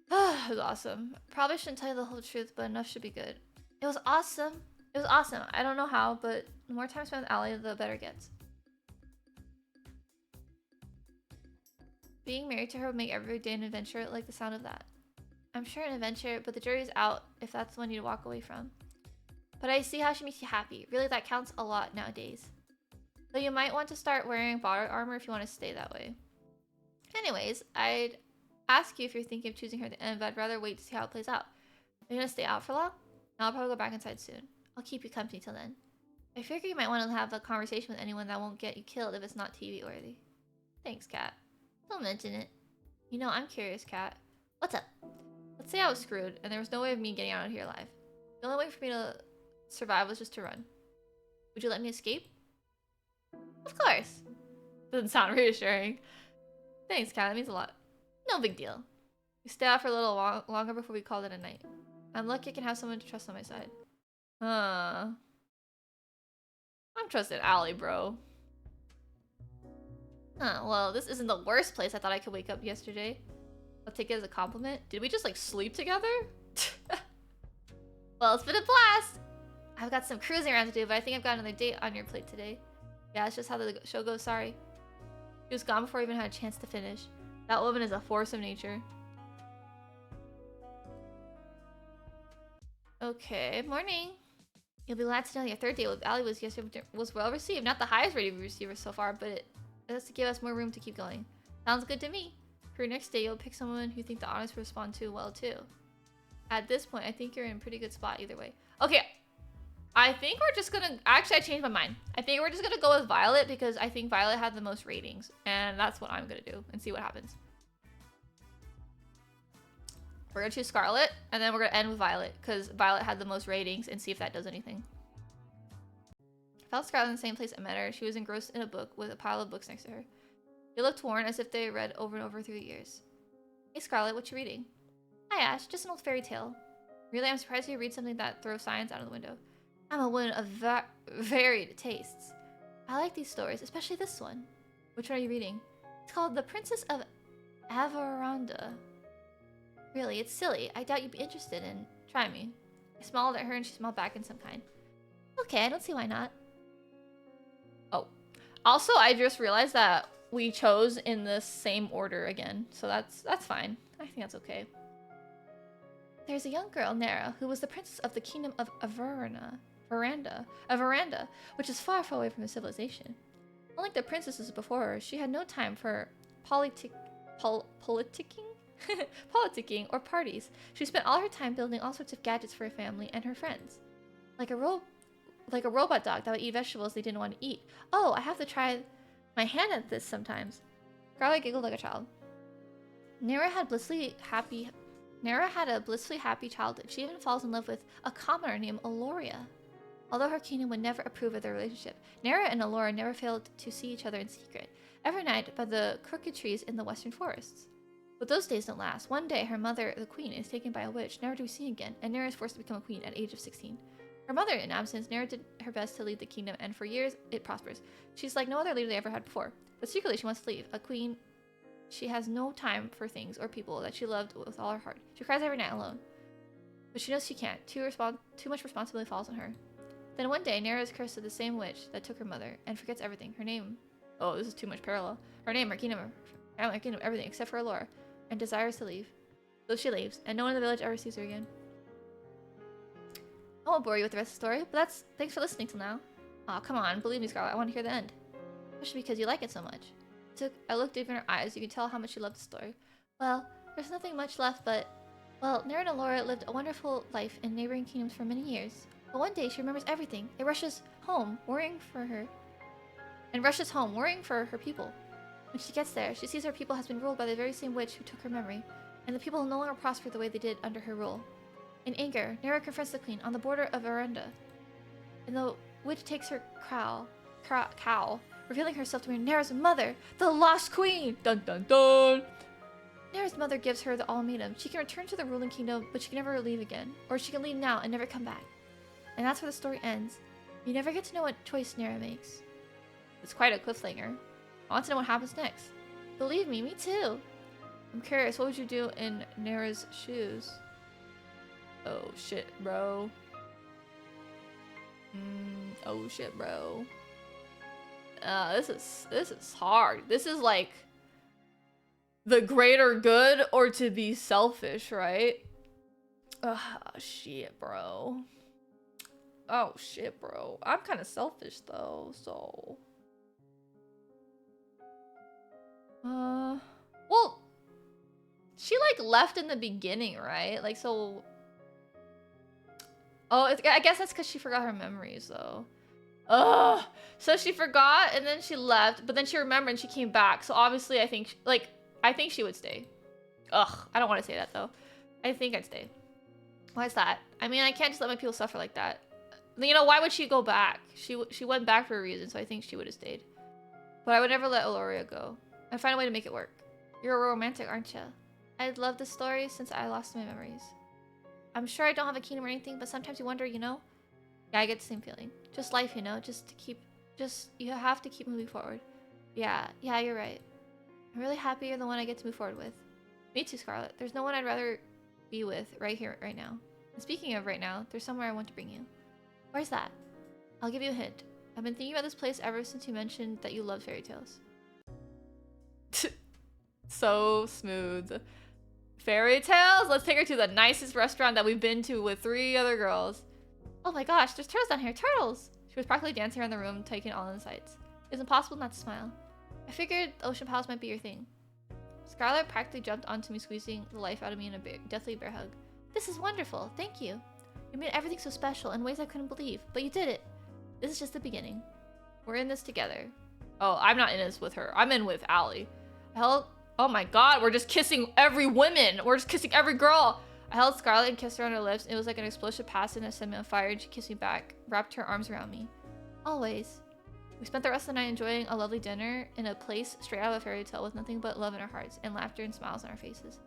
It was awesome. Probably shouldn't tell you the whole truth, but enough should be good. It was awesome. It was awesome. I don't know how, but the more time spent with Allie, the better it gets. Being married to her would make every day an adventure, like the sound of that. I'm sure an adventure, but the jury's out if that's the one you'd walk away from. But I see how she makes you happy. Really, that counts a lot nowadays. Though you might want to start wearing body armor if you want to stay that way. Anyways, I'd ask you if you're thinking of choosing her at the end, but I'd rather wait to see how it plays out. Are you gonna stay out for long? I'll probably go back inside soon. I'll keep you company till then. I figure you might want to have a conversation with anyone that won't get you killed if it's not TV worthy. Thanks, Kat. Don't mention it. You know, I'm curious, Kat. What's up? Let's say I was screwed and there was no way of me getting out of here alive. The only way for me to survive was just to run. Would you let me escape? Of course. Doesn't sound reassuring. Thanks, Kat. That means a lot. No big deal. We stay out for a little longer before we call it a night. I'm lucky I can have someone to trust on my side. I'm trusting Allie, bro. Well, this isn't the worst place I thought I could wake up yesterday. I'll take it as a compliment. Did we just, like, sleep together? Well, it's been a blast! I've got some cruising around to do, but I think I've got another date on your plate today. Yeah, it's just how the show goes, sorry. She was gone before I even had a chance to finish. That woman is a force of nature. Okay, morning. You'll be glad to know your third date with Allie was well received. Not the highest rated receiver so far, but it has to give us more room to keep going. Sounds good to me. For your next date, you'll pick someone who you think the audience will respond to well too. At this point, I think you're in a pretty good spot either way. Okay, I think we're just gonna... Actually, I changed my mind. I think we're just gonna go with Violet because I think Violet had the most ratings. And that's what I'm gonna do and see what happens. We're gonna choose Scarlet and then we're gonna end with Violet because Violet had the most ratings and see if that does anything. I found Scarlet in the same place I met her. She was engrossed in a book with a pile of books next to her. They looked worn as if they read over and over through the years. Hey Scarlet, what you reading? Hi Ash, just an old fairy tale. Really, I'm surprised you read something that throws science out of the window. I'm a woman of varied tastes. I like these stories, especially this one. Which one are you reading? It's called The Princess of Avaranda. Really, it's silly. I doubt you'd be interested in... Try me. I smiled at her and she smiled back in some kind. Okay, I don't see why not. Oh. Also, I just realized that we chose in the same order again. So that's fine. I think that's okay. There's a young girl, Nara, who was the princess of the kingdom of Veranda, which is far, far away from the civilization. Unlike the princesses before her, she had no time for politicking politicking or parties. She spent all her time building all sorts of gadgets for her family and her friends. Like a robot dog that would eat vegetables they didn't want to eat. Oh, I have to try my hand at this sometimes. Scarlet giggled like a child. Nera had a blissfully happy childhood. She even falls in love with a commoner named Aloria. Although her kingdom would never approve of their relationship, Nera and Aloria never failed to see each other in secret, every night by the crooked trees in the western forests. But those days don't last. One day, her mother, the queen, is taken by a witch, never to be seen again, and Nera is forced to become a queen at the age of 16. Her mother, in absence, Nera did her best to lead the kingdom, and for years, it prospers. She's like no other leader they ever had before. But secretly, she wants to leave. A queen, she has no time for things or people that she loved with all her heart. She cries every night alone. But she knows she can't. Too much responsibility falls on her. Then one day, Nera is cursed to the same witch that took her mother, and forgets everything. Her name... Oh, this is too much parallel. Her name, her kingdom, everything except for Allura, and desires to leave. So she leaves, and no one in the village ever sees her again. I won't bore you with the rest of the story, but thanks for listening till now. Aw, come on, believe me, Scarlet, I want to hear the end. Especially because you like it so much. I looked deep in her eyes, you can tell how much she loved the story. Well, there's nothing much left, but... Well, Nera and Allura lived a wonderful life in neighboring kingdoms for many years. But one day, she remembers everything. It rushes home, worrying for her people. When she gets there, she sees her people has been ruled by the very same witch who took her memory, and the people no longer prosper the way they did under her rule. In anger, Nera confronts the queen on the border of Arenda, and the witch takes her cowl, revealing herself to be Nera's mother, the Lost Queen! Dun dun dun! Nera's mother gives her the ultimatum. She can return to the ruling kingdom, but she can never leave again. Or she can leave now and never come back. And that's where the story ends. You never get to know what choice Nera makes. It's quite a cliffhanger. I want to know what happens next. Believe me, me too. I'm curious, what would you do in Nera's shoes? Oh shit, bro. Oh shit, bro. This is hard. This is like the greater good or to be selfish, right? Shit, bro. Oh shit, bro. I'm kind of selfish though, so. Well, she like left in the beginning, right? Like so. Oh, I guess that's because she forgot her memories though. Ugh. So she forgot and then she left, but then she remembered and she came back. So obviously, I think she would stay. Ugh. I don't want to say that though. I think I'd stay. Why is that? I mean, I can't just let my people suffer like that. You know, why would she go back? She went back for a reason, so I think she would have stayed. But I would never let Aloria go. I'd find a way to make it work. You're a romantic, aren't you? I'd love this story since I lost my memories. I'm sure I don't have a kingdom or anything, but sometimes you wonder, you know? Yeah, I get the same feeling. Just life, you know? You have to keep moving forward. Yeah, you're right. I'm really happy you're the one I get to move forward with. Me too, Scarlet. There's no one I'd rather be with right here, right now. And speaking of right now, there's somewhere I want to bring you. Where's that? I'll give you a hint. I've been thinking about this place ever since you mentioned that you love fairy tales. So smooth. Fairy tales? Let's take her to the nicest restaurant that we've been to with 3 other girls. Oh my gosh, there's turtles down here. Turtles! She was practically dancing around the room, taking all in the sights. It's impossible not to smile. I figured Ocean Palace might be your thing. Scarlet practically jumped onto me, squeezing the life out of me in a deathly bear hug. This is wonderful. Thank you. You made everything so special in ways I couldn't believe, but you did it. This is just the beginning. We're in this together. Oh, I'm not in this with her. I'm in with Allie. Oh my god, we're just kissing every woman. We're just kissing every girl. I held Scarlet and kissed her on her lips. It was like an explosive passion that set me on fire, and she kissed me back, wrapped her arms around me. Always. We spent the rest of the night enjoying a lovely dinner in a place straight out of a fairy tale with nothing but love in our hearts and laughter and smiles on our faces.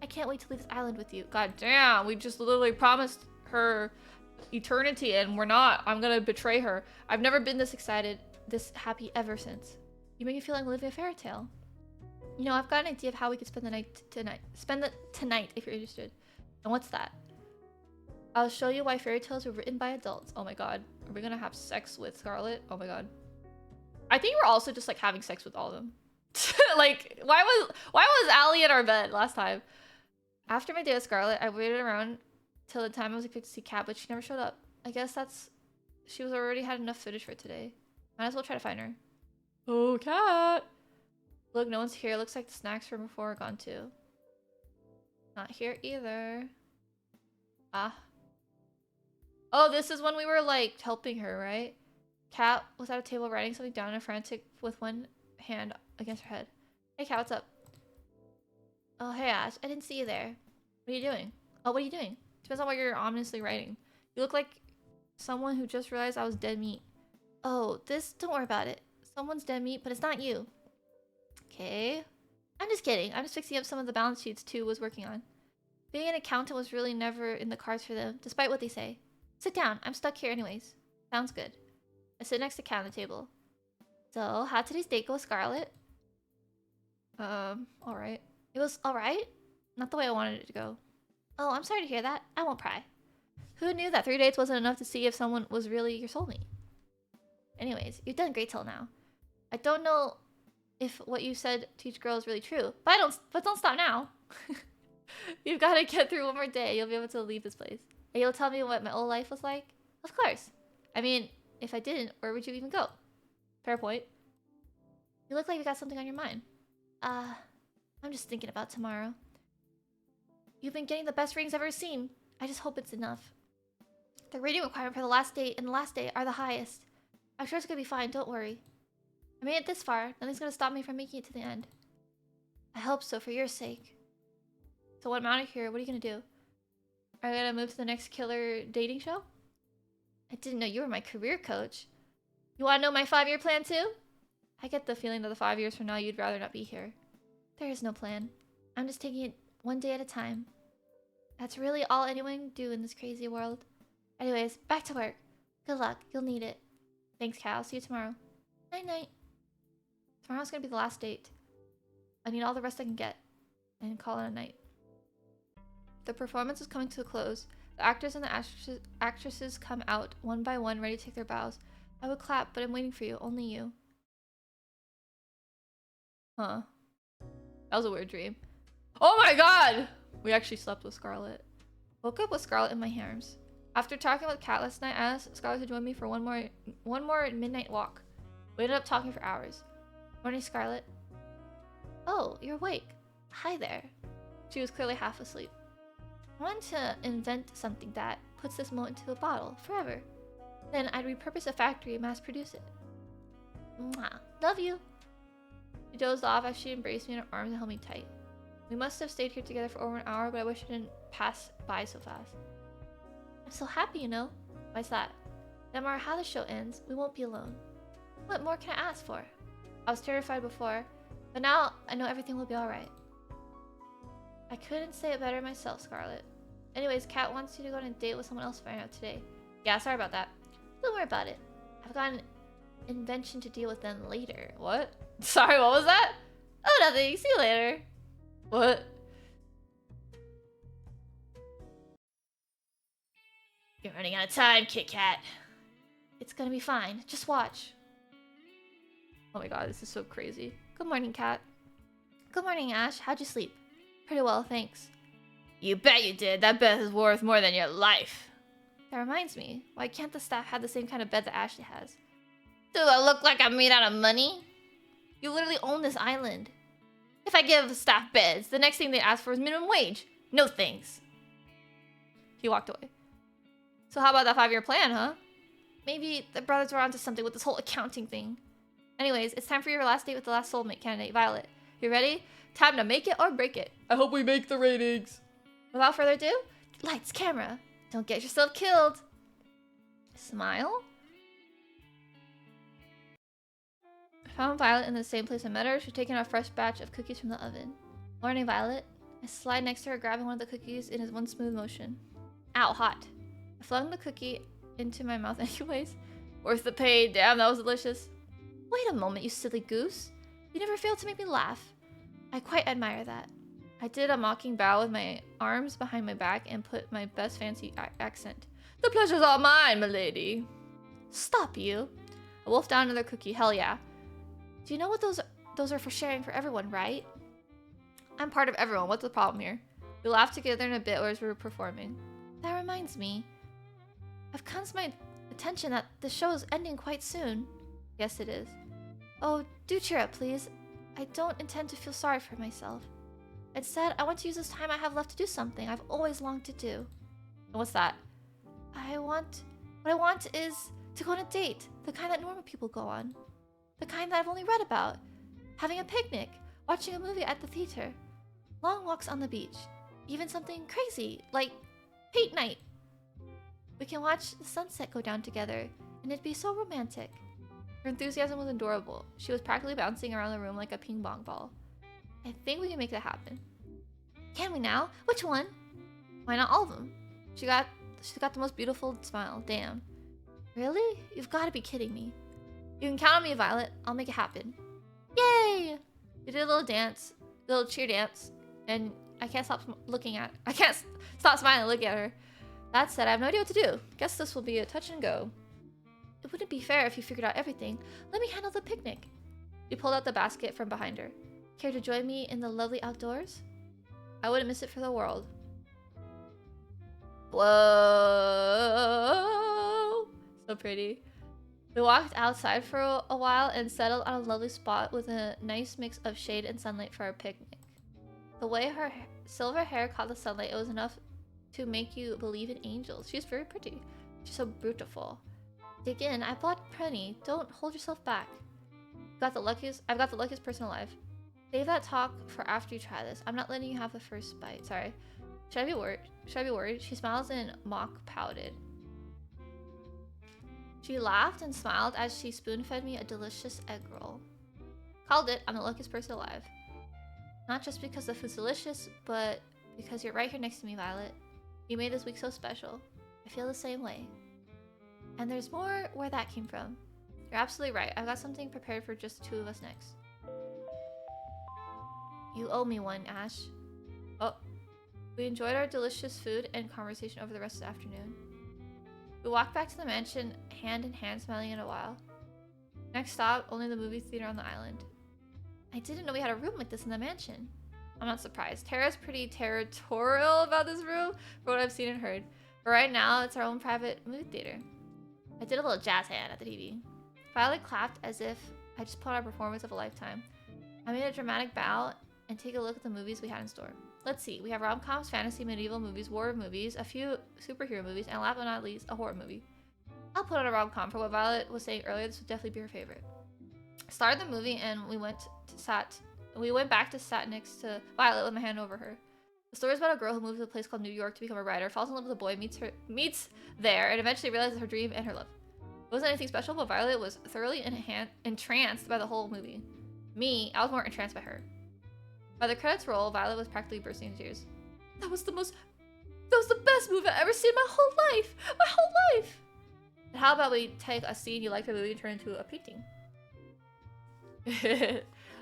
I can't wait to leave this island with you. God damn, we just literally promised her eternity and we're not. I'm gonna betray her. I've never been this excited, this happy ever since. You make me feel like living a fairy tale. You know, I've got an idea of how we could spend the night tonight if you're interested. And what's that? I'll show you why fairy tales were written by adults. Oh my god. Are we gonna have sex with Scarlet? Oh my god. I think we're also just like having sex with all of them. Like, why was Allie in our bed last time? After my day with Scarlet, I waited around till the time I was expected to see Kat, but she never showed up. I guess she was already had enough footage for today. Might as well try to find her. Oh, cat. Look, no one's here. Looks like the snacks from before are gone too. Not here either. Ah. Oh, this is when we were like helping her, right? Cat was at a table writing something down and frantic with one hand against her head. Hey, Cat, what's up? Oh, hey, Ash. I didn't see you there. What are you doing? Oh, what are you doing? Depends on what you're ominously writing. You look like someone who just realized I was dead meat. Oh, don't worry about it. Someone's dead meat, but it's not you. Okay. I'm just kidding. I'm just fixing up some of the balance sheets Tu was working on. Being an accountant was really never in the cards for them, despite what they say. Sit down. I'm stuck here anyways. Sounds good. I sit next to Cat on the table. So, how'd today's date go, Scarlet? Alright. It was alright? Not the way I wanted it to go. Oh, I'm sorry to hear that. I won't pry. Who knew that 3 dates wasn't enough to see if someone was really your soulmate? Anyways, you've done great till now. I don't know if what you said to each girl is really true, but don't stop now. You've got to get through one more day. You'll be able to leave this place. And you'll tell me what my old life was like? Of course. I mean, if I didn't, where would you even go? Fair point. You look like you got something on your mind. I'm just thinking about tomorrow. You've been getting the best ratings I've ever seen. I just hope it's enough. The rating requirement for the last date and the last day are the highest. I'm sure it's gonna be fine, don't worry. I made it this far, nothing's gonna stop me from making it to the end. I hope so, for your sake. So when I'm out of here, what are you gonna do? Are you gonna move to the next killer dating show? I didn't know you were my career coach. You wanna know my 5-year plan too? I get the feeling that the 5 years from now you'd rather not be here. There is no plan. I'm just taking it one day at a time. That's really all anyone can do in this crazy world. Anyways, back to work. Good luck, you'll need it. Thanks, Kat. I'll see you tomorrow. Night-night. Tomorrow's gonna be the last date. I need all the rest I can get. And call it a night. The performance is coming to a close. The actors and the actresses come out one by one, ready to take their bows. I would clap, but I'm waiting for you. Only you. Huh. That was a weird dream. Oh my god! We actually slept with Scarlet. Woke up with Scarlet in my arms. After talking with Kat last night, I asked Scarlet to join me for one more midnight walk. We ended up talking for hours. Morning, Scarlet. Oh, you're awake. Hi there. She was clearly half asleep. I wanted to invent something that puts this moment into a bottle forever. Then I'd repurpose a factory and mass produce it. Mwah. Love you. She dozed off as she embraced me in her arms and held me tight. We must have stayed here together for over an hour, but I wish it didn't pass by so fast. I'm so happy, you know. Why's that? No matter how the show ends, we won't be alone. What more can I ask for? I was terrified before, but now I know everything will be alright. I couldn't say it better myself, Scarlet. Anyways, Kat wants you to go on a date with someone else right now today. Yeah, sorry about that. Don't worry about it. I've got an invention to deal with them later. What? Sorry, what was that? Oh, nothing. See you later. What? You're running out of time, Kit Kat. It's gonna be fine. Just watch. Oh my god, this is so crazy. Good morning, Kat. Good morning, Ash. How'd you sleep? Pretty well, thanks. You bet you did. That bed is worth more than your life. That reminds me. Why can't the staff have the same kind of bed that Ashley has? Do I look like I'm made out of money? You literally own this island. If I give staff beds, the next thing they ask for is minimum wage. No thanks. He walked away. So how about that 5-year plan, huh? Maybe the brothers were onto something with this whole accounting thing. Anyways, it's time for your last date with the last soulmate candidate, Violet. You ready? Time to make it or break it. I hope we make the ratings. Without further ado, lights, camera. Don't get yourself killed. Smile. I found Violet in the same place I met her. She's taking a fresh batch of cookies from the oven. Morning, Violet. I slide next to her, grabbing one of the cookies in one smooth motion. Ow, hot. I flung the cookie into my mouth anyways. Worth the pain. Damn, that was delicious. Wait a moment, you silly goose. You never fail to make me laugh. I quite admire that. I did a mocking bow with my arms behind my back and put my best fancy accent. The pleasure's all mine, milady. Stop you. I wolfed down another cookie. Hell yeah. Do you know what those are for sharing for everyone, right? I'm part of everyone. What's the problem here? We laughed together in a bit as we were performing. That reminds me. I've come to my attention that the show is ending quite soon. Yes, it is. Oh, do cheer up, please. I don't intend to feel sorry for myself. Instead, I want to use this time I have left to do something I've always longed to do. And what's that? What I want is to go on a date, the kind that normal people go on. The kind that I've only read about. Having a picnic, watching a movie at the theater, long walks on the beach, even something crazy like paint night. We can watch the sunset go down together, and it'd be so romantic. Her enthusiasm was adorable. She was practically bouncing around the room like a ping pong ball. I think we can make that happen. Can we now? Which one? Why not all of them? She's got the most beautiful smile. Damn. Really? You've got to be kidding me. You can count on me, Violet. I'll make it happen. Yay! We did a little dance, a little cheer dance, and I can't stop smiling and looking at her. That said, I have no idea what to do. Guess this will be a touch and go. It wouldn't be fair if you figured out everything. Let me handle the picnic. She pulled out the basket from behind her. Care to join me in the lovely outdoors? I wouldn't miss it for the world. Whoa! So pretty. We walked outside for a while and settled on a lovely spot with a nice mix of shade and sunlight for our picnic. The way her silver hair caught the sunlight, it was enough to make you believe in angels. She's very pretty. She's so beautiful. Dig in. I bought plenty. Don't hold yourself back. I've got the luckiest person alive. Save that talk for after you try this. I'm not letting you have the first bite. Sorry. Should I be worried? She smiles and mock pouted. She laughed and smiled as she spoon-fed me a delicious egg roll. Called it. I'm the luckiest person alive. Not just because the food's delicious, but because you're right here next to me, Violet. You made this week so special. I feel the same way. And there's more where that came from. You're absolutely right. I've got something prepared for just the two of us next. You owe me one, Ash. Oh. We enjoyed our delicious food and conversation over the rest of the afternoon. We walked back to the mansion, hand in hand, smiling in a while. Next stop, only the movie theater on the island. I didn't know we had a room like this in the mansion. I'm not surprised. Tara's pretty territorial about this room, for what I've seen and heard. But right now, it's our own private movie theater. I did a little jazz hand at the TV. Violet clapped as if I just put on a performance of a lifetime. I made a dramatic bow and take a look at the movies we had in store. Let's see, we have rom-coms, fantasy, medieval movies, war movies, a few superhero movies, and last but not least, a horror movie. I'll put on a rom-com. For what Violet was saying earlier, this would definitely be her favorite. Started the movie and we went back to sat next to Violet with my hand over her. The story is about a girl who moves to a place called New York to become a writer, falls in love with a boy, meets there, and eventually realizes her dream and her love. It wasn't anything special, but Violet was thoroughly entranced by the whole movie. Me, I was more entranced by her. By the credits roll, Violet was practically bursting into tears. That was the best movie I've ever seen in my whole life! My whole life! And how about we take a scene you liked in the movie and turn it into a painting?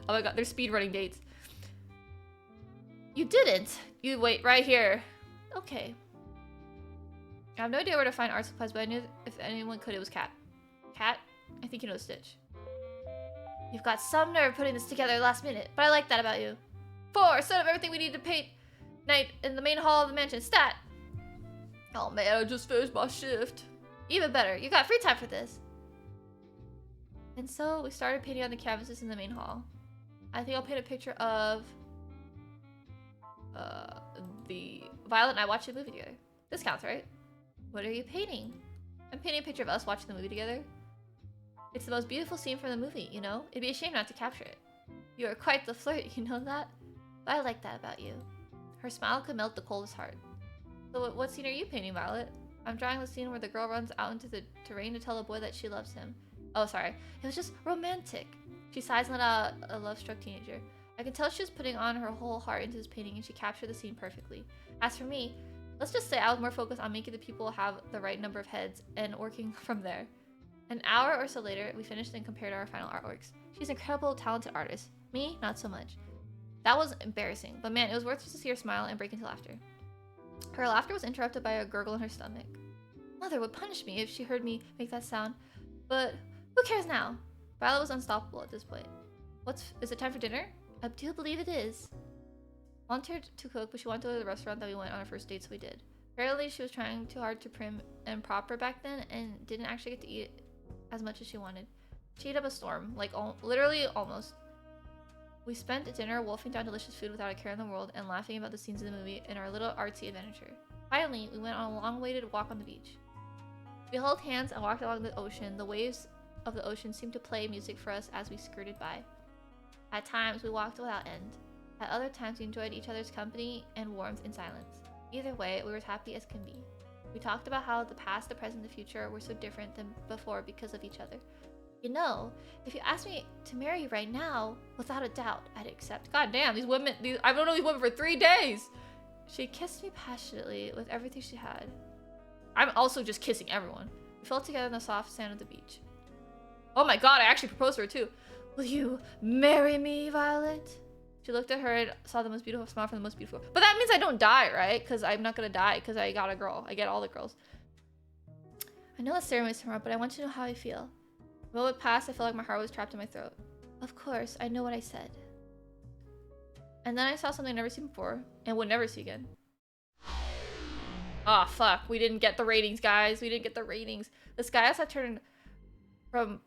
Oh my god, there's speedrunning dates. You didn't! You wait right here. Okay. I have no idea where to find art supplies, but I knew if anyone could, it was Kat. Kat? I think you know Stitch. You've got some nerve putting this together last minute, but I like that about you. 4. Set up everything we need to paint night in the main hall of the mansion. Stat! Oh man, I just finished my shift. Even better, you got free time for this. And so we started painting on the canvases in the main hall. I think I'll paint a picture of the Violet and I watching the movie together. This counts, right? What are you painting? I'm painting a picture of us watching the movie together. It's the most beautiful scene from the movie, you know? It'd be a shame not to capture it. You are quite the flirt, you know that? But I like that about you. Her smile could melt the coldest heart. So what scene are you painting, Violet? I'm drawing the scene where the girl runs out into the terrain to tell the boy that she loves him. Oh, sorry. It was just romantic. She sighs and let out a love-struck teenager. I can tell she was putting on her whole heart into this painting and she captured the scene perfectly. As for me, let's just say I was more focused on making the people have the right number of heads and working from there. An hour or so later, we finished and compared our final artworks. She's an incredible, talented artist. Me, not so much. That was embarrassing, but man, it was worth it to see her smile and break into laughter. Her laughter was interrupted by a gurgle in her stomach. Mother would punish me if she heard me make that sound, but who cares now? Violet was unstoppable at this point. Is it time for dinner? I do believe it is. Volunteered to cook, but she wanted to go to the restaurant that we went on our first date, so we did. Apparently, she was trying too hard to prim and proper back then and didn't actually get to eat as much as she wanted. She ate up a storm, like literally almost. We spent dinner wolfing down delicious food without a care in the world and laughing about the scenes of the movie in our little artsy adventure. Finally, we went on a long-awaited walk on the beach. We held hands and walked along the ocean. The waves of the ocean seemed to play music for us as we skirted by. At times, we walked without end. At other times, we enjoyed each other's company and warmth in silence. Either way, we were as happy as can be. We talked about how the past, the present, the future were so different than before because of each other. You know, if you asked me to marry you right now, without a doubt, I'd accept. God damn, these women, I've known these women for 3 days. She kissed me passionately with everything she had. I'm also just kissing everyone. We fell together in the soft sand of the beach. Oh my god, I actually proposed to her too. Will you marry me, Violet? She looked at her and saw the most beautiful smile from the most beautiful. But that means I don't die, right? Because I'm not gonna die because I got a girl. I get all the girls. I know the ceremony's tomorrow, but I want to know how I feel. The moment passed, I felt like my heart was trapped in my throat. Of course, I know what I said. And then I saw something I'd never seen before, and would never see again. Oh, fuck. We didn't get the ratings, guys. We didn't get the ratings. The sky outside turned from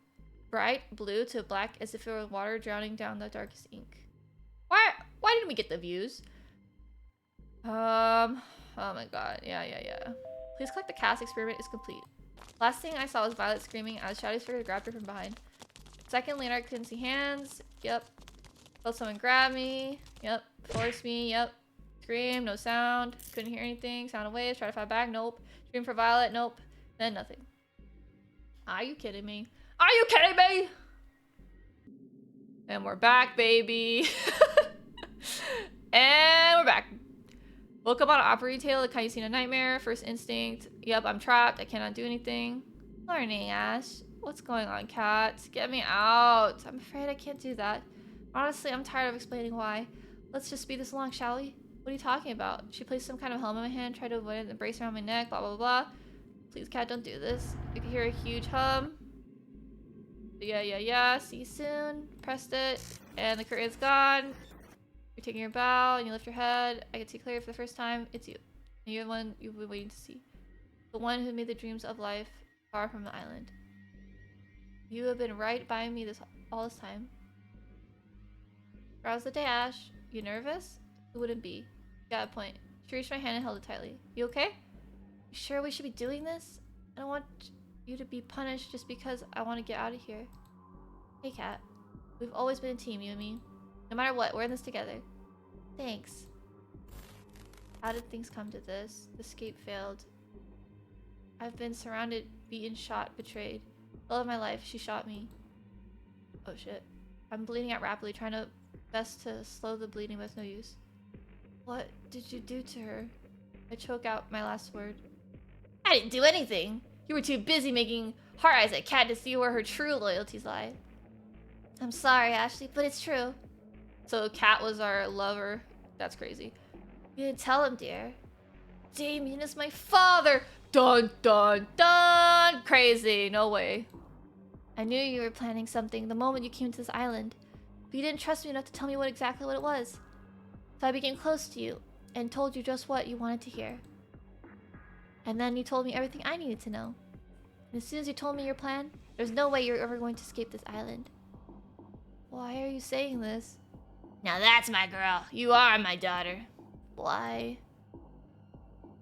bright blue to black as if it were water drowning down the darkest ink. Why didn't we get the views? Oh my god. Yeah. Please click the cast. Experiment is complete. Last thing I saw was Violet screaming as Shadow's figure grabbed her from behind. Second, Leonard couldn't see hands. Yep. Felt someone grab me. Yep. Force me. Yep. Scream. No sound. Couldn't hear anything. Sound of waves. Try to fight back. Nope. Scream for Violet. Nope. Then nothing. Are you kidding me? Are you kidding me? And we're back, baby. And we're back. Woke up on an opera tale, the kind you see in a nightmare. First instinct. Yep, I'm trapped. I cannot do anything. Morning, Ash. What's going on, Cat? Get me out. I'm afraid I can't do that. Honestly, I'm tired of explaining why. Let's just speed this along, shall we? What are you talking about? She placed some kind of helm in my hand, tried to avoid it, embrace around my neck, blah, blah, blah. Please, Cat, don't do this. You can hear a huge hum. Yeah. See you soon. Pressed it. And the curtain's gone. You're taking your bow, and you lift your head. I can see clearly for the first time. It's you. And you're the one you've been waiting to see. The one who made the dreams of life far from the island. You have been right by me all this time. How's the day, Ash? You nervous? Who wouldn't be? Got a point. She reached my hand and held it tightly. You okay? You sure we should be doing this? I don't want you to be punished just because I want to get out of here. Hey, Cat. We've always been a team, you and me. No matter what, we're in this together. Thanks. How did things come to this? The escape failed. I've been surrounded, beaten, shot, betrayed. The love of my life, she shot me. Oh shit. I'm bleeding out rapidly, trying to best to slow the bleeding, but it's no use. What did you do to her? I choke out my last word. I didn't do anything! You were too busy making heart eyes at Cat to see where her true loyalties lie. I'm sorry, Ashley, but it's true. So Cat was our lover. That's crazy. You didn't tell him, dear. Damien is my father! Dun dun dun! Crazy, no way. I knew you were planning something the moment you came to this island. But you didn't trust me enough to tell me exactly what it was. So I became close to you and told you just what you wanted to hear. And then you told me everything I needed to know. And as soon as you told me your plan, there's no way you're ever going to escape this island. Why are you saying this? Now that's my girl. You are my daughter. Why?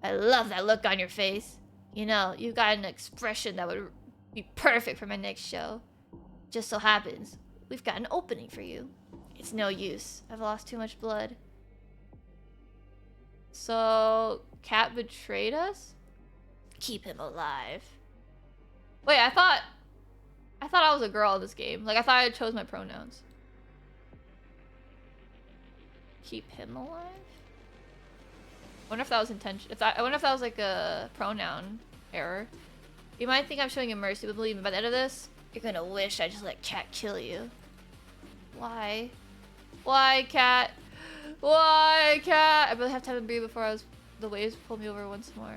I love that look on your face. You know, you got an expression that would be perfect for my next show. Just so happens, we've got an opening for you. It's no use. I've lost too much blood. So, Cat betrayed us? Keep him alive. Wait, I thought I was a girl in this game. Like, I thought I chose my pronouns. Keep him alive? I wonder if that was intention. I wonder if that was like a pronoun error. You might think I'm showing you mercy, but believe me, by the end of this, you're gonna wish I just let Cat kill you. Why? Why, Cat? Why, Cat? I really have to have him breathe before the waves pull me over once more.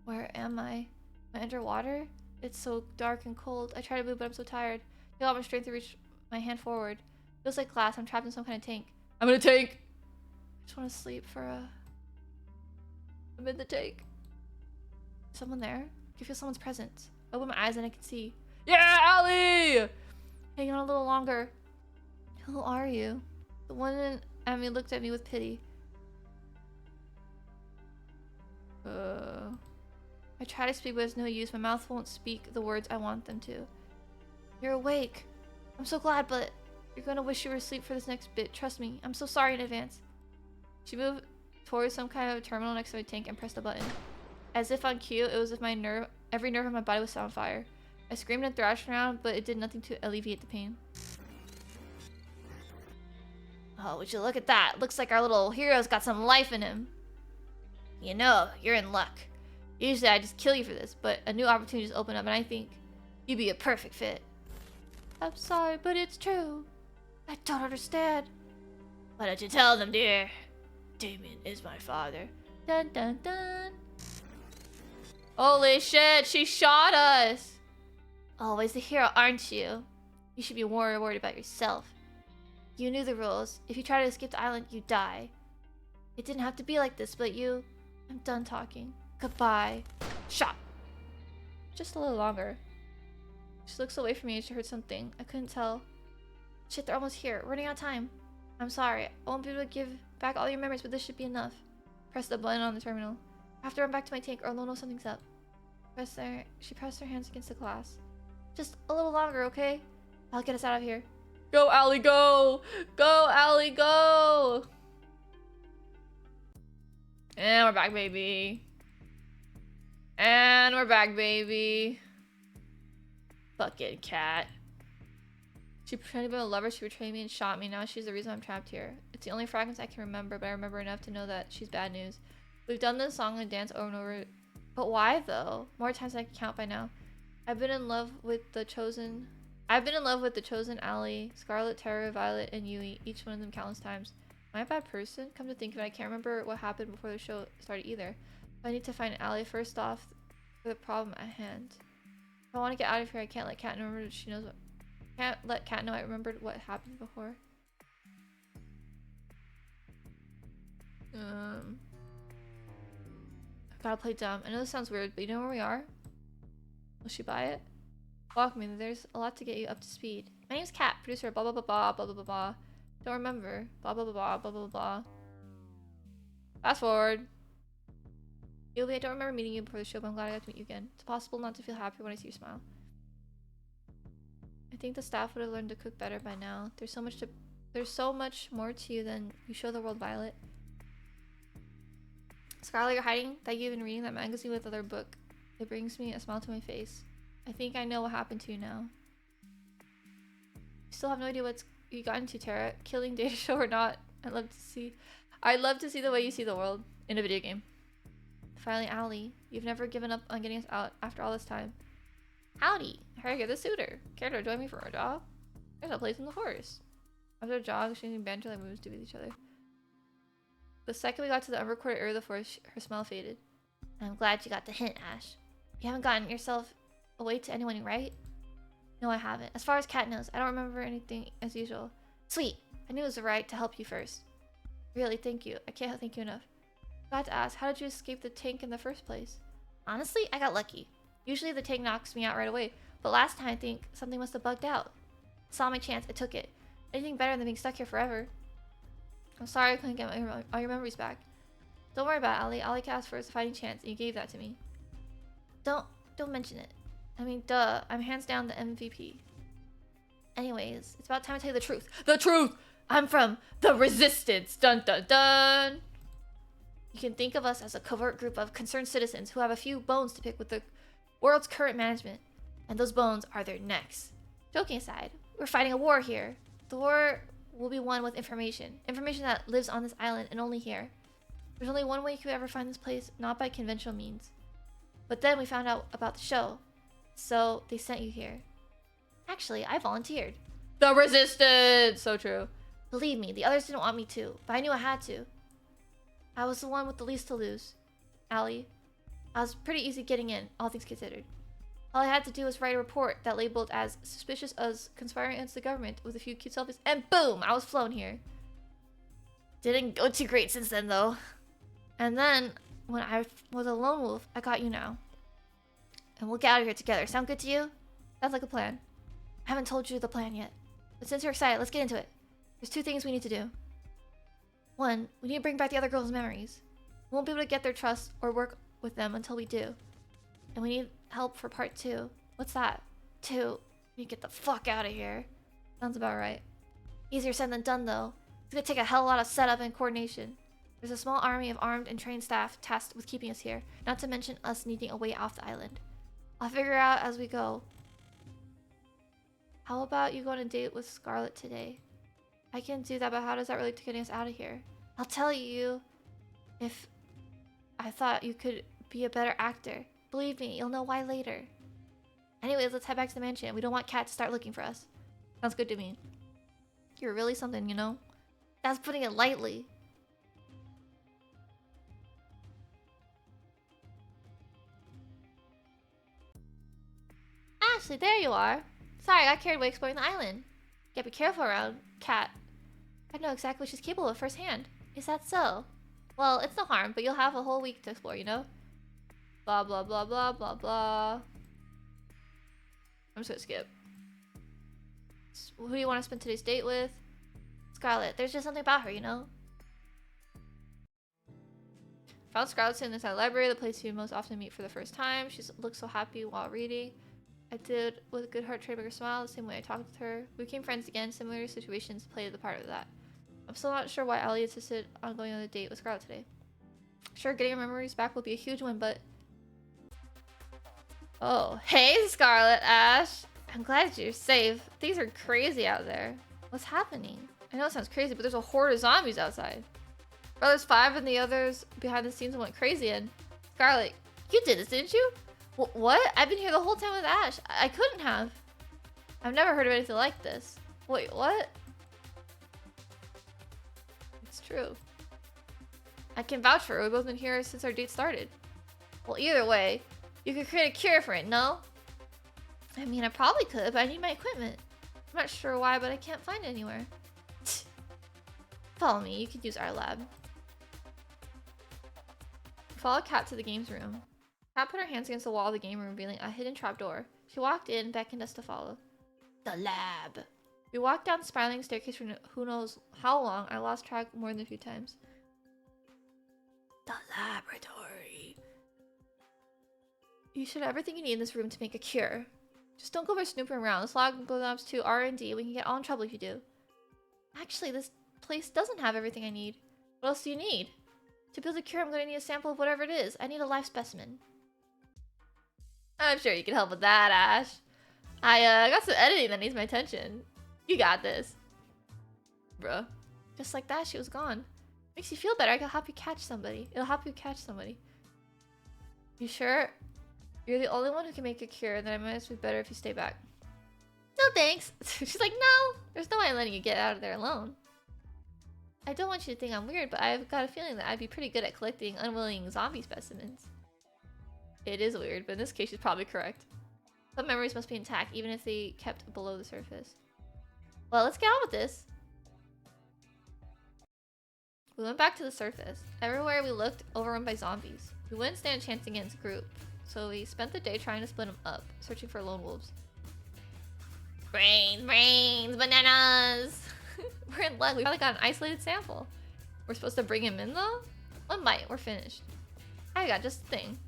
Where am I? Am I underwater? It's so dark and cold. I try to move, but I'm so tired. I feel all my strength to reach my hand forward. Feels like glass. I'm trapped in some kind of tank. I'm in a tank! I just want to sleep for a... I'm in the tank. Someone there? I can feel someone's presence. I open my eyes and I can see. Yeah, Allie! Hang on a little longer. Who are you? The one in Emmy looked at me with pity. I try to speak, but it's no use. My mouth won't speak the words I want them to. You're awake. I'm so glad, but you're gonna wish you were asleep for this next bit. Trust me. I'm so sorry in advance. She moved towards some kind of terminal next to my tank and pressed a button. As if on cue, it was as if every nerve in my body was set on fire. I screamed and thrashed around, but it did nothing to alleviate the pain. Oh, would you look at that? Looks like our little hero's got some life in him. You know, you're in luck. Usually I just kill you for this, but a new opportunity just opened up and I think you'd be a perfect fit. I'm sorry, but it's true. I don't understand. Why don't you tell them, dear? Damien is my father. Dun dun dun. Holy shit, she shot us! Always the hero, aren't you? You should be more worried about yourself. You knew the rules. If you try to escape the island, you die. It didn't have to be like this, but you... I'm done talking. Goodbye. Shot. Just a little longer. She looks away from me and she heard something. I couldn't tell. Shit, they're almost here. We're running out of time. I'm sorry. I won't be able to give back all your memories, but this should be enough. Press the button on the terminal. I have to run back to my tank or I'll know something's up. She pressed her hands against the glass. Just a little longer, okay? I'll get us out of here. Go, Allie, go! Go, Allie, go! And we're back, baby. And we're back, baby. Fucking cat. She pretended to be a lover, she betrayed me and shot me. Now she's the reason I'm trapped here. It's the only fragments I can remember, but I remember enough to know that she's bad news. We've done this song and dance over and over. But why, though? More times than I can count by now. I've been in love with the Chosen, Allie, Scarlet, Terra, Violet, and Yui. Each one of them countless times. Am I a bad person? Come to think of it, I can't remember what happened before the show started either. But I need to find Allie first off for the problem at hand. If I want to get out of here, I can't let Kat know that she knows what. Can't let Kat know I remembered what happened before. I gotta play dumb. I know this sounds weird, but you know where we are? Will she buy it? Walk me. There's a lot to get you up to speed. My name's Kat, producer. Blah blah blah blah blah blah blah blah. Don't remember. Blah blah blah blah blah blah blah. Fast forward. Yubi, I don't remember meeting you before the show, but I'm glad I got to meet you again. It's possible not to feel happy when I see your smile. I think the staff would have learned to cook better by now. There's so much more to you than you show the world, Violet. Scarlet, you're hiding that you've been reading that magazine with other book. It brings me a smile to my face. I think I know what happened to you now. You still have no idea what you got into, Terra. Killing data show or not, I'd love to see the way you see the world in a video game. Finally, Allie, you've never given up on getting us out after all this time. Howdy, here I get the suitor. Care to join me for a jog? There's a place in the forest. After a jog, she and banter like moves do with each other. The second we got to the unrecorded area of the forest, her smile faded. I'm glad you got the hint, Ash. You haven't gotten yourself away to anyone, right? No, I haven't. As far as Kat knows, I don't remember anything as usual. Sweet. I knew it was the right to help you first. Really, thank you. I can't thank you enough. I got to ask, how did you escape the tank in the first place? Honestly, I got lucky. Usually the tank knocks me out right away, but last time I think something must have bugged out. I saw my chance, I took it. Anything better than being stuck here forever. I'm sorry I couldn't get all your memories back. Don't worry about it, Allie. All I asked for is a fighting chance, and you gave that to me. Don't mention it. I mean, duh. I'm hands down the MVP. Anyways, it's about time to tell you the truth. The truth! I'm from the Resistance! Dun dun dun! You can think of us as a covert group of concerned citizens who have a few bones to pick with the world's current management. And those bones are their necks. Joking aside, we're fighting a war here. The war will be won with information. Information that lives on this island and only here. There's only one way you could ever find this place, not by conventional means. But then we found out about the show. So they sent you here. Actually, I volunteered. The Resistance! So true. Believe me, the others didn't want me to, but I knew I had to. I was the one with the least to lose. Allie. I was pretty easy getting in, all things considered. All I had to do was write a report that labeled as suspicious as conspiring against the government with a few cute selfies, and boom! I was flown here. Didn't go too great since then, though. And then, when I was a lone wolf, I got you now. And we'll get out of here together. Sound good to you? Sounds like a plan. I haven't told you the plan yet. But since you're excited, let's get into it. There's 2 things we need to do. 1, we need to bring back the other girls' memories. We won't be able to get their trust or work with them until we do. And we need help for part 2. What's that? 2, we need to get the fuck out of here. Sounds about right. Easier said than done, though. It's gonna take a hell of a lot of setup and coordination. There's a small army of armed and trained staff tasked with keeping us here, not to mention us needing a way off the island. I'll figure it out as we go. How about you go on a date with Scarlet today? I can do that, but how does that relate to getting us out of here? I'll tell you if I thought you could be a better actor. Believe me, you'll know why later. Anyways, let's head back to the mansion. We don't want Cat to start looking for us. Sounds good to me. You're really something, you know? That's putting it lightly. Ashley, there you are. Sorry, I got carried away exploring the island. Gotta be careful around Cat. I know exactly what she's capable of firsthand. Is that so? Well, it's no harm, but you'll have a whole week to explore, you know? Blah, blah, blah, blah, blah, blah. I'm just gonna skip. Who do you want to spend today's date with? Scarlet. There's just something about her, you know? Found Scarlet sitting inside the library, the place you most often meet for the first time. She looked so happy while reading. I did with a good heart try to make her smile the same way I talked with her. We became friends again. Similar situations played the part of that. I'm still not sure why Ellie insisted on going on a date with Scarlet today. Sure, getting her memories back will be a huge one, but... Oh, hey Scarlet, Ash! I'm glad you're safe. Things are crazy out there. What's happening? I know it sounds crazy, but there's a horde of zombies outside. Brothers 5 and the others behind the scenes went crazy and... Scarlet, you did this, didn't you? What? I've been here the whole time with Ash. I couldn't have. I've never heard of anything like this. Wait, what? It's true. I can vouch for her. We've both been here since our date started. Well, either way, you could create a cure for it, no? I mean, I probably could, but I need my equipment. I'm not sure why, but I can't find it anywhere. Follow me. You could use our lab. Follow Cat to the games room. Cat put her hands against the wall of the game room, revealing a hidden trapdoor. She walked in and beckoned us to follow. The lab. We walked down the spiraling staircase for who knows how long. I lost track more than a few times. The laboratory. You should have everything you need in this room to make a cure. Just don't go over snooping around. This log belongs to R&D. We can get all in trouble if you do. Actually, this place doesn't have everything I need. What else do you need? To build a cure, I'm going to need a sample of whatever it is. I need a live specimen. I'm sure you can help with that, Ash. I got some editing that needs my attention. You got this. Bruh. Just like that, she was gone. Makes you feel better. I can help you catch somebody. It'll help you catch somebody. You sure? You're the only one who can make a cure, then I might be better if you stay back. No thanks. She's like, no. There's no way I'm letting you get out of there alone. I don't want you to think I'm weird, but I've got a feeling that I'd be pretty good at collecting unwilling zombie specimens. It is weird, but in this case she's probably correct. Some memories must be intact, even if they kept below the surface. Well, let's get on with this. We went back to the surface. Everywhere we looked, overrun by zombies. We wouldn't stand a chance against a group, so we spent the day trying to split them up, searching for lone wolves. Brains, brains, bananas! We're in luck. We probably got an isolated sample. We're supposed to bring him in though? One bite, we're finished. I got just the thing.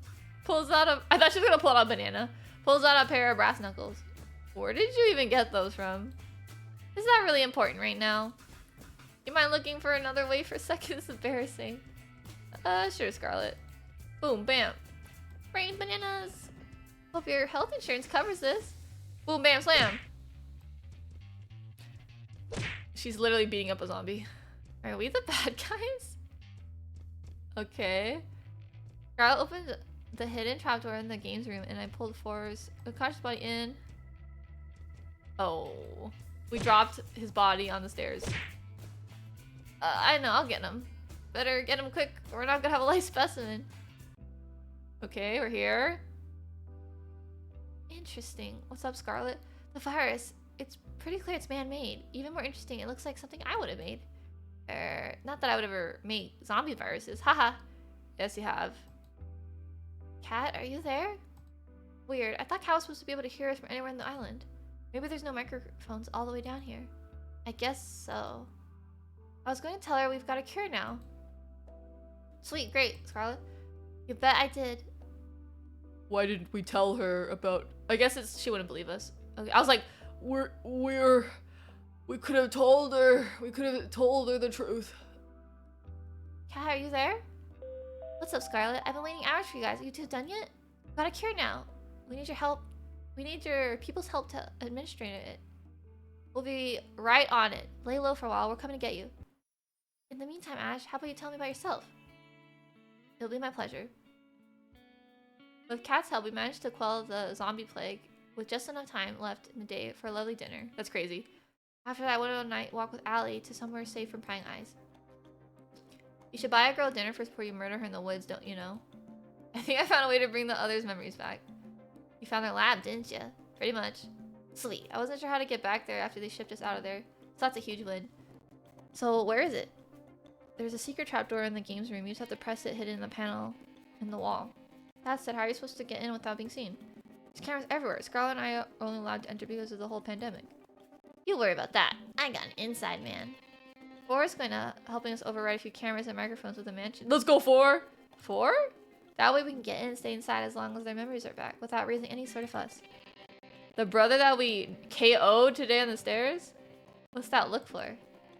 Pulls out a... I thought she was gonna pull out a banana. Pulls out a pair of brass knuckles. Where did you even get those from? Is that really important right now? You mind looking for another way for a second? It's embarrassing. Sure, Scarlet. Boom, bam. Brain bananas. Hope your health insurance covers this. Boom, bam, slam. She's literally beating up a zombie. Are we the bad guys? Okay. Scarlet opened the hidden trapdoor in the games room and I pulled Forrest's unconscious body in. Oh. We dropped his body on the stairs. I know, I'll get him. Better get him quick or we're not gonna have a live specimen. Okay, we're here. Interesting. What's up, Scarlet? The virus. It's pretty clear it's man-made. Even more interesting, it looks like something I would have made. Not that I would ever make zombie viruses. Haha. Yes, you have. Cat, are you there? Weird. I thought Cal was supposed to be able to hear us from anywhere on the island. Maybe there's no microphones all the way down here. I guess so. I was going to tell her we've got a cure now. Sweet, great, Scarlet. You bet I did. Why didn't we tell her about... I guess it's she wouldn't believe us. Okay. I was like, we could have told her. We could have told her the truth. Cat, are you there? What's up, Scarlet? I've been waiting hours for you guys. Are you two done yet? We've got a cure now. We need your help. We need your people's help to administrate it. We'll be right on it. Lay low for a while. We're coming to get you. In the meantime, Ash, how about you tell me about yourself? It'll be my pleasure. With Cat's help, we managed to quell the zombie plague with just enough time left in the day for a lovely dinner. That's crazy. After that, I went on a night walk with Allie to somewhere safe from prying eyes. You should buy a girl dinner first before you murder her in the woods, don't you know? I think I found a way to bring the others' memories back. You found their lab, didn't you? Pretty much. Sweet. I wasn't sure how to get back there after they shipped us out of there, so that's a huge win. So, where is it? There's a secret trapdoor in the games room. You just have to press it hidden in the panel in the wall. That said, how are you supposed to get in without being seen? There's cameras everywhere. Scarlet and I are only allowed to enter because of the whole pandemic. You worry about that. I got an inside man. 4 is going to helping us override a few cameras and microphones with the mansion. Let's go 4! 4? That way we can get in and stay inside as long as their memories are back without raising any sort of fuss. The brother that we KO'd today on the stairs? What's that look for?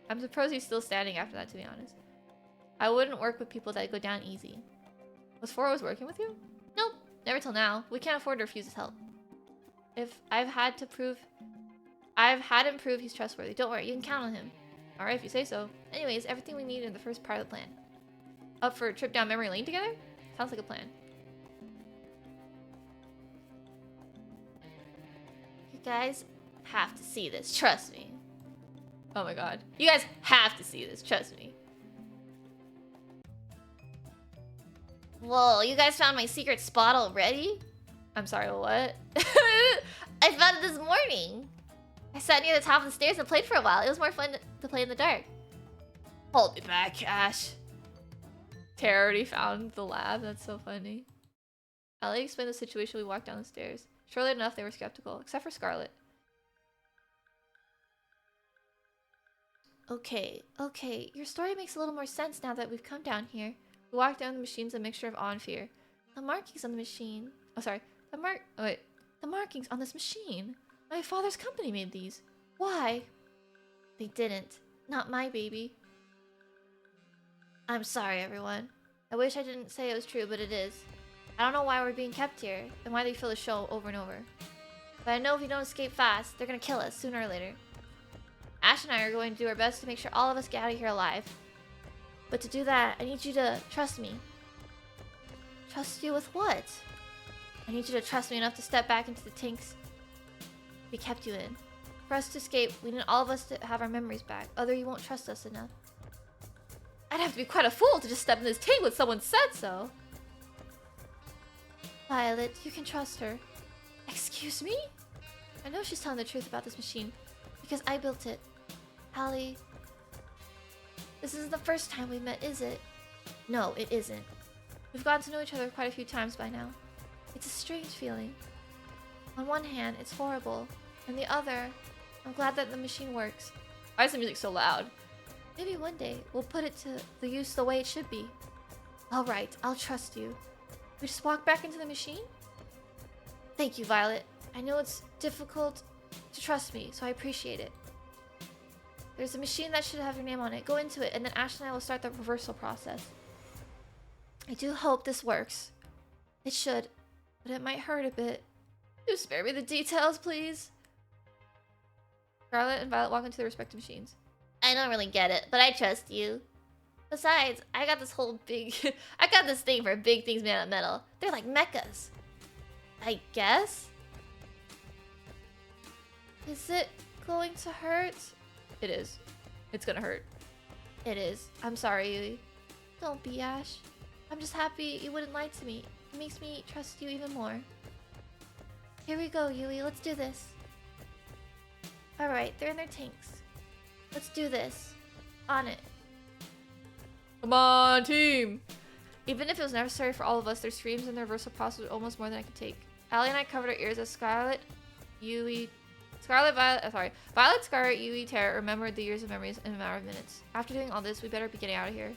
I'm surprised he's still standing after that, to be honest. I wouldn't work with people that go down easy. Was 4 always working with you? Nope, never till now. We can't afford to refuse his help. If I've had him prove he's trustworthy. Don't worry, you can count on him. Alright, if you say so. Anyways, everything we need in the first part of the plan. Up for a trip down memory lane together? Sounds like a plan. You guys have to see this, trust me. Oh my god. You guys have to see this, trust me. Whoa, you guys found my secret spot already? I'm sorry, what? I found it this morning. I sat near the top of the stairs and played for a while. It was more fun to play in the dark. Hold me back, Ash. Tara already found the lab. That's so funny. Allie explained the situation. We walked down the stairs. Surely enough, they were skeptical, except for Scarlet. Okay. Your story makes a little more sense now that we've come down here. We walked down the machine's a mixture of awe and fear. The markings on the machine. Oh, sorry. The markings on this machine. My father's company made these. Why? They didn't. Not my baby. I'm sorry, everyone. I wish I didn't say it was true, but it is. I don't know why we're being kept here, and why they fill the show over and over. But I know if we don't escape fast, they're gonna kill us sooner or later. Ash and I are going to do our best to make sure all of us get out of here alive. But to do that, I need you to trust me. Trust you with what? I need you to trust me enough to step back into the tanks we kept you in. For us to escape, we need all of us to have our memories back, other you won't trust us enough. I'd have to be quite a fool to just step in this tank when someone said so. Violet, you can trust her. Excuse me? I know she's telling the truth about this machine, because I built it. Allie, this isn't the first time we met, is it? No, it isn't. We've gotten to know each other quite a few times by now. It's a strange feeling. On one hand, it's horrible. And the other, I'm glad that the machine works. Why is the music so loud? Maybe one day, we'll put it to the use the way it should be. Alright, I'll trust you. We just walk back into the machine? Thank you, Violet. I know it's difficult to trust me, so I appreciate it. There's a machine that should have your name on it. Go into it, and then Ash and I will start the reversal process. I do hope this works. It should, but it might hurt a bit. Do spare me the details, please. Scarlet and Violet walk into their respective machines. I don't really get it, but I trust you. Besides, I got this thing for big things made out of metal. They're like mechas. I guess? Is it going to hurt? It is. It's gonna hurt. It is. I'm sorry, Yui. Don't be, Ash. I'm just happy you wouldn't lie to me. It makes me trust you even more. Here we go, Yui. Let's do this. Alright, they're in their tanks. Let's do this. On it. Come on, team! Even if it was necessary for all of us, their screams and their reversal process were almost more than I could take. Allie and I covered our ears as Scarlet, Yui, Violet, Scarlet, Yui, Terra remembered the years of memories in a matter of minutes. After doing all this, we better be getting out of here.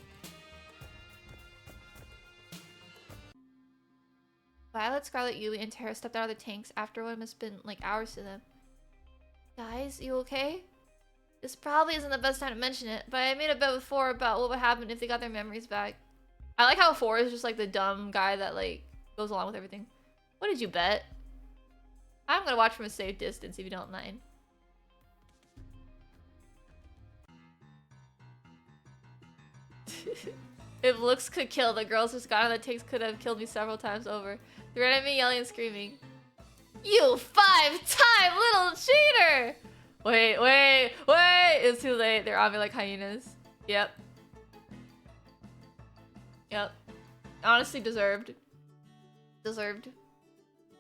Violet, Scarlet, Yui, and Terra stepped out of the tanks after what must have been like hours to them. Guys, you okay? This probably isn't the best time to mention it, but I made a bet with 4 about what would happen if they got their memories back. I like how 4 is just like the dumb guy that like goes along with everything. What did you bet? I'm gonna watch from a safe distance if you don't mind. If looks could kill, the girls who got on the tanks could have killed me several times over. They ran at me yelling and screaming. You 5-time little cheater! Wait. It's too late. They're on me like hyenas. Yep. Honestly deserved.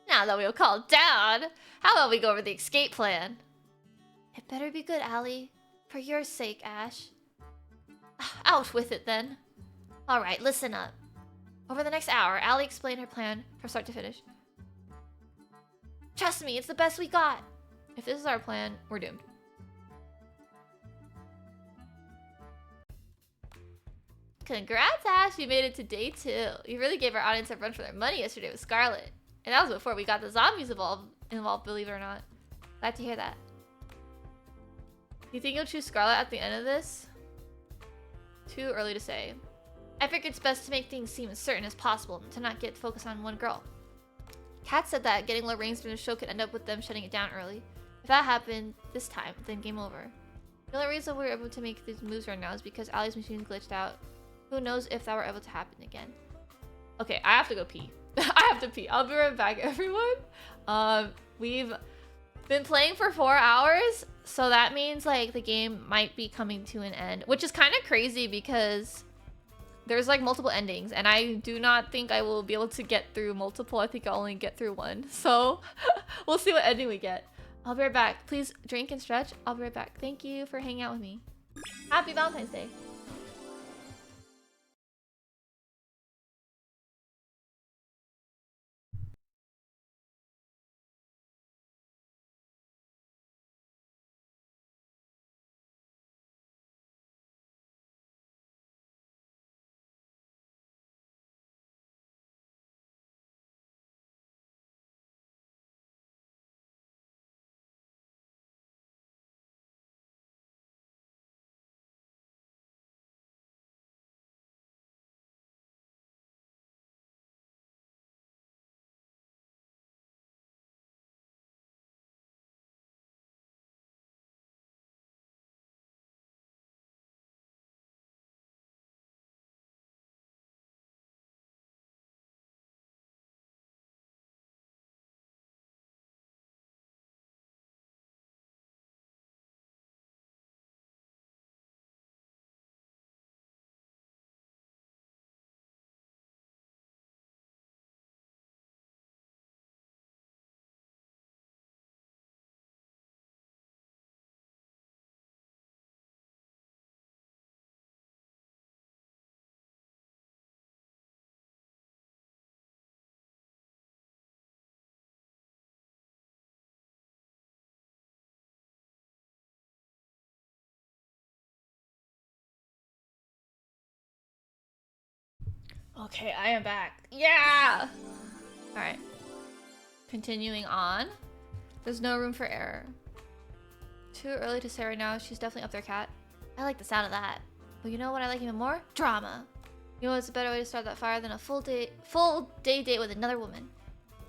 Now that we've calmed down, how about we go over the escape plan? It better be good, Allie. For your sake, Ash. Out with it, then. Alright, listen up. Over the next hour, Allie explained her plan from start to finish. Trust me, it's the best we got. If this is our plan, we're doomed. Congrats, Ash! You made it to day 2. You really gave our audience a run for their money yesterday with Scarlet. And that was before we got the zombies involved, believe it or not. Glad to hear that. Do you think you'll choose Scarlet at the end of this? Too early to say. I figured it's best to make things seem as certain as possible and to not get focused on one girl. Kat said that getting low ratings from the show could end up with them shutting it down early. If that happened this time, then game over. The only reason we were able to make these moves right now is because Allie's machine glitched out. Who knows if that were able to happen again. Okay, I have to go pee. I have to pee. I'll be right back, everyone. We've been playing for 4 hours, so that means like the game might be coming to an end, which is kind of crazy because there's like multiple endings, and I do not think I will be able to get through multiple. I think I'll only get through one. So we'll see what ending we get. I'll be right back. Please drink and stretch. I'll be right back. Thank you for hanging out with me. Happy Valentine's Day. Okay, I am back. Yeah! Alright. Continuing on. There's no room for error. Too early to say right now. She's definitely up there, Kat. I like the sound of that. But you know what I like even more? Drama. You know what's a better way to start that fire than a full day date with another woman?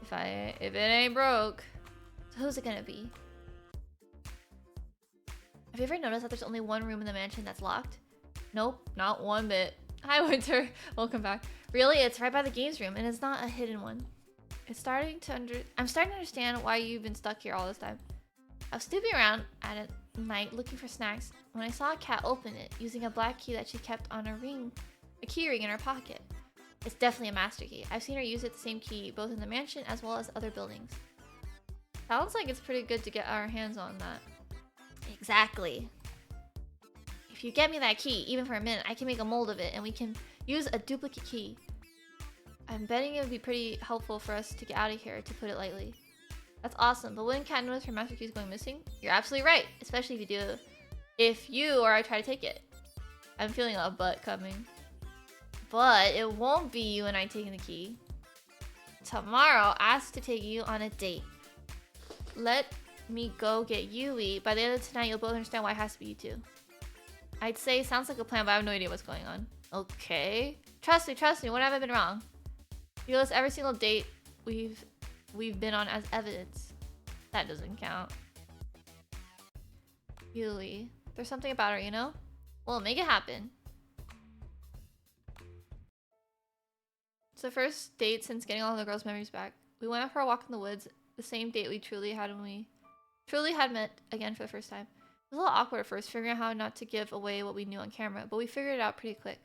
If it ain't broke. So who's it gonna be? Have you ever noticed that there's only one room in the mansion that's locked? Nope, not one bit. Hi, Winter. Welcome back. Really, it's right by the games room, and it's not a hidden one. I'm starting to understand why you've been stuck here all this time. I was snooping around at night looking for snacks when I saw a cat open it using a black key that she kept on a key ring in her pocket. It's definitely a master key. I've seen her use it the same key both in the mansion as well as other buildings. Sounds like it's pretty good to get our hands on that. Exactly. If you get me that key, even for a minute, I can make a mold of it and we can use a duplicate key. I'm betting it would be pretty helpful for us to get out of here, to put it lightly. That's awesome, but wouldn't Cat notice her master key is going missing? You're absolutely right, especially if you or I try to take it. I'm feeling a butt coming. But it won't be you and I taking the key. Tomorrow, ask to take you on a date. Let me go get Yui. By the end of tonight, you'll both understand why it has to be you two. I'd say sounds like a plan, but I have no idea what's going on. Okay. Trust me, what have I been wrong? You list every single date we've been on as evidence. That doesn't count. Yui. There's something about her, you know? Well, make it happen. It's the first date since getting all the girls' memories back. We went out for a walk in the woods, the same date we truly had met again for the first time. It was a little awkward at first, figuring out how not to give away what we knew on camera, but we figured it out pretty quick.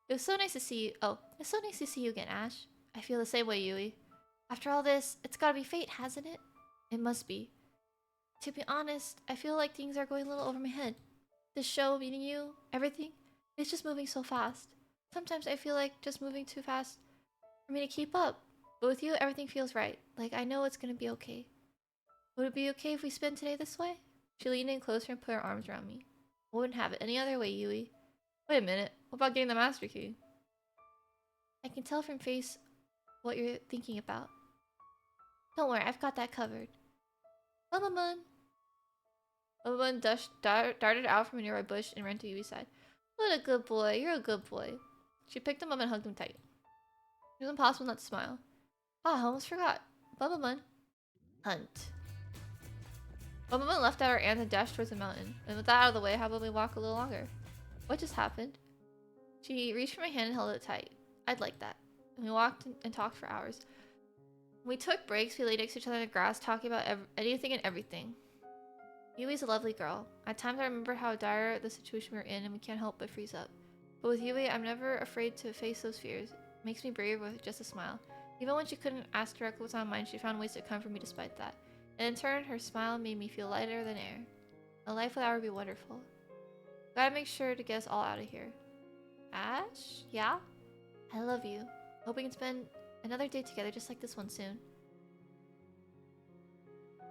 It was so nice to see you. Oh, it's so nice to see you again, Ash. I feel the same way, Yui. After all this, it's gotta be fate, hasn't it? It must be. To be honest, I feel like things are going a little over my head. This show, meeting you, everything, it's just moving so fast. Sometimes I feel like just moving too fast for me to keep up. But with you, everything feels right. Like, I know it's gonna be okay. Would it be okay if we spend today this way? She leaned in closer and put her arms around me. I wouldn't have it any other way, Yui. Wait a minute. What about getting the master key? I can tell from face what you're thinking about. Don't worry, I've got that covered. Bubba Mun darted out from a nearby bush and ran to Yui's side. What a good boy. You're a good boy. She picked him up and hugged him tight. It was impossible not to smile. Ah, I almost forgot. Bubba Mun. Hunt. Bubba Mun left out her aunt and dashed towards the mountain. And with that out of the way, how about we walk a little longer? What just happened? She reached for my hand and held it tight. I'd like that. And we walked and talked for hours. When we took breaks, we lay next to each other in the grass, talking about anything and everything. Yui's a lovely girl. At times I remember how dire the situation we were in and we can't help but freeze up. But with Yui, I'm never afraid to face those fears. It makes me brave with just a smile. Even when she couldn't ask directly what's on her mind, she found ways to comfort me despite that. And in turn, her smile made me feel lighter than air. A life without her would be wonderful. Gotta make sure to get us all out of here. Ash? Yeah? I love you. Hope we can spend another day together just like this one soon.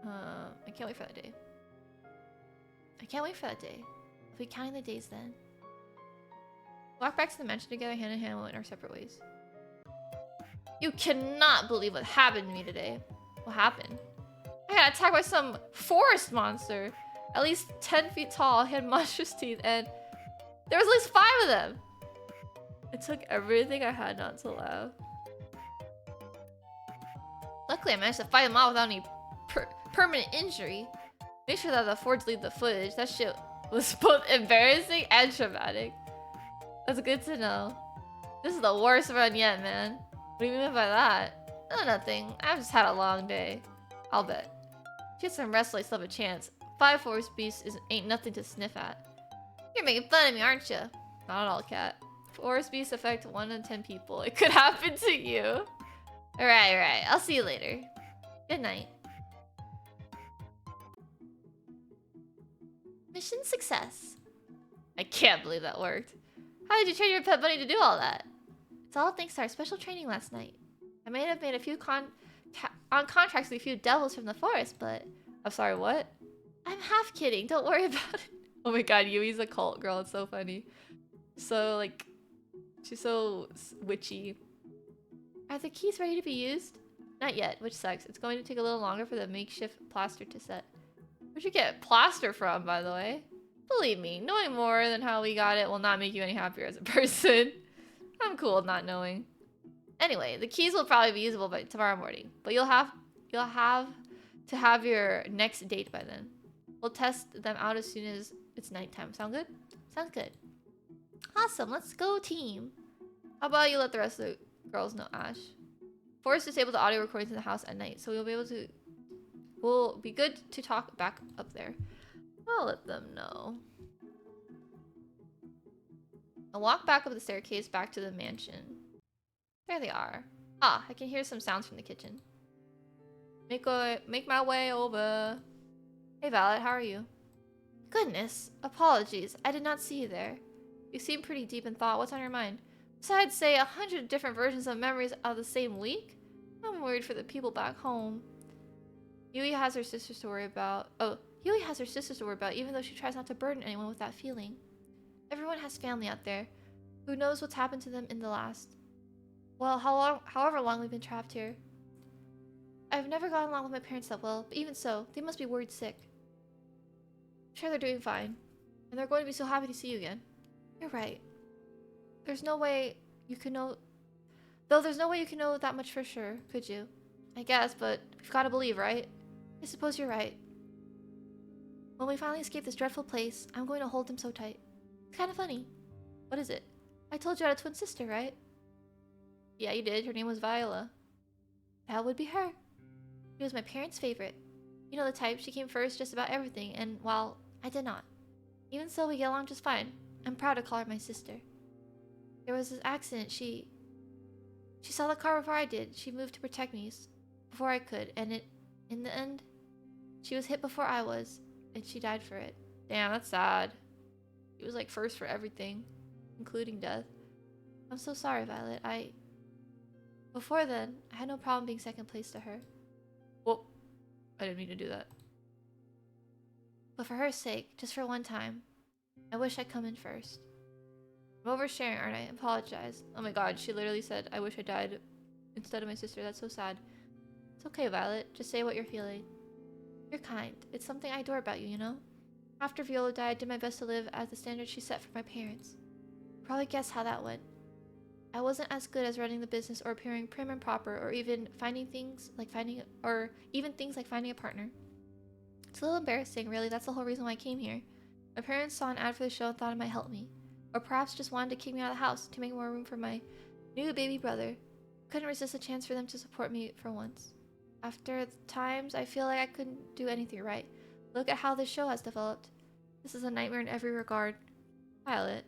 I can't wait for that day. I can't wait for that day. I'll be counting the days then. Walk back to the mansion together, hand in hand, and went our separate ways. You cannot believe what happened to me today. What happened? I got attacked by some forest monster. At least 10 feet tall, he had monstrous teeth, and there was at least 5 of them. It took everything I had not to laugh. Luckily, I managed to fight him off without any permanent injury. Make sure that the Ford deleted the footage. That shit was both embarrassing and traumatic. That's good to know. This is the worst run yet, man. What do you mean by that? No, nothing. I've just had a long day. I'll bet. If you get some rest, like still have a chance. 5 forest beasts ain't nothing to sniff at. You're making fun of me, aren't you? Not at all, Cat. Forest beasts affect 1 in 10 people. It could happen to you. Alright. I'll see you later. Good night. Mission success. I can't believe that worked. How did you train your pet bunny to do all that? It's all thanks to our special training last night. I may have made a few contracts with a few devils from the forest, but... I'm sorry, what? I'm half kidding. Don't worry about it. Oh my god, Yui's a cult girl. It's so funny. So, like... She's so witchy. Are the keys ready to be used? Not yet, which sucks. It's going to take a little longer for the makeshift plaster to set. Where'd you get plaster from, by the way? Believe me, knowing more than how we got it will not make you any happier as a person. I'm cool with not knowing. Anyway, the keys will probably be usable by tomorrow morning, but you'll have to have your next date by then. We'll test them out as soon as it's nighttime. Sound good? Sounds good. Awesome, let's go team. How about you let the rest of the girls know, Ash? Forrest disabled the audio recordings in the house at night, so we'll be good to talk back up there. I'll let them know. I'll walk back up the staircase back to the mansion. There they are. Ah, I can hear some sounds from the kitchen. Make my way over. Hey Violet, how are you? Goodness, apologies. I did not see you there. You seem pretty deep in thought. What's on your mind? Besides, say 100 different versions of memories out of the same week? I'm worried for the people back home. Yui has her sisters to worry about. Oh, Yui has her sisters to worry about, even though she tries not to burden anyone with that feeling. Everyone has family out there. Who knows what's happened to them in the last? Well, however long we've been trapped here. I've never gotten along with my parents that well, but even so, they must be worried sick. I'm sure they're doing fine, and they're going to be so happy to see you again. You're right. There's no way you can know... Though there's no way you can know that much for sure, could you? I guess, but we've got to believe, right? I suppose you're right. When we finally escape this dreadful place, I'm going to hold them so tight. It's kind of funny. What is it? I told you I had a twin sister, right? Yeah, you did. Her name was Viola. That would be her. She was my parents' favorite. You know the type, she came first just about everything, and, well, I did not. Even so, we get along just fine. I'm proud to call her my sister. There was this accident, she saw the car before I did. She moved to protect me before I could, and in the end, she was hit before I was, and she died for it. Damn, that's sad. She was like first for everything, including death. I'm so sorry, Violet. Before then, I had no problem being second place to her. Whoop. I didn't mean to do that. But for her sake, just for one time, I wish I'd come in first. I'm oversharing, aren't I? Apologize. Oh my god, she literally said, I wish I died instead of my sister. That's so sad. It's okay, Violet. Just say what you're feeling. You're kind. It's something I adore about you, you know? After Viola died, I did my best to live at the standard she set for my parents. Probably guess how that went. I wasn't as good as running the business or appearing prim and proper, or even things like finding a partner. It's a little embarrassing, really. That's the whole reason why I came here. My parents saw an ad for the show and thought it might help me. Or perhaps just wanted to kick me out of the house to make more room for my new baby brother. Couldn't resist a chance for them to support me for once. After times, I feel like I couldn't do anything right. Look at how this show has developed. This is a nightmare in every regard. Violet.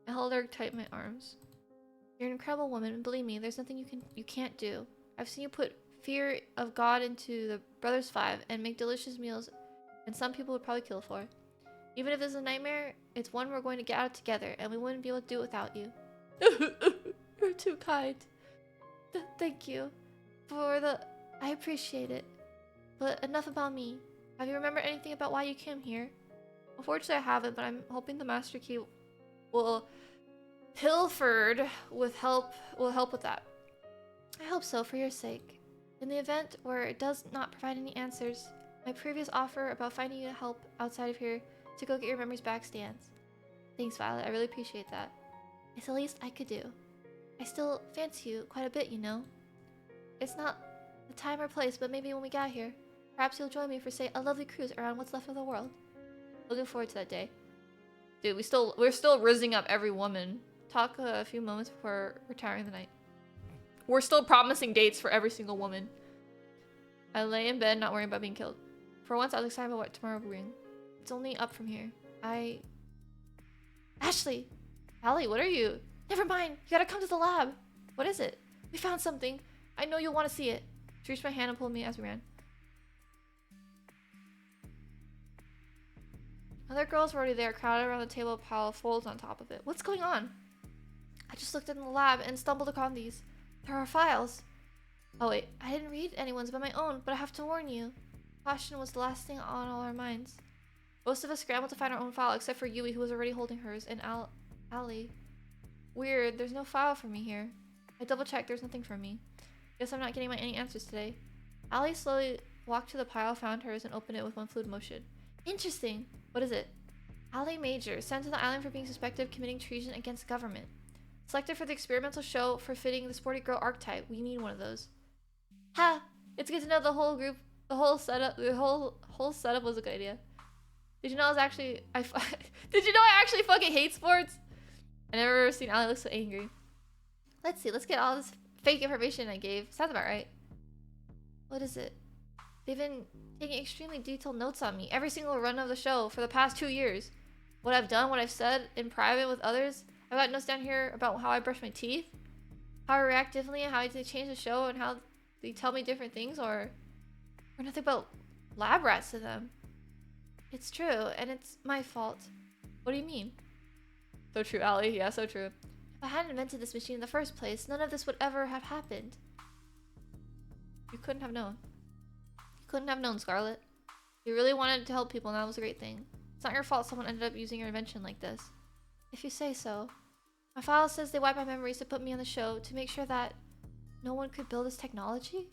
I held her tight in my arms. You're an incredible woman, and believe me, there's nothing you can't do. I've seen you put fear of God into the Brothers 5 and make delicious meals, and some people would probably kill for. Even if it's a nightmare, it's one we're going to get out of together, and we wouldn't be able to do it without you. You're too kind. Thank you. I appreciate it. But enough about me. Have you remembered anything about why you came here? Unfortunately, I haven't, but I'm hoping the Master Key will pilfered will help with that. I hope so, for your sake. In the event where it does not provide any answers, my previous offer about finding you help outside of here to go get your memories back stands. Thanks, Violet. I really appreciate that. It's the least I could do. I still fancy you quite a bit, you know. It's not the time or place, but maybe when we get here, perhaps you'll join me for, say, a lovely cruise around what's left of the world. Looking forward to that day. Dude, we're still rizzing up every woman. Talk a few moments before retiring the night. We're still promising dates for every single woman. I lay in bed, not worrying about being killed. For once, I was excited about what tomorrow will bring. It's only up from here. Ashley! Allie, what are you? Never mind! You gotta come to the lab! What is it? We found something! I know you'll want to see it! She reached my hand and pulled me as we ran. Other girls were already there, crowded around the table, a pile of folds on top of it. What's going on? I just looked in the lab and stumbled upon these. There are files. Oh wait, I didn't read anyone's but my own, but I have to warn you. Caution was the last thing on all our minds. Most of us scrambled to find our own file, except for Yui, who was already holding hers, and Allie. Weird, there's no file for me here. I double-checked, there's nothing for me. Guess I'm not getting any answers today. Allie slowly walked to the pile, found hers, and opened it with one fluid motion. Interesting. What is it? Allie Major, sent to the island for being suspected of committing treason against the government. Selected for the experimental show for fitting the sporty girl archetype. We need one of those. Ha! It's good to know the whole group, the whole setup was a good idea. Did you know did you know I actually fucking hate sports? I never seen Allie look so angry. Let's see, let's get all this fake information I gave. Sounds about right. What is it? They've been taking extremely detailed notes on me every single run of the show for the past 2 years. What I've done, what I've said in private with others. I've got notes down here about how I brush my teeth, how I react differently, and how I change the show, and how they tell me different things, or nothing but lab rats to them. It's true, and it's my fault. What do you mean? So true, Allie. Yeah, so true. If I hadn't invented this machine in the first place, none of this would ever have happened. You couldn't have known. You couldn't have known, Scarlet. You really wanted to help people, and that was a great thing. It's not your fault someone ended up using your invention like this. If you say so. My file says they wiped my memories to put me on the show to make sure that no one could build this technology?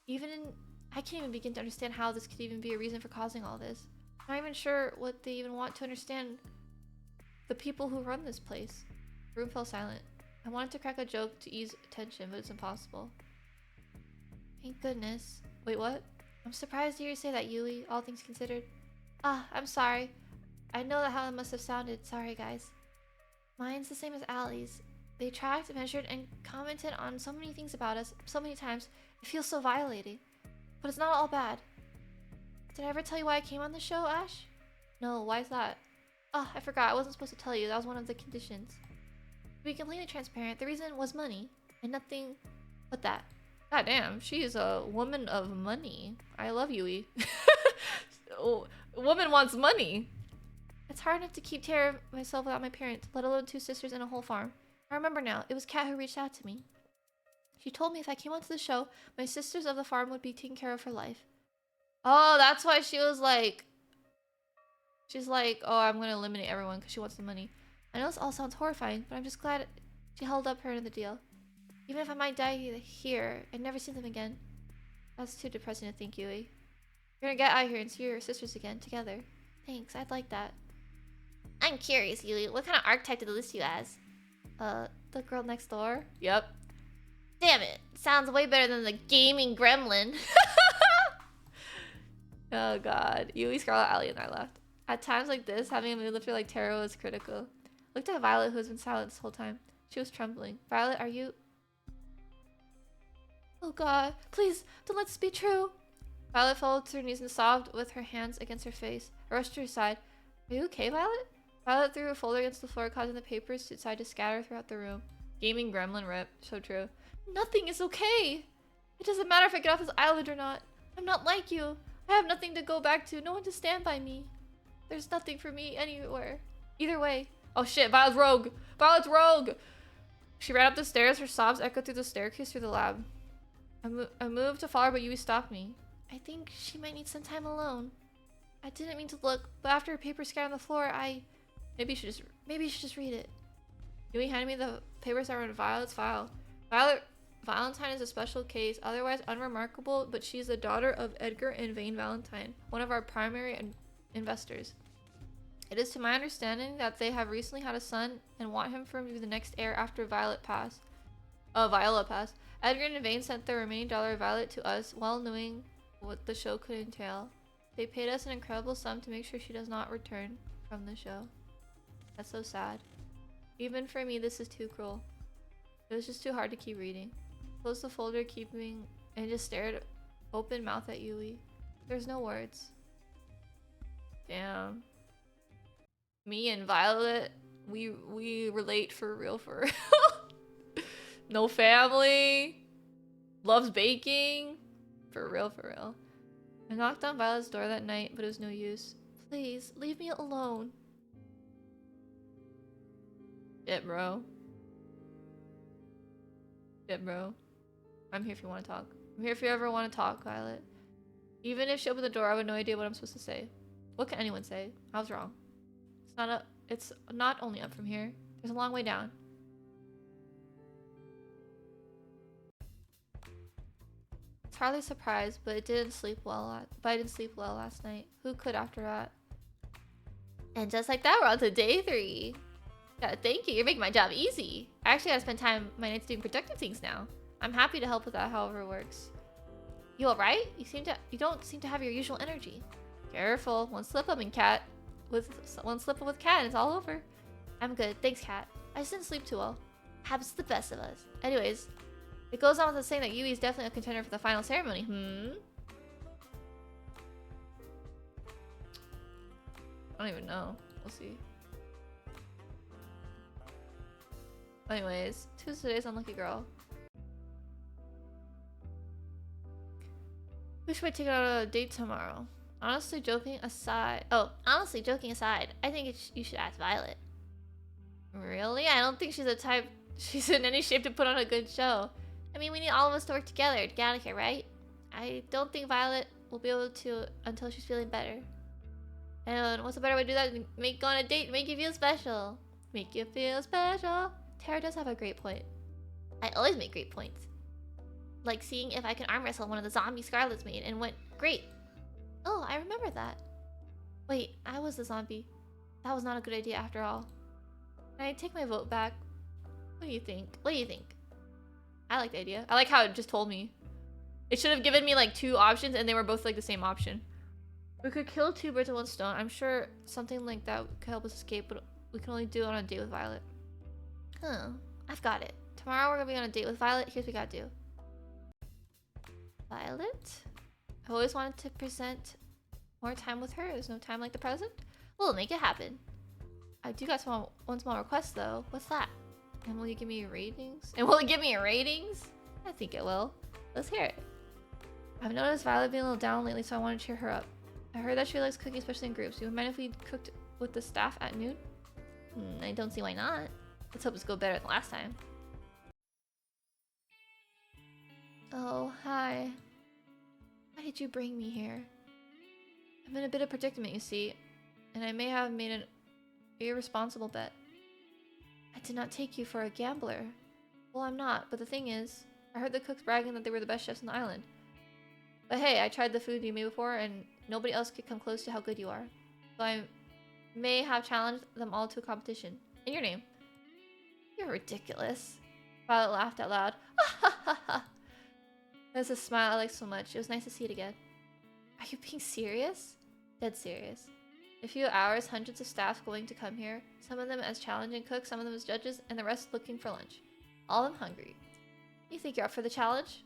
I can't even begin to understand how this could even be a reason for causing all this. I'm not even sure what they even want to understand the people who run this place. The room fell silent. I wanted to crack a joke to ease tension, but it's impossible. Thank goodness. Wait, what? I'm surprised to hear you say that, Yui, all things considered. Ah, I'm sorry. I know that how it must have sounded. Sorry, guys. Mine's the same as Allie's. They tracked, measured, and commented on so many things about us so many times. It feels so violating. But it's not all bad. Did I ever tell you why I came on the show, Ash? No, why is that? Oh, I forgot. I wasn't supposed to tell you. That was one of the conditions. To be completely transparent, the reason was money. And nothing but that. God damn, she is a woman of money. I love Yui. Oh, a woman wants money. It's hard enough to keep care of myself without my parents, let alone 2 sisters and a whole farm. I remember now. It was Kat who reached out to me. She told me if I came onto the show, my sisters of the farm would be taken care of for life. Oh, that's why she was like... She's like, oh, I'm going to eliminate everyone because she wants the money. I know this all sounds horrifying, but I'm just glad she held up her end of the deal. Even if I might die here and never see them again. That's too depressing to think, Yui. You're going to get out here and see your sisters again, together. Thanks, I'd like that. I'm curious, Yui. What kind of archetype did they list you as? The girl next door? Yep. Damn it. Sounds way better than the gaming gremlin. Oh god. Yui, Scarlet, Allie, and I left. At times like this, having a mood lifter like tarot is critical. Looked at Violet, who has been silent this whole time. She was trembling. Violet, are you... Oh god. Please, don't let this be true. Violet fell to her knees and sobbed with her hands against her face. I rushed to her side. Are you okay, Violet? Violet threw a folder against the floor, causing the papers to decide to scatter throughout the room. Gaming gremlin rip. So true. Nothing is okay. It doesn't matter if I get off this island or not. I'm not like you. I have nothing to go back to. No one to stand by me. There's nothing for me anywhere. Either way. Oh shit, Violet's rogue. Violet's rogue. She ran up the stairs. Her sobs echoed through the staircase through the lab. I moved to follow her, but Yui stopped me. I think she might need some time alone. I didn't mean to look, but after her paper scattered on the floor, maybe you should just read it. Yui handed me the papers that were in Violet's file. Valentine is a special case, otherwise unremarkable, but she's the daughter of Edgar and Vane Valentine, one of our primary investors. It is to my understanding that they have recently had a son and want him to be the next heir after Viola passed. Edgar and Vane sent the remaining dollar of Violet to us, well knowing what the show could entail. They paid us an incredible sum to make sure she does not return from the show. That's so sad. Even for me, this is too cruel. It was just too hard to keep reading. Closed the folder, and just stared open mouth at Yui. There's no words. Damn. Me and Violet, we relate for real, for real. No family. Loves baking. For real, for real. I knocked on Violet's door that night, but it was no use. Please, leave me alone. Shit, bro. Shit, bro. I'm here if you want to talk. I'm here if you ever want to talk, Violet. Even if she opened the door, I have no idea what I'm supposed to say. What can anyone say? I was wrong. It's not only up from here. There's a long way down. It's hardly a surprise, but I didn't sleep well last night. Who could after that? And just like that, we're on to day 3. Yeah, thank you. You're making my job easy. I actually gotta spend my nights doing productive things now. I'm happy to help with that however it works. You alright? You don't seem to have your usual energy. Careful. One slip up with Kat and it's all over. I'm good. Thanks, Kat. I just didn't sleep too well. Happens to the best of us. Anyways, it goes on with saying that Yui is definitely a contender for the final ceremony. I don't even know. We'll see. Anyways, Tuesday's unlucky girl. We should take out a date tomorrow. Honestly, joking aside, I think you should ask Violet. Really? I don't think she's the type. She's in any shape to put on a good show. I mean, we need all of us to work together to get out of here, right? I don't think Violet will be able to until she's feeling better. And what's a better way to do that than go on a date, make you feel special? Make you feel special. Tara does have a great point. I always make great points. Like seeing if I can arm wrestle one of the zombie Scarlet's made and went, great. Oh, I remember that. Wait, I was the zombie. That was not a good idea after all. Can I take my vote back? What do you think? What do you think? I like the idea. I like how it just told me. It should have given me like 2 options and they were both like the same option. We could kill 2 birds with 1 stone. I'm sure something like that could help us escape, but we can only do it on a date with Violet. Huh. I've got it. Tomorrow we're gonna be on a date with Violet. Here's what we gotta do. Violet? I always wanted to present more time with her. There's no time like the present. We'll make it happen. I do got one small request though. What's that? And will you give me ratings? And will it give me ratings? I think it will. Let's hear it. I've noticed Violet being a little down lately, so I want to cheer her up. I heard that she likes cooking, especially in groups. Do you mind if we cooked with the staff at noon? I don't see why not. Let's hope it's go better than last time. Oh, hi. Why did you bring me here? I'm in a bit of predicament, you see, and I may have made an irresponsible bet. I did not take you for a gambler. Well, I'm not, but the thing is, I heard the cooks bragging that they were the best chefs on the island. But hey, I tried the food you made before, and nobody else could come close to how good you are. So I may have challenged them all to a competition. In your name. You're ridiculous. Violet laughed out loud. That's a smile I like so much. It was nice to see it again. Are you being serious? Dead serious. In a few hours, hundreds of staff going to come here. Some of them as challenging cooks, some of them as judges, and the rest looking for lunch. All of them hungry. You think you're up for the challenge?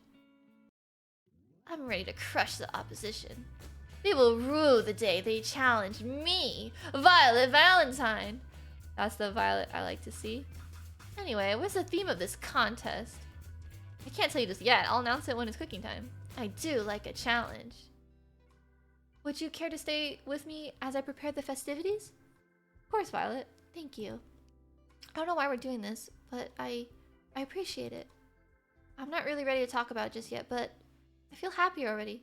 I'm ready to crush the opposition. They will rue the day they challenge me, Violet Valentine. That's the Violet I like to see. Anyway, what's the theme of this contest? I can't tell you just yet. I'll announce it when it's cooking time. I do like a challenge. Would you care to stay with me as I prepare the festivities? Of course, Violet. Thank you. I don't know why we're doing this, but I appreciate it. I'm not really ready to talk about it just yet, but I feel happier already,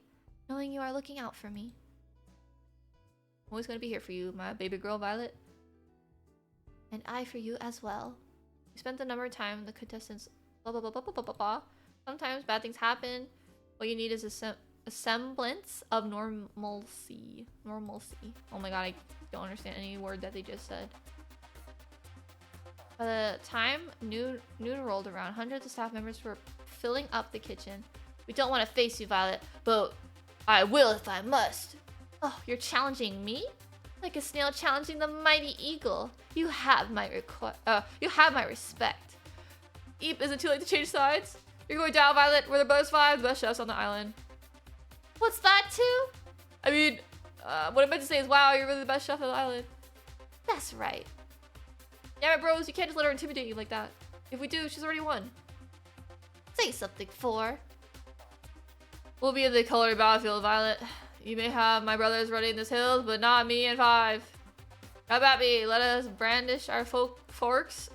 knowing you are looking out for me. I'm always going to be here for you, my baby girl, Violet. And I for you as well. We spent the number of time the contestants blah blah blah blah blah blah blah. Sometimes bad things happen. What you need is a semblance of normalcy. Normalcy. Oh my god, I don't understand any word that they just said. By the time noon rolled around, hundreds of staff members were filling up the kitchen. We don't want to face you, Violet, but I will if I must. Oh, you're challenging me? Like a snail challenging the mighty eagle. You have my respect. Eep, is it too late to change sides? You're going down, Violet. We're the best 5 best chefs on the island. What's that too? I mean, what I meant to say is, wow, you're really the best chef on the island. That's right. Yeah, bros, you can't just let her intimidate you like that. If we do, she's already won. Say something, 4. We'll be in the colored battlefield, Violet. You may have my brothers running this hill, but not me and 5. How about me? Let us brandish our forks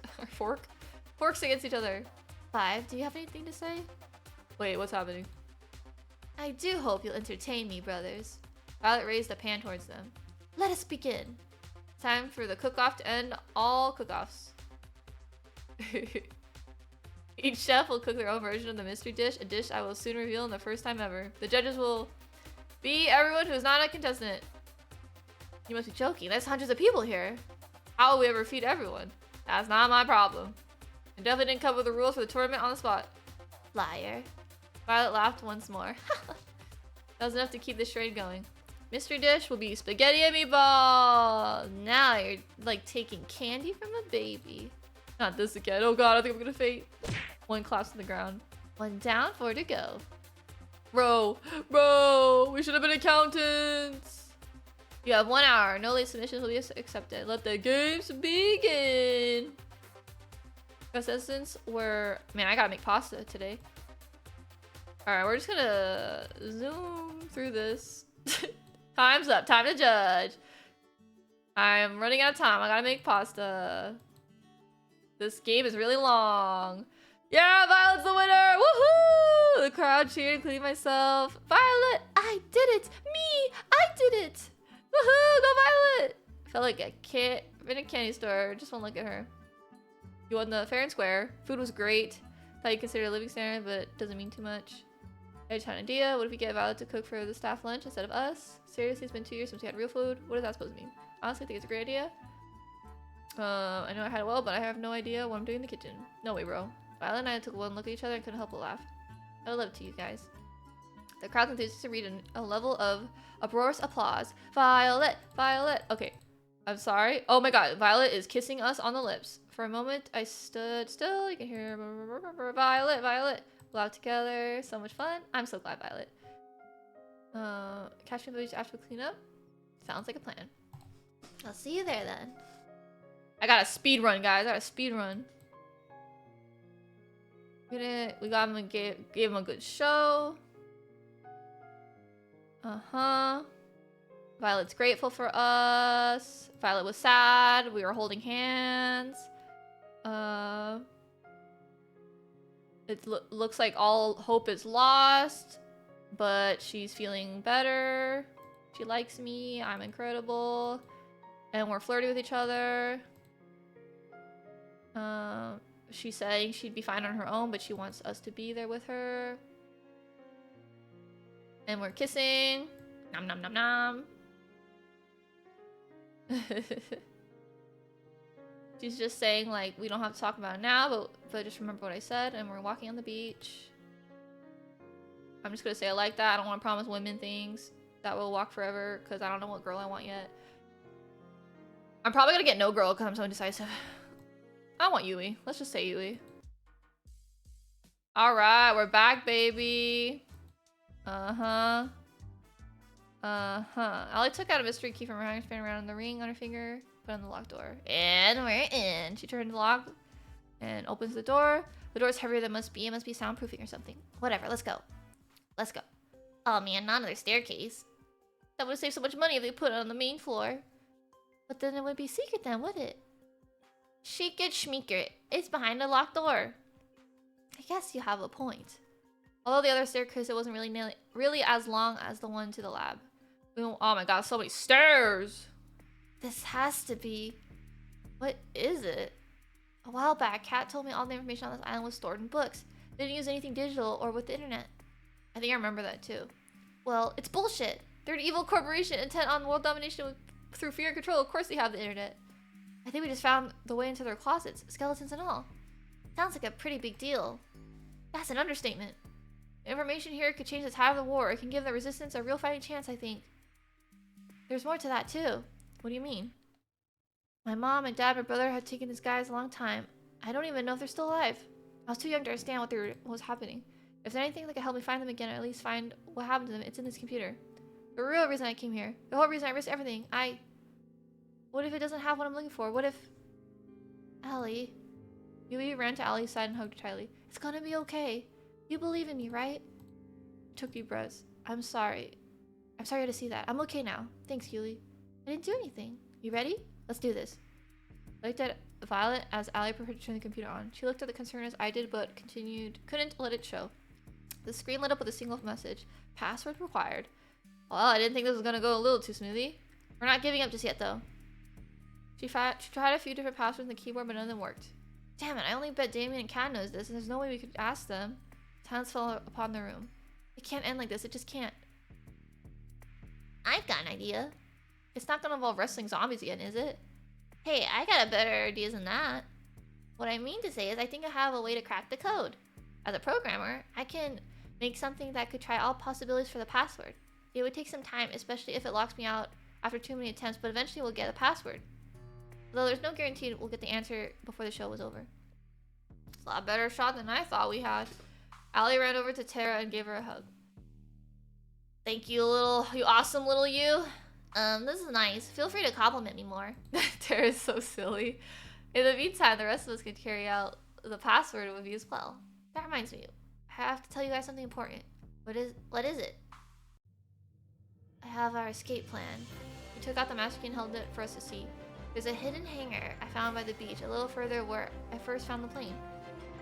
against each other. 5, do you have anything to say? Wait, what's happening? I do hope you'll entertain me, brothers. Violet raised a pan towards them. Let us begin. Time for the cook-off to end all cook-offs. Each chef will cook their own version of the mystery dish, a dish I will soon reveal in the first time ever. The judges will be everyone who is not a contestant. You must be joking. There's hundreds of people here. How will we ever feed everyone? That's not my problem. I definitely didn't cover the rules for the tournament on the spot. Liar. Violet laughed once more. That was enough to keep the charade going. Mystery dish will be spaghetti and meatball. Now you're like taking candy from a baby. Not this again. Oh god, I think I'm gonna faint. 1 collapsed to the ground. 1 down, 4 to go. Bro, we should have been accountants. You have 1 hour. No late submissions will be accepted. Let the games begin. Contestants were... Man, I gotta make pasta today. Alright, we're just gonna zoom through this. Time's up. Time to judge. I'm running out of time. I gotta make pasta. This game is really long. Yeah, Violet's the winner! Woohoo! The crowd cheered, including myself. Violet! I did it! Me! I did it! Woohoo! Go Violet! Felt like a kid in a candy store. Just one look at her. You won the fair and square. Food was great. Thought you considered a living standard, but doesn't mean too much. I had an idea. What if we get Violet to cook for the staff lunch instead of us? Seriously, it's been 2 years since we had real food. What is that supposed to mean? Honestly, I think it's a great idea. I know I had it well, but I have no idea what I'm doing in the kitchen. No way, bro. Violet and I took one look at each other and couldn't help but laugh. I would love to you guys. The crowd's enthusiastic to read a level of uproarious applause. Violet! Violet! Okay. I'm sorry. Oh my god, Violet is kissing us on the lips. For a moment, I stood still. You can hear Violet, Violet. Laugh together. So much fun. I'm so glad, Violet. Catch me footage after we clean up. Sounds like a plan. I'll see you there then. I got a speed run, guys. I got a speed run. We got him and gave him a good show. Violet's grateful for us. Violet was sad. We were holding hands. It looks like all hope is lost, but she's feeling better. She likes me. I'm incredible. And we're flirty with each other. She's saying she'd be fine on her own, but she wants us to be there with her. And we're kissing. Nom nom nom nom. She's just saying, like, we don't have to talk about it now, but just remember what I said. And we're walking on the beach. I'm just gonna say I like that. I don't want to promise women things that will walk forever, because I don't know what girl I want yet. I'm probably gonna get no girl because I'm so indecisive. I want Yui. Let's just say Yui. Alright, we're back, baby. Ali took out a mystery key from her hand, spin around in the ring on her finger, put on the locked door. And we're in. She turned the lock and opens the door. The door's heavier than it must be. It must be soundproofing or something. Whatever, let's go. Let's go. Oh man, not another staircase. That would save so much money if they put it on the main floor. But then it would be secret then, would it? Chic it, schmeeker. It's behind a locked door. I guess you have a point. Although the other staircase, it wasn't really as long as the one to the lab. Oh my god, so many stairs! This has to be... What is it? A while back, Kat told me all the information on this island was stored in books. They didn't use anything digital or with the internet. I think I remember that too. Well, it's bullshit. They're an evil corporation intent on world domination through fear and control. Of course they have the internet. I think we just found the way into their closets, skeletons and all. Sounds like a pretty big deal. That's an understatement. The information here could change the tide of the war. It can give the resistance a real fighting chance, I think. There's more to that too. What do you mean? My mom and dad and my brother had taken these guys a long time. I don't even know if they're still alive. I was too young to understand what was happening. If there's anything that could help me find them again, or at least find what happened to them, it's in this computer. The real reason I came here. The whole reason I risked everything. What if it doesn't have what I'm looking for? What if... Allie. Yui ran to Allie's side and hugged her tightly. It's gonna be okay. You believe in me, right? Took deep breaths. I'm sorry. I'm sorry to see that. I'm okay now. Thanks, Yui. I didn't do anything. You ready? Let's do this. I looked at Violet as Allie prepared to turn the computer on. She looked at the concern as I did, but couldn't let it show. The screen lit up with a single message. Password required. Well, I didn't think this was gonna go a little too smoothly. We're not giving up just yet, though. She tried a few different passwords on the keyboard, but none of them worked. Damn it, I only bet Damien and Kat knows this, and there's no way we could ask them. Silence fell upon the room. It can't end like this, it just can't. I've got an idea. It's not gonna involve wrestling zombies again, is it? Hey, I got a better idea than that. What I mean to say is I think I have a way to crack the code. As a programmer, I can make something that could try all possibilities for the password. It would take some time, especially if it locks me out after too many attempts, but eventually we'll get a password. Though there's no guarantee we'll get the answer before the show was over. It's a lot better shot than I thought we had. Allie ran over to Tara and gave her a hug. Thank you, you awesome little you. This is nice. Feel free to compliment me more. Tara's so silly. In the meantime, the rest of us could carry out the password with you as well. That reminds me, I have to tell you guys something important. What is it? I have our escape plan. We took out the master key and held it for us to see. There's a hidden hangar I found by the beach a little further where I first found the plane.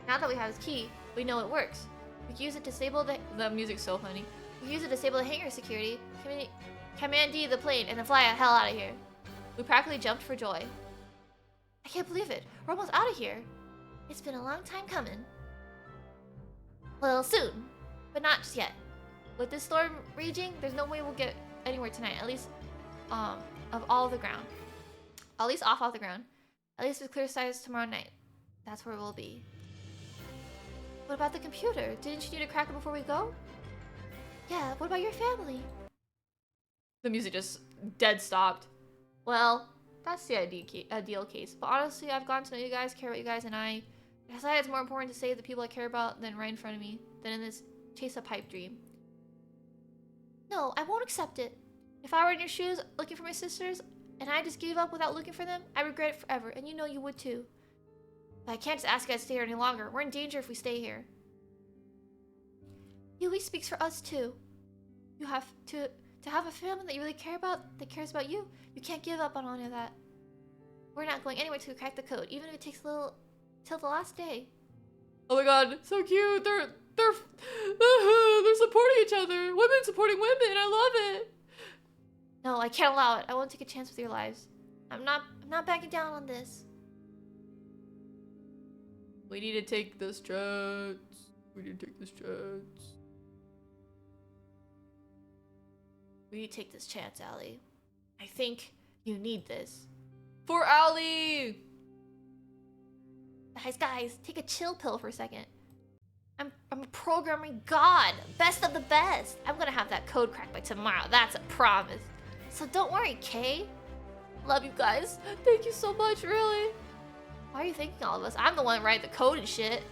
Now that we have its key, we know it works. We can use it to disable the music's so funny. We can use it to disable the hangar security, command D the plane, and then fly the hell out of here. We practically jumped for joy. I can't believe it. We're almost out of here. It's been a long time coming. Well, soon, but not just yet. With this storm raging, there's no way we'll get anywhere tonight. At least, of all the ground. At least off the ground. At least with clear skies tomorrow night. That's where we'll be. What about the computer? Didn't you need to crack it before we go? Yeah, what about your family? The music just dead stopped. Well, that's the ideal case. But honestly, I've gotten to know you guys, care about you guys, and I decided it's more important to save the people I care about than right in front of me, than in this chase a pipe dream. No, I won't accept it. If I were in your shoes looking for my sisters, and I just gave up without looking for them, I regret it forever, and you know you would too. But I can't just ask you guys to stay here any longer. We're in danger if we stay here. Yui speaks for us too. You have to have a family that you really care about, that cares about you. You can't give up on any of that. We're not going anywhere to crack the code, even if it takes a little till the last day. Oh my god, so cute. They're supporting each other. Women supporting women. I love it. No, I can't allow it. I won't take a chance with your lives. I'm not backing down on this. We need to take this chance. We need to take this chance. We need to take this chance, Allie. I think you need this. For Allie! Guys, take a chill pill for a second. I'm a programming god. Best of the best. I'm gonna have that code cracked by tomorrow. That's a promise. So don't worry, Kay. Love you guys. Thank you so much, really. Why are you thanking all of us? I'm the one writing the code and shit.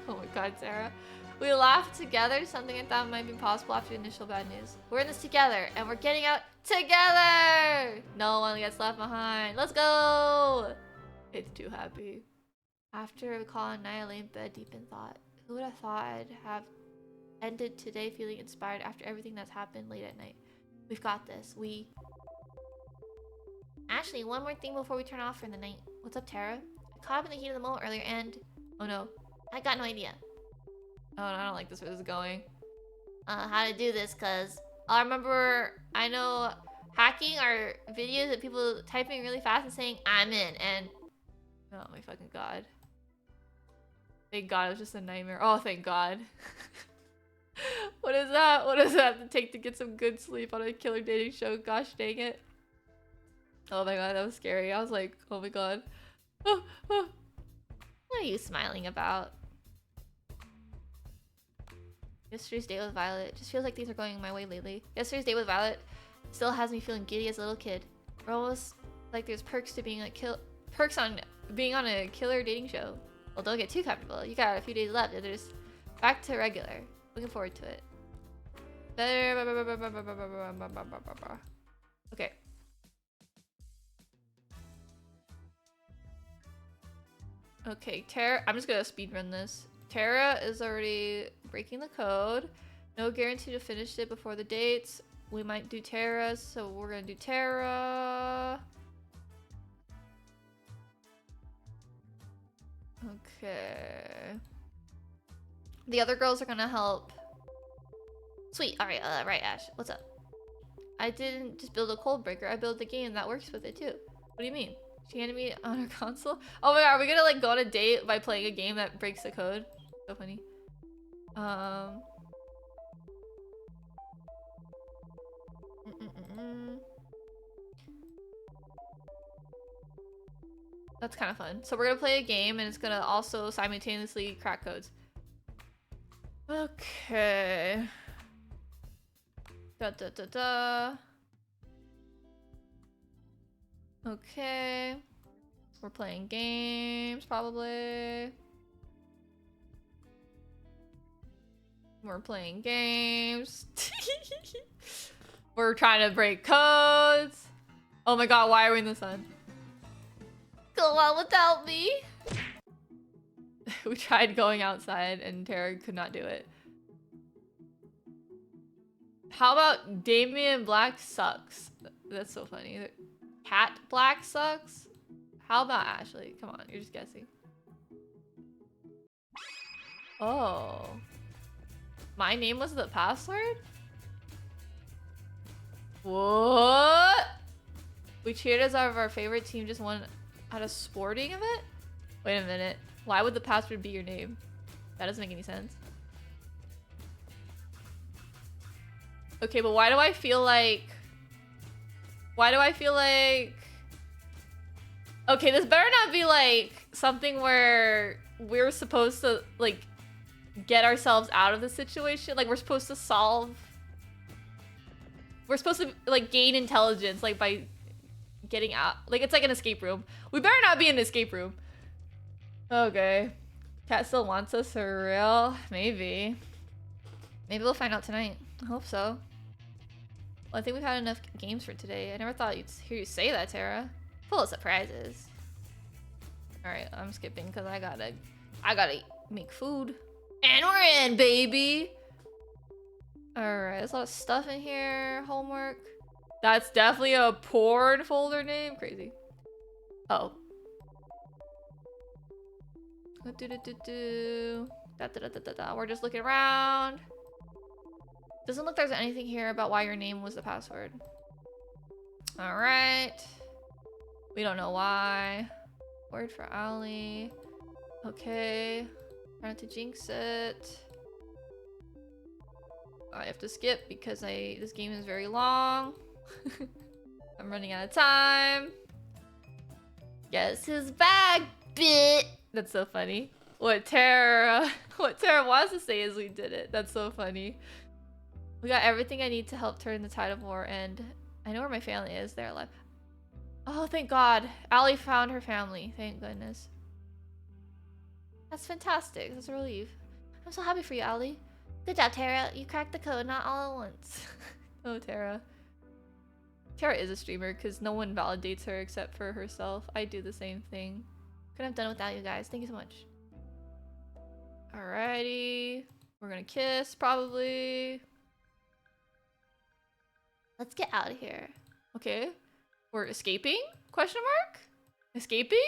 Oh my god, Sarah. We laughed together, something I thought might be possible after the initial bad news. We're in this together, and we're getting out together! No one gets left behind. Let's go! It's too happy. After we call a night, I lay in bed deep in thought. Who would have thought I'd have ended today feeling inspired after everything that's happened late at night? We've got this. Actually, one more thing before we turn off for the night. What's up, Tara? I caught up in the heat of the moment earlier and... Oh no. I got no idea. Oh, no, I don't like this where this is going. How to do this, cause... I know hacking are videos of people typing really fast and saying, I'm in, and... Oh my fucking god. Thank god, it was just a nightmare. Oh, thank god. What is that? What does that have to take to get some good sleep on a killer dating show? Gosh dang it. Oh my god, that was scary. I was like, oh my god. What are you smiling about? Yesterday's date with Violet. Just feels like things are going my way lately. Yesterday's date with Violet still has me feeling giddy as a little kid. We're almost like there's perks to being perks on being on a killer dating show. Well, don't get too comfortable. You got a few days left and there's back to regular. Looking forward to it. Okay. Okay, Tara, I'm just gonna speedrun this. Tara is already breaking the code. No guarantee to finish it before the dates. We might do Tara, so we're gonna do Tara. Okay. The other girls are gonna help. Sweet. Alright, right, Ash. What's up? I didn't just build a cold breaker. I built a game that works with it too. What do you mean? She handed me on her console? Oh my god, are we gonna like go on a date by playing a game that breaks the code? So funny. That's kind of fun. So we're gonna play a game and it's gonna also simultaneously crack codes. Okay. Okay. We're playing games, probably. We're playing games. We're trying to break codes. Oh my god, why are we in the sun? Go on without me. We tried going outside and Tara could not do it. How about Damien Black sucks? That's so funny. Cat Black sucks? How about Ashley? Come on, you're just guessing. Oh. My name was the password? What? We cheered as our favorite team just won at a sporting event? Wait a minute. Why would the password be your name? That doesn't make any sense. Okay, but why do I feel like... Okay, this better not be like something where we're supposed to like get ourselves out of the situation. Like we're supposed to solve... We're supposed to like gain intelligence like by getting out. Like it's like an escape room. We better not be in an escape room. Okay. Cat still wants us for real? Maybe. Maybe we'll find out tonight. I hope so. Well, I think we've had enough games for today. I never thought you'd hear you say that, Tara. Full of surprises. Alright, I'm skipping because I gotta make food. And we're in, baby! Alright, there's a lot of stuff in here. Homework. That's definitely a porn folder name. Crazy. Oh. We're just looking around. Doesn't look like there's anything here about why your name was the password. Alright. We don't know why. Word for Allie. Okay. Try not to jinx it. I have to skip because this game is very long. I'm running out of time. Guess who's back, bit. That's so funny. What Tara wants to say is we did it. That's so funny. We got everything I need to help turn the tide of war, and I know where my family is. They're alive. Oh, thank God. Allie found her family. Thank goodness. That's fantastic. That's a relief. I'm so happy for you, Allie. Good job, Tara. You cracked the code, not all at once. Oh, Tara. Tara is a streamer because no one validates her except for herself. I do the same thing. Couldn't have done it without you guys. Thank you so much. Alrighty. We're gonna kiss, probably. Let's get out of here. Okay. We're escaping? Question mark? Escaping?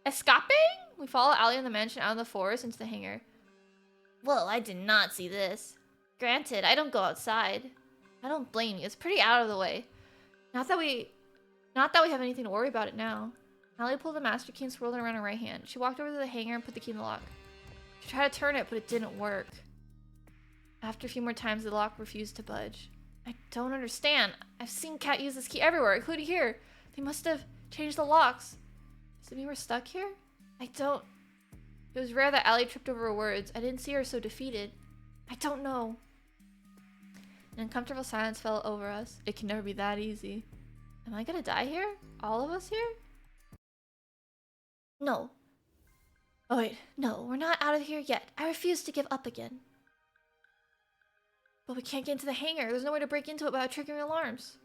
Escaping? We follow Allie and the mansion out of the forest into the hangar. Whoa, I did not see this. Granted, I don't go outside. I don't blame you. It's pretty out of the way. Not that we have anything to worry about it now. Allie pulled the master key and swirled it around her right hand. She walked over to the hangar and put the key in the lock. She tried to turn it, but it didn't work. After a few more times, the lock refused to budge. I don't understand. I've seen Cat use this key everywhere, including here. They must have changed the locks. Does it mean we're stuck here? I don't... It was rare that Allie tripped over her words. I didn't see her so defeated. I don't know. An uncomfortable silence fell over us. It can never be that easy. Am I gonna die here? All of us here? No. Oh wait, no, we're not out of here yet. I refuse to give up again. But we can't get into the hangar. There's no way to break into it without triggering alarms.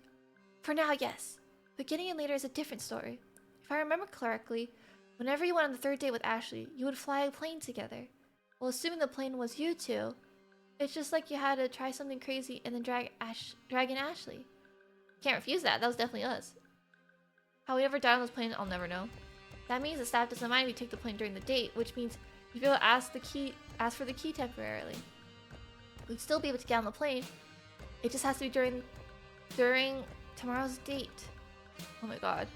For now, yes. But getting in later is a different story. If I remember correctly, whenever you went on the third date with Ashley, you would fly a plane together. Well, assuming the plane was you two, it's just like you had to try something crazy and then drag in Ashley. Can't refuse that. That was definitely us. How we ever died on those planes, I'll never know. That means the staff doesn't mind if we take the plane during the date, which means you'd be able to ask for the key temporarily. We'd still be able to get on the plane. It just has to be during tomorrow's date. Oh my God.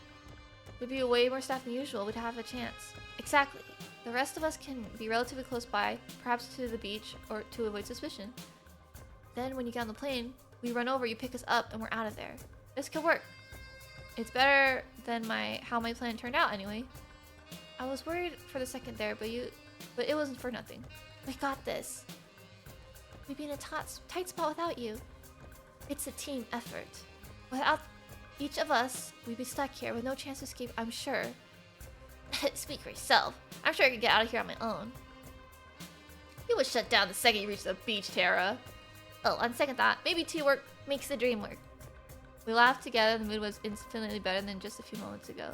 We'd be way more staff than usual. We'd have a chance. Exactly. The rest of us can be relatively close by, perhaps to the beach or to avoid suspicion. Then when you get on the plane, we run over, you pick us up, and we're out of there. This could work. It's better than how my plan turned out anyway. I was worried for the second there, but it wasn't for nothing. We got this. We'd be in a tight spot without you. It's a team effort. Without each of us, we'd be stuck here with no chance to escape, I'm sure. Speak for yourself. I'm sure I could get out of here on my own. You would shut down the second you reach the beach, Tara. Oh, on second thought, maybe teamwork makes the dream work. We laughed together. The mood was infinitely better than just a few moments ago.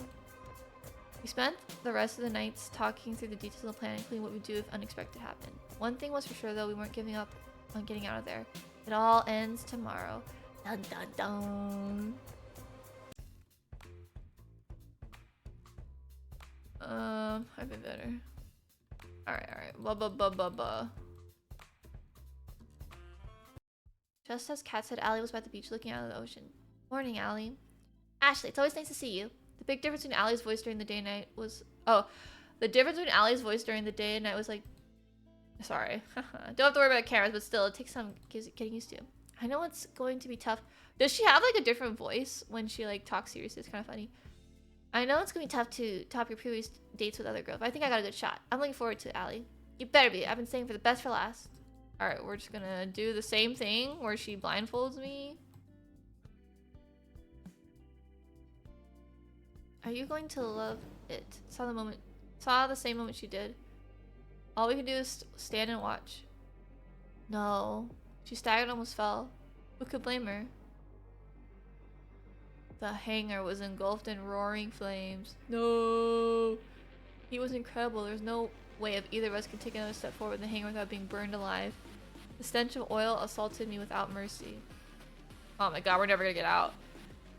We spent the rest of the nights talking through the details of the plan, including what we'd do if unexpected happened. One thing was for sure, though, we weren't giving up on getting out of there. It all ends tomorrow. Dun dun dun. I've been better. Alright. Blah. Just as Kat said, Allie was by the beach looking out of the ocean. Morning, Allie. Ashley, it's always nice to see you. The big difference between Allie's voice during the day and night was... Oh, the difference between Allie's voice during the day and night was like... Sorry. Don't have to worry about cameras, but still, it takes some getting used to. I know it's going to be tough. Does she have like a different voice when she like talks seriously? It's kind of funny. I know it's going to be tough to top your previous dates with other girls, but I think I got a good shot. I'm looking forward to it, Allie. You better be. I've been saying for the best for last. Alright, we're just gonna do the same thing where she blindfolds me. Are you going to love it? Saw the same moment she did. All we can do is stand and watch. No. She staggered and almost fell. Who could blame her? The hangar was engulfed in roaring flames. No. He was incredible. There's no way of either of us could take another step forward in the hangar without being burned alive. The stench of oil assaulted me without mercy. Oh my god, we're never gonna get out.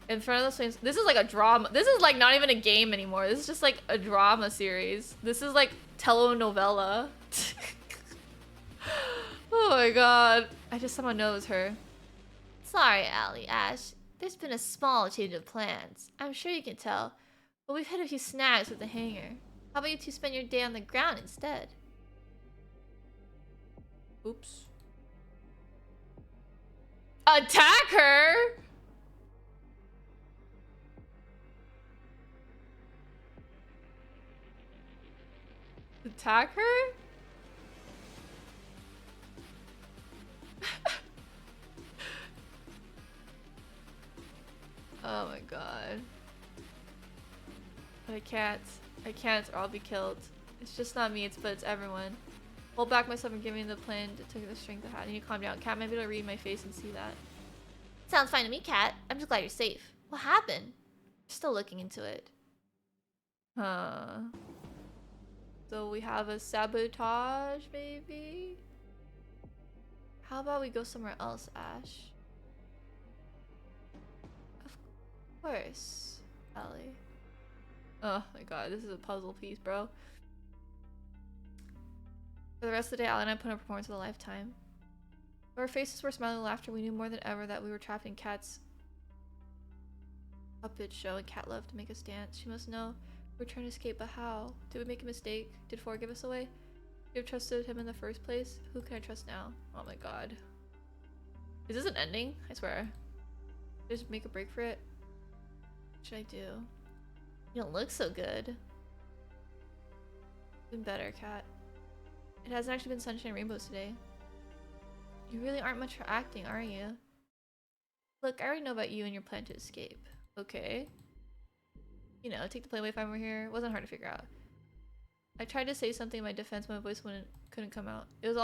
In front of the flames. This is like a drama. This is like not even a game anymore. This is just like a drama series. This is like telenovela. Oh my god. I just somehow know it was her. Sorry, Allie, Ash. There's been a small change of plans. I'm sure you can tell. But we've hit a few snags with the hangar. How about you two spend your day on the ground instead? Oops. Attack her? Attack her? Oh my god. But I can't or I'll be killed. It's just not me, but it's everyone. Hold back myself and give me the plan to take the strength I had. I need to calm down. Cat might be able to read my face and see that. Sounds fine to me, Cat. I'm just glad you're safe. What happened? Still looking into it. Huh. So we have a sabotage, maybe? How about we go somewhere else, Ash? Of course, Ellie. Oh my god, this is a puzzle piece, bro. For the rest of the day, Allie and I put on a performance of a lifetime. Our faces were smiling with laughter. We knew more than ever that we were trapped in Kat's puppet show, and Kat loved to make us dance. She must know we're trying to escape, but how? Did we make a mistake? Did Four give us away? Did we have trusted him in the first place? Who can I trust now? Oh my god. Is this an ending? I swear. Just make a break for it? What should I do? You don't look so good. Been better, Kat. It hasn't actually been sunshine and rainbows today. You really aren't much for acting, are you? Look, I already know about you and your plan to escape. Okay. You know, take the plane away if I'm here. It wasn't hard to figure out. I tried to say something in my defense, but my voice couldn't come out. It was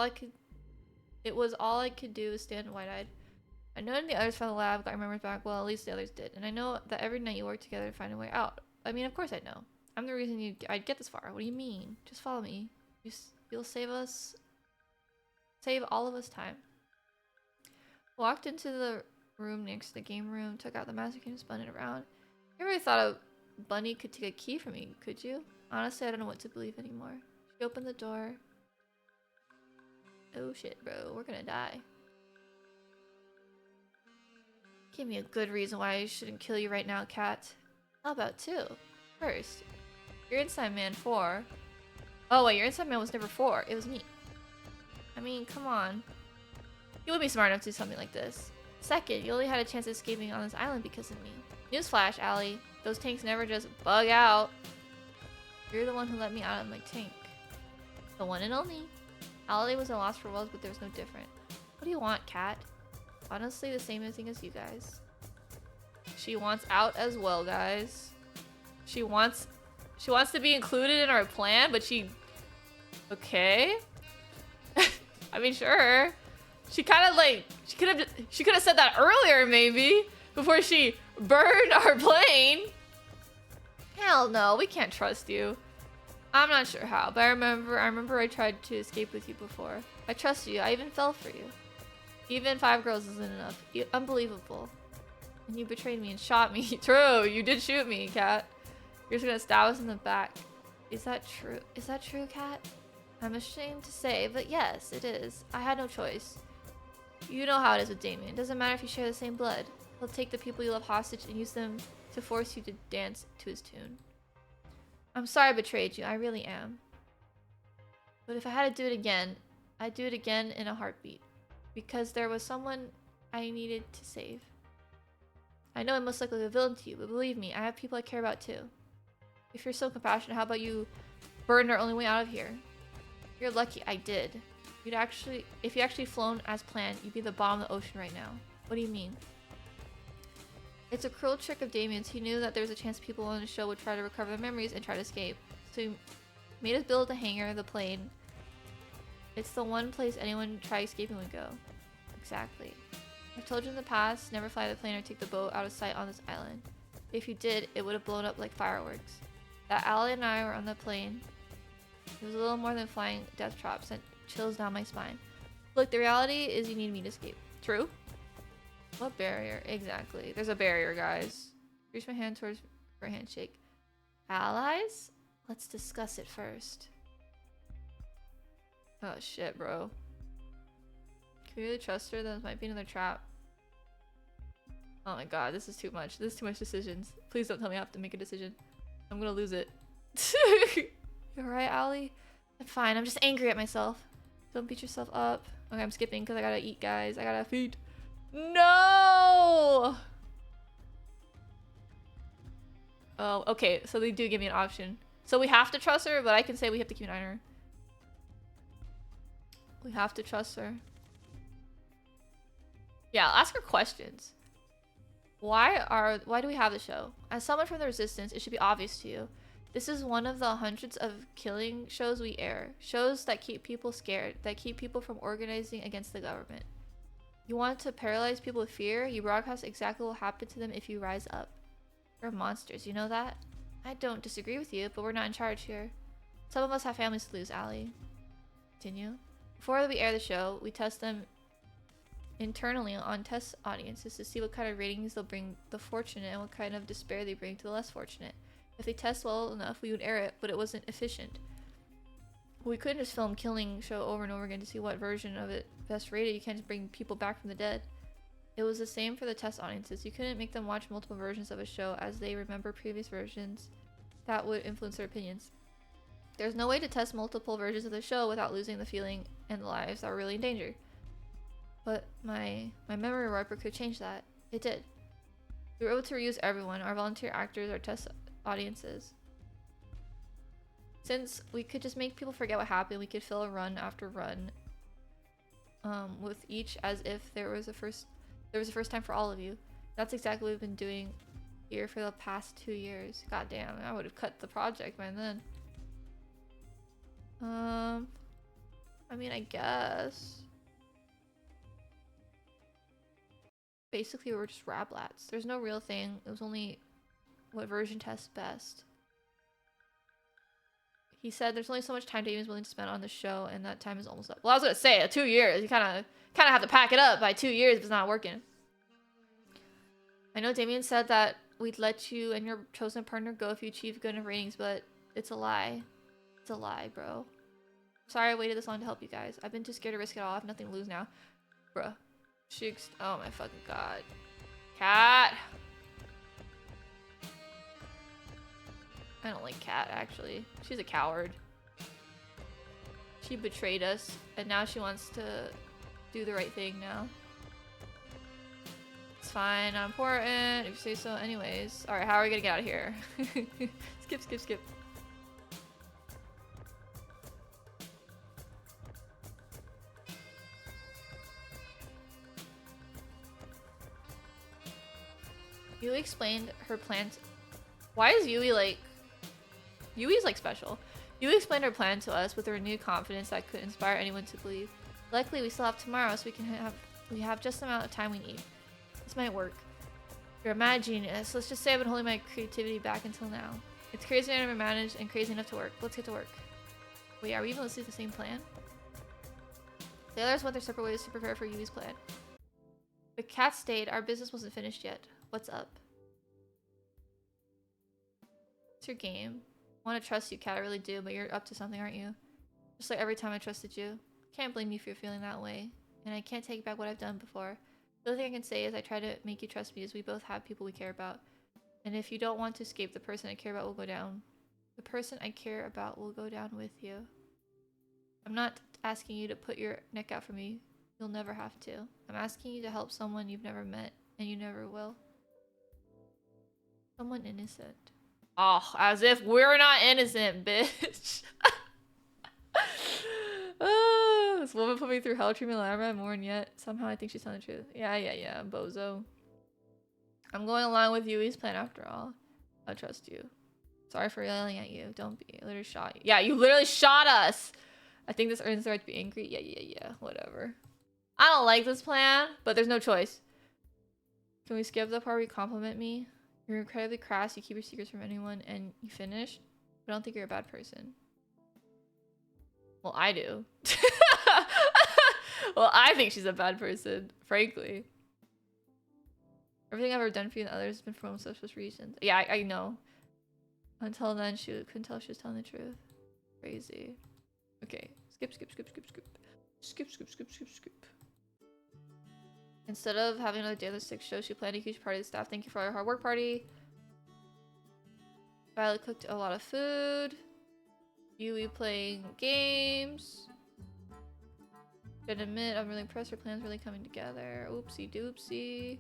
all I could do was stand wide-eyed. I know the others found the lab, got your memories back. Well, at least the others did. And I know that every night you work together to find a way out. I mean, of course I know. I'm the reason I'd get this far. What do you mean? Just follow me. You'll save all of us time. Walked into the room next to the game room, took out the magic and spun it around. You ever thought a bunny could take a key from me, could you? Honestly, I don't know what to believe anymore. She opened the door. Oh shit, bro. We're gonna die. Give me a good reason why I shouldn't kill you right now, Kat. How about two? First, your Inside Man 4. Oh wait, your Inside Man was never 4. It was me. I mean, come on. You would be smart enough to do something like this. Second, you only had a chance of escaping on this island because of me. Newsflash, Allie. Those tanks never just bug out. You're the one who let me out of my tank. The one and only. Allie was a loss for worlds, but there was no different. What do you want, Kat? Honestly, the same thing as you guys. She wants out as well, guys. She wants to be included in our plan, but she... Okay. I mean, sure. She kind of like... She could have said that earlier, maybe. Before she burned our plane. Hell no, we can't trust you. I'm not sure how, but I remember I tried to escape with you before. I trust you. I even fell for you. Even 5 girls isn't enough. Unbelievable. And you betrayed me and shot me. True, you did shoot me, Kat. You're just gonna stab us in the back. Is that true? Is that true, Kat? I'm ashamed to say, but yes, it is. I had no choice. You know how it is with Damien. It doesn't matter if you share the same blood. He'll take the people you love hostage and use them to force you to dance to his tune. I'm sorry I betrayed you. I really am. But if I had to do it again, I'd do it again in a heartbeat. Because there was someone I needed to save. I know I must look like a villain to you, but believe me, I have people I care about too. If you're so compassionate, how about you burn our only way out of here? You're lucky I did. If you actually flown as planned, you'd be the bottom of the ocean right now. What do you mean? It's a cruel trick of Damien's. He knew that there was a chance people on the show would try to recover their memories and try to escape. So he made us build the hangar, the plane. It's the one place anyone try escaping would go. Exactly. I've told you in the past, never fly the plane or take the boat out of sight on this island. If you did, it would have blown up like fireworks. That Allie and I were on the plane. It was a little more than flying death trap, sent chills down my spine. Look, the reality is you need me to escape. True? What barrier? Exactly. There's a barrier, guys. Reach my hand towards for a handshake. Allies? Let's discuss it first. Oh shit, bro. Can we really trust her? That might be another trap. Oh my god, this is too much. This is too much decisions. Please don't tell me I have to make a decision. I'm gonna lose it. You alright, Allie? I'm fine. I'm just angry at myself. Don't beat yourself up. Okay, I'm skipping because I gotta eat, guys. I gotta feed. No! Oh, okay. So they do give me an option. So we have to trust her, but I can say we have to keep an eye on her. We have to trust her. Yeah, I'll ask her questions. Why do we have the show? As someone from the Resistance, it should be obvious to you. This is one of the hundreds of killing shows we air. Shows that keep people scared, that keep people from organizing against the government. You want to paralyze people with fear? You broadcast exactly what will happen to them if you rise up. We're monsters, you know that? I don't disagree with you, but we're not in charge here. Some of us have families to lose, Allie. Continue. Before we air the show, we test them internally on test audiences to see what kind of ratings they'll bring the fortunate and what kind of despair they bring to the less fortunate. If they test well enough, we would air it, but it wasn't efficient. We couldn't just film killing show over and over again to see what version of it best rated. You can't just bring people back from the dead. It was the same for the test audiences. You couldn't make them watch multiple versions of a show as they remember previous versions. That would influence their opinions. There's no way to test multiple versions of the show without losing the feeling and the lives that were really in danger. But my memory wiper could change that. It did. We were able to reuse everyone, our volunteer actors, our test audiences. Since we could just make people forget what happened, we could fill a run after run with each as if there was a first time for all of you. That's exactly what we've been doing here for the past 2 years. God damn, I would have cut the project by then. I mean, I guess. Basically, we're just rablats. There's no real thing. It was only what version tests best. He said there's only so much time Damien's willing to spend on the show, and that time is almost up. Well, I was gonna say 2 years. You kind of have to pack it up by 2 years if it's not working. I know Damien said that we'd let you and your chosen partner go if you achieve good enough ratings, but it's a lie. It's a lie, bro. Sorry I waited this long to help you guys. I've been too scared to risk it all. I have nothing to lose now. Bruh. Oh my fucking god. Cat. I don't like Cat, actually. She's a coward. She betrayed us, and now she wants to do the right thing now. It's fine, not important, if you say so. Anyways. Alright, how are we gonna get out of here? Skip. Yui explained her plan. Why is Yui like... Yui's like special. Yui explained her plan to us with a renewed confidence that could inspire anyone to believe. Luckily, we still have tomorrow, so we have just the amount of time we need. This might work. You're a mad genius. Let's just say I've been holding my creativity back until now. It's crazy I never managed and crazy enough to work. Let's get to work. Wait, are we even listening to the same plan? The others went their separate ways to prepare for Yui's plan. But Cat stayed. Our business wasn't finished yet. What's up? What's your game? want to trust you, Kat. I really do, but you're up to something, aren't you? Just like every time I trusted you. Can't blame you for feeling that way. And I can't take back what I've done before. The only thing I can say is I try to make you trust me, as we both have people we care about. And if you don't want to escape, the person I care about will go down. The person I care about will go down with you. I'm not asking you to put your neck out for me. You'll never have to. I'm asking you to help someone you've never met, and you never will. Someone innocent. Oh, as if we're not innocent, bitch. Oh, this woman put me through hell treatment. I haven't mourned yet. Somehow I think she's telling the truth. Yeah, bozo. I'm going along with Yui's plan after all. I trust you. Sorry for yelling at you. Don't be. I literally shot you. Yeah, you literally shot us. I think this earns the right to be angry. Yeah. Whatever. I don't like this plan, but there's no choice. Can we skip the part where you compliment me? You're incredibly crass. You keep your secrets from anyone, and you finished. I don't think you're a bad person. Well, I do. Well, I think she's a bad person, frankly. Everything I've ever done for you and others has been for most selfish reasons. Yeah, I know. Until then, she couldn't tell if she was telling the truth. Crazy. Okay. Skip. Instead of having another day of the 6 show, she planned a huge party of the staff. Thank you for all your hard work, party. Violet cooked a lot of food. Yui playing games. Gotta admit, I'm really impressed. Her plan's really coming together. Oopsie doopsie.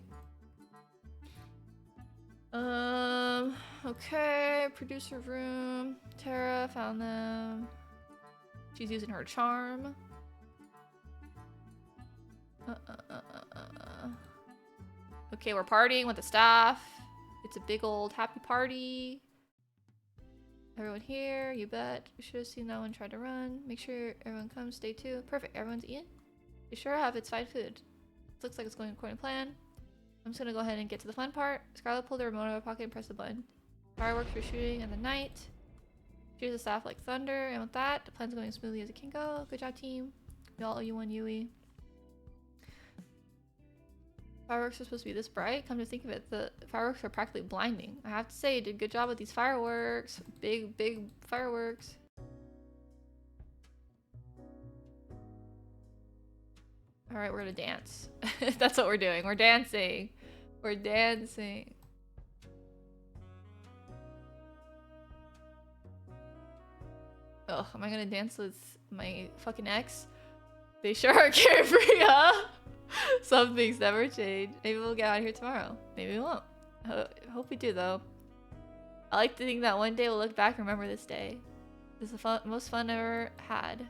Okay. Producer room. Tara found them. She's using her charm. Okay, we're partying with the staff. It's a big old happy party. Everyone here, you bet. You should have seen that one try to run. Make sure everyone comes, stay too. Perfect, everyone's eating. You sure have its fine food. Looks like it's going according to plan. I'm just gonna go ahead and get to the fun part. Scarlet pulled the remote out of her pocket and pressed the button. Fireworks were shooting in the night. Cheers the staff like thunder, and with that, the plan's going smoothly as it can go. Good job, team. We all owe you one, Yui. Fireworks are supposed to be this bright. Come to think of it, the fireworks are practically blinding. I have to say, you did a good job with these fireworks. Big fireworks. Alright, we're gonna dance. That's what we're doing. We're dancing. We're dancing. Oh, am I gonna dance with my fucking ex? They sure are carefree, huh? Some things never change. Maybe we'll get out of here tomorrow. Maybe we won't. Hope we do, though. I like to think that one day we'll look back and remember this day. This is the most fun I ever had.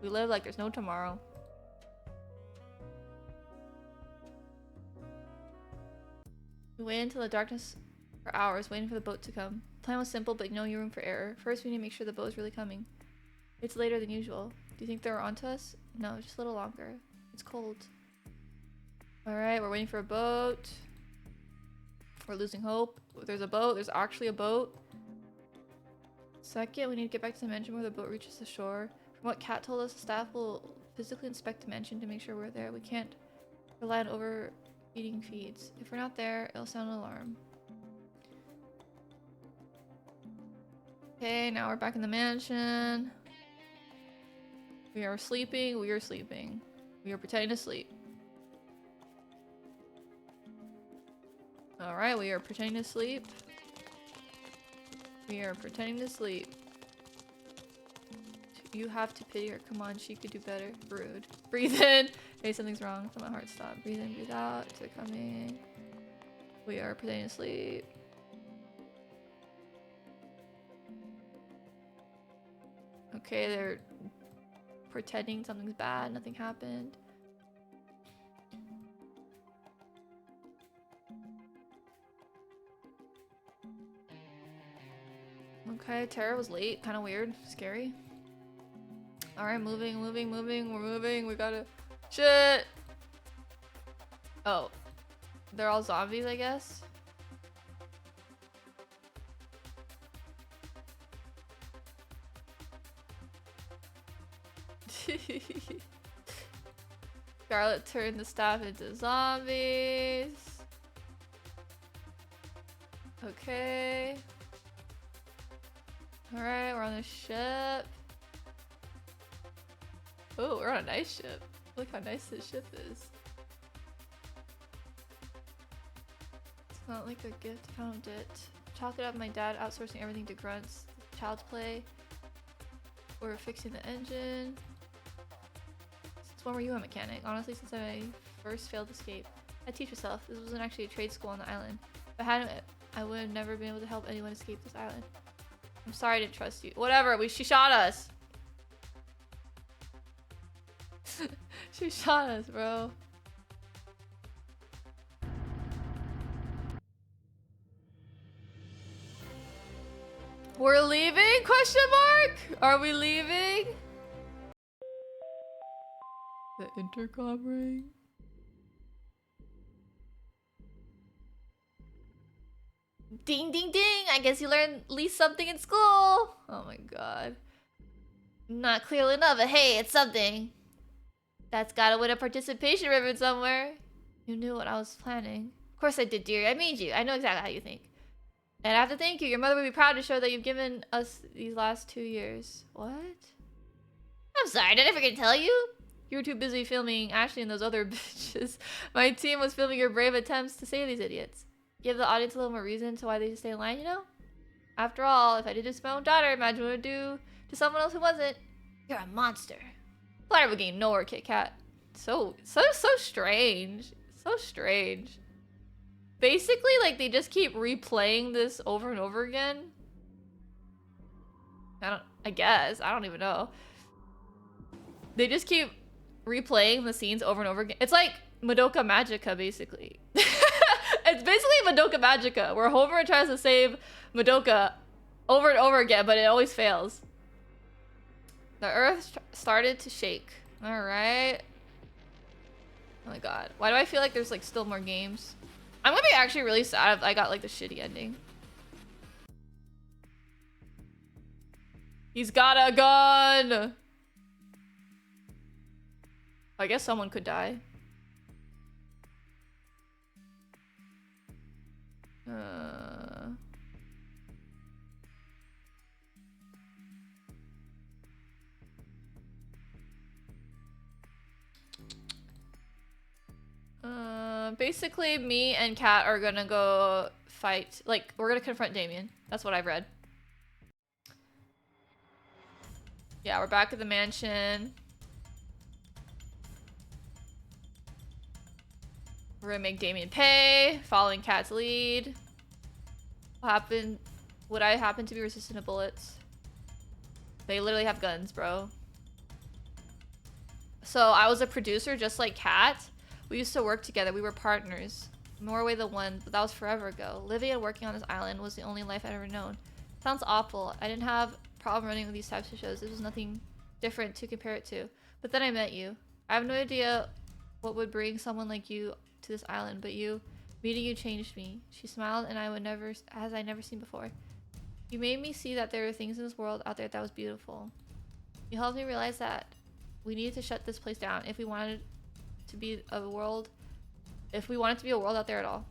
We live like there's no tomorrow. We waited until the darkness for hours, waiting for the boat to come. The plan was simple, but no room for error. First, we need to make sure the boat is really coming. It's later than usual. Do you think they're onto us? No, just a little longer. It's cold. Alright, we're waiting for a boat. We're losing hope. There's a boat. There's actually a boat. Second, we need to get back to the mansion where the boat reaches the shore. From what Kat told us, the staff will physically inspect the mansion to make sure we're there. We can't rely on overfeeding feeds. If we're not there, it'll sound an alarm. Okay, now we're back in the mansion. We are sleeping. We are sleeping. We are pretending to sleep. Alright, we are pretending to sleep. We are pretending to sleep. You have to pity her. Come on, she could do better. Rude. Breathe in. Hey, something's wrong. Let my heart stop. Breathe in, breathe out. They're coming. We are pretending to sleep. Okay, they're pretending something's bad. Nothing happened. Okay, Tara was late. Kind of weird. Scary. Alright, moving. We're moving. We gotta... Shit! Oh. They're all zombies, I guess? Scarlet turned the staff into zombies. Okay. Alright, we're on the ship. Oh, we're on a nice ship. Look how nice this ship is. It's not like a gift, found it. Chalk it up, my dad outsourcing everything to grunts. Child's play. We're fixing the engine. Since when were you a mechanic? Honestly, since I first failed escape. I teach myself. This wasn't actually a trade school on the island. If I hadn't, I would have never been able to help anyone escape this island. I'm sorry I didn't trust you. Whatever, she shot us. She shot us, bro. We're leaving? Question mark? Are we leaving? The intercom ring. Ding ding ding! I guess you learned at least something in school! Oh my god. Not clearly enough, but hey, it's something. That's gotta win a participation ribbon somewhere. You knew what I was planning. Of course I did, dearie. I made you. I know exactly how you think. And I have to thank you. Your mother would be proud to show that you've given us these last 2 years. What? I'm sorry, did I forget to tell you? You were too busy filming Ashley and those other bitches. My team was filming your brave attempts to save these idiots. Give the audience a little more reason to why they should stay in line, you know? After all, if I did this to my own daughter, imagine what it would do to someone else who wasn't. You're a monster. Flatter would gain nowhere, Kit Kat. So strange. So strange. Basically, like, they just keep replaying this over and over again. I guess. I don't even know. They just keep replaying the scenes over and over again. It's like Madoka Magica, basically. It's basically Madoka Magica, where Homer tries to save Madoka over and over again, but it always fails. The earth started to shake. Alright. Oh my god. Why do I feel like there's like still more games? I'm gonna be actually really sad if I got like the shitty ending. He's got a gun! I guess someone could die. Basically, me and Kat are gonna go fight. Like, we're gonna confront Damien. That's what I've read. Yeah, we're back at the mansion. We're gonna make Damien pay, following Kat's lead. What happened? Would I happen to be resistant to bullets? They literally have guns, bro. So I was a producer just like Kat. We used to work together. We were partners. Norway the one, but that was forever ago. Living and working on this island was the only life I'd ever known. Sounds awful. I didn't have a problem running with these types of shows. This was nothing different to compare it to. But then I met you. I have no idea what would bring someone like you to this island, but meeting you changed me. She smiled and I never seen before. You made me see that there are things in this world out there that was beautiful. You helped me realize that we needed to shut this place down if we wanted to be a world out there at all.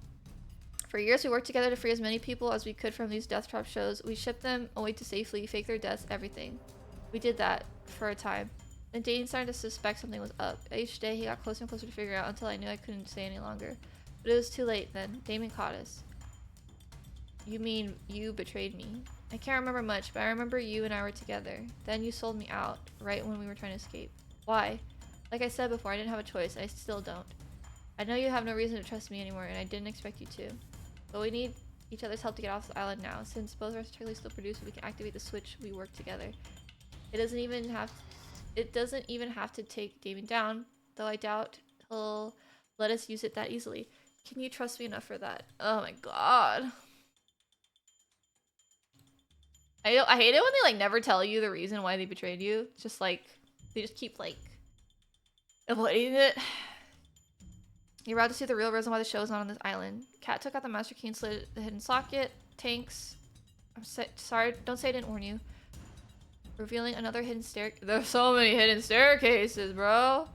For years we worked together to free as many people as we could from these death trap shows. We shipped them away to safely, fake their deaths, everything. We did that for a time. Then Dane started to suspect something was up. Each day he got closer and closer to figure out until I knew I couldn't stay any longer. But it was too late then. Damon caught us. You mean you betrayed me? I can't remember much, but I remember you and I were together. Then you sold me out, right when we were trying to escape. Why? Like I said before, I didn't have a choice. I still don't. I know you have no reason to trust me anymore, and I didn't expect you to. But we need each other's help to get off this island now. Since both are technically still produced, we can activate the switch. We work together. It doesn't even have to take Damien down, though I doubt he'll let us use it that easily. Can you trust me enough for that? Oh my god. I hate it when they like never tell you the reason why they betrayed you. It's just like they just keep like avoiding it. You're about to see the real reason why the show is not on this island. Kat took out the master key and slid the hidden socket. Tanks. I'm sorry, don't say I didn't warn you. Revealing another hidden staircase. There's so many hidden staircases, bro.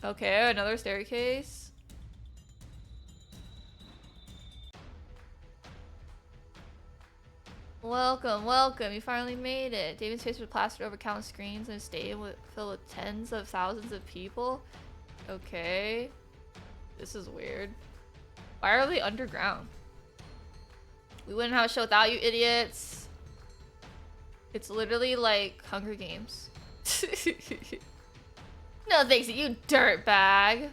Okay, another staircase. – 」 – 」 – 」 – 「」 – 「」 – 「」 – 「」 – 「」 – 「」 – 「」 – 「」 – 「」 – 「」 – 「」 – 「」 – 「」 – 「」 – 「」 – 「」 – 「」 – 「」 – 「」 – 「」 – 「」 – Welcome, welcome. You finally made it. David's face was plastered over countless screens in a stadium filled with tens of thousands of people. Okay. This is weird. Why are they underground? We wouldn't have a show without you idiots. It's literally like Hunger Games. No thanks to you, dirtbag.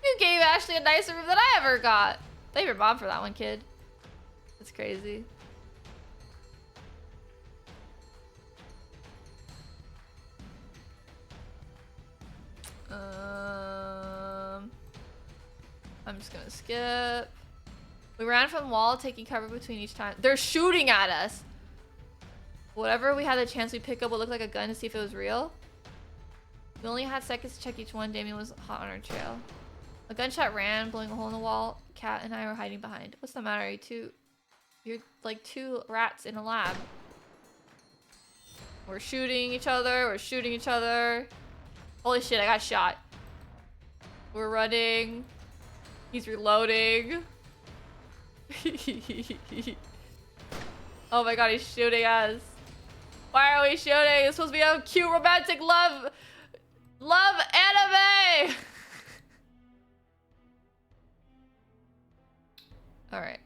You gave Ashley a nicer room than I ever got. Thank your mom for that one, kid. That's crazy. I'm just gonna skip. We ran from the wall, taking cover between each time. They're shooting at us! Whatever we had the chance, we pick up what looked like a gun to see if it was real. We only had seconds to check each one. Damien was hot on our trail. A gunshot ran, blowing a hole in the wall. Kat and I were hiding behind. What's the matter? You're like two rats in a lab. We're shooting each other. We're shooting each other. Holy shit, I got shot. We're running. He's reloading. Oh my god, he's shooting us. Why are we shooting? It's supposed to be a cute romantic love anime. Alright.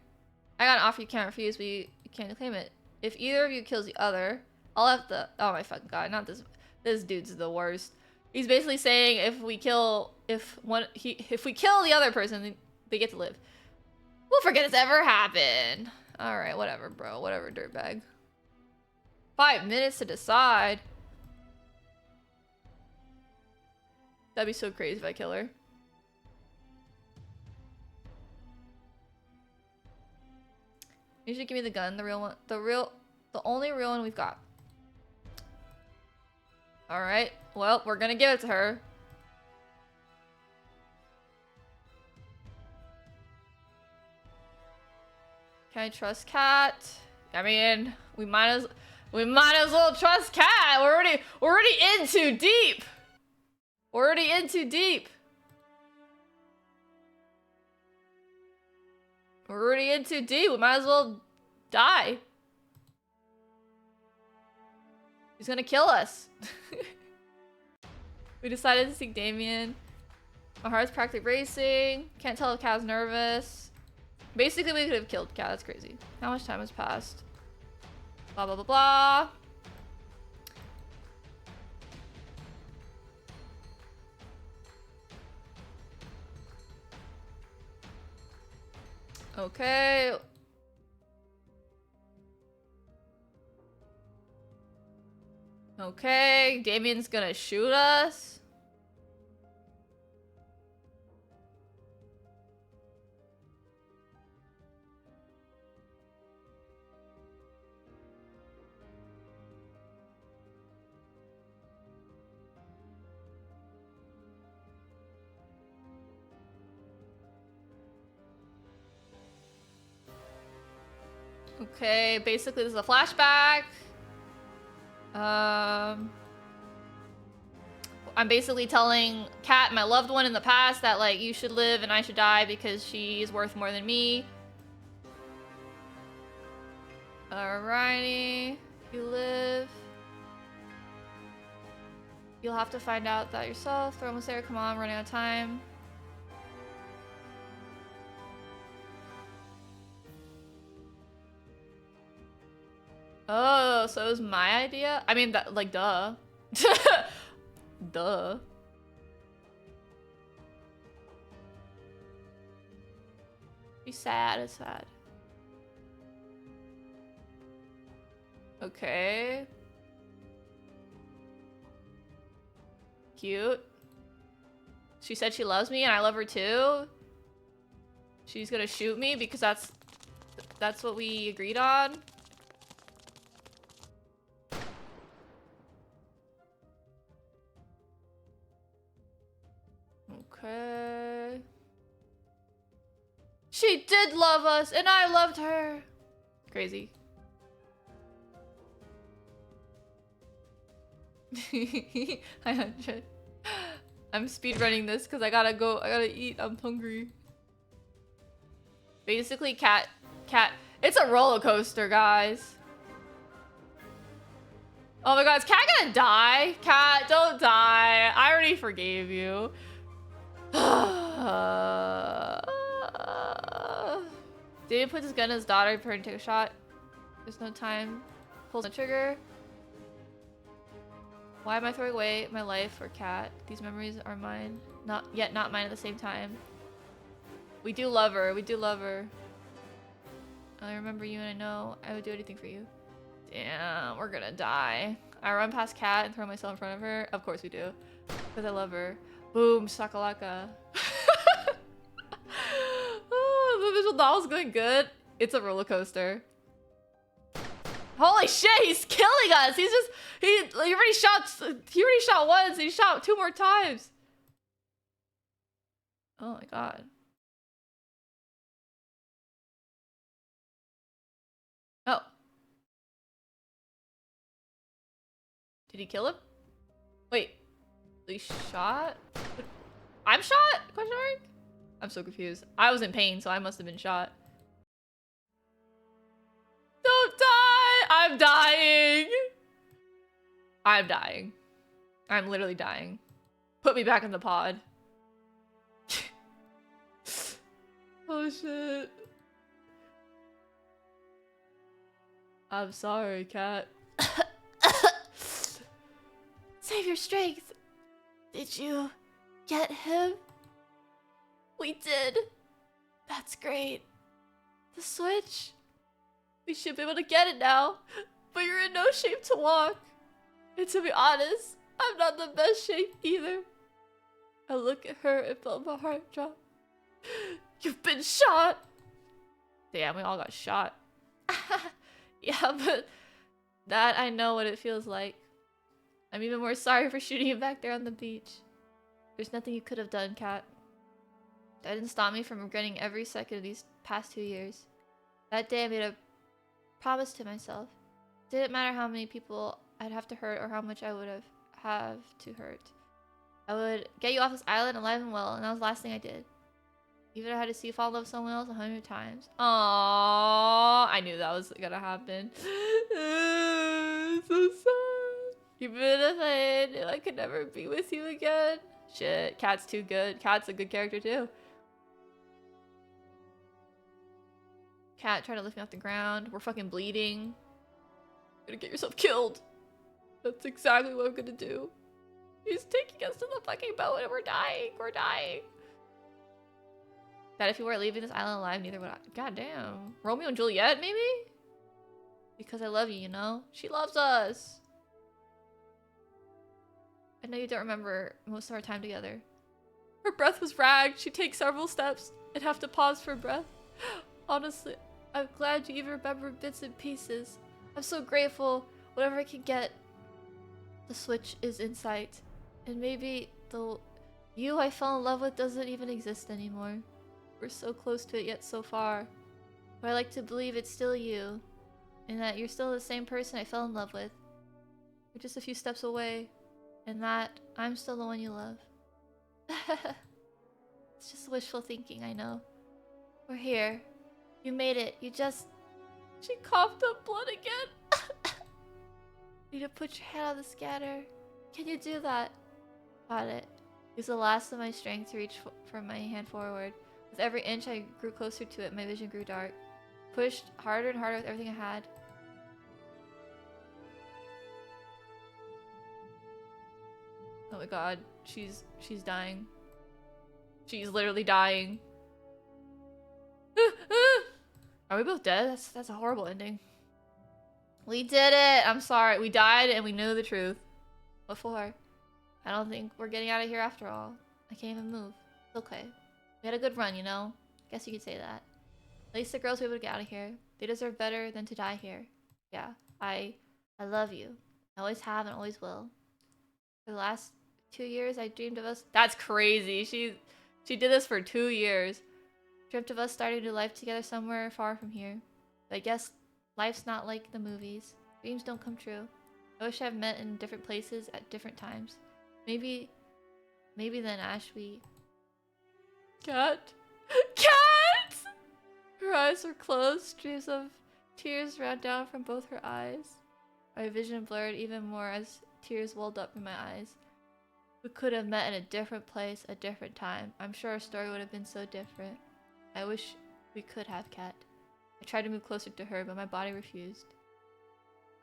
I got an offer you can't refuse, but you can't claim it. If either of you kills the other, I'll have to... Oh my fucking god, not this... This dude's the worst. He's basically saying if we kill... If we kill the other person, they get to live. We'll forget this ever happened. Alright, whatever, bro. Whatever, dirtbag. 5 minutes to decide. That'd be so crazy if I kill her. You should give me the gun, the real one. The only real one we've got. Alright, well, we're gonna give it to her. Can I trust Kat? I mean, we might as well trust Kat. We're already in too deep. We're already in too deep. We're already in too deep. We might as well die. He's gonna kill us. We decided to seek Damien. My heart's practically racing. Can't tell if Kat's nervous. Basically, we could have killed Kat. That's crazy. How much time has passed? Blah, blah, blah, blah. Okay. Okay, Damien's gonna shoot us. Okay, basically this is a flashback. I'm basically telling Kat, my loved one in the past, that like you should live and I should die because she is worth more than me. Alrighty, you live. You'll have to find out that yourself. They're almost there. Come on, running out of time. Oh, so it was my idea? I mean, that, like, duh. Duh. Be sad, it's sad. Okay. Cute. She said she loves me and I love her too. She's gonna shoot me because that's what we agreed on. Okay. She did love us, and I loved her. Crazy. Hi, 100. I'm speedrunning this because I gotta eat. I'm hungry. Basically, Kat. It's a roller coaster, guys. Oh my god, is Cat gonna die? Cat, don't die. I already forgave you. Did he put his gun in his daughter for her to take a shot? There's no time. Pulls the trigger. Why am I throwing away my life for Cat? These memories are mine. Not mine at the same time. We do love her. We do love her. I remember you and I know I would do anything for you. Damn, we're gonna die. I run past Cat and throw myself in front of her. Of course we do. Because I love her. Boom, shakalaka. Oh, the visual novel's going good. It's a roller coaster. Holy shit, he's killing us. He's just he already shot once and he shot 2 more times. Oh my god. Oh. Did he kill him? Wait. He shot? I'm shot? Question mark? I'm so confused. I was in pain, so I must have been shot. Don't die! I'm dying! I'm dying. I'm literally dying. Put me back in the pod. Oh shit. I'm sorry, Cat. Save your strength. Did you get him? We did. That's great. The switch. We should be able to get it now. But you're in no shape to walk. And to be honest, I'm not in the best shape either. I look at her and felt my heart drop. You've been shot! Damn, we all got shot. Yeah, but that I know what it feels like. I'm even more sorry for shooting you back there on the beach. There's nothing you could have done, Cat. That didn't stop me from regretting every second of these past 2 years. That day I made a promise to myself. It didn't matter how many people I'd have to hurt or how much I would have to hurt. I would get you off this island alive and well, and that was the last thing I did. Even if I had to see you fall in love with someone else 100 times. Aww, I knew that was gonna happen. So sad. Even if I knew I could never be with you again. Shit, Cat's too good. Cat's a good character too. Cat trying to lift me off the ground. We're fucking bleeding. You're gonna get yourself killed. That's exactly what I'm gonna do. He's taking us to the fucking boat and we're dying. We're dying. That if you weren't leaving this island alive, neither would I. God damn. Romeo and Juliet, maybe? Because I love you, you know? She loves us. I know you don't remember most of our time together. Her breath was ragged. She'd take several steps and have to pause for breath. Honestly, I'm glad you even remember bits and pieces. I'm so grateful. Whatever I can get. The switch is in sight. And maybe the you I fell in love with doesn't even exist anymore. We're so close to it yet so far. But I like to believe it's still you. And that you're still the same person I fell in love with. We're just a few steps away. And that I'm still the one you love. It's just wishful thinking, I know. We're here. You made it. You just... She coughed up blood again. You need to put your hand on the scatter. Can you do that? Got it. Use the last of my strength to reach from my hand forward. With every inch I grew closer to it, my vision grew dark. Pushed harder and harder with everything I had. Oh my god, she's dying. She's literally dying. Are we both dead? That's a horrible ending. We did it! I'm sorry. We died and we knew the truth. What for? I don't think we're getting out of here after all. I can't even move. It's okay. We had a good run, you know? Guess you could say that. At least the girls were able to get out of here. They deserve better than to die here. Yeah, I love you. I always have and always will. For the last 2 years, I dreamed of us. That's crazy. She did this for 2 years. Dreamt of us starting a new life together somewhere far from here. But I guess life's not like the movies. Dreams don't come true. I wish I've met in different places at different times. Maybe then Ash, we... Cat? Cat! Her eyes were closed. Streams of tears ran down from both her eyes. My vision blurred even more as tears welled up in my eyes. We could have met in a different place, a different time. I'm sure our story would have been so different. I wish we could have, Kat. I tried to move closer to her, but my body refused.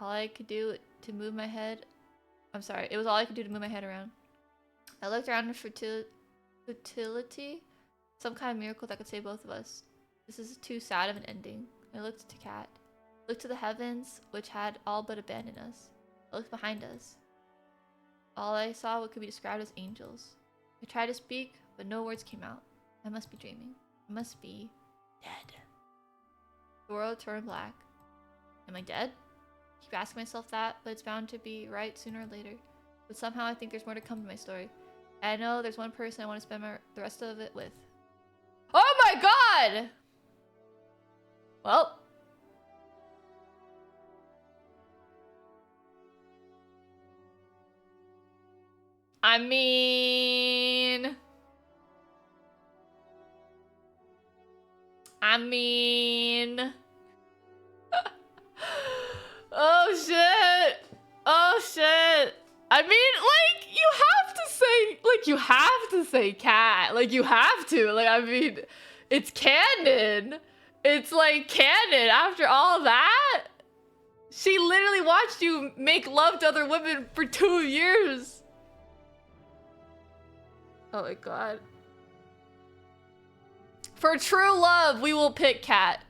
All I could do to move my head... I'm sorry, it was all I could do to move my head around. I looked around for futility, some kind of miracle that could save both of us. This is too sad of an ending. I looked to Kat. Looked to the heavens, which had all but abandoned us. I looked behind us. All I saw what could be described as angels. I tried to speak, but no words came out. I must be dreaming. I must be dead. The world turned black. Am I dead? I keep asking myself that, but it's bound to be right sooner or later. But somehow I think there's more to come to my story. And I know there's one person I want to spend the rest of it with. Oh my god! Well. I mean... Oh shit! Oh shit! I mean, like, you have to say Kat. Like, you have to. Like, I mean, it's canon. It's like canon after all that. She literally watched you make love to other women for 2 years. Oh my god. For true love, we will pick Kat.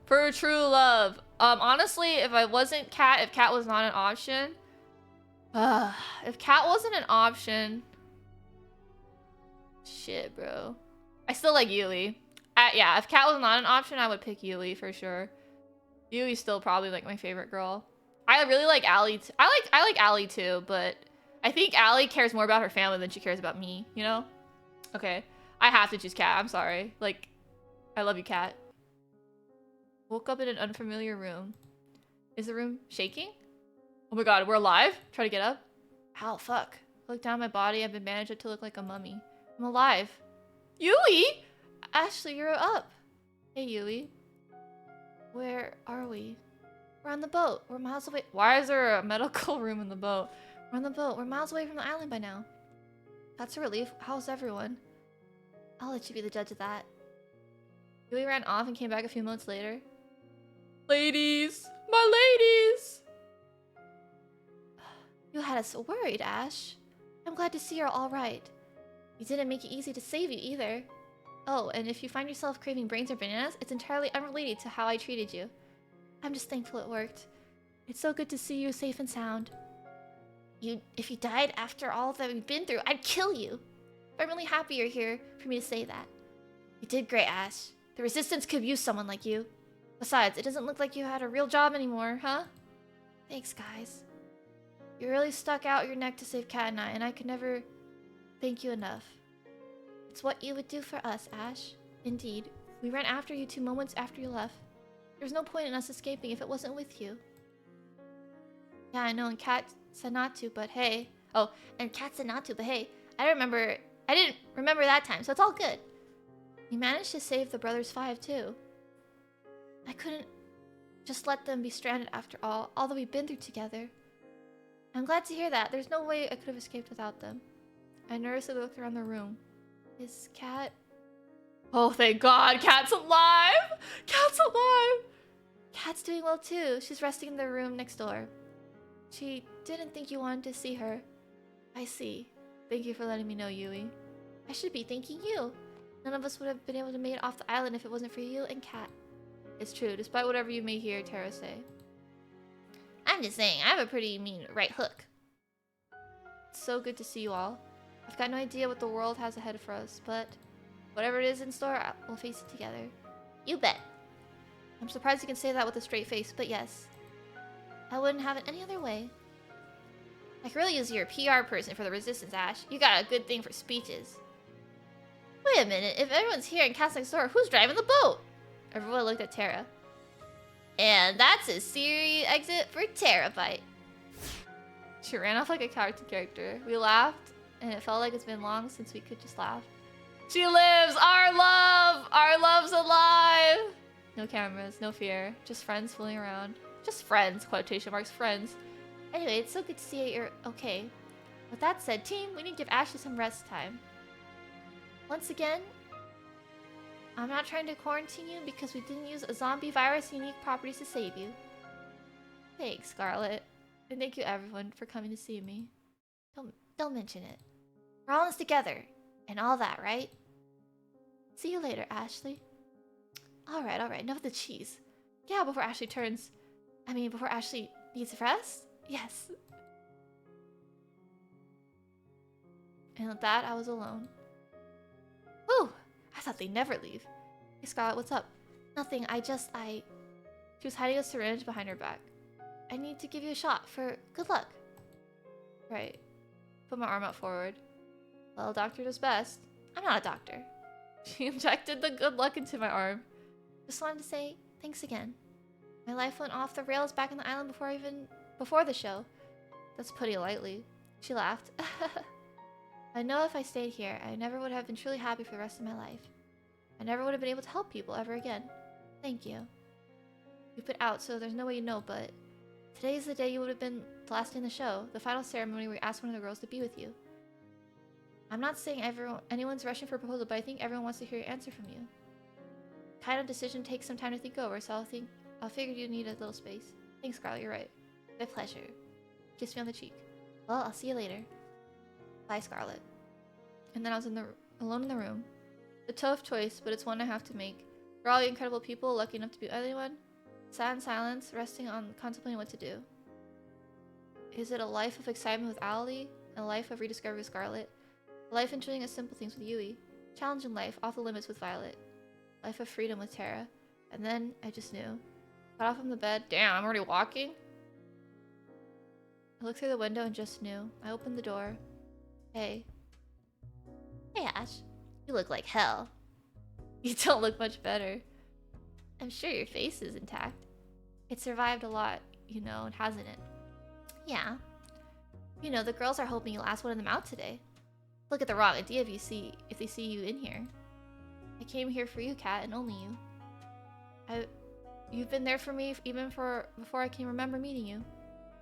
For true love. Honestly, if I wasn't Kat, if Kat was not an option... if Kat wasn't an option... Shit, bro. I still like Yui. Yeah, if Kat was not an option, I would pick Yui for sure. Yui's still probably like my favorite girl. I really like Allie. I like Allie too, but I think Allie cares more about her family than she cares about me, you know? Okay. I have to choose Kat. I'm sorry. Like, I love you, Kat. Woke up in an unfamiliar room. Is the room shaking? Oh my god, we're alive? Try to get up. Ow, fuck. Look down my body. I've been bandaged to look like a mummy. I'm alive. Yui! Ashley, you're up. Hey, Yui. Where are we? We're on the boat. We're miles away. Why is there a medical room in the boat? We're on the boat. We're miles away from the island by now. That's a relief. How's everyone? I'll let you be the judge of that. Yui ran off and came back a few moments later. Ladies! My ladies! You had us worried, Ash. I'm glad to see you're all right. You didn't make it easy to save you either. Oh, and if you find yourself craving brains or bananas, it's entirely unrelated to how I treated you. I'm just thankful it worked. It's so good to see you safe and sound. If you died after all that we've been through, I'd kill you. But I'm really happy you're here for me to say that. You did great, Ash. The Resistance could use someone like you. Besides, it doesn't look like you had a real job anymore, huh? Thanks, guys. You really stuck out your neck to save Kat and I could never thank you enough. It's what you would do for us, Ash. Indeed. We ran after you 2 moments after you left. There's no point in us escaping if it wasn't with you. Yeah, I know, and Kat said not to, but hey. Oh, and Kat said not to, but hey. I didn't remember that time, so it's all good. You managed to save the Brothers 5, too. I couldn't just let them be stranded after all that we've been through together. I'm glad to hear that. There's no way I could have escaped without them. I nervously looked around the room. Is Kat... Oh, thank God. Kat's alive! Kat's alive! Kat's doing well, too. She's resting in the room next door. She didn't think you wanted to see her. I see. Thank you for letting me know, Yui. I should be thanking you. None of us would have been able to make it off the island if it wasn't for you and Kat. It's true, despite whatever you may hear Tara say. I'm just saying, I have a pretty mean right hook. It's so good to see you all. I've got no idea what the world has ahead for us, but whatever it is in store, we'll face it together. You bet. I'm surprised you can say that with a straight face, but yes. I wouldn't have it any other way. I could really use your PR person for the Resistance, Ash. You got a good thing for speeches. Wait a minute, if everyone's here in Cat's Next Door, who's driving the boat? Everyone looked at Tara. And that's a Siri exit for Terabyte. She ran off like a cartoon character. We laughed, and it felt like it's been long since we could just laugh. She lives! Our love! Our love's alive! No cameras, no fear. Just friends fooling around. Just friends, quotation marks, friends. Anyway, it's so good to see you're okay. With that said, team, we need to give Ashley some rest time. Once again, I'm not trying to quarantine you because we didn't use a zombie virus unique properties to save you. Thanks, Scarlet. And thank you everyone for coming to see me. Don't mention it. We're all in this together. And all that, right? See you later, Ashley. Alright, enough of the cheese. Yeah, before Ashley before Ashley needs rest? Yes. And with that, I was alone. Whew! I thought they'd never leave. Hey, Scarlet, what's up? Nothing, She was hiding a syringe behind her back. I need to give you a shot for good luck. Right. Put my arm out forward. Well, doctor does best. I'm not a doctor. She injected the good luck into my arm. Just wanted to say thanks again. My life went off the rails back on the island before the show. That's putting it lightly. She laughed. I know if I stayed here, I never would have been truly happy for the rest of my life. I never would have been able to help people ever again. Thank you. You've been out, so there's no way you know, but today is the day you would have been the last day in the show, the final ceremony where you asked one of the girls to be with you. I'm not saying anyone's rushing for a proposal, but I think everyone wants to hear your answer from you. Kind of decision takes some time to think over, so I figured you need a little space. Thanks, Scarlet, you're right. My pleasure. Kiss me on the cheek. Well, I'll see you later. Bye, Scarlet. And then I was alone in the room. A tough choice, but it's one I have to make. For all you incredible people lucky enough to be with anyone, sat in silence, resting on contemplating what to do. Is it a life of excitement with Ali? A life of rediscovery with Scarlet? A life enjoying simple things with Yui? Challenging life, off the limits with Violet? Life of freedom with Terra? And then I just knew. Got off from the bed. Damn, I'm already walking? I looked through the window and just knew. I opened the door. Hey. Hey, Ash. You look like hell. You don't look much better. I'm sure your face is intact. It survived a lot, you know, hasn't it? Yeah. You know, the girls are hoping you'll ask one of them out today. Look at the wrong idea if they see you in here. I came here for you, Kat, and only you. You've been there for me before I can remember meeting you.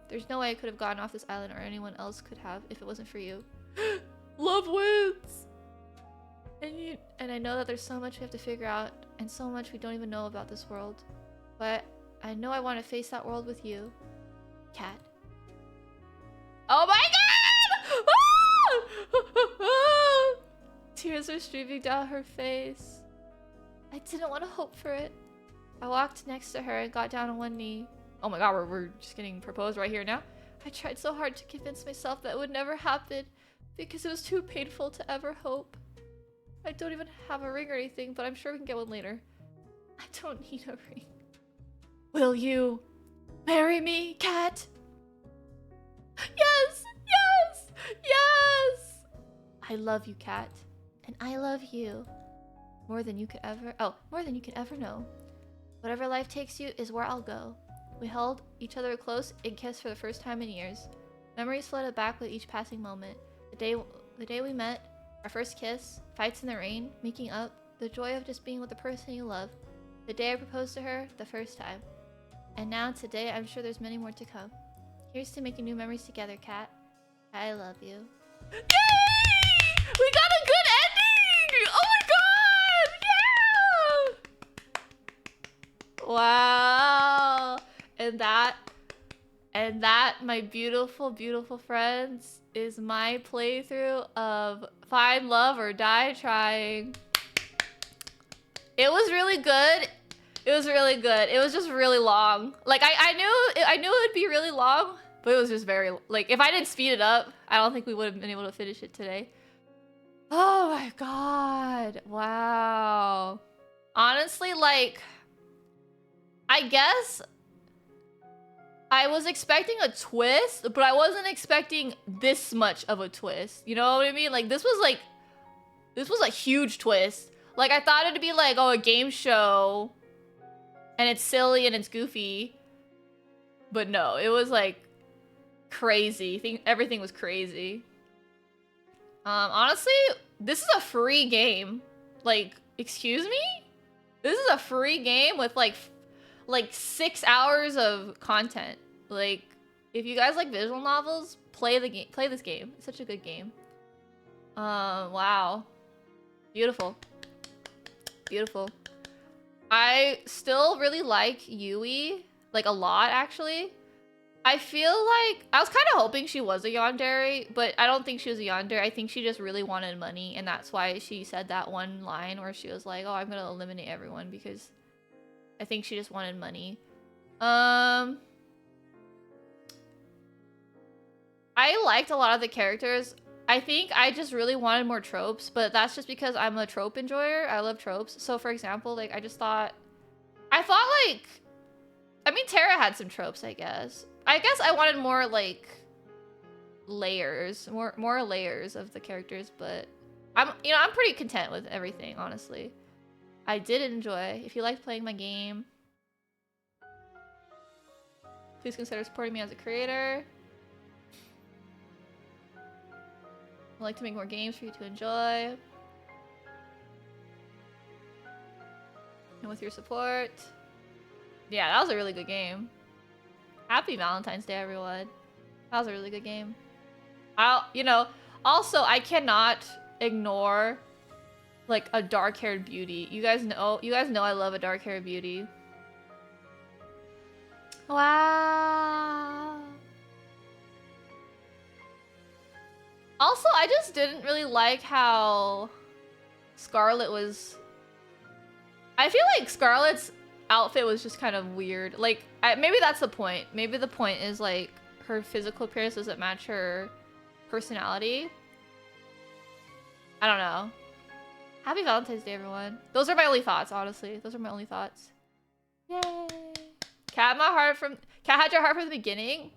There's no way I could have gotten off this island or anyone else could have if it wasn't for you. Love wins! And I know that there's so much we have to figure out and so much we don't even know about this world. But I know I want to face that world with you, Kat. Oh my god! Tears were streaming down her face. I didn't want to hope for it. I walked next to her and got down on one knee. Oh my god, we're just getting proposed right here now. I tried so hard to convince myself that it would never happen because it was too painful to ever hope. I don't even have a ring or anything, but I'm sure we can get one later. I don't need a ring. Will you marry me, Kat? Yes! Yes! Yes! I love you, Kat. And I love you. More than you could ever know. Whatever life takes you is where I'll go. We held each other close and kissed for the first time in years. Memories flooded back with each passing moment. The day we met, our first kiss, fights in the rain, making up, the joy of just being with the person you love. The day I proposed to her, the first time. And now today, I'm sure there's many more to come. Here's to making new memories together, Kat. I love you. Yay! We got a good ending! Oh my god! Yeah! Wow! And that, my beautiful, beautiful friends, is my playthrough of Find Love or Die Trying. It was really good. It was really good. It was just really long. Like I knew it would be really long, but it was just very like if I didn't speed it up, I don't think we would have been able to finish it today. Oh my god. Wow. Honestly, like I guess I was expecting a twist, but I wasn't expecting this much of a twist. You know what I mean? Like this was a huge twist. Like I thought it'd be like, oh, a game show and it's silly and it's goofy. But no, it was like crazy. Everything was crazy. Honestly, this is a free game. Like, excuse me? This is a free game with like 6 hours of content. Like, If you guys like visual novels, play the game. Play this game. It's such a good game. Wow. Beautiful. Beautiful. I still really like Yui, like a lot actually. I feel like I was kind of hoping she was a yandere, but I don't think she was a yandere. I think she just really wanted money, and that's why she said that one line where she was like, "Oh, I'm gonna eliminate everyone," because I think she just wanted money. I liked a lot of the characters. I think I just really wanted more tropes, but that's just because I'm a trope enjoyer. I love tropes. So for example, like I thought like, I mean, Terra had some tropes, I guess. I guess I wanted more like layers, more layers of the characters, but I'm pretty content with everything, honestly. I did enjoy. If you liked playing my game, please consider supporting me as a creator. I'd like to make more games for you to enjoy. And with your support. Yeah, that was a really good game. Happy Valentine's Day, everyone. That was a really good game. Also, I cannot ignore like a dark-haired beauty. You guys know I love a dark-haired beauty. Wow. Also, I just didn't really like how Scarlet was... I feel like Scarlet's outfit was just kind of weird. Like, maybe that's the point. Maybe the point is, like, her physical appearance doesn't match her personality. I don't know. Happy Valentine's Day, everyone. Those are my only thoughts, honestly. Those are my only thoughts. Yay! Cat had your heart from the beginning.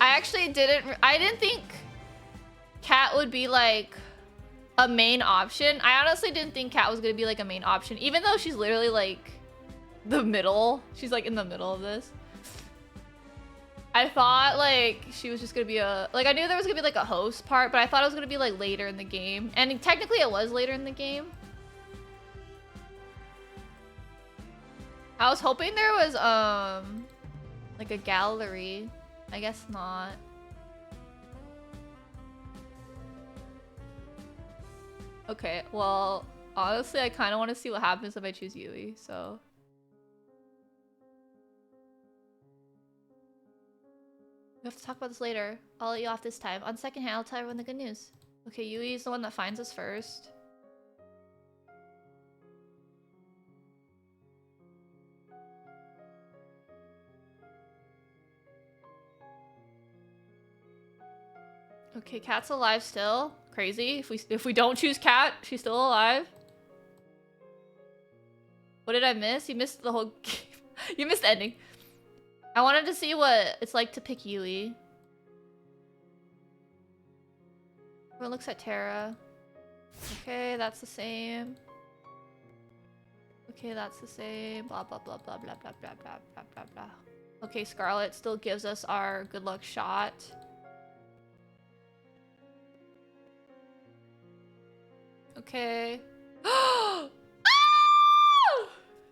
I didn't think Cat would be like a main option. I honestly didn't think Cat was gonna be like a main option, even though she's literally like the middle. She's like in the middle of this. I thought like she was just gonna be I knew there was gonna be like a host part, but I thought it was gonna be like later in the game. And technically it was later in the game. I was hoping there was like a gallery. I guess not. Okay, well, honestly, I kind of want to see what happens if I choose Yui, so... We have to talk about this later. I'll let you off this time. On second hand, I'll tell everyone the good news. Okay, Yui is the one that finds us first. Okay, Cat's alive still. Crazy. If we don't choose Cat, she's still alive. What did I miss? You missed the whole game. You missed the ending. I wanted to see what it's like to pick Yui. Everyone looks at Terra. Okay, that's the same. Okay, that's the same. Blah blah blah blah blah blah blah blah blah blah blah. Okay, Scarlet still gives us our good luck shot. Okay.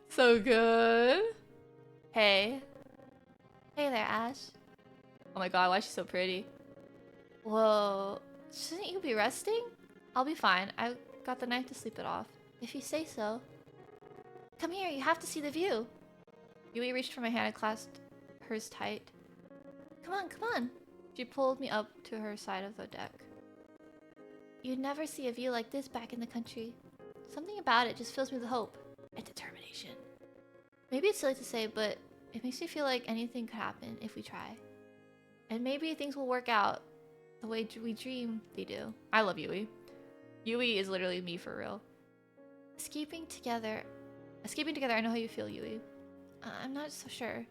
So good. Hey. Hey there, Ash. Oh my god, why is she so pretty? Whoa. Shouldn't you be resting? I'll be fine. I got the knife to sleep it off. If you say so. Come here, you have to see the view. Yui reached for my hand and clasped hers tight. Come on, come on. She pulled me up to her side of the deck. You'd never see a view like this back in the country. Something about it just fills me with hope and determination. Maybe it's silly to say, but it makes me feel like anything could happen if we try. And maybe things will work out the way we dream they do. I love Yui. Yui is literally me for real. Escaping together, I know how you feel, Yui. I'm not so sure.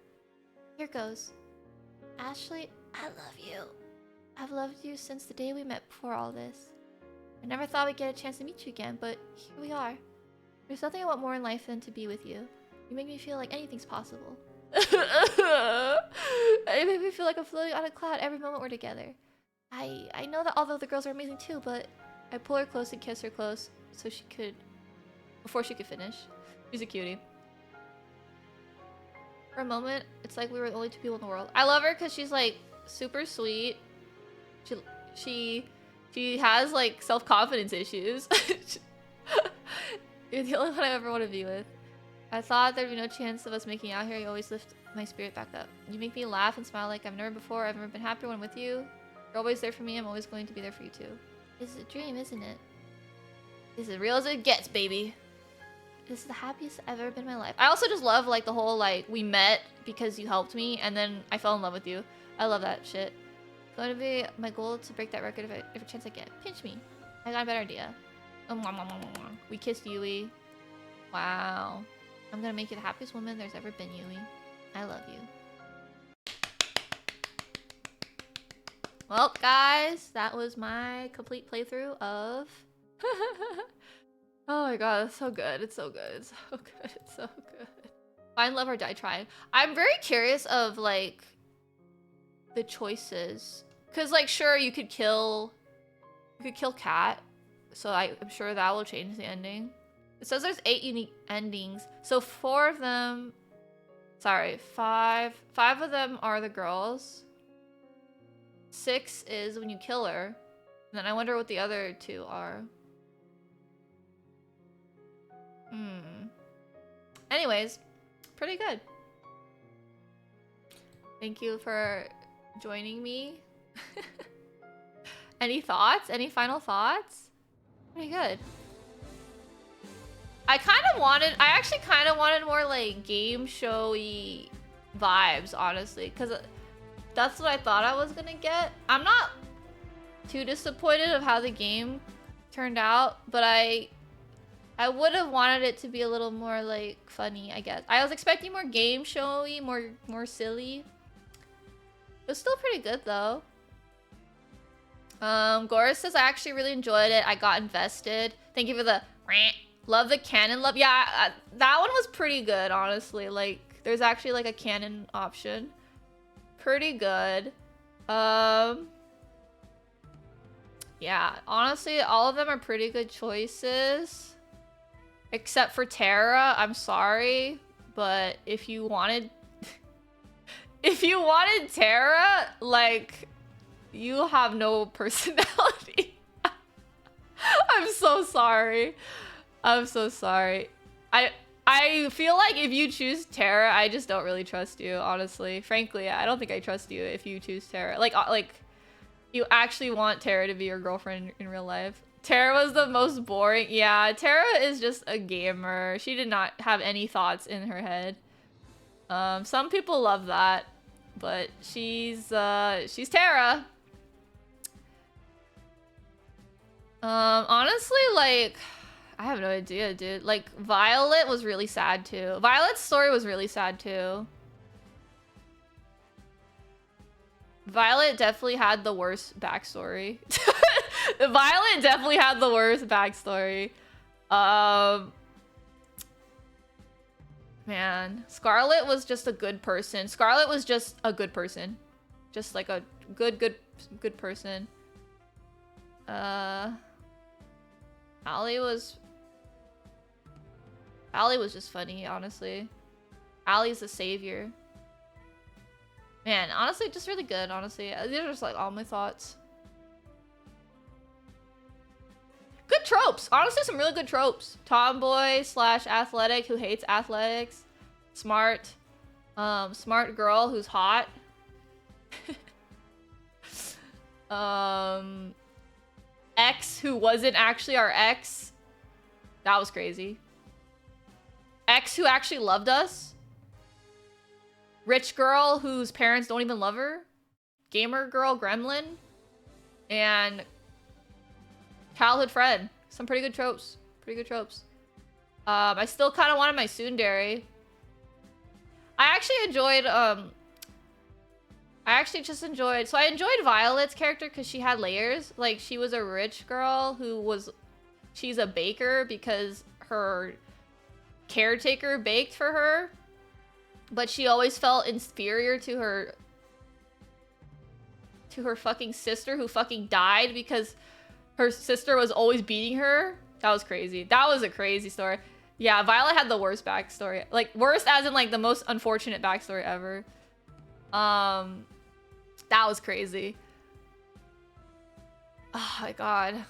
Here goes. Ashley, I love you. I've loved you since the day we met before all this. I never thought we'd get a chance to meet you again, but here we are. There's nothing I want more in life than to be with you. You make me feel like anything's possible. It made me feel like I'm floating on a cloud every moment we're together. I know that all the other girls are amazing too, but I pull her close and kiss her close so before she could finish. She's a cutie. For a moment, it's like we were the only two people in the world. I love her because she's like super sweet. She has like self-confidence issues. You're the only one I ever want to be with. I thought there'd be no chance of us making out here. You always lift my spirit back up. You make me laugh and smile like I've never before. I've never been happier when I'm with you. You're always there for me. I'm always going to be there for you too. It's a dream, isn't it? It's as real as it gets, baby. This is the happiest I've ever been in my life. I also just love like the whole like we met because you helped me and then I fell in love with you. I love that shit. It's going to be my goal to break that record if every chance I get. Pinch me. I got a better idea. We kissed Yui. Wow. I'm gonna make you the happiest woman there's ever been, Yui. I love you. Well, guys, that was my complete playthrough of... Oh my god, it's so good. It's so good. It's so good. It's so good. Find love or die trying. I'm very curious of, like, the choices. Because, like, sure, you could kill Kat. So I'm sure that will change the ending. It says there's 8 unique endings. So 4 of them... Sorry, 5 of them are the girls. 6 is when you kill her. And then I wonder what the other 2 are. Anyways, pretty good. Thank you for joining me. Any thoughts? Any final thoughts? Pretty good. I actually kind of wanted more like game showy vibes, honestly, because that's what I thought I was gonna get. I'm not too disappointed of how the game turned out, but I would have wanted it to be a little more like funny, I guess. I was expecting more game showy, more silly. It was still pretty good though. Goris says I actually really enjoyed it. I got invested. Thank you for the love the canon love. Yeah, that one was pretty good, honestly. Like there's actually like a canon option. Pretty good. Yeah, honestly, all of them are pretty good choices. Except for Terra, I'm sorry, but if you wanted Terra, like, you have no personality. I'm so sorry. I'm so sorry. I feel like if you choose Terra, I just don't really trust you, honestly. Frankly, I don't think I trust you if you choose Terra. Like you actually want Terra to be your girlfriend in real life. Terra was the most boring. Yeah, Terra is just a gamer. She did not have any thoughts in her head. Some people love that, but she's Terra. Honestly, like, I have no idea, dude. Like, Violet was really sad too. Violet's story was really sad too. Violet definitely had the worst backstory. Violet definitely had the worst backstory. Man, Scarlet was just a good person. Scarlet was just a good person. Just like a good person. Allie was just funny, honestly. Allie's the savior. Man, honestly, just really good, honestly. These are just like all my thoughts. Good tropes. Honestly, some really good tropes. Tomboy / athletic who hates athletics. Smart. Smart girl who's hot. Ex who wasn't actually our ex. That was crazy. Ex who actually loved us. Rich girl whose parents don't even love her. Gamer girl gremlin. And childhood friend. Some pretty good tropes. Pretty good tropes. I still kind of wanted my tsundere. I actually enjoyed, so I enjoyed Violet's character because she had layers. Like, she was a rich girl who she's a baker because her caretaker baked for her. But she always felt inferior to her fucking sister who fucking died because her sister was always beating her. That was crazy. That was a crazy story. Yeah, Violet had the worst backstory. Like, worst as in, like, the most unfortunate backstory ever. That was crazy. Oh my god.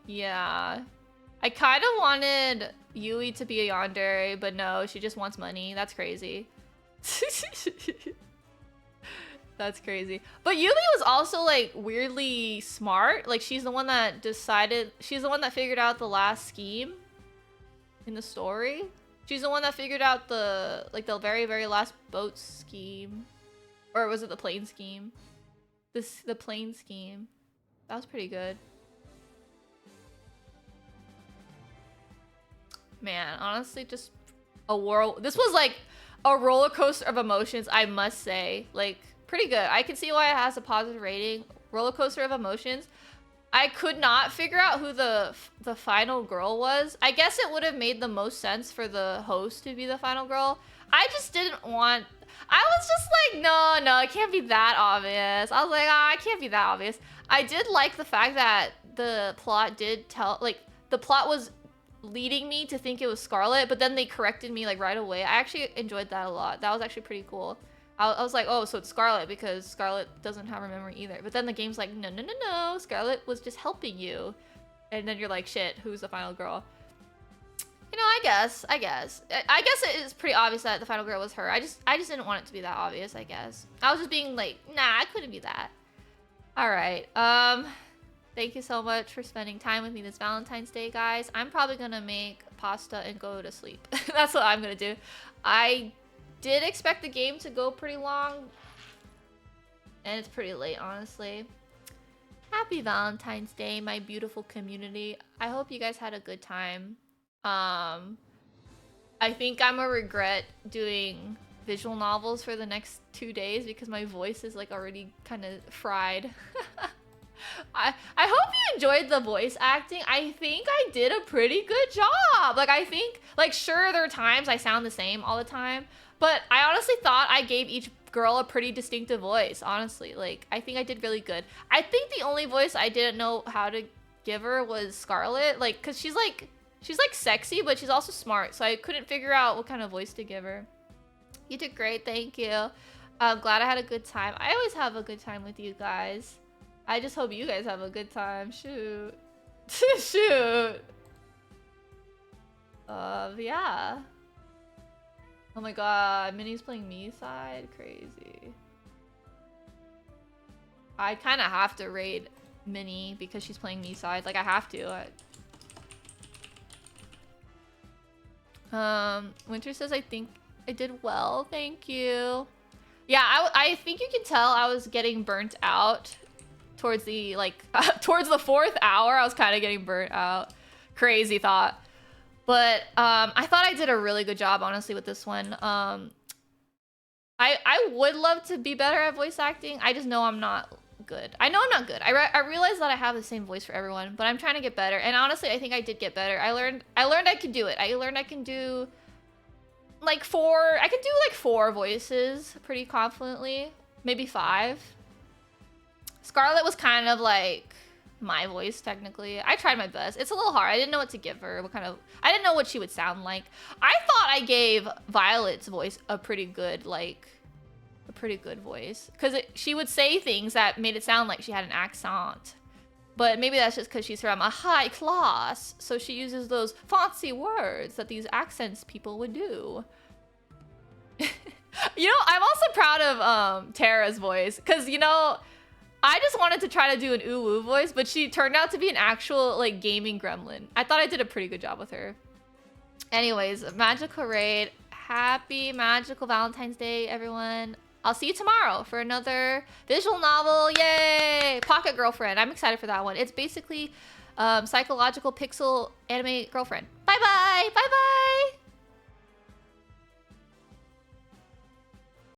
Yeah. I kind of wanted Yui to be a yandere, but no, she just wants money. That's crazy. That's crazy. But Yui was also, like, weirdly smart. Like, she's the one that decided... She's the one that figured out the last scheme in the story. She's the one that figured out the, like, the very, very last boat scheme. Or was it the plane scheme? The plane scheme. That was pretty good. Man, honestly, just a world... This was, like, a roller coaster of emotions, I must say. Like, pretty good. I can see why it has a positive rating. Roller coaster of emotions. I could not figure out who the final girl was. I guess it would have made the most sense for the host to be the final girl. I just didn't want... I was just like, no, it can't be that obvious. I was like, it can't be that obvious. I did like the fact that the plot did tell... Like, the plot was leading me to think it was Scarlet, but then they corrected me, like, right away. I actually enjoyed that a lot. That was actually pretty cool. I was like, oh, so it's Scarlet because Scarlet doesn't have her memory either. But then the game's like, no, Scarlet was just helping you. And then you're like, shit, who's the final girl? You know, I guess it is pretty obvious that the final girl was her. I just didn't want it to be that obvious, I guess. I was just being like, nah, I couldn't be that. All right. Thank you so much for spending time with me this Valentine's Day, guys. I'm probably gonna make pasta and go to sleep. That's what I'm gonna do. I did expect the game to go pretty long, and it's pretty late, honestly. Happy Valentine's Day, my beautiful community. I hope you guys had a good time. I think I'm gonna regret doing visual novels for the next 2 days because my voice is, like, already kind of fried. I hope you enjoyed the voice acting. I think I did a pretty good job. Like, I think, like, sure, there are times I sound the same all the time, but I honestly thought I gave each girl a pretty distinctive voice, honestly. Like, I think I did really good. I think the only voice I didn't know how to give her was Scarlet, like, because she's like sexy, but she's also smart, so I couldn't figure out what kind of voice to give her. You did great, thank you. I'm glad I had a good time. I always have a good time with you guys. I just hope you guys have a good time. Shoot. Shoot. Yeah. Oh my god, Minnie's playing me side? Crazy. I kind of have to raid Minnie because she's playing me side. Like, I have to. Winter says, I think I did well. Thank you. Yeah, I think you can tell I was getting burnt out towards the, like, towards the 4th hour. I was kind of getting burnt out. Crazy thought. But I thought I did a really good job, honestly, with this one. I would love to be better at voice acting. I just know I'm not good. I know I'm not good. I realize that I have the same voice for everyone, but I'm trying to get better. And honestly, I think I did get better. I learned I could do it. I learned I can do like 4 voices pretty confidently. Maybe 5. Scarlet was kind of like my voice, technically. I tried my best. It's a little hard. I didn't know what to give her. I didn't know what she would sound like. I thought I gave Violet's voice a pretty good voice. Because she would say things that made it sound like she had an accent. But maybe that's just because she's from a high class. So she uses those fancy words that these accents people would do. You know, I'm also proud of Tara's voice. Because, you know, I just wanted to try to do an uwu voice, but she turned out to be an actual, like, gaming gremlin. I thought I did a pretty good job with her. Anyways, magical raid. Happy magical Valentine's Day, everyone. I'll see you tomorrow for another visual novel. Yay! Pocket Girlfriend. I'm excited for that one. It's basically psychological pixel anime girlfriend. Bye-bye! Bye-bye!